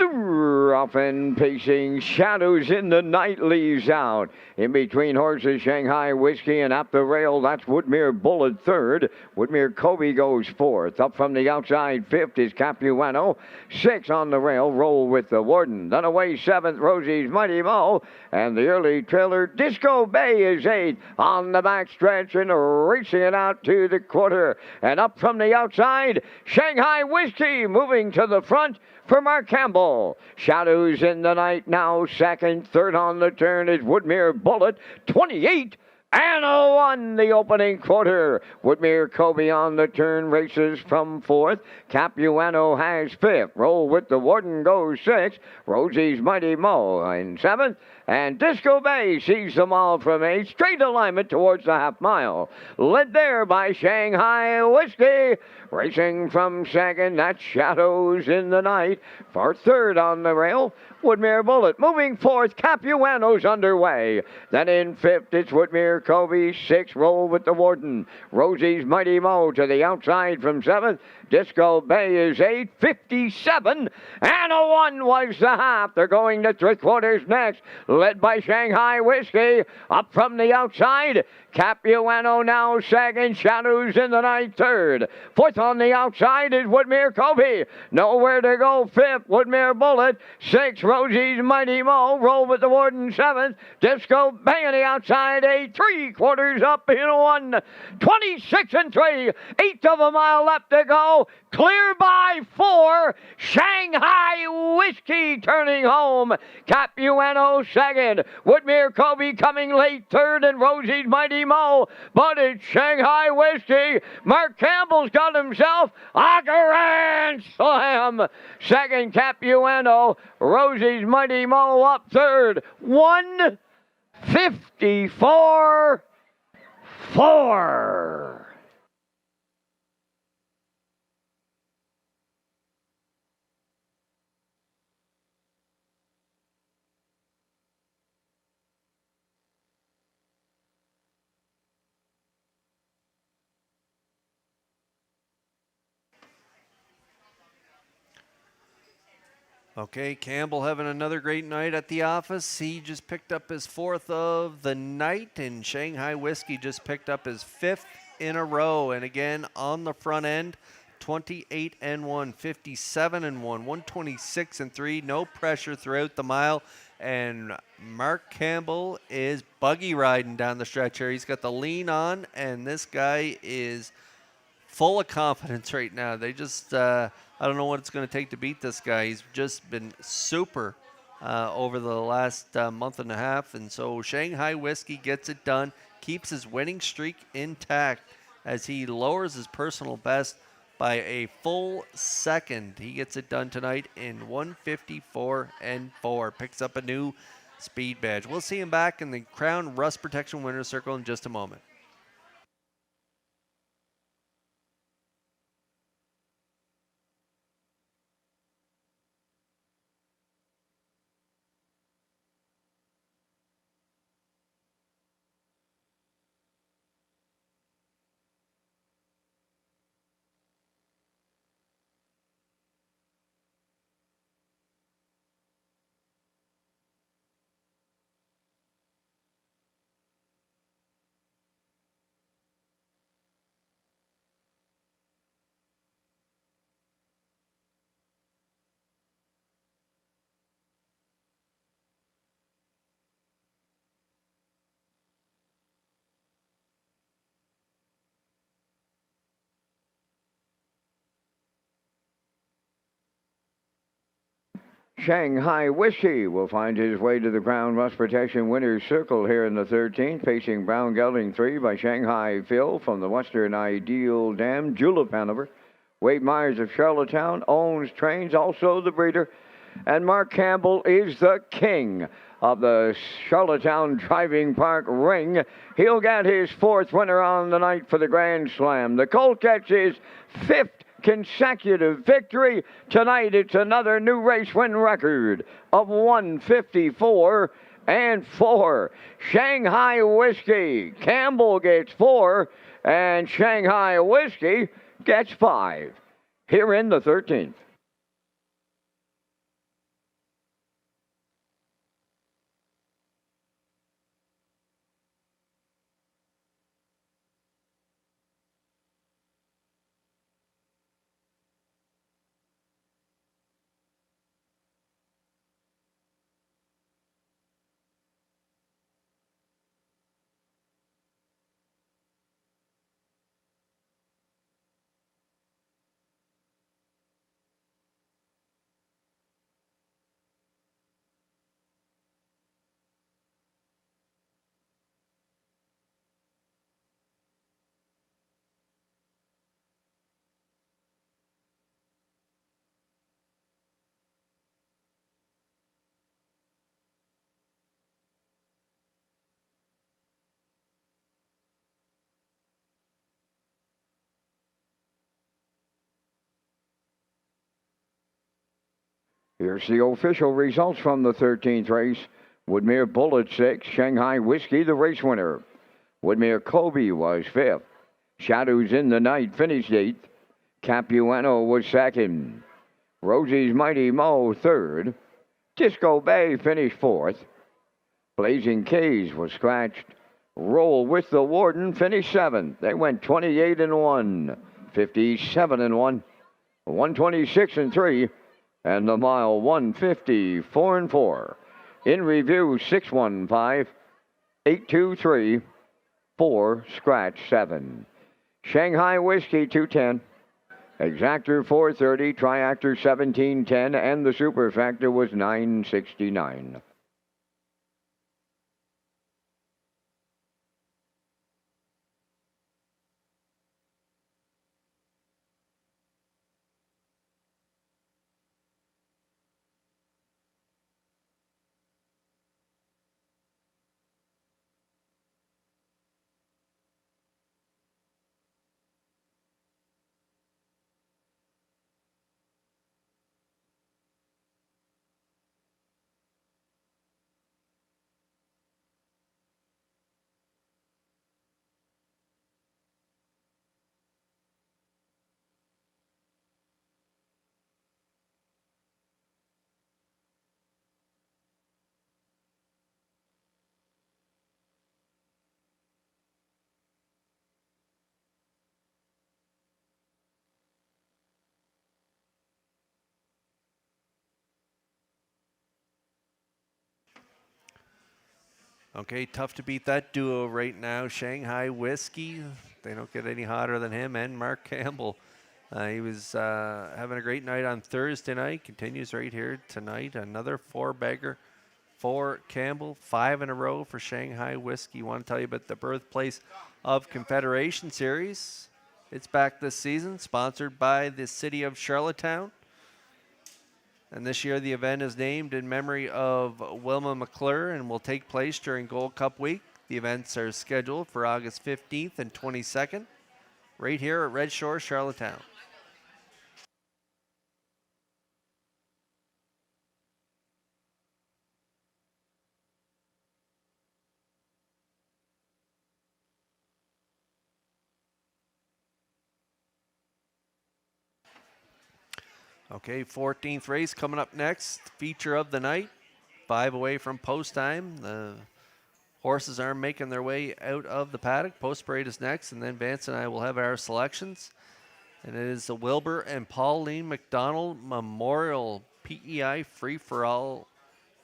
Speaker 1: Off and pacing, Shadows in the Night leaves out. In between horses, Shanghai Whiskey, and up the rail, that's Woodmere Bullet third. Woodmere Kobe goes fourth. Up from the outside, fifth is Capuano. Six on the rail, Roll with the Warden. Then away seventh, Rosie's Mighty Mo. And the early trailer, Disco Bay, is eighth. On the back stretch and racing it out to the quarter. And up from the outside, Shanghai Whiskey moving to the front for Mark Campbell. Shadows in the Night now second. Third on the turn is Woodmere Bullet, 28 and a 1 the opening quarter. Woodmere Kobe on the turn races from fourth. Capuano has fifth. Roll with the Warden goes sixth. Rosie's Mighty Mo in seventh. And Disco Bay sees them all from eighth. Straight alignment towards the half mile. Led there by Shanghai Whiskey. Racing from second, that's Shadows in the Night. For third on the rail, Woodmere Bullet. Moving fourth, Capuano's underway. Then in fifth, it's Woodmere Kobe. Sixth, Roll with the Warden. Rosie's Mighty Mo to the outside from seventh. Disco Bay is 8:57, and a 1 was the half. They're going to three quarters next, led by Shanghai Whiskey. Up from the outside, Capuano now second, Shadows in the Night third. Fourth on the outside is Woodmere Kobe. Nowhere to go, fifth, Woodmere Bullet. Sixth, Rosie's Mighty Mo. Roll with the Warden seventh. Disco Bay on the outside, 8 3/4 up in 1. 26 and 3, eighth of a mile left to go. Clear by 4. Shanghai Whiskey turning home. Capuano second. Woodmere Kobe coming late third, and Rosie's Mighty Mo. But it's Shanghai Whiskey. Mark Campbell's got himself a grand slam. Second, Capuano. Rosie's Mighty Mo up third. 1:54.4.
Speaker 3: Okay, Campbell having another great night at the office. He just picked up his fourth of the night, and Shanghai Whiskey just picked up his fifth in a row. And again, on the front end, 28 and 1, 57 and 1, 126 and 3. No pressure throughout the mile. And Mark Campbell is buggy riding down the stretch here. He's got the lean on, and this guy is full of confidence right now. They just, I don't know what it's going to take to beat this guy. He's just been super over the last month and a half. And so Shanghai Whiskey gets it done, keeps his winning streak intact as he lowers his personal best by a full second. He gets it done tonight in 1:54 and 4. Picks up a new speed badge. We'll see him back in the Crown Rust Protection Winner's Circle in just a moment.
Speaker 1: Shanghai Whiskey will find his way to the Crown Rust Protection Winner's Circle here in the 13th, facing Brown Gelding 3 by Shanghai Phil from the Western Ideal Dam, Julep Hanover. Wade Myers of Charlottetown owns, trains, also the breeder. And Mark Campbell is the king of the Charlottetown Driving Park Ring. He'll get his 4th winner on the night for the Grand Slam. The Colt gets his 5th consecutive victory. Tonight it's another new race win record of 154 and 4. Shanghai Whiskey. Campbell gets 4 and Shanghai Whiskey gets 5. Here in the 13th. Here's the official results from the 13th race. Woodmere Bullet 6, Shanghai Whiskey, the race winner. Woodmere Kobe was 5th. Shadows in the Night finished 8th. Capuano was 2nd. Rosie's Mighty Mo 3rd. Disco Bay finished 4th. Blazing K's was scratched. Roll with the Warden finished 7th. They went 28 and 1, 57 and 1, 126 and 3. And the mile 154 and 4. In review 615, 823, 4, scratch 7. Shanghai Whiskey 210, Exactor 430, Triactor 1710, and the Super Factor was 969.
Speaker 3: Okay, tough to beat that duo right now. Shanghai Whiskey, they don't get any hotter than him, and Mark Campbell. He was having a great night on Thursday night. Continues right here tonight. Another 4-bagger for Campbell. 5 in a row for Shanghai Whiskey. Want to tell you about the birthplace of Confederation Series. It's back this season, sponsored by the city of Charlottetown. And this year the event is named in memory of Wilma McClure and will take place during Gold Cup week. The events are scheduled for August 15th and 22nd, right here at Red Shore, Charlottetown. Okay, 14th race coming up next. Feature of the night. 5 away from post time. The horses are making their way out of the paddock. Post parade is next, and then Vance and I will have our selections. And it is the Wilbur and Pauline McDonald Memorial PEI Free-for-All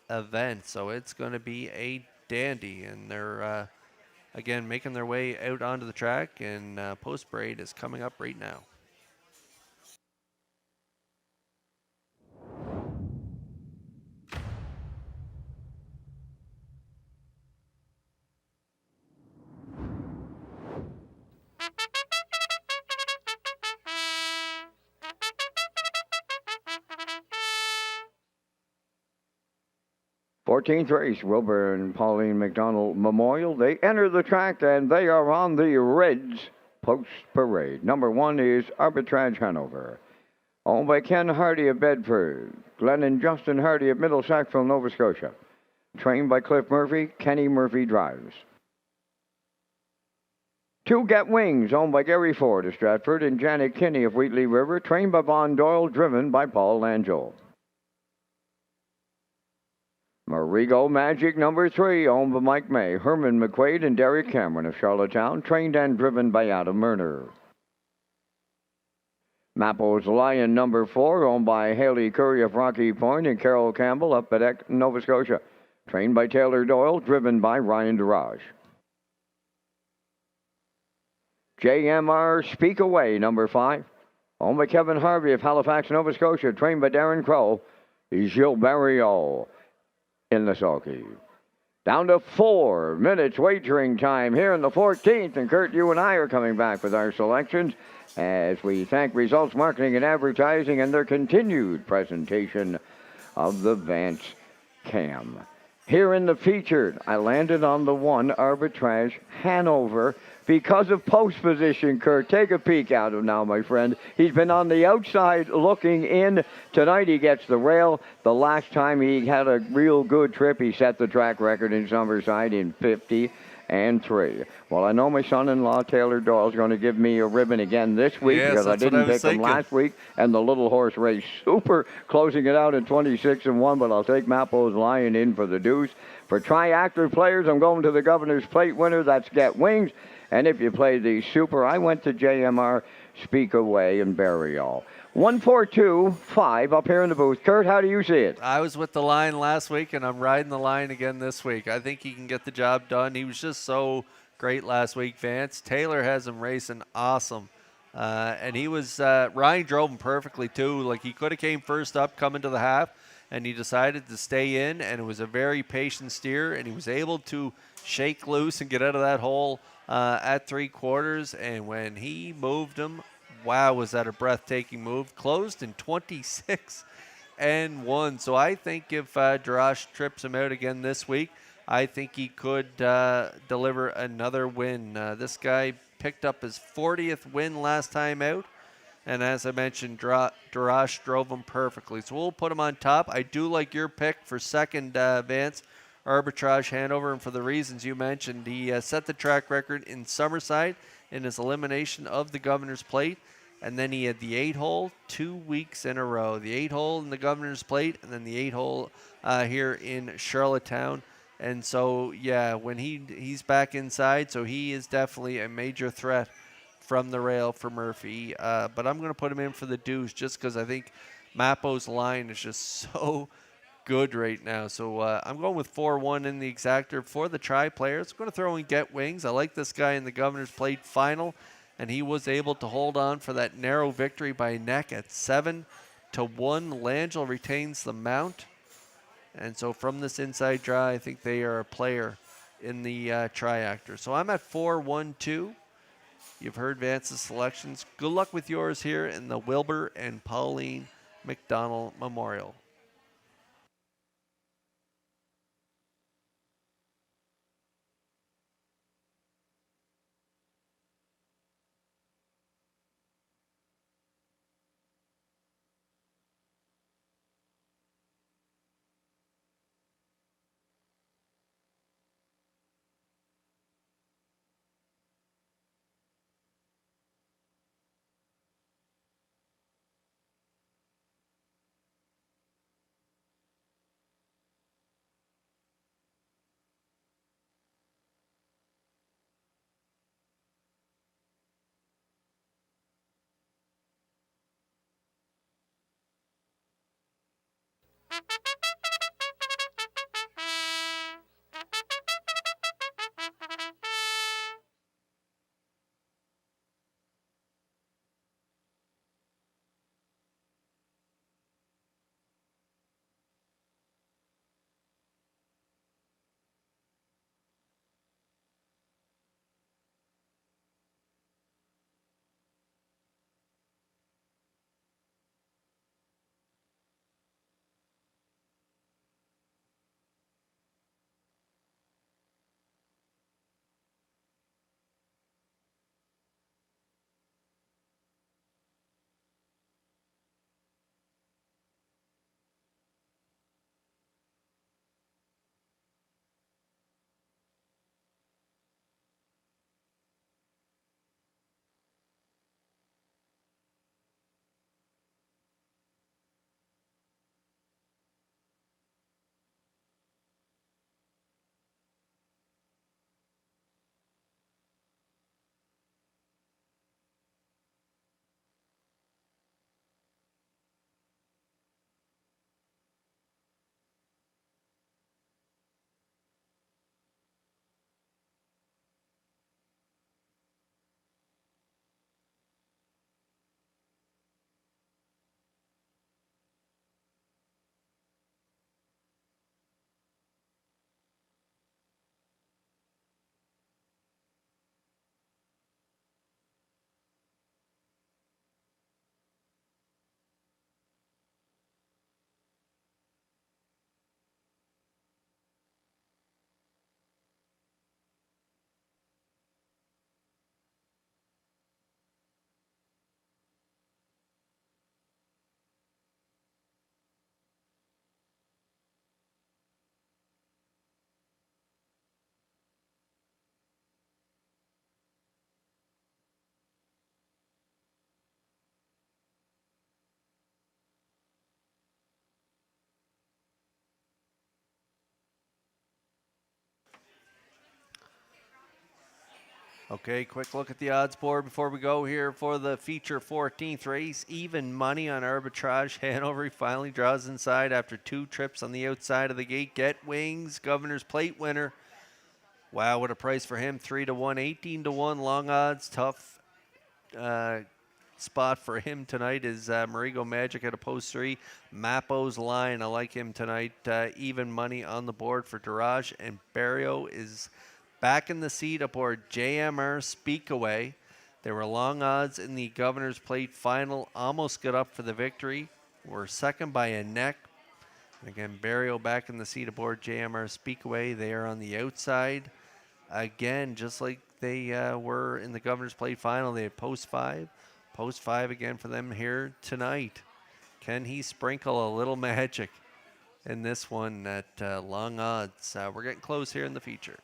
Speaker 3: event. So it's going to be a dandy. And they're, again, making their way out onto the track, and post parade is coming up right now.
Speaker 1: 14th race, Wilbur and Pauline McDonald Memorial. They enter the track and they are on the Reds Post Parade. Number 1 is Arbitrage Hanover, owned by Ken Hardy of Bedford, Glenn and Justin Hardy of Middle Sackville, Nova Scotia. Trained by Cliff Murphy, Kenny Murphy drives. 2 Get Wings, owned by Gary Ford of Stratford and Janet Kinney of Wheatley River, trained by Von Doyle, driven by Paul Langell. Marigo Magic number 3, owned by Mike May, Herman McQuaid, and Derek Cameron of Charlottetown, trained and driven by Adam Murner. Mappo's Lion number 4, owned by Haley Curry of Rocky Point and Carol Campbell up at Nova Scotia, trained by Taylor Doyle, driven by Ryan Durage. JMR Speak Away number 5, owned by Kevin Harvey of Halifax, Nova Scotia, trained by Darren Crow, Gilles Barriot in the sulky. Down to 4 minutes wagering time here in the 14th, and Kurt, you and I are coming back with our selections as we thank Results Marketing and Advertising and their continued presentation of the Vance Cam. Here in the featured, I landed on the 1, Arbitrage Hanover, because of post position, Kurt. Take a peek at him now, my friend. He's been on the outside looking in. Tonight he gets the rail. The last time he had a real good trip, he set the track record in Summerside in 50-3. Well, I know my son-in-law, Taylor Doyle, is going to give me a ribbon again this week,
Speaker 3: yes,
Speaker 1: because I didn't pick him last week, and the Little Horse Race Super, closing it out at 26-1, but I'll take Mappo's Lion in for the deuce. For triactor players, I'm going to the Governor's Plate winner. That's Get Wings. And if you play the Super, I went to JMR Speak Away and Burial. 1-4-2-5 up here in the booth. Kurt, how do you see it?
Speaker 3: I was with the line last week, and I'm riding the line again this week. I think he can get the job done. He was just so great last week, Vance. Taylor has him racing awesome. And he was, Ryan drove him perfectly too. Like, he could have came first up coming to the half, and he decided to stay in, and it was a very patient steer, and he was able to shake loose and get out of that hole at 3/4, and when he moved him, wow, was that a breathtaking move. Closed in 26-1. So I think if Darash trips him out again this week, I think he could deliver another win. This guy picked up his 40th win last time out, and as I mentioned, Darash drove him perfectly. So we'll put him on top. I do like your pick for second, Vance, Arbitrage Hanover, and for the reasons you mentioned. He set the track record in Summerside in his elimination of the Governor's Plate, and then he had the 8-hole 2 weeks in a row. The 8-hole in the Governor's Plate, and then the 8-hole here in Charlottetown. And so, yeah, when he's back inside, so he is definitely a major threat from the rail for Murphy. But I'm going to put him in for the deuce just because I think Mappo's Line is just so good right now. So I'm going with 4-1 in the exactor for the tri players. I'm going to throw in Get Wings. I like this guy in the Governor's Plate final, and he was able to hold on for that narrow victory by neck at 7-1. Langell retains the mount, and so from this inside draw, I think they are a player in the triactor. So I'm at 4-1-2. You've heard Vance's selections. Good luck with yours here in the Wilbur and Pauline McDonald Memorial. Okay, quick look at the odds board before we go here for the feature 14th race. Even money on Arbitrage. Hanover he finally draws inside after 2 trips on the outside of the gate. Get Wings, Governor's Plate winner. Wow, what a price for him. 3-1, 18-1, long odds. Tough spot for him tonight is Marigo Magic at a post 3. Mapo's Line, I like him tonight. Even money on the board for Daraj. And Barrio is back in the seat aboard JMR Speakaway. There were long odds in the Governor's Plate final. Almost got up for the victory. We're second by a neck. Again, Barrio back in the seat aboard JMR Speakaway. They are on the outside. Again, just like they were in the Governor's Plate final, they had post 5. Post 5 again for them here tonight. Can he sprinkle a little magic in this one at long odds? We're getting close here in the feature.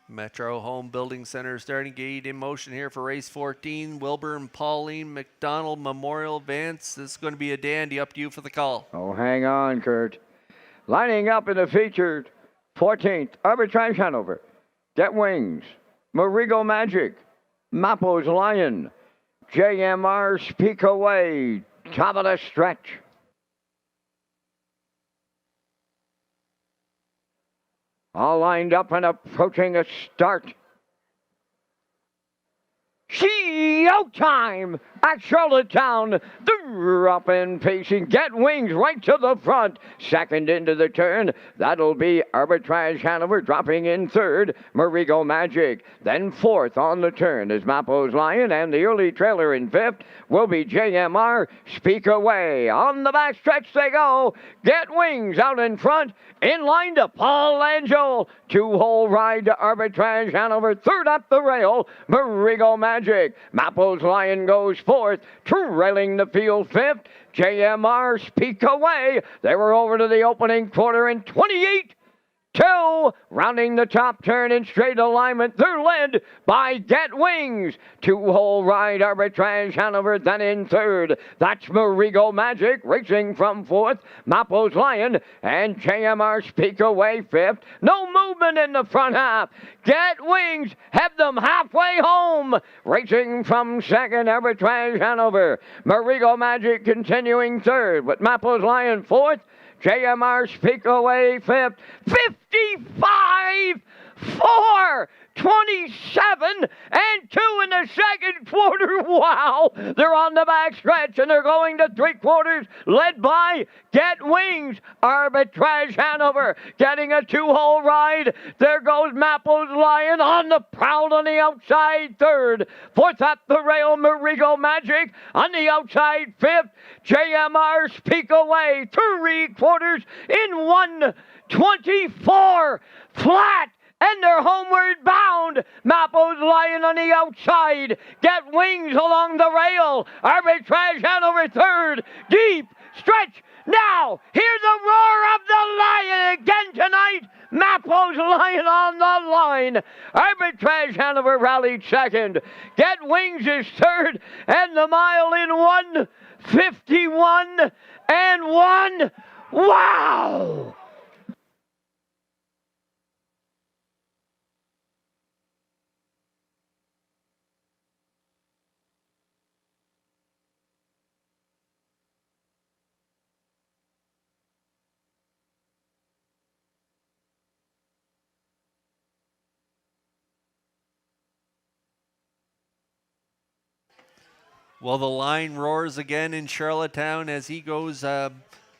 Speaker 3: Metro Home Building Center starting gate in motion here for race 14. Wilbur and Pauline McDonald Memorial Vance. This is going to be a dandy. Up to you for the call.
Speaker 1: Oh, hang on, Kurt. Lining up in the featured 14th, Arbitrage Hanover. Get Wings, Marigo Magic, Mapo's Lion, JMR Speak Away, top of the stretch. All lined up and approaching a start. Showtime at Charlottetown. Drop in pacing. Get Wings right to the front. Second into the turn. That'll be Arbitrage Hanover dropping in third. Marigo Magic. Then fourth on the turn is Mapo's Lion. And the early trailer in fifth will be JMR Speak Away. On the back stretch they go. Get Wings out in front. In line to Paul Angel. 2-hole ride to Arbitrage Hanover. Third up the rail. Marigo Magic. Mapo's Lion goes fourth. Trailing the field fifth. JMR Speak Away. They were over to the opening quarter in 28. 2, rounding the top turn in straight alignment. They're led by Get Wings. 2-hole ride Arbitrage Hanover, then in third. That's Marigo Magic racing from fourth. Mapo's Lion and JMR Speak Away fifth. No movement in the front half. Get Wings have them halfway home. Racing from second, Arbitrage Hanover. Marigo Magic continuing third, with Mapo's Lion fourth. JMR Speak Away fifth. 55, 4, 27, and 2 in the second quarter. Wow. They're on the back stretch, and they're going to 3/4, led by Get Wings. Arbitrage Hanover getting a 2-hole ride. There goes Mapo's Lion on the prowl on the outside third. Fourth up the rail, Marigo Magic on the outside fifth. JMR Speak Away 3/4 in 1:24 flat. And they're homeward bound. Mapo's Lion on the outside. Get Wings along the rail. Arbitrage Hanover third. Deep stretch. Now, hear the roar of the Lion again tonight. Mapo's Lion on the line. Arbitrage Hanover rallied second. Get Wings is third. And the mile in 1:51 and 1. Wow!
Speaker 3: Well, the line roars again in Charlottetown as he goes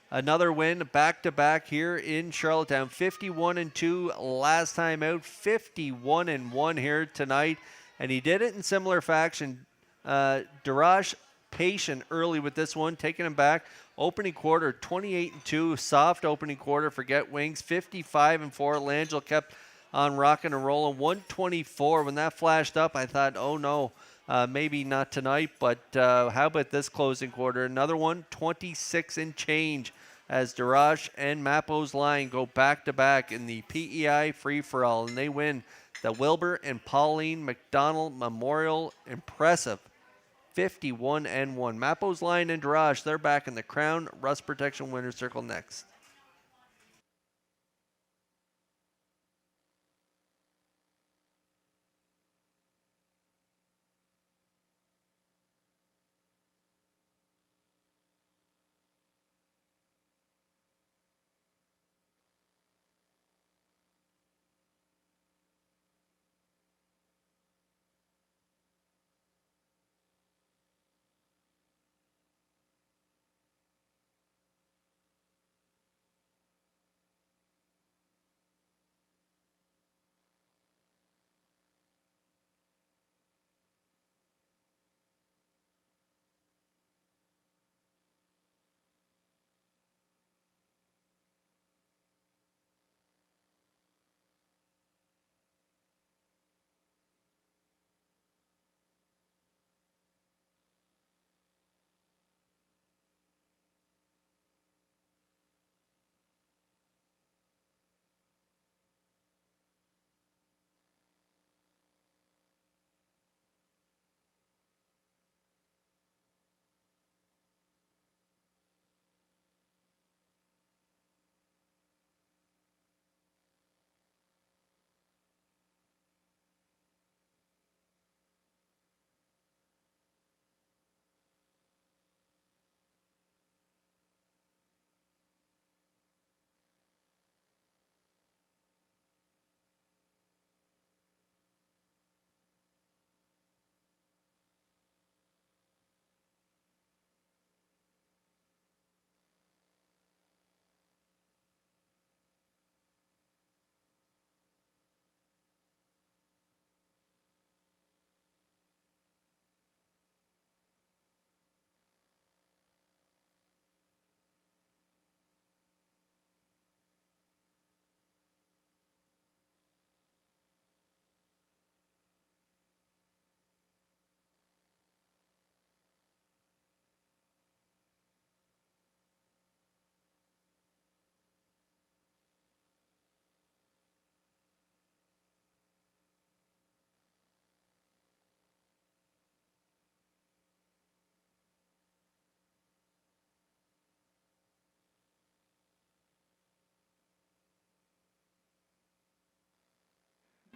Speaker 3: another win back-to-back here in Charlottetown. 51-2 last time out, 51-1 here tonight. And he did it in similar fashion. Darash patient early with this one, taking him back Opening quarter, 28-2, soft opening quarter for Get Wings, 55-4. Langell kept on rocking and rolling, 124. When that flashed up, I thought, oh no, maybe not tonight, but how about this closing quarter? Another one, 26 and change, as Darash and Mapo's Line go back-to-back in the PEI free-for-all, and they win the Wilbur and Pauline McDonald Memorial. Impressive. 51-1. Mapo's Line and Darash, they're back in the Crown Rust Protection Winner's Circle next.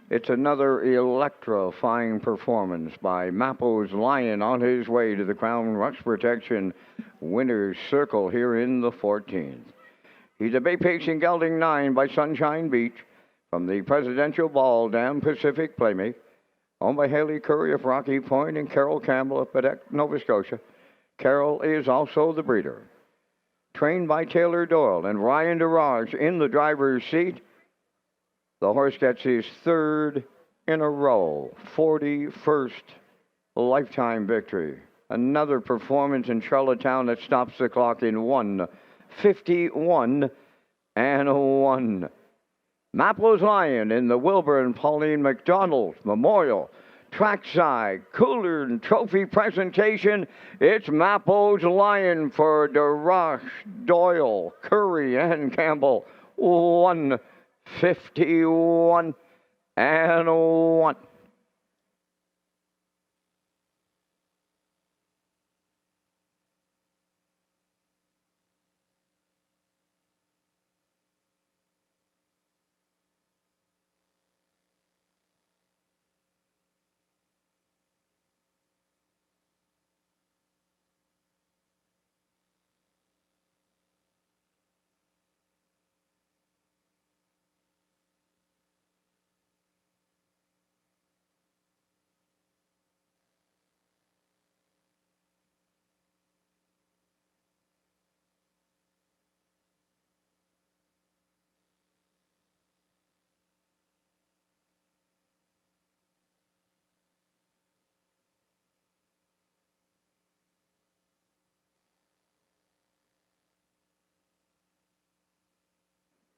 Speaker 1: It's another electrifying performance by Mapo's Lion on his way to the Crown Rust Protection Winner's Circle here in the 14th. He's a bay pacing gelding 9 by Sunshine Beach from the Presidential Ball Dam Pacific Playmate, owned by Haley Curry of Rocky Point and Carol Campbell of Quebec, Nova Scotia. Carol is also the breeder. Trained by Taylor Doyle and Ryan Darage in the driver's seat, the horse gets his third in a row, 41st lifetime victory. Another performance in Charlottetown that stops the clock in 1:51 and 1. Mapo's Lion in the Wilbur and Pauline McDonald Memorial Trackside Cooler and Trophy presentation. It's Mapo's Lion for Darash, Doyle, Curry, and Campbell. 1:51 and 1.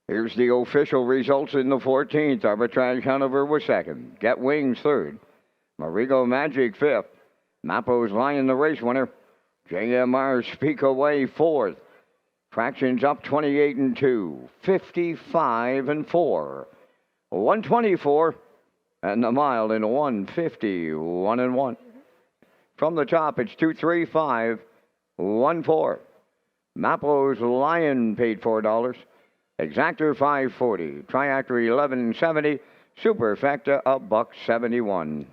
Speaker 1: Here's the official results in the 14th. Arbitrage Hanover was second. Get Wings third. Marigo Magic fifth. Mapo's Lion the race winner. JMR Speak Away fourth. Fractions up 28 and 2. 55 and 4. 124 and the mile in 150. 1 and 1. From the top, it's 235 14. Mapo's Lion paid $4. Exactor $5.40. Triactor $11.70. Superfecta $1.71.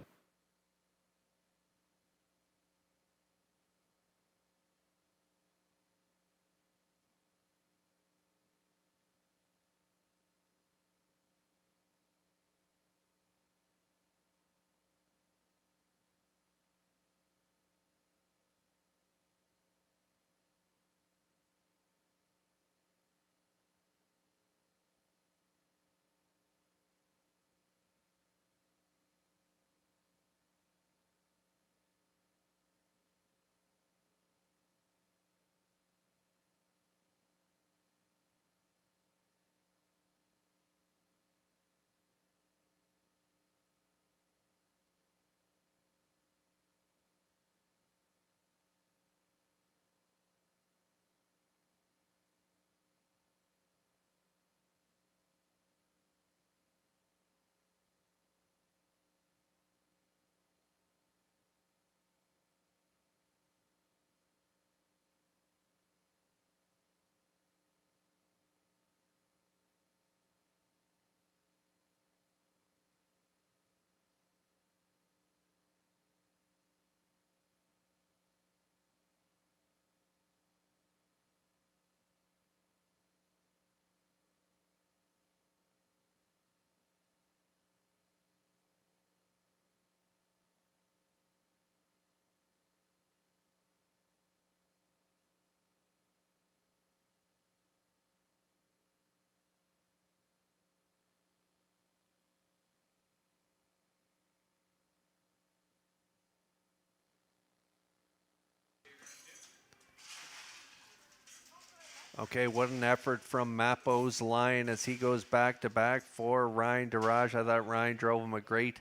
Speaker 3: Okay, what an effort from Mapo's Lion as he goes back to back for Ryan Daraj. I thought Ryan drove him a great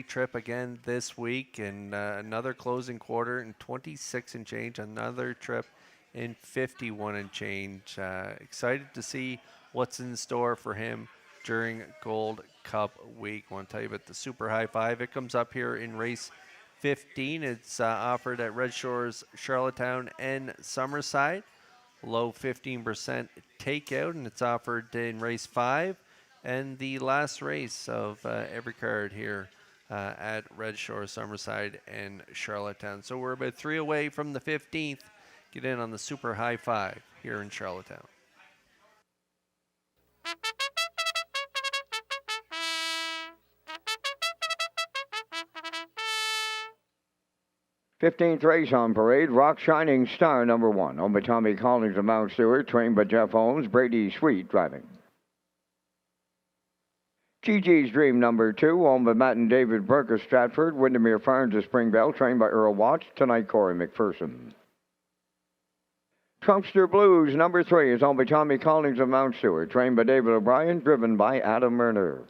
Speaker 3: trip again this week, and another closing quarter in 26 and change, another trip in 51 and change. Excited to see what's in store for him during Gold Cup week. I want to tell you about the Super High Five. It comes up here in race 15. It's offered at Red Shores, Charlottetown, and Summerside. Low 15% takeout, and it's offered in race 5 and the last race of every card here at Red Shore, Summerside, and Charlottetown. So we're about 3 away from the 15th. Get in on the Super High Five here in Charlottetown.
Speaker 1: 15th race on parade, Rock Shining Star number 1. Owned by Tommy Collins of Mount Stewart, trained by Jeff Holmes, Brady Sweet driving. Gigi's Dream number 2, owned by Matt and David Burke of Stratford, Windermere Farms of Springvale, trained by Earl Watts, tonight Corey McPherson. Trumpster Blues number 3 is owned by Tommy Collins of Mount Stewart, trained by David O'Brien, driven by Adam Murner.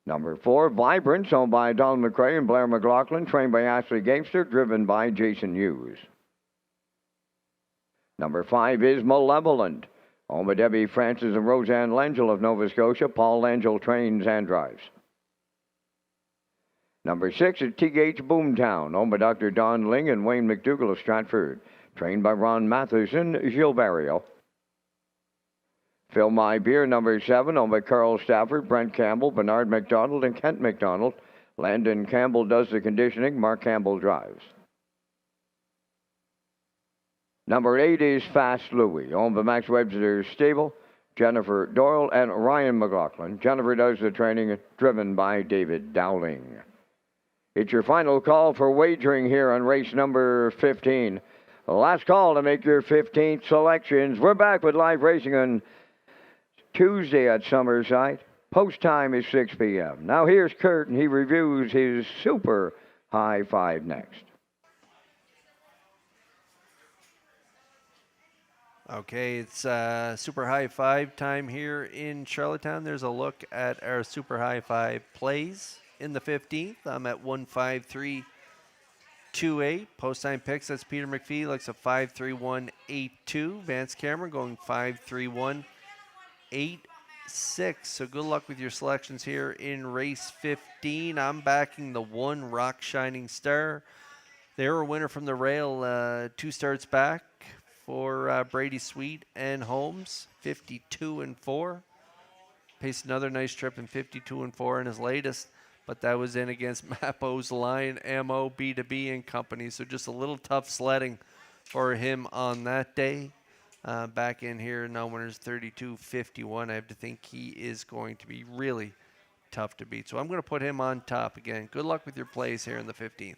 Speaker 1: Number 4, Vibrance, owned by Don McRae and Blair McLaughlin, trained by Ashley Gamester, driven by Jason Hughes. Number 5 is Malevolent, owned by Debbie Francis and Roseanne Langell of Nova Scotia. Paul Langell trains and drives. Number 6 is TH Boomtown, owned by Dr. Don Ling and Wayne McDougall of Stratford, trained by Ron Matheson, Gilles Barrio. Fill My Beer number 7, owned by Carl Stafford, Brent Campbell, Bernard McDonald, and Kent McDonald. Landon Campbell does the conditioning. Mark Campbell drives. Number 8 is Fast Louie, owned by Max Webster's stable, Jennifer Doyle and Ryan McLaughlin. Jennifer does the training, driven by David Dowling. It's your final call for wagering here on race number 15. Last call to make your 15th selections. We're back with live racing on Tuesday at Summerside. Post time is 6 p.m. Now here's Kurt, and he reviews his Super High Five next.
Speaker 3: Okay, it's Super High Five time here in Charlottetown. There's a look at our Super High Five plays in the 15th. I'm at 153.28. Post time picks, that's Peter McPhee, looks at 531.82. Vance Cameron going 531.86. So good luck with your selections here in race 15. I'm backing the 1 Rock Shining Star. They were a winner from the rail 2 starts back for Brady Sweet and Holmes, 52-4. Paced another nice trip in 52-4 in his latest, but that was in against Mapo's Lion Ammo, B2B and Company. So just a little tough sledding for him on that day. Back in here, now winners 32-51. I have to think he is going to be really tough to beat. So I'm going to put him on top again. Good luck with your plays here in the 15th.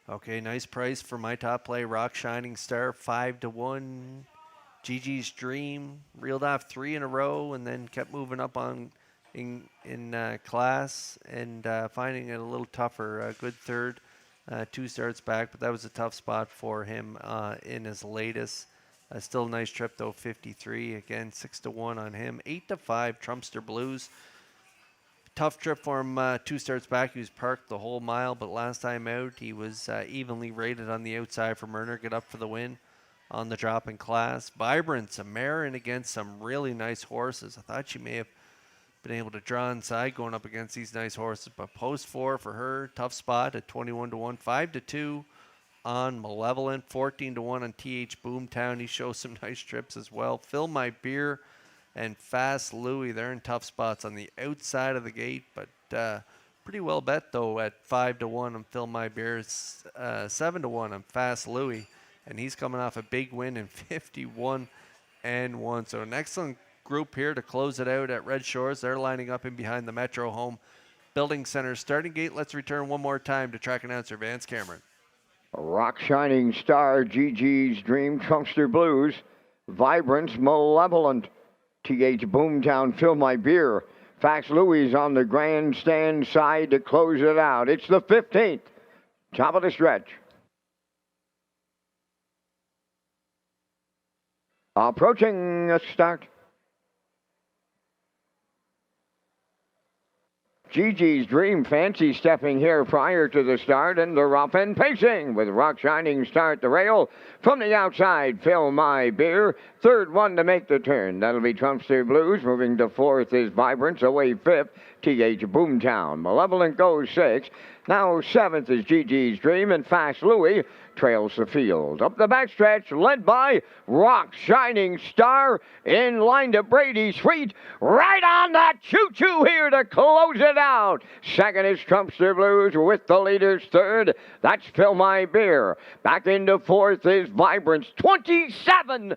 Speaker 3: Okay, nice price for my top play, Rock Shining Star, 5-1. Gigi's Dream reeled off 3 in a row and then kept moving up on in class and finding it a little tougher. A good third, 2 starts back, but that was a tough spot for him in his latest. Still a nice trip though, 53 again, 6-1 on him. 8-5 Trumpster Blues. Tough trip for him 2 starts back. He was parked the whole mile, but last time out he was evenly rated on the outside for Murner. Get up for the win on the drop in class. Vibrance, a mare in against some really nice horses. I thought she may have been able to draw inside going up against these nice horses, but post 4 for her. Tough spot at 21-1. 5-2 on Malevolent. 14-1 on TH Boomtown. He shows some nice trips as well. Fill My Beer and Fast Louie, they're in tough spots on the outside of the gate, but pretty well bet though at 5-1 on Fill My Beer, 7-1 on Fast Louie, and he's coming off a big win in 51-1. So an excellent group here to close it out at Red Shores. They're lining up in behind the Metro Home Building Center starting gate. Let's return one more time to track announcer Vance Cameron.
Speaker 1: Rock Shining Star, Gigi's Dream, Trumpster Blues, Vibrance, Malevolent, TH Boomtown, Fill My Beer. Fast Louie's on the grandstand side to close it out. It's the 15th. Top of the stretch. Approaching the start. Gigi's Dream fancy stepping here prior to the start, and they're off and pacing with Rock Shining Star at the rail. From the outside, Fill My Beer. Third one to make the turn. That'll be Trumpster Blues. Moving to fourth is Vibrance. Away fifth, TH Boomtown. Malevolent goes sixth. Now seventh is Gigi's Dream, and Fast Louie trails the field. Up the backstretch, led by Rock Shining Star, in line to Brady Sweet. Right on that choo-choo here to close it out. Second is Trumpster Blues with the leaders third. That's Fill My Beer. Back into fourth is Vibrance. 27-4.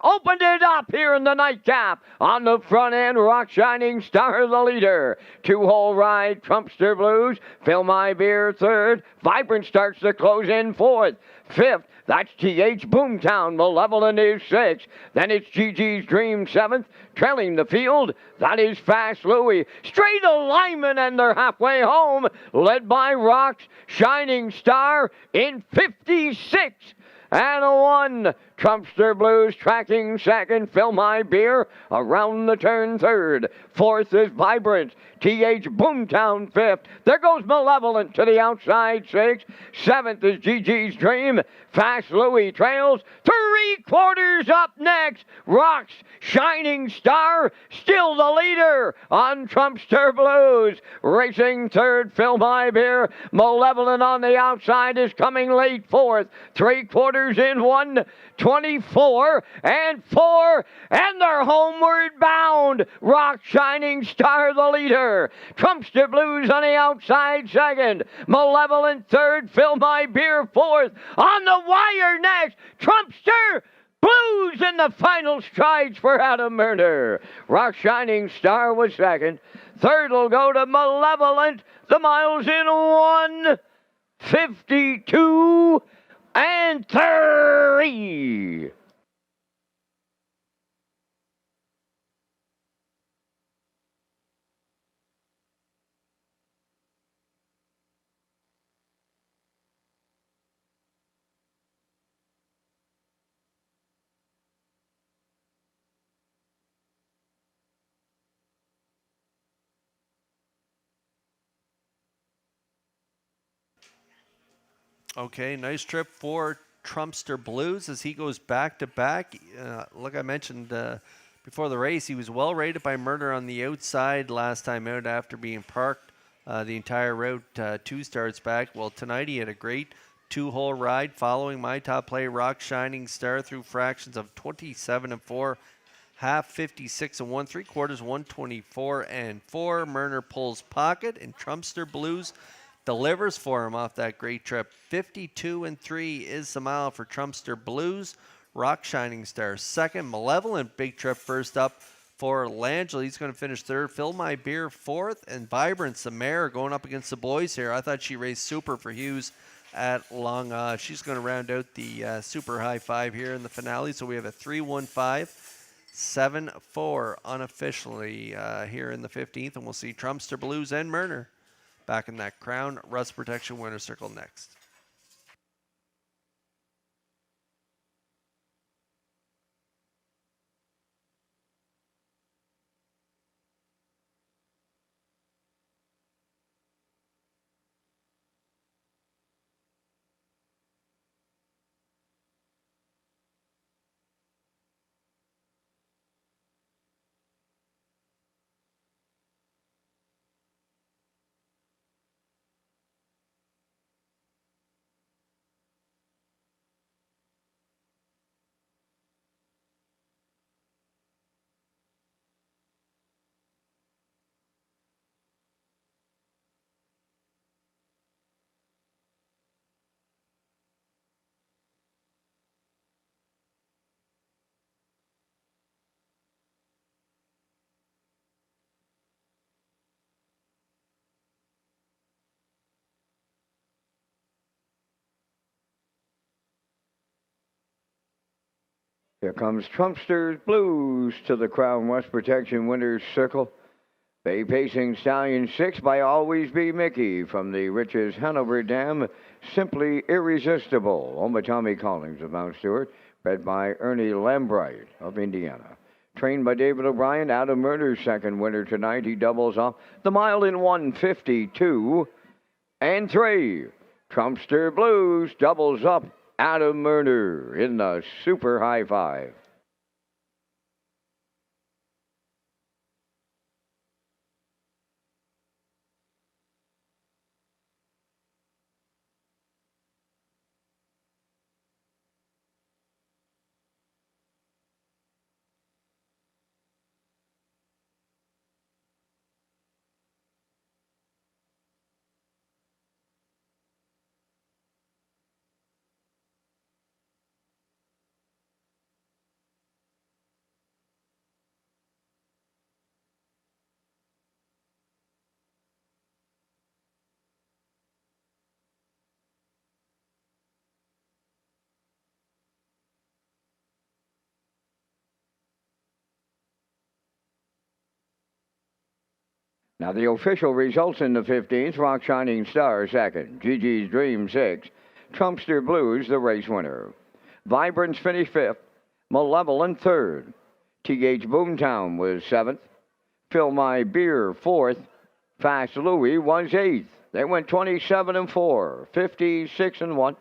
Speaker 1: Opened it up here in the nightcap. On the front end, Rock Shining Star the leader. Two-hole ride, Trumpster Blues. Fill My Beer third. Vibrant starts to close in fourth. Fifth, that's TH Boomtown. Malevolent is sixth. Then it's Gigi's Dream seventh. Trailing the field, that is Fast Louie. Straight alignment, and they're halfway home. Led by Rock Shining Star in 56 and a 1. Trumpster Blues tracking second. Fill My Beer around the turn third. Fourth is Vibrant. TH Boomtown fifth. There goes Malevolent to the outside sixth. Seventh is Gigi's Dream. Fast Louie trails. 3/4 up next. Rock's Shining Star still the leader on Trumpster Blues. Racing third, Fill My Beer. Malevolent on the outside is coming late fourth. 3/4 in 1:24 and 4, and they're homeward bound. Rock Shining Star the leader. Trumpster Blues on the outside second. Malevolent third. Fill My Beer fourth. On the wire next, Trumpster Blues in the final strides for Adam Murner. Rock Shining Star was second. Third will go to Malevolent. The miles in 1:52 and 3.
Speaker 3: Okay, nice trip for Trumpster Blues as he goes back to back. Like I mentioned before the race, he was well rated by Murder on the outside last time out after being parked the entire route 2 starts back. Well, tonight he had a great 2-hole ride following my top play, Rock Shining Star, through fractions of 27 and 4, half 56 and 1, 3/4 124 and 4. Murner pulls pocket, and Trumpster Blues delivers for him off that great trip. 52 and 3 is the mile for Trumpster Blues. Rock Shining Star second. Malevolent big trip first up for Langell. He's going to finish third. Fill My Beer fourth. And Vibrance, the mare, going up against the boys here. I thought she raced super for Hughes at Long. She's going to round out the super high five here in the finale. So we have a 3-1-5, 7-4 unofficially here in the 15th. And we'll see Trumpster Blues and Murner back in that Crown Rust Protection winner circle next.
Speaker 1: Here comes Trumpster Blues to the Crown West Protection Winners Circle. Bay Pacing Stallion 6 by Always Be Mickey from the Riches Hanover Dam. Simply Irresistible. Owned by Tommy Collins of Mount Stewart. Bred by Ernie Lambright of Indiana. Trained by David O'Brien, Adam Murder's second winner tonight. He doubles off the mile in 1:52 and 3. Trumpster Blues doubles up Adam Murder in the Super High Five. Now the official results in the 15th, Rock Shining Star second, Gigi's Dream sixth, Trumpster Blues the race winner. Vibrance finished fifth, Malevolent third, TH Boomtown was seventh, Fill My Beer fourth, Fast Louie was eighth. They went 27 and 4, 56 and 1,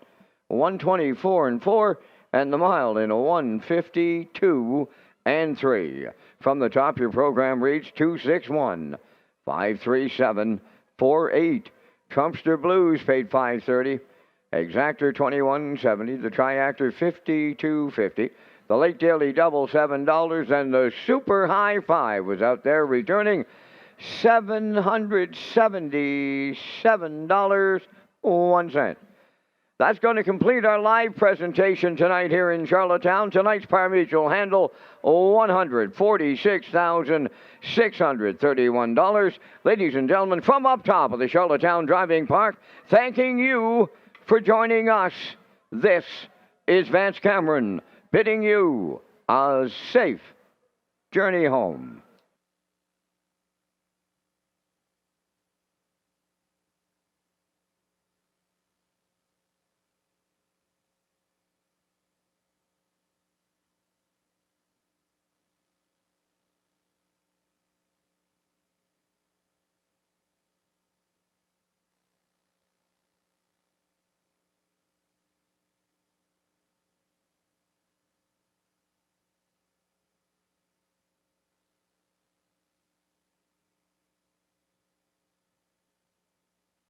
Speaker 1: 124 and 4, and the mile in a 152 and 3. From the top, your program reads 261. 53748. Trumpster Blues paid $530. Exactor $21.70. The Triactor $52.50. The Late Daily Double $7, and the Super High Five was out there returning $777.01. That's going to complete our live presentation tonight here in Charlottetown. Tonight's pari-mutuel handle, $146,631. Ladies and gentlemen, from up top of the Charlottetown Driving Park, thanking you for joining us. This is Vance Cameron bidding you a safe journey home.